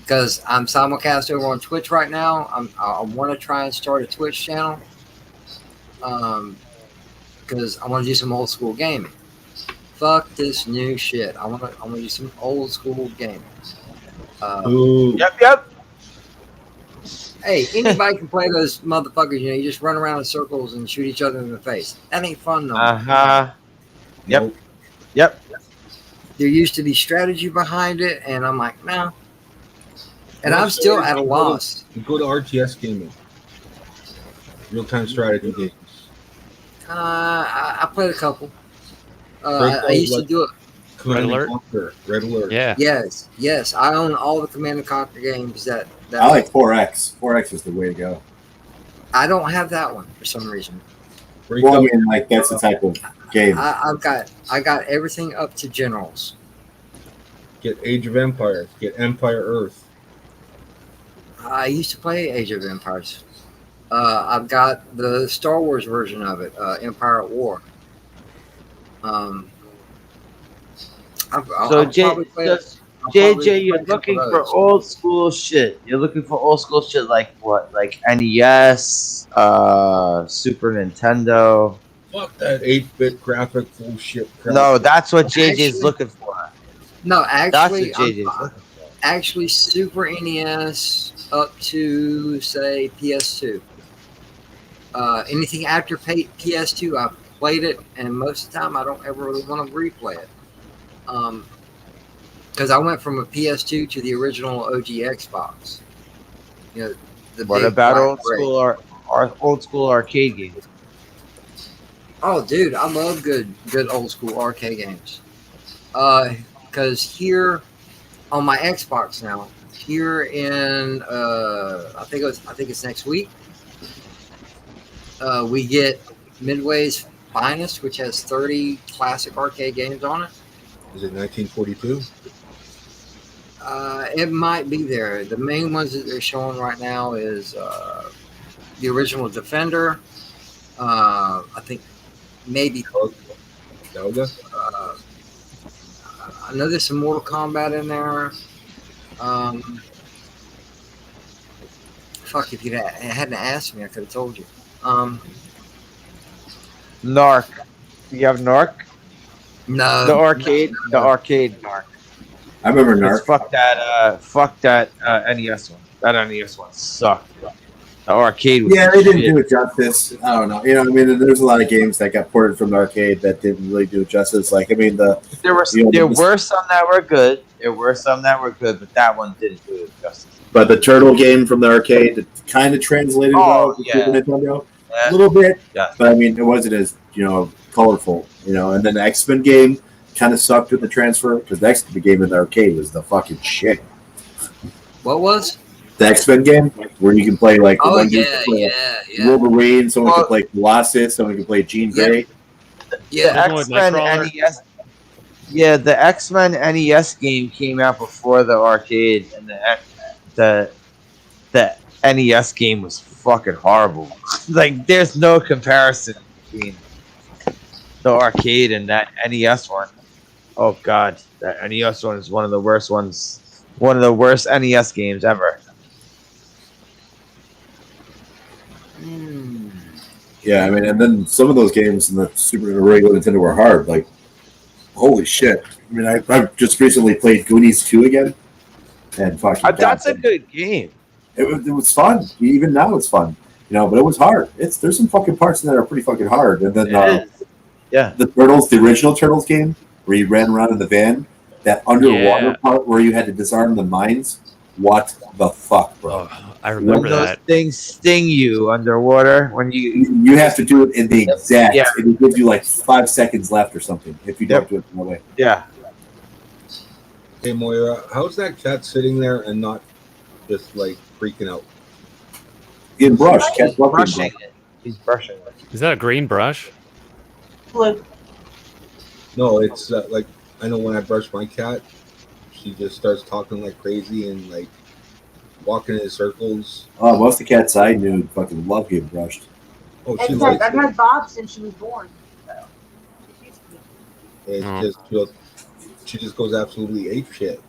because I'm simulcast over on Twitch right now, I want to try and start a Twitch channel. Because I want to do some old school gaming. Fuck this new shit. I want to do some old school gaming. Yep. Hey, anybody can play those motherfuckers. You just run around in circles and shoot each other in the face. That ain't fun no more. Yep. There used to be strategy behind it, and I'm like, no. And I'm still at a loss. Go to RTS gaming. Real-time strategy games. I played a couple. I used to do it. Red Alert. Red Alert. Yeah. Yes. I own all the Command and Conquer games that I like 4X. 4X is the way to go. I don't have that one for some reason. Well, I mean, like that's the type of game. I got everything up to generals. Get Age of Empires. Get Empire Earth. I used to play Age of Empires. I've got the Star Wars version of it, Empire at War. JJ, you're looking for old school shit. You're looking for old school shit like what? Like NES, Super Nintendo. Fuck that 8-bit graphic bullshit crap. No, that's what JJ's looking for. No, actually, that's what JJ's looking for. Actually, Super NES up to say PS2. Anything after PS2, I've played it, and most of the time I don't ever really want to replay it. Because I went from a PS2 to the original OG Xbox. What about old school arcade games? Oh, dude, I love good old school arcade games. Because here on my Xbox now, here in I think it's next week, we get Midway's Finest, which has 30 classic arcade games on it. Is it 1942? It might be there. The main ones that they're showing right now is the original Defender. I think maybe. I know there's some Mortal Kombat in there. Fuck, if you hadn't asked me, I could have told you. Narc. You have Narc? No. The arcade Narc. I remember Narc. Fuck that NES one. That NES one sucked. The arcade was they didn't do it justice. I don't know. There's a lot of games that got ported from the arcade that didn't really do it justice. Like, there were some that were good. But that one didn't do it justice. But the Turtle game from the arcade, it kind of translated well to Super Nintendo. A little bit. Yeah. But, it wasn't as, colorful, And then the X-Men game kind of sucked with the transfer because the X-Men game in the arcade was the fucking shit. What was? The X-Men game where you can play like Wolverine, someone can play Colossus, someone can play Jean Grey. The X-Men NES. Yeah, the X-Men NES game came out before the arcade, and the NES game was fucking horrible. Like, there's no comparison between the arcade and that NES one. Oh god, that NES one is one of the worst ones. One of the worst NES games ever. Yeah, and then some of those games in the Super regular Nintendo were hard. Like, holy shit! I just recently played Goonies 2 again, and fucking. That's a good game. It was fun. Even now, it's fun. But it was hard. There's some fucking parts in that are pretty fucking hard. And then the Turtles, the original Turtles game, where you ran around in the van, that underwater part where you had to disarm the mines. what the fuck, bro? I When remember those that. things sting you underwater, when You have to do it in the exact. Yeah. It gives you like 5 seconds left or something if you don't do it in the way. Yeah. Hey Moira, how's that cat sitting there and not just like freaking out? Getting brushed. Cat's brushing it. He's brushing it. Is that a green brush? Blue. No, it's like I know when I brush my cat, she just starts talking like crazy and like walking in circles. Oh, most of the cats I knew fucking love getting brushed. Oh, she I've likes had Bob since she was born. It's just she just goes absolutely ape shit.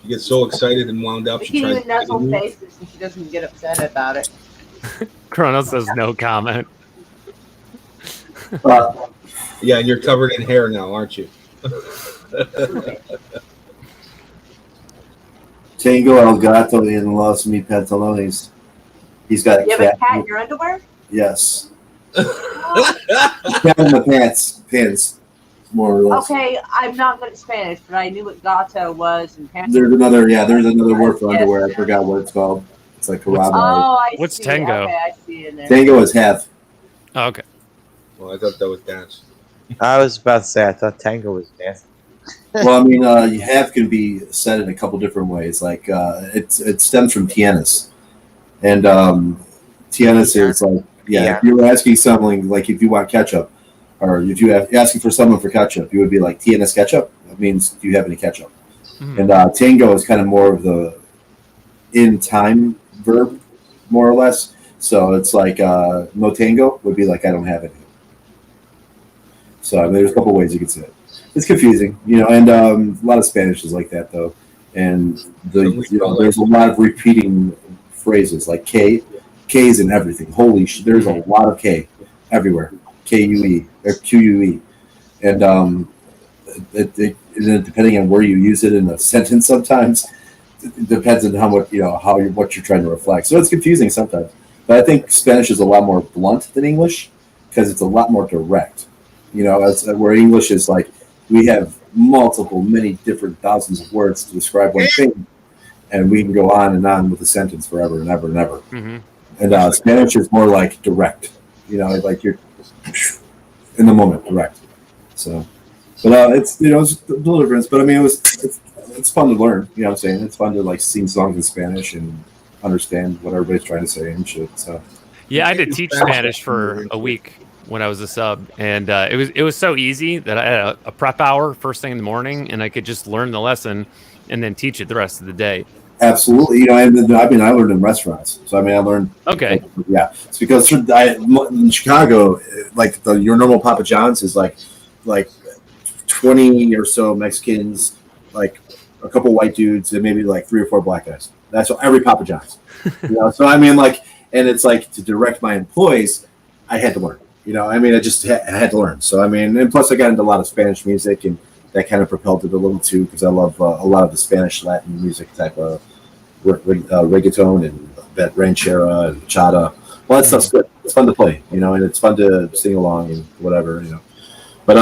She gets so excited and wound up. She She can tries even nuzzle to get you. faces and she doesn't get upset about it. Chronos says no comment. Yeah, and you're covered in hair now, aren't you? Tango El Gato in Los Mi Pantalones. He's got a You have a cat. cat in your underwear? Yes. Cat in the pants, more or less. Okay, I'm not good at Spanish, but I knew what gato was. And There's another word for underwear. I forgot what it's called. It's like carabo. Oh, I What's see. tango? Okay, I see it in there. Tango is half. Oh, okay. Well, I thought that was dance. I was about to say I thought tango was nasty. Well, I mean, half can be said in a couple different ways. Like it stems from tienes, and tienes is like if you were asking someone like if you want ketchup, or if you have asking for someone for ketchup, you would be like tienes ketchup. That means do you have any ketchup? Mhm. And tango is kind of more of the in time verb, more or less. So it's like no tango would be like I don't have any. So I mean, there's a couple ways you could say it. It's confusing, and a lot of Spanish is like that though. And there's a lot of repeating phrases like K's in everything. Holy shit, there's a lot of K everywhere. K-U-E or Q-U-E. And depending on where you use it in a sentence sometimes, it depends on what you're trying to reflect. So it's confusing sometimes. But I think Spanish is a lot more blunt than English because it's a lot more direct. Where English is like we have many different thousands of words to describe one thing, and we can go on and on with a sentence forever and ever and ever. Mm-hmm. And Spanish is more like direct, like you're in the moment, direct. So, but it's it's a little difference. But I mean, it's fun to learn. You know what I'm saying? It's fun to like sing songs in Spanish and understand what everybody's trying to say and shit. So, Yeah, I had to teach Spanish for a week when I was a sub, and it was so easy that I had a prep hour first thing in the morning, and I could just learn the lesson and then teach it the rest of the day. absolutely. I learned in restaurants. So I mean, I learned. Okay. Yeah, it's because in Chicago, like your normal Papa John's is like 20 or so Mexicans, like a couple white dudes, and maybe like 3 or 4 black guys. That's every Papa John's. So I mean, like, and it's like to direct my employees, I had to learn. I mean, I just had to learn. So I mean, and plus I got into a lot of Spanish music, and that kind of propelled it a little too because I love a lot of the Spanish Latin music type of reggaeton and that ranchera and bachata. Well, that stuff's good. It's fun to play, and it's fun to sing along and whatever, But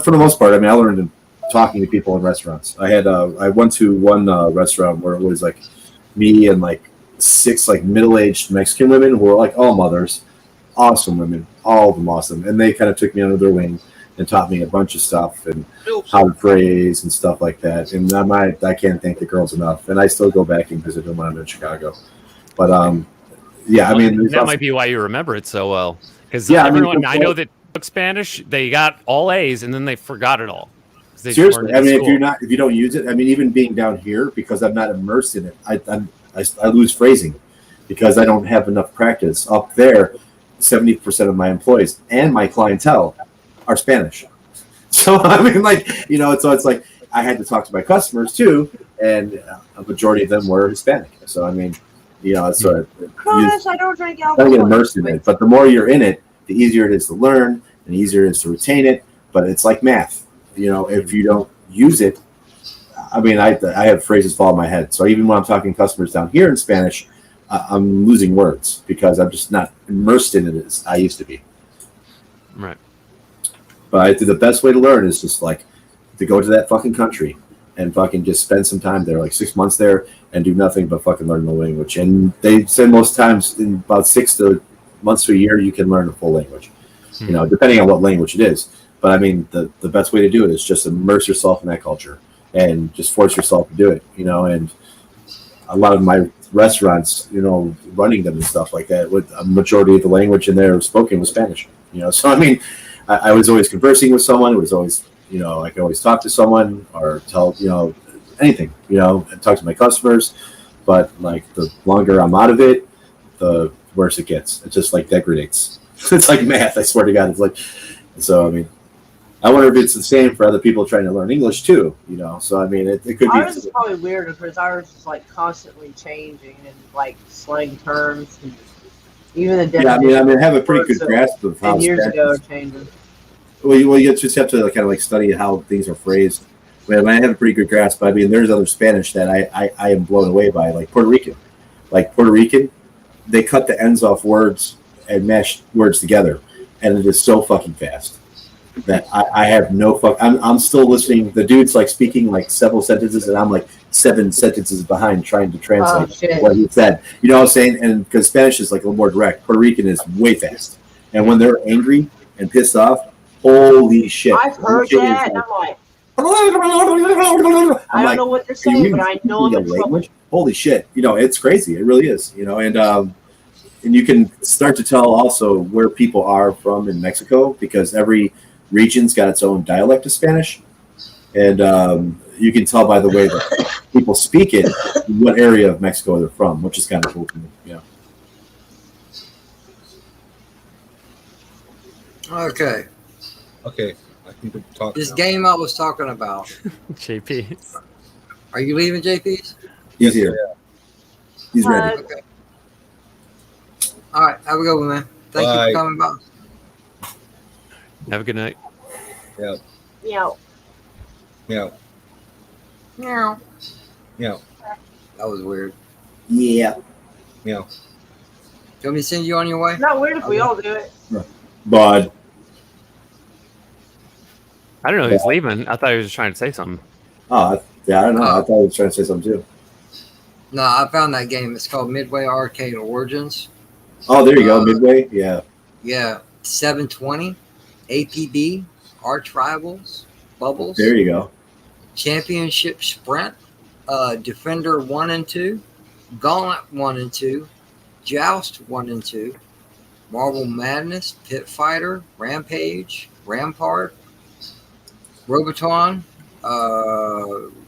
for the most part, I mean, I learned talking to people in restaurants. I went to one restaurant where it was like me and like 6 like middle-aged Mexican women who were like all mothers, awesome women, all of them awesome, and they kind of took me under their wing and taught me a bunch of stuff and how to phrase and stuff like that. And I can't thank the girls enough. And I still go back and visit them when I'm in Chicago. But yeah, I mean, that might be why you remember it so well. Because Yeah, everyone I know that took Spanish, they got all A's and then they forgot it all. They Seriously, I mean, school. if you don't use it, I mean, even being down here because I'm not immersed in it, I lose phrasing because I don't have enough practice. Up there, 70% of my employees and my clientele are Spanish. So I mean, like, so it's like I had to talk to my customers too, and a majority of them were Hispanic. So I mean, so Cronus, I don't drink I alcohol. get immersed in it. But the more you're in it, the easier it is to learn, and the easier it is to retain it. But it's like math. If you don't use it, I mean, I have phrases fall in my head. So even when I'm talking to customers down here in Spanish, I'm losing words because I'm just not immersed in it as I used to be. Right. But I think the best way to learn is just like to go to that fucking country and fucking just spend some time there, like 6 months there, and do nothing but fucking learn the language. And they say most times in about 6 months to a year, you can learn a full language, you know, depending on what language it is. But I mean, the best way to do it is just immerse yourself in that culture and just force yourself to do it, you know. And a lot of my restaurants, you know, running them and stuff like that, with a majority of the language in there spoken was Spanish, you know. So I mean, I was always conversing with someone. It was always, you know, I could always talk to someone or tell, you know, anything, you know, and talk to my customers. But like the longer I'm out of it, the worse it gets. It just like degradates. It's like math. I swear to God, it's like. So I mean, I wonder if it's the same for other people trying to learn English too, you know. So I mean, it could be. Ours is probably weirder because ours is like constantly changing and like slang terms. And even the yeah, I mean, I have a pretty good grasp of how 10 years Spanish ago is. changing. Well, you just have to kind of like study how things are phrased. I mean, I have a pretty good grasp. I mean, there's other Spanish that I am blown away by, like Puerto Rican. Like Puerto Rican, they cut the ends off words and mash words together, and it is so fucking fast that I have no fuck. I'm still listening. The dude's like speaking like several sentences, and I'm like 7 sentences behind trying to translate what he said. You know what I'm saying? And because Spanish is like a little more direct, Puerto Rican is way fast. And when they're angry and pissed off, holy shit! I've heard that, and I'm like, I don't know what they're "Are you saying, but I know speaking I'm a in trouble. language?" Holy shit! You know, it's crazy. It really is. You know, and you can start to tell also where people are from in Mexico, because every region's got its own dialect of Spanish, and you can tell by the way that people speak it what area of Mexico they're from, which is kind of cool to me. Yeah. Okay. Okay. I think we're talking. This game I was talking about. JP. Are you leaving, JP's? He's here. He's ready. Okay. All right. Have a good one, man. Thank you for coming by. Have a good night. Yeah. Meow. Meow. Meow. Meow. That was weird. Yeah. Meow. You want me to send you on your way? It's not weird if we all do it. Bud. I don't know who's leaving. I thought he was just trying to say something. Oh, yeah, I don't know. I thought he was trying to say something too. No, I found that game. It's called Midway Arcade Origins. Oh, there you go. Midway. Yeah. Yeah. 720. APB. Arch Rivals. Bubbles. There you go. Championship Sprint. Defender 1 and 2. Gauntlet 1 and 2. Joust 1 and 2. Marble Madness. Pit Fighter. Rampage. Rampart. Roboton.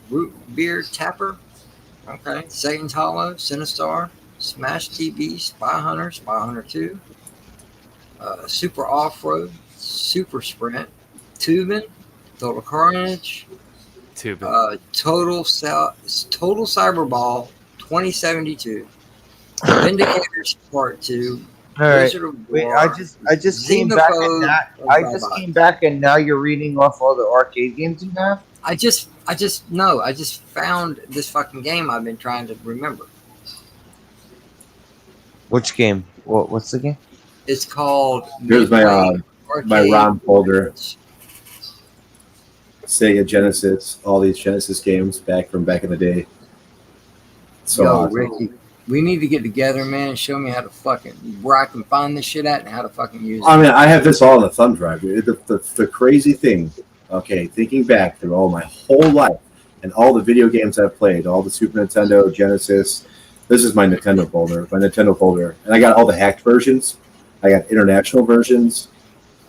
Root Beer Tapper. Okay. Satan's Hollow. Sinistar. Smash TV. Spy Hunter. Spy Hunter 2. Super Off-Road. Super Sprint. Tubin. Total Carnage. Tubin. Total Cyberball 2072. Vindicators Part 2. All right. Wizard of Wait, War, I just came back and Xenophobe, now you're reading off all the arcade games you have. I just found this fucking game I've been trying to remember. Which game? What's the game? It's called. Here's my Arcade ROM folder. Sega Genesis, all these Genesis games back in the day. So Yo, awesome. Ricky, we need to get together, man, and show me how to fucking where I can find this shit at and how to fucking use it. I mean, I have this all on the thumb drive. The crazy thing, okay, thinking back through all my whole life and all the video games I've played, all the Super Nintendo, Genesis. This is my Nintendo folder, and I got all the hacked versions. I got international versions,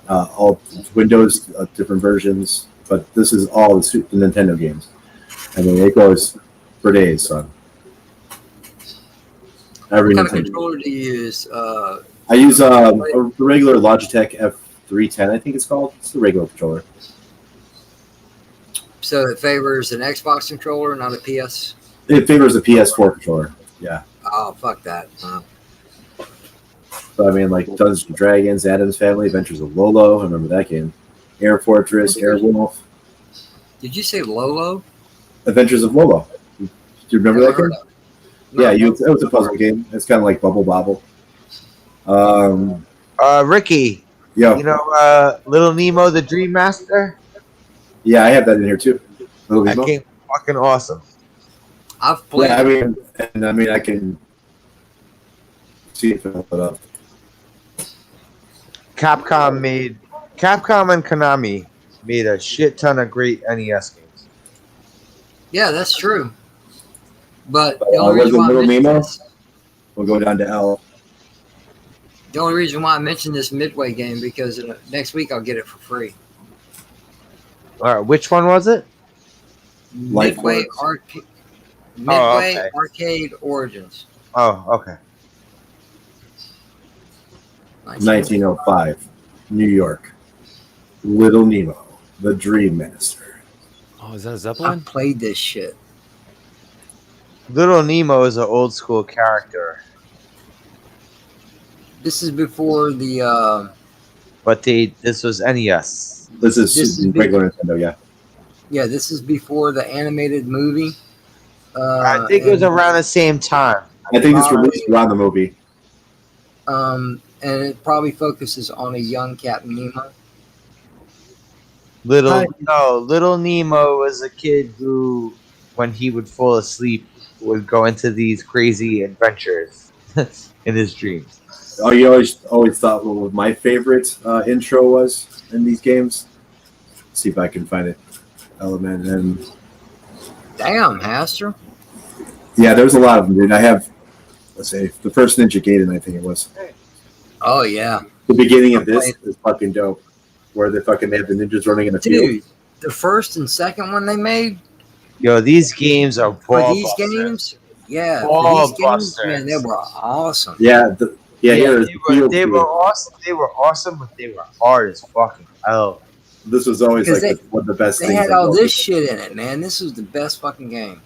all Windows different versions, but this is all the Nintendo games. I mean, it goes for days, son. Every What kind of Nintendo. controller do you use? I use a regular Logitech F310, I think it's called. It's the regular controller. So it favors an Xbox controller, not a PS. It favors a PS4 controller. Yeah. Oh, fuck that. So I mean, like Dungeons and Dragons, Adam's Family, Adventures of Lolo. I remember that game. Air Fortress, Airwolf. Did you say Lolo? Adventures of Lolo. Do you remember that game? No, Yeah, it was a puzzle game. It's kind of like Bubble Bobble. Ricky. Yeah. You know, Little Nemo, the Dream Master. Yeah, I have that in here too. Little That Nemo. game fucking awesome. I've played. Yeah, I mean, I can see if it'll put up. Capcom and Konami made a shit ton of great NES games. Yeah, that's true. But the only Was it reason why I Little mentioned Nemo? this, We'll go down to L. the only reason why I mentioned this Midway game because next week I'll get it for free. All right, which one was it? Midway Arcade Origins. Oh, okay. 1905, New York. Little Nemo, the Dream Minister. Oh, is that a I Zeppelin? played this shit. Little Nemo is an old school character. This is before the. But this was NES. This is regular Nintendo, yeah. Yeah, this is before the animated movie. I think it was around the same time. I think it's released around the movie. And it probably focuses on a young Captain Nemo. Little Nemo was a kid who, when he would fall asleep, would go into these crazy adventures in his dreams. Oh, you always thought what my favorite intro was in these games? Let's see if I can find it. Element and Damn, Haster. yeah, there's a lot of them, dude. I have, let's say, the first Ninja Gaiden, I think it was. Oh yeah. The beginning of this is fucking dope, where they have the ninjas running in the field. Dude, the first and second one they made. Yo, these games are For these games, yeah, for these games, man, they were awesome. Yeah, they were awesome. They were awesome, but they were hard as fucking hell. This was always Because like one of the best They things. had all this shit in it, man. This was the best fucking game.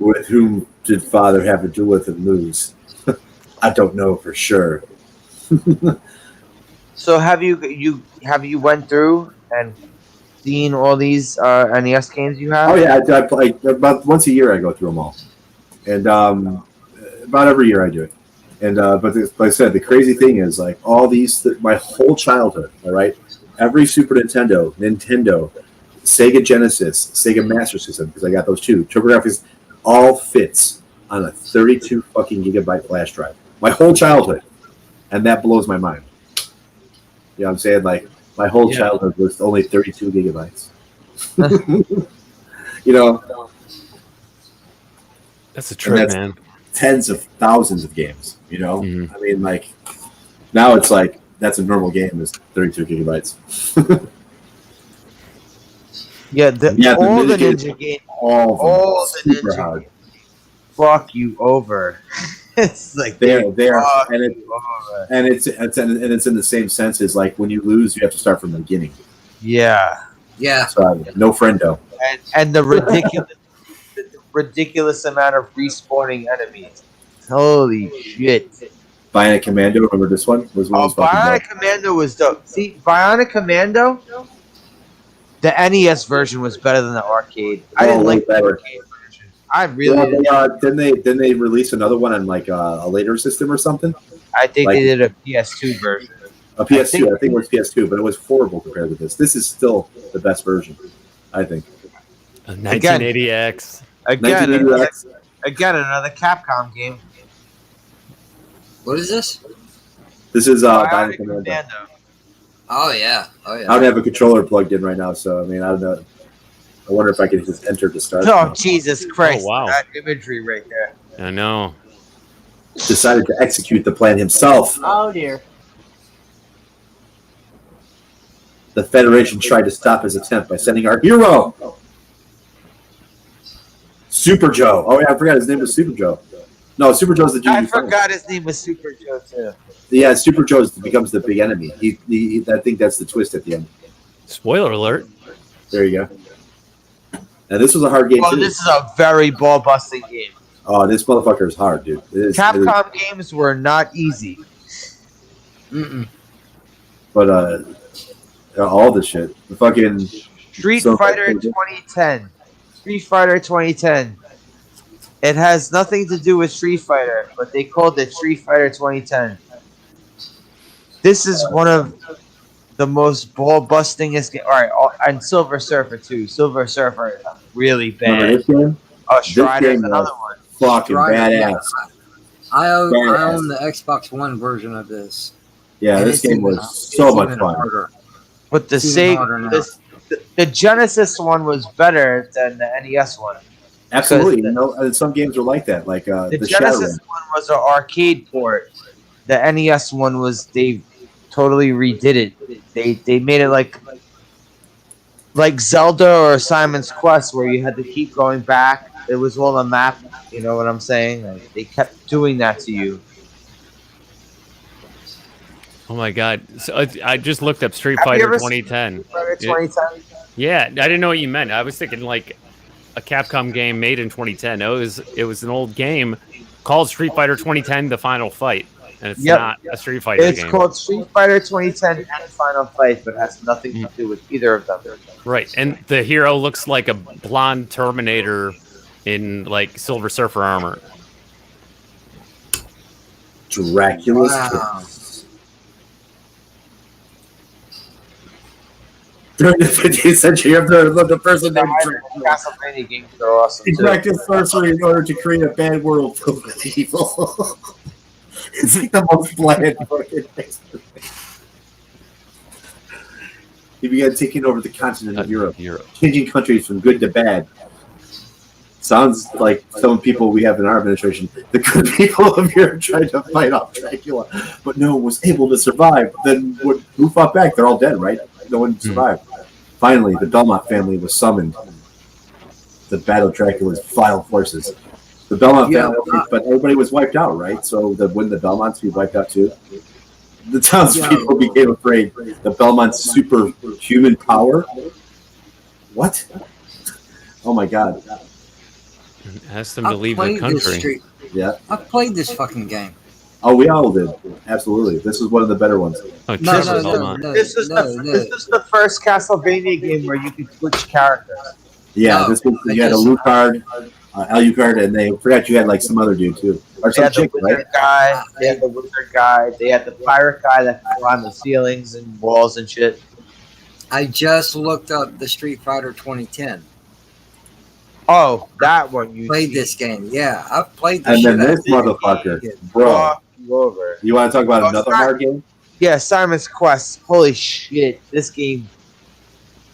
With whom did father have a duel with and lose? I don't know for sure. So have you went through and seen all these NES games you have? Oh yeah, I play about once a year. I go through them all, and about every year I do it. And but like I said, the crazy thing is like all these, my whole childhood. All right, every Super Nintendo, Sega Genesis, Sega Master System, because I got those too. TurboGrafx all fits on a 32 fucking gigabyte flash drive. My whole childhood, and that blows my mind. You know what I'm saying? Like my whole childhood was only 32 gigabytes. You know, that's a trip, man. Tens of thousands of games. You know, I mean, like now it's like that's a normal game is 32 gigabytes. All the Ninja games, all the Ninja hard. games, fuck you over. It's like they're and it's in the same sense as like when you lose, you have to start from the beginning. Yeah. So no friendo. And the ridiculous amount of respawning enemies. Holy shit. Bionic Commando, remember this one? Bionic Commando was dope. See, Bionic Commando, the NES version was better than the arcade. I didn't like the arcade version. I really didn't they release another one on like a later system or something? I think they did a PS2 version. A PS2, I think it was PS2, but it was horrible compared to this. This is still the best version, I think. 1980X. Again, another Capcom game. What is this? This is Bionic Commando. Oh yeah. I don't have a controller plugged in right now, so I mean I don't know. I wonder if I can just enter to start. Oh Jesus Christ! Oh, wow. That imagery right there. I know. Decided to execute the plan himself. Oh dear. The Federation tried to stop his attempt by sending our hero, Super Joe. Oh yeah, I forgot his name was Super Joe. No, Super Joe's the dude. I forgot his name was Super Joe too. Yeah, Super Joe becomes the big enemy. He I think that's the twist at the end. Spoiler alert. There you go. Now this was a hard game too. This is a very ball busting game. Oh, this motherfucker is hard, dude. Capcom games were not easy. But All the shit. The fucking Street Fighter 2010. Street Fighter 2010. It has nothing to do with Street Fighter, but they called it Street Fighter 2010. This is one of the most ball bustingest games. All right, and Silver Surfer too. Silver Surfer, really Remember bad. this game? Strider's another one. Fucking badass. I own Badass. the Xbox One version of this. Yeah, And this it's game even- was so it's much even fun. harder. But the It's even harder now. the Genesis one was better than the NES one. Absolutely. Some games are like that, like The the Genesis Shadowrun. one was an arcade port. The NES one was they totally redid it. They made it like Zelda or Simon's Quest, where you had to keep going back. It was all a map. You know what I'm saying? Like, they kept doing that to you. Oh my god! So I just looked up Street Have you Fighter ever 2010. Street Fighter 2010? Yeah, I didn't know what you meant. I was thinking like a Capcom game made in 2010. No, it was an old game called Street Fighter 2010: The Final Fight, and it's Yep. not a Street Fighter It's game. called Street Fighter 2010 and Final Fight, but has nothing to do with either of them. Right, and the hero looks like a blonde Terminator in like Silver Surfer armor. Dracula's Wow. Kiss. During the 15th century, the person named Castlevania games are awesome. he too. practiced sorcery in order to create a bad world filled with evil. It's like the most bland fucking thing. He began taking over the continent of Europe, changing countries from good to bad. Sounds like some people we have in our administration. The good people of Europe tried to fight off Dracula, but no one was able to survive. Then who fought back? They're all dead, right? No one survived. Finally, the Belmont family was summoned to battle Dracula's vile forces. The Belmont family, but everybody was wiped out, right? So wouldn't the Belmonts be wiped out too? The townspeople became afraid. The Belmont's superhuman power? What? Oh my god. Ask them to leave the country. Yeah. I've played this fucking game. Oh, we all did. Absolutely. This is one of the better ones. Oh, This is the first Castlevania game where you could switch characters. Yeah, this was, you had a Alucard, Alucard, and they forgot you had like some other dude too, or They some had the chick, wizard right? guy. They had the wizard guy. They had the pirate guy that could climb the ceilings and walls and shit. I just looked up the Street Fighter 2010. Oh, that one you played this game. Yeah, I've played this And shit then this out of it. motherfucker, bro. Over. You want to talk about another hard game? Yeah, Simon's Quest. Holy shit, this game.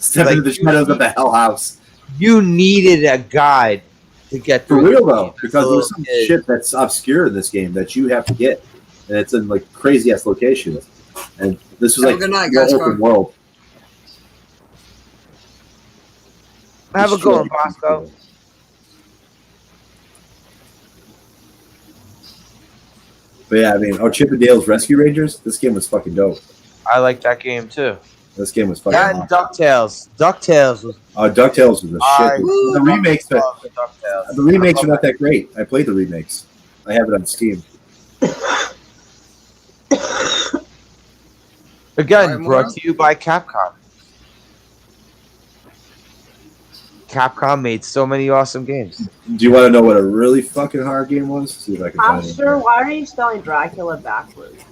Step into the shadows of the Hell House. You needed a guide to get For through. real though, because there's some shit that's obscure in this game that you have to get, and it's in like crazy ass locations. And this was Have a like good night, the Gaiskar. open world. Have a good one, Basco. But yeah, I mean, Chip and Dale's Rescue Rangers. This game was fucking dope. I like that game too. This game was fucking. That and awesome. DuckTales. DuckTales was. DuckTales was the I shit. The remakes, love DuckTales. the remakes are not that great. I played the remakes. I have it on Steam. Again, brought to you by Capcom. Capcom made so many awesome games. Do you want to know what a really fucking hard game was? See if I can I'm find it. sure. Why are you spelling Dracula backwards?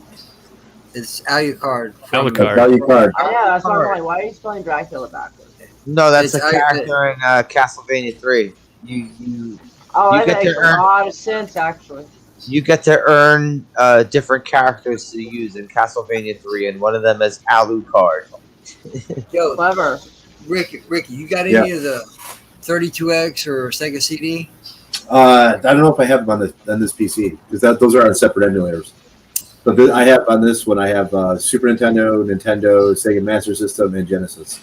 It's Alucard. Alucard. Yeah, that's what I'm like. Why are you spelling Dracula backwards? No, that's It's a character in Castlevania 3. You Oh, You that get makes to a earn- lot of sense, actually. you get to earn different characters to use in Castlevania 3, and one of them is Alucard. Yo, Clever. Ricky, you got any Yeah. of the 32X or Sega CD? I don't know if I have them on this PC because those are on separate emulators. But I have on this one. I have Super Nintendo, Nintendo, Sega Master System, and Genesis.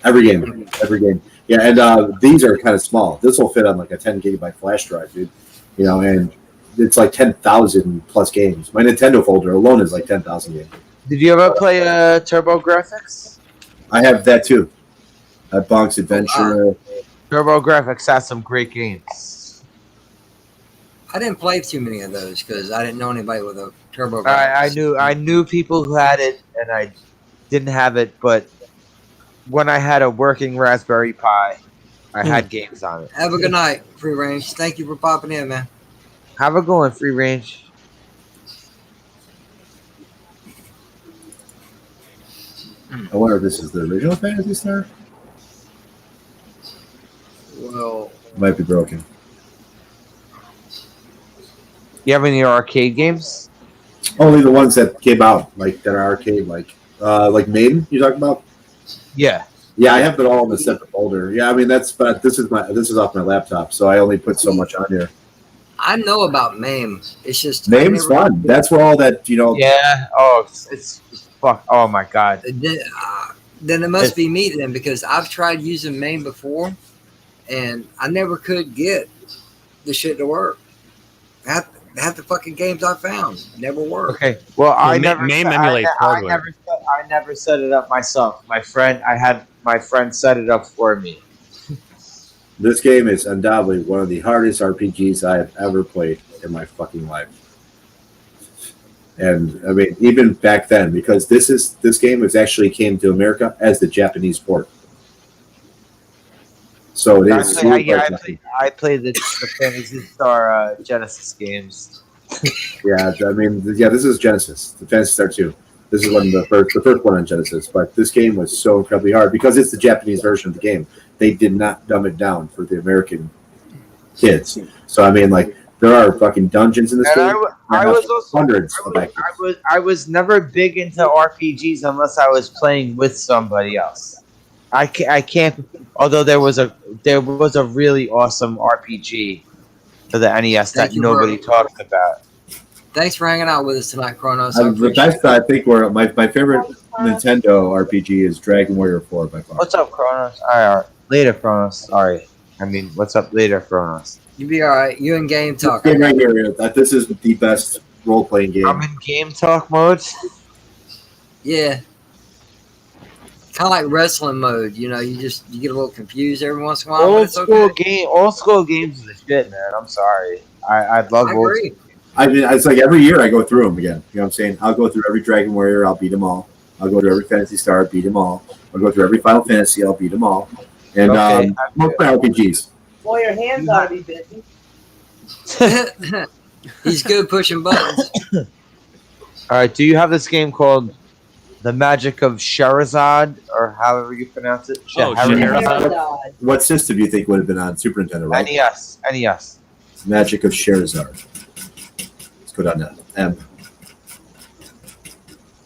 Every game. Yeah, and these are kind of small. This will fit on like a 10 gigabyte flash drive, dude. You know, and it's like 10,000 plus games. My Nintendo folder alone is like 10,000 games. Did you ever play Turbo Graphics? I have that too. Bonk's Adventure. Turbo Graphics has some great games. I didn't play too many of those because I didn't know anybody with a Turbo. I knew people who had it, and I didn't have it, but when I had a working Raspberry Pi, I had games on it. Have a good night, Free Range. Thank you for popping in, man. Have a good one, Free Range. I wonder if this is the original Phantasy Star. Well, might be broken. You have any arcade games? Only the ones that came out, like that are arcade, like Maiden. You talking about? Yeah. Yeah, I have it all in a separate folder. Yeah, I mean but this is off my laptop, so I only put so much on here. I know about MAME. It's just MAME's fun. That's where all that Yeah. Oh, it's fuck. Oh my god. Then it must be me then, because I've tried using MAME before, and I never could get the shit to work. Half the fucking games I found never work. Okay. Well, I MAME emulates hardware. I never set it up myself. I had my friend set it up for me. This game is undoubtedly one of the hardest RPGs I have ever played in my fucking life. And I mean, even back then, because this game actually came to America as the Japanese port. So it is. I played the Phantasy Star Genesis games. Yeah, I mean, this is Genesis, the Phantasy Star 2. This is one of the first one on Genesis. But this game was so incredibly hard because it's the Japanese version of the game. They did not dumb it down for the American kids. So I mean, like, there are fucking dungeons in this game. I was also hundreds. I was never big into RPGs unless I was playing with somebody else. I can't. Although there was a really awesome RPG for the NES that nobody talked about. Thanks for hanging out with us tonight, Kronos. The best, I think, were my favorite Nintendo RPG is Dragon Warrior 4 by far. What's up, Kronos? All right, later, Kronos. Sorry, I mean, what's up later, Kronos? You be all right. You in game talk. This game right here, this is the best role-playing game. I'm in game talk mode. Yeah. Kind of like wrestling mode, you know. You get a little confused every once in a while. Old school games is the shit, man. I'm sorry. I love old agree. school. I mean, it's like every year I go through them again. You know what I'm saying? I'll go through every Dragon Warrior, I'll beat them all. I'll go through every Phantasy Star, beat them all. I'll go through every Final Fantasy, I'll beat them all. And most my RPGs. Boy, your hands ought to be busy. He's good pushing buttons. All right, do you have this game called The Magic of Sherazade, or however you pronounce it? Sherazade. What system do you think would have been on Super Nintendo, right? NES. Magic of Sherazade. Let's go down to M.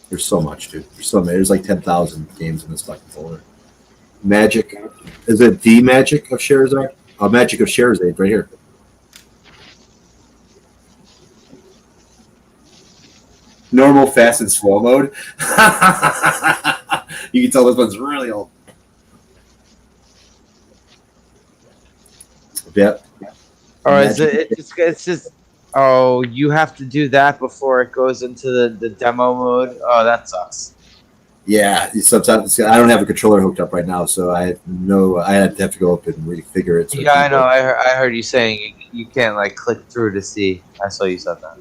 There's so much, dude. There's so many. There's like 10,000 games in this fucking folder. Magic. Is it The Magic of Sherazade? Oh, Magic of Sherazade, right here. Normal, fast, and slow mode. You can tell this one's really old. Yep. All right, it's just. Oh, you have to do that before it goes into the demo mode. Oh, that sucks. Yeah, sometimes I don't have a controller hooked up right now, so I have to go up and refigure it. So Yeah, I know. I heard you saying you can't like click through to see. I saw you said that.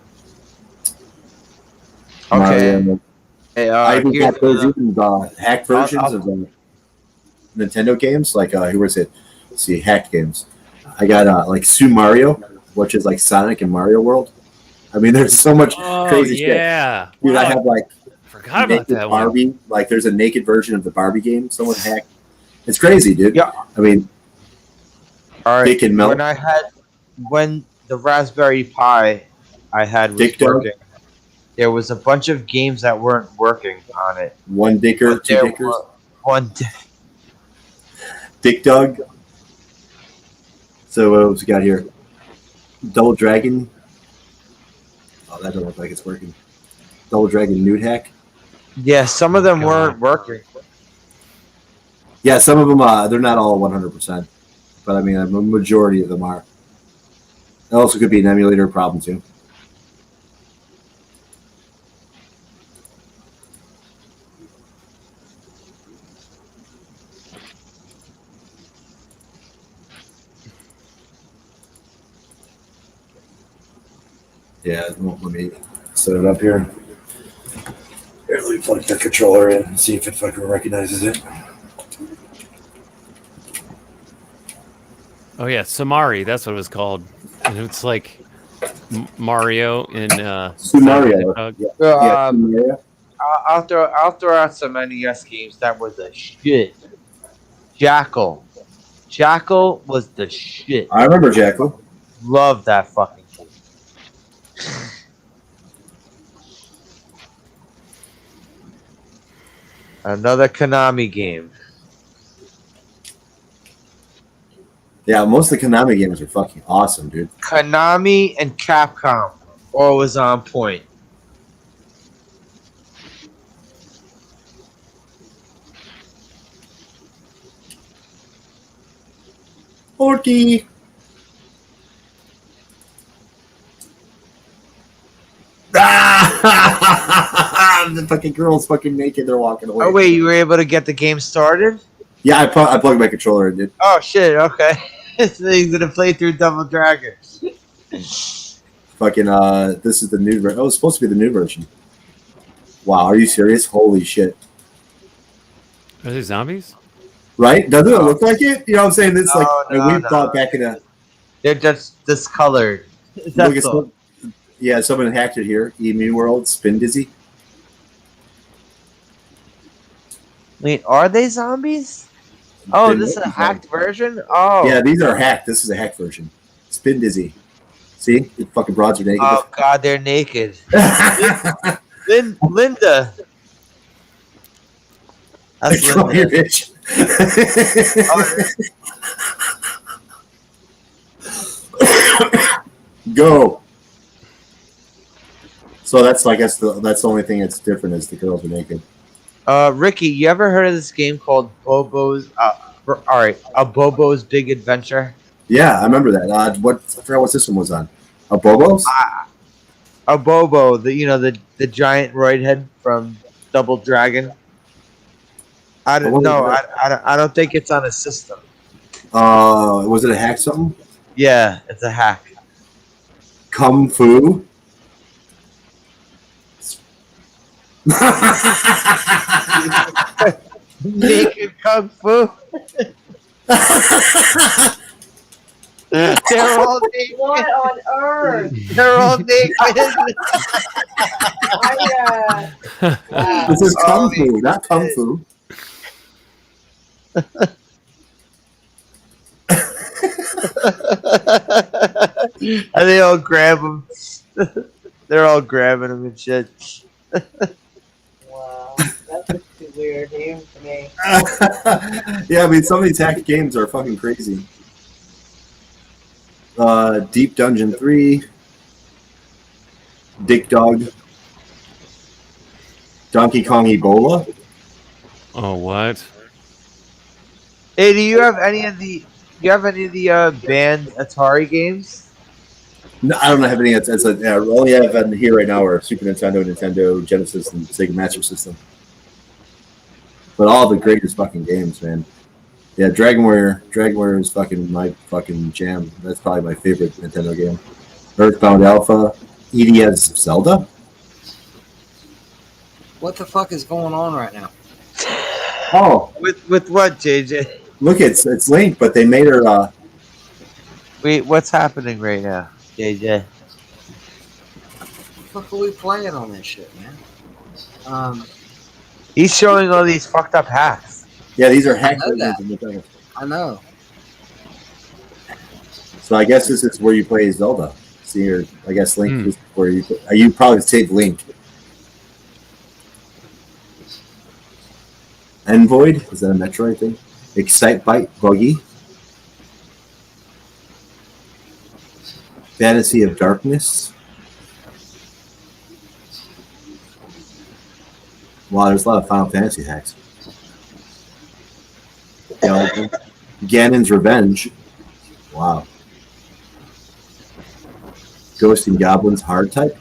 Okay. Hey, I even got those hacked versions of Nintendo games. Like who was it? Let's see, hacked games. I got like Super Mario, which is like Sonic and Mario World. I mean, there's so much crazy shit. Yeah, dude. I have like forgot about that Barbie. one. Like, there's a naked version of the Barbie game. Someone hacked. It's crazy, dude. Yeah. I mean, all right. Dick and Mel. When the Raspberry Pi I had was working, there was a bunch of games that weren't working on it. One Dicker, two Dickers. Dick Dog. So what else we got here? Double Dragon. Oh, that don't look like it's working. Double Dragon Nude Hack. Yeah, some of them weren't working. Yeah, some of them they're not all 100%, but I mean a majority of them are. It also could be an emulator problem too. Yeah, it won't let me set it up here. Here, let me plug the controller in and see if it fucking recognizes it. Oh yeah, Samari. That's what it was called. And it's like Mario in Sumario. So, I'll throw out some NES games that were the shit. Jackal. Jackal was the shit. I remember Jackal. Love that fucking game. Another Konami game. Yeah, most of the Konami games are fucking awesome, dude. Konami and Capcom always on point. Orky. The fucking girl's fucking naked. They're walking away. Oh wait, you were able to get the game started? Yeah, I plugged my controller in, dude. Oh shit! Okay, so you're gonna play through Double Dragon. Fucking this is the new version. Oh, it's supposed to be the new version. Wow, are you serious? Holy shit! Are they zombies? Right? Doesn't it look like it? You know what I'm saying? It's like we thought back in a. They're just discolored. That's all. Yeah, someone hacked it here. Emu World, Spin Dizzy. Wait, are they zombies? Oh, this is a hacked version? Oh. Yeah, these are hacked. This is a hacked version. Spin Dizzy. See? The fucking broads are naked. Oh, God, they're naked. Linda. That's Linda. Bitch. Go. So that's, I guess, that's the only thing that's different is the girls are naked. Ricky, you ever heard of this game called Bobo's? All right, a Bobo's Big Adventure. Yeah, I remember that. I forgot what system was on. A Bobo's? A Bobo, the giant roid head from Double Dragon. I don't think it's on a system. Was it a hack something? Yeah, it's a hack. Kung Fu. Naked Kung Fu. They're all naked. What on earth? They're all naked. This is Kung Fu, not Kung Fu. And they all grab them. They're all grabbing them and shit. Wow, that's just too weird even for me. Yeah, I mean, some of these hacked games are fucking crazy. Deep Dungeon 3, Dick Dog, Donkey Kong Ebola. Oh, what? Hey, do you have any of the banned Atari games? No, I don't have any. I only have in here right now are Super Nintendo, Nintendo Genesis, and Sega Master System. But all the greatest fucking games, man. Yeah, Dragon Warrior. Dragon Warrior is fucking my fucking jam. That's probably my favorite Nintendo game. Earthbound Alpha, EDS Zelda. What the fuck is going on right now? Oh, with what, JJ? Look, it's Link, but they made her. Wait, what's happening right now, JJ? What the fuck are we playing on this shit, man? He's showing all these fucked up hacks. Yeah, these are hacked. I know. So I guess this is where you play Zelda. See, or I guess Link is where you probably save Link. Envoid, is that a Metroid thing? Excite Bite Buggy. Fantasy of Darkness. Wow, there's a lot of Final Fantasy hacks. Ganon's Revenge. Wow. Ghost and Goblins Hard Type.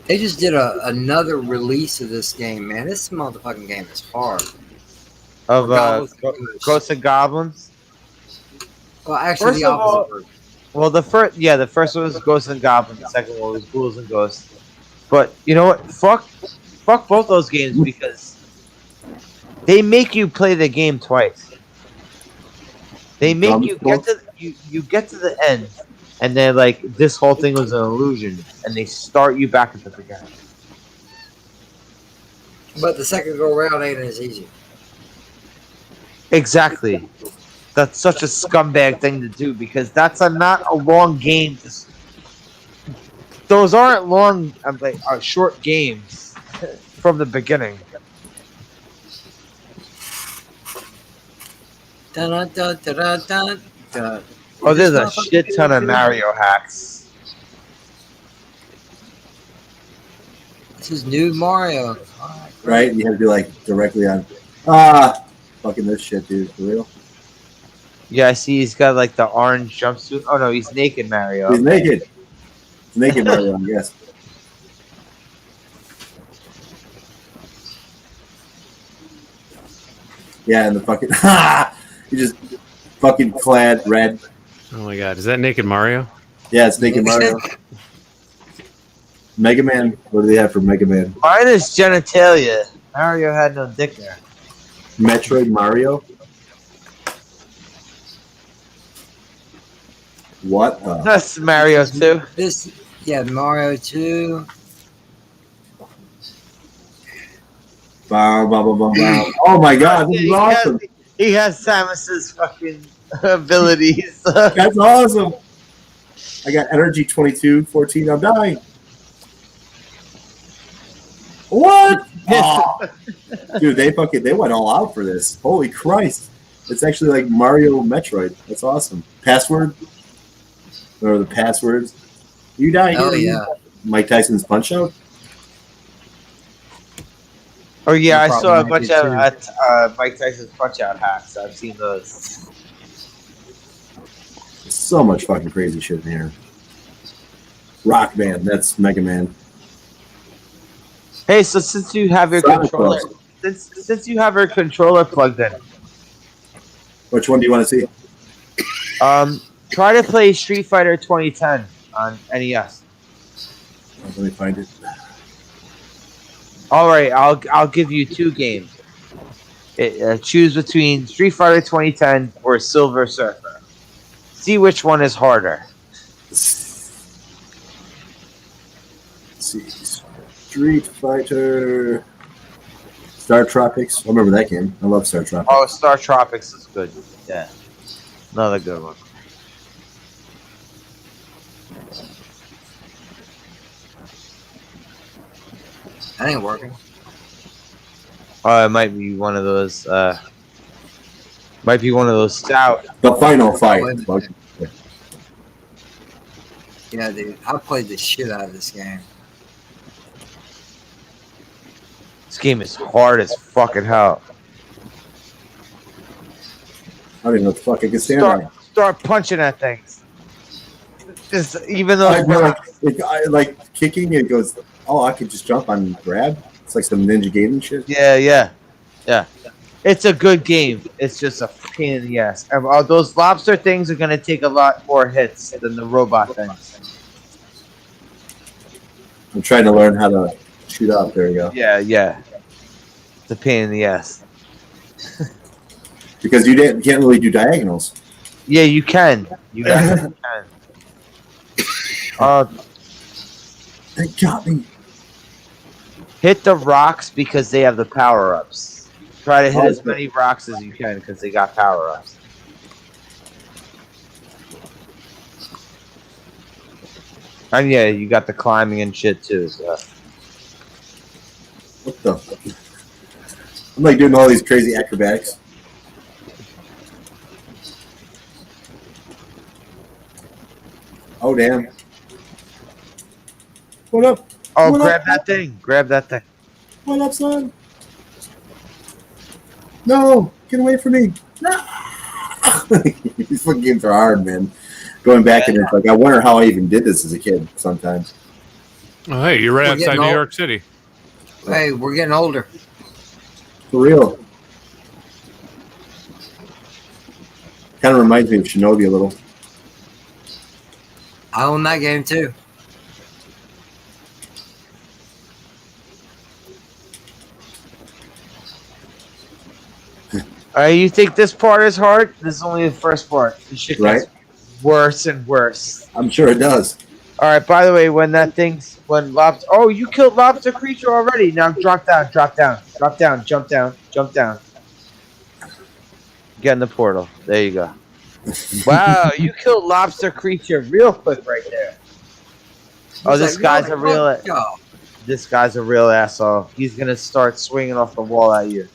They just did another release of this game, man. This motherfucking game is hard. Of Ghosts and Goblins? Well, actually, the opposite. Well, the first one was Ghosts and Goblins. The second one was Ghouls and Ghosts. But you know what? Fuck both those games because They make you play the game twice. They make you get to you get to the end, and then like this whole thing was an illusion, and they start you back at the beginning. But the second go around ain't as easy. Exactly. That's such a scumbag thing to do because that's not a long game. Those aren't long, short games from the beginning. Dun, dun, dun, dun, dun, dun. Oh, there's a shit ton of Mario hacks. This is new Mario. Right? You have to be like directly on. Fucking this shit, dude. For real. Yeah, I see he's got like the orange jumpsuit. Oh no, he's naked Mario. He's naked. He's naked Mario, I guess. Yeah, and the fucking he just fucking clad red. Oh my god, is that Naked Mario? Yeah, it's Naked Mario. Mega Man. What do they have for Mega Man? Mine is genitalia. Mario had no dick there. Metroid Mario. What? That's Mario 2. Mario 2. Bow, bow, bow, bow, bow. Oh my god, this is awesome. He has Samus's fucking abilities. That's awesome. I got energy 22, 14. I'm dying. What? Oh. Dude, they went all out for this. Holy Christ. It's actually like Mario Metroid. That's awesome. Password? Or the passwords? You die here. Oh, yeah. Mike Tyson's Punch Out? Oh yeah, I saw a bunch of Mike Tyson's Punch Out hacks. I've seen those. So much fucking crazy shit in here. Rock Man, that's Mega Man. Hey, so since you have your controller, since you have your controller plugged in, which one do you want to see? Try to play Street Fighter 2010 on NES. Let me find it. All right, I'll give you two games. Choose between Street Fighter 2010 or Silver Surfer. See which one is harder. Let's see. Street Fighter. Star Tropics. I remember that game. I love Star Tropics. Oh, Star Tropics is good. Yeah. Another good one. That ain't working. Oh, it might be one of those. Might be one of those stout. The final fight. Yeah, dude. I played the shit out of this game. This game is hard as fucking hell. I don't even know what the fuck I can stand on. Start punching at things. Just even though like kicking, it goes. Oh, I could just jump on and grab. It's like some Ninja Gaiden shit. Yeah. It's a good game. It's just a pain in the ass. And those lobster things are gonna take a lot more hits than the robot things. I'm trying to learn how to shoot up. There you go. Yeah. It's a pain in the ass. Because you can't really do diagonals. Yeah, you can. You actually can. They got me. Hit the rocks because they have the power-ups. Try to hit as many rocks as you can because they got power-ups. And yeah, you got the climbing and shit too. So. What the fuck? I'm like doing all these crazy acrobatics. Oh, damn. What up? Oh, what grab up? that thing. Grab that thing. What up, son? No, get away from me. No. These fucking games are hard, man. Going back and it's like, I wonder how I even did this as a kid sometimes. Oh, hey, you're right outside New York City. Hey, we're getting older. For real. Kind of reminds me of Shinobi a little. I own that game too. You think this part is hard? This is only the first part. This shit gets worse and worse. I'm sure it does. All right. By the way, when lobster. Oh, you killed lobster creature already. Now drop down, drop down, drop down, jump down, jump down. Get in the portal. There you go. Wow, you killed lobster creature real quick right there. Oh, this guy's a real. This guy's a real asshole. He's gonna start swinging off the wall at you.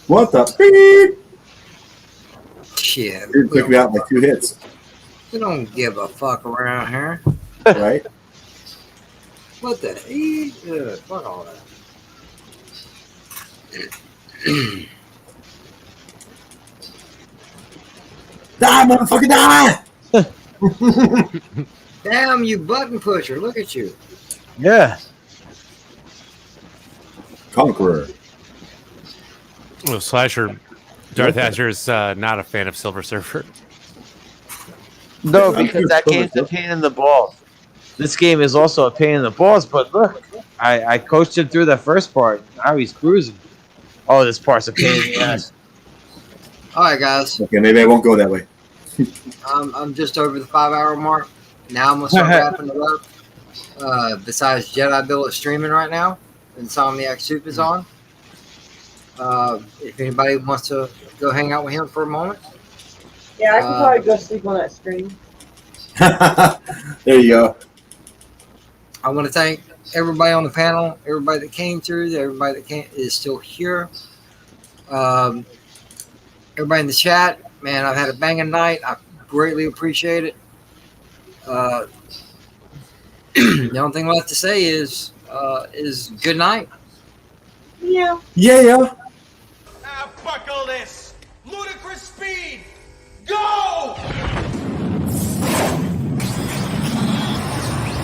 What the? Shit. It took me out in like 2 hits. We don't give a fuck around here. Right? What the? Fuck all that. Die, motherfucker, die! Damn, you button pusher. Look at you. Yeah. Conqueror. Well, Slasher, Darth Asher is not a fan of Silver Surfer. No, because that game's a pain in the balls. This game is also a pain in the balls, but look, I coached him through the first part. Now he's cruising. Oh, this part's a pain in the ass. All right, guys. Okay, maybe I won't go that way. I'm just over the 5-hour mark. Now I'm gonna start wrapping it up. Besides Jedi Bill is streaming right now, Insomniac Soup is on. If anybody wants to go hang out with him for a moment. Yeah, I can probably go sleep on that stream. There you go. I want to thank everybody on the panel, everybody that came through, everybody that is still here. Everybody in the chat, man, I've had a banging night. I greatly appreciate it. The only thing left to say is good night. Yeah. Yeah.